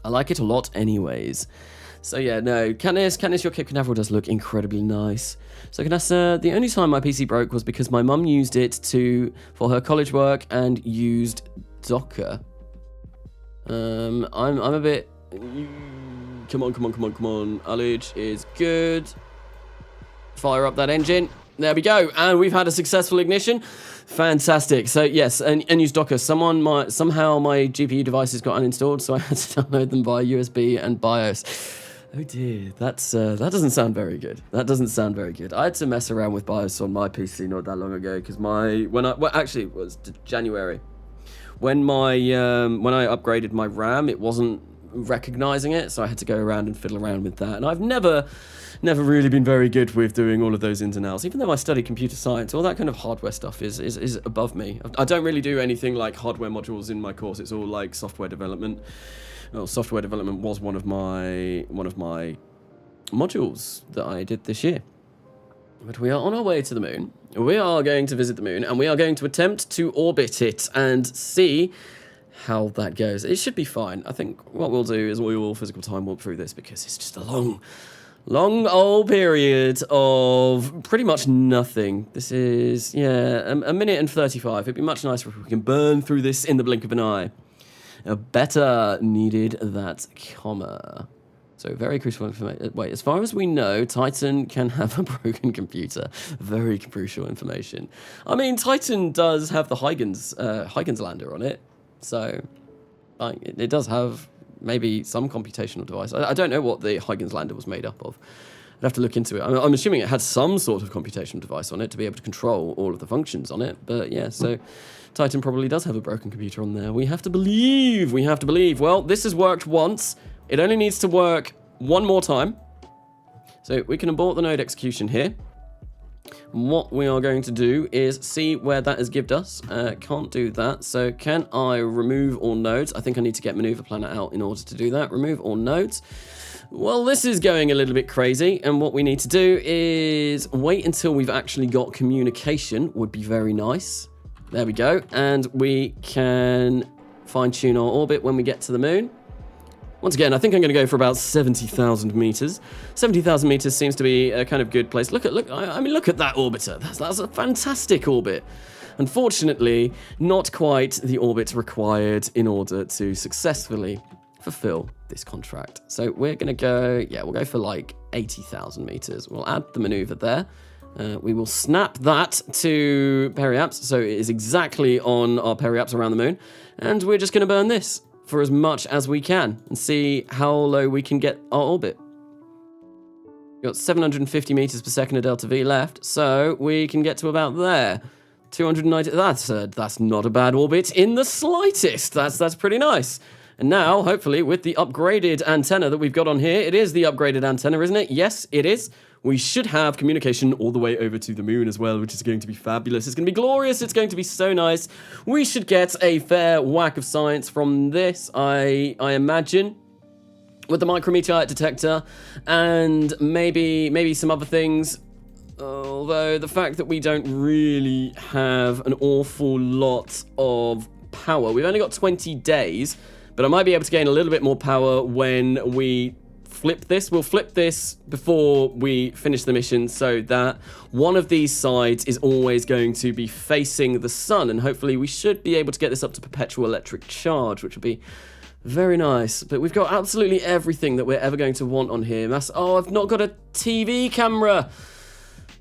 I like it a lot, anyways. So yeah, no, Katniss, your Cape Canaveral does look incredibly nice. So Carnasa, the only time my PC broke was because my mum used it for her college work and used Docker. I'm a bit. Come on. Ullage is good. Fire up that engine. There we go, and we've had a successful ignition. Fantastic. So yes, and use Docker. Somehow my GPU devices got uninstalled, so I had to download them via USB and BIOS. Oh dear, that doesn't sound very good. That doesn't sound very good. I had to mess around with BIOS on my PC not that long ago because actually it was January when I upgraded my RAM, it wasn't recognizing it, so I had to go around and fiddle around with that. And I've never really been very good with doing all of those ins and outs. Even though I study computer science, all that kind of hardware stuff is above me. I don't really do anything like hardware modules in my course. It's all like software development. Well, software development was one of my modules that I did this year. But we are on our way to the moon. We are going to visit the moon, and we are going to attempt to orbit it and see how that goes. It should be fine. I think what we'll do is we will physical time warp through this because it's just a long old period of pretty much nothing. This is, yeah, a minute and 35. It'd be much nicer if we can burn through this in the blink of an eye. Better needed that comma. So very crucial information. Wait, as far as we know, Titan can have a broken computer. Very crucial information. I mean, Titan does have the Huygens lander on it. So like, it does have maybe some computational device. I don't know what the Huygens lander was made up of. I'd have to look into it. I'm assuming it had some sort of computational device on it to be able to control all of the functions on it. But yeah, so Titan probably does have a broken computer on there. We have to believe. We have to believe. Well, this has worked once. It only needs to work one more time. So we can abort the node execution here. What we are going to do is see where that has given us. Can't do that. So can I remove all nodes? I think I need to get maneuver planner out in order to do that. Remove all nodes. Well, this is going a little bit crazy. And what we need to do is wait until we've actually got communication. Would be very nice. There we go. And we can fine tune our orbit when we get to the moon. Once again, I think I'm going to go for about 70,000 meters. 70,000 meters seems to be a kind of good place. Look at that orbiter. That's a fantastic orbit. Unfortunately, not quite the orbit required in order to successfully fulfill this contract. So we're going to go, yeah, we'll go for like 80,000 meters. We'll add the maneuver there. We will snap that to periaps. So it is exactly on our periaps around the moon. And we're just going to burn this for as much as we can and see how low we can get our orbit. We've got 750 meters per second of delta V left, so we can get to about there. 290, that's not a bad orbit in the slightest. That's pretty nice. And now, hopefully, with the upgraded antenna that we've got on here, it is the upgraded antenna, isn't it? Yes, it is. We should have communication all the way over to the moon as well, which is going to be fabulous. It's going to be glorious. It's going to be so nice. We should get a fair whack of science from this, I imagine, with the micrometeorite detector and maybe some other things. Although the fact that we don't really have an awful lot of power, we've only got 20 days, but I might be able to gain a little bit more power when we flip this. We'll flip this before we finish the mission so that one of these sides is always going to be facing the sun, and hopefully we should be able to get this up to perpetual electric charge, which would be very nice. But we've got absolutely everything that we're ever going to want on here. Oh, I've not got a TV camera.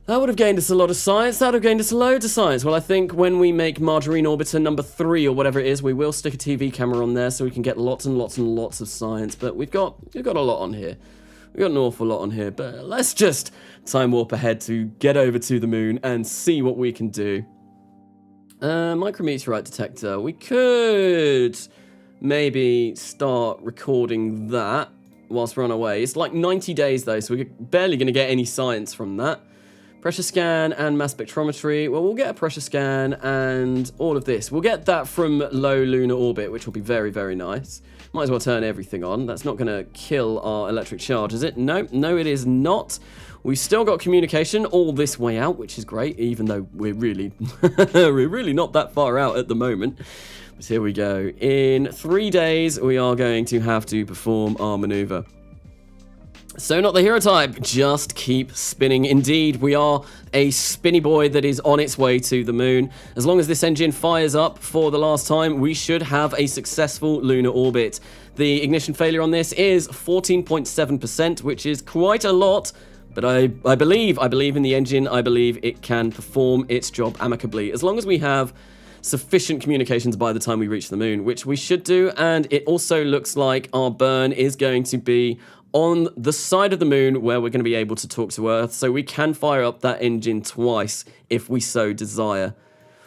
That would have gained us a lot of science. That would have gained us loads of science. Well, I think when we make Margarine Orbiter number 3 or whatever it is, we will stick a TV camera on there so we can get lots and lots and lots of science. But we've got a lot on here. We've got an awful lot on here. But let's just time warp ahead to get over to the moon and see what we can do. Micrometeorite detector. We could maybe start recording that whilst we're on our way. It's like 90 days though, so we're barely going to get any science from that. Pressure scan and mass spectrometry. Well, we'll get a pressure scan and all of this. We'll get that from low lunar orbit, which will be very, very nice. Might as well turn everything on. That's not going to kill our electric charge, is it? No, it is not. We've still got communication all this way out, which is great, even though we're really, we're really not that far out at the moment. But here we go. In 3 days, we are going to have to perform our maneuver. So not the hero type, just keep spinning. Indeed, we are a spinny boy that is on its way to the moon. As long as this engine fires up for the last time, we should have a successful lunar orbit. The ignition failure on this is 14.7%, which is quite a lot, but I believe in the engine. I believe it can perform its job amicably, as long as we have sufficient communications by the time we reach the moon, which we should do. And it also looks like our burn is going to be on the side of the moon where we're going to be able to talk to Earth, so we can fire up that engine twice if we so desire,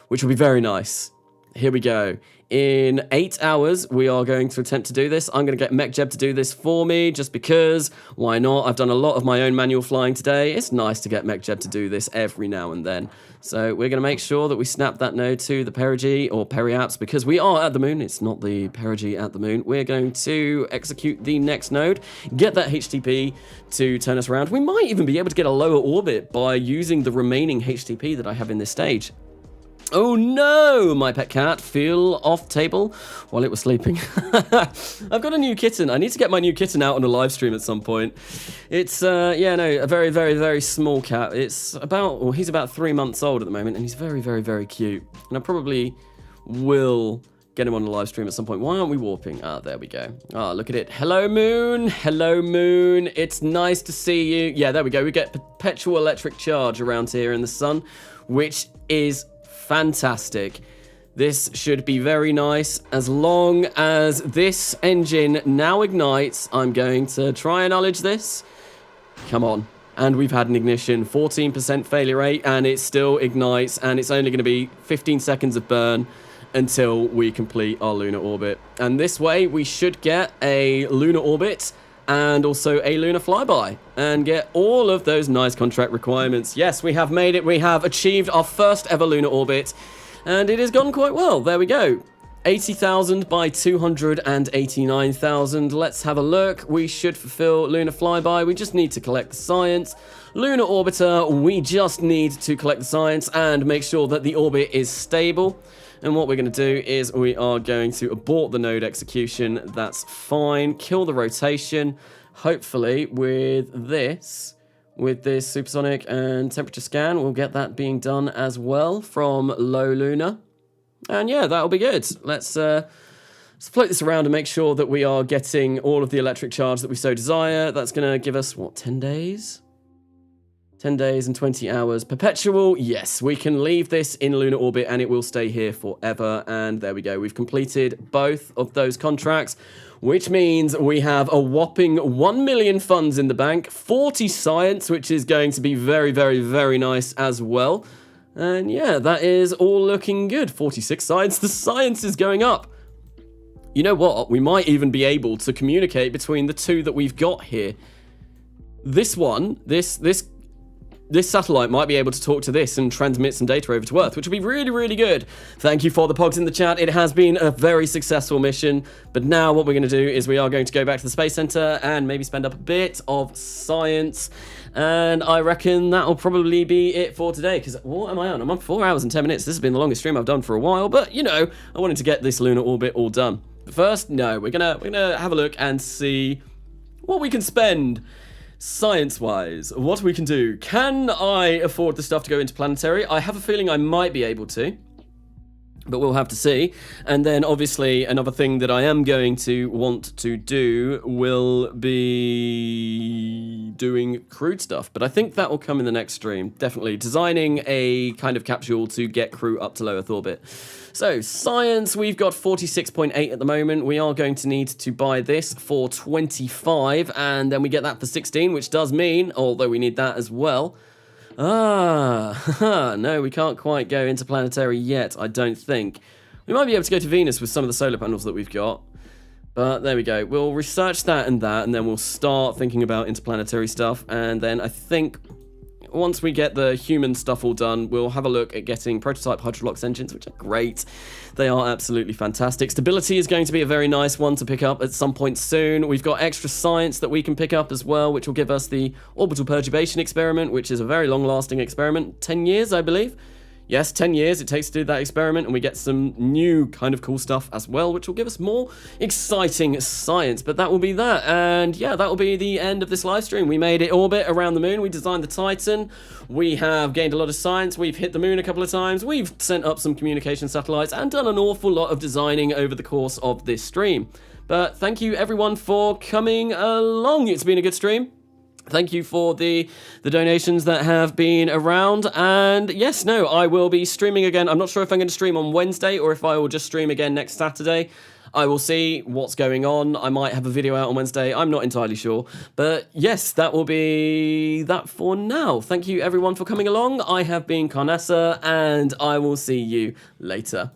which will be very nice. Here we go. In 8 hours, we are going to attempt to do this. I'm going to get MechJeb to do this for me, just because, why not? I've done a lot of my own manual flying today. It's nice to get MechJeb to do this every now and then. So we're going to make sure that we snap that node to the perigee or periapse, because we are at the moon. It's not the perigee at the moon. We're going to execute the next node, get that HTP to turn us around. We might even be able to get a lower orbit by using the remaining HTP that I have in this stage. Oh no, my pet cat fell off table while it was sleeping. I've got a new kitten. I need to get my new kitten out on a live stream at some point. It's, a very, very, very small cat. It's he's about 3 months old at the moment, and he's very, very, very cute. And I probably will get him on a live stream at some point. Why aren't we warping? Ah, there we go. Ah, look at it. Hello, moon. Hello, moon. It's nice to see you. Yeah, there we go. We get perpetual electric charge around here in the sun, which is fantastic. This should be very nice. As long as this engine now ignites, I'm going to try and knowledge this. Come on. And we've had an ignition, 14% failure rate, and it still ignites, and it's only going to be 15 seconds of burn until we complete our lunar orbit. And this way, we should get a lunar orbit and also a lunar flyby, and get all of those nice contract requirements. Yes, we have made it. We have achieved our first ever lunar orbit, and it has gone quite well. There we go. 80,000 by 289,000. Let's have a look. We should fulfill lunar flyby. We just need to collect the science. Lunar orbiter, we just need to collect the science and make sure that the orbit is stable. And what we're going to do is we are going to abort the node execution. That's fine. Kill the rotation. Hopefully with this supersonic and temperature scan, we'll get that being done as well from low lunar. And yeah, that'll be good. Let's float this around and make sure that we are getting all of the electric charge that we so desire. That's going to give us, what, 10 days? 10 days and 20 hours. Perpetual, yes, we can leave this in lunar orbit and it will stay here forever. And there we go. We've completed both of those contracts, which means we have a whopping 1 million funds in the bank, 40 science, which is going to be very, very, very nice as well. And yeah, that is all looking good. 46 science. The science is going up. You know what? We might even be able to communicate between the two that we've got here. This one, this satellite might be able to talk to this and transmit some data over to Earth, which would be really, really good. Thank you for the pogs in the chat. It has been a very successful mission. But now what we're going to do is we are going to go back to the Space Center and maybe spend up a bit of science. And I reckon that'll probably be it for today. Because what am I on? I'm on 4 hours and 10 minutes. This has been the longest stream I've done for a while. But, you know, I wanted to get this lunar orbit all done. But first, no, we're gonna have a look and see what we can spend science-wise, what we can do. Can I afford the stuff to go into planetary? I have a feeling I might be able to, but we'll have to see. And then obviously another thing that I am going to want to do will be doing crewed stuff, but I think that will come in the next stream. Definitely designing a kind of capsule to get crew up to low Earth orbit. So science, we've got 46.8 at the moment. We are going to need to buy this for 25, and then we get that for 16, which does mean, although we need that as well. No, we can't quite go into planetary yet, I don't think. We might be able to go to Venus with some of the solar panels that we've got. But there we go. We'll research that, and then we'll start thinking about interplanetary stuff. And then I think once we get the human stuff all done, we'll have a look at getting prototype Hydrolox engines, which are great. They are absolutely fantastic. Stability is going to be a very nice one to pick up at some point soon. We've got extra science that we can pick up as well, which will give us the orbital perturbation experiment, which is a very long-lasting experiment. 10 years, I believe. Yes, 10 years it takes to do that experiment, and we get some new kind of cool stuff as well, which will give us more exciting science. But that will be that, and yeah, that will be the end of this live stream. We made it orbit around the moon, we designed the Titan, we have gained a lot of science, we've hit the moon a couple of times, we've sent up some communication satellites, and done an awful lot of designing over the course of this stream. But thank you everyone for coming along. It's been a good stream. Thank you for the donations that have been around. And yes, no, I will be streaming again. I'm not sure if I'm going to stream on Wednesday or if I will just stream again next Saturday. I will see what's going on. I might have a video out on Wednesday. I'm not entirely sure. But yes, that will be that for now. Thank you everyone for coming along. I have been Carnasa, and I will see you later.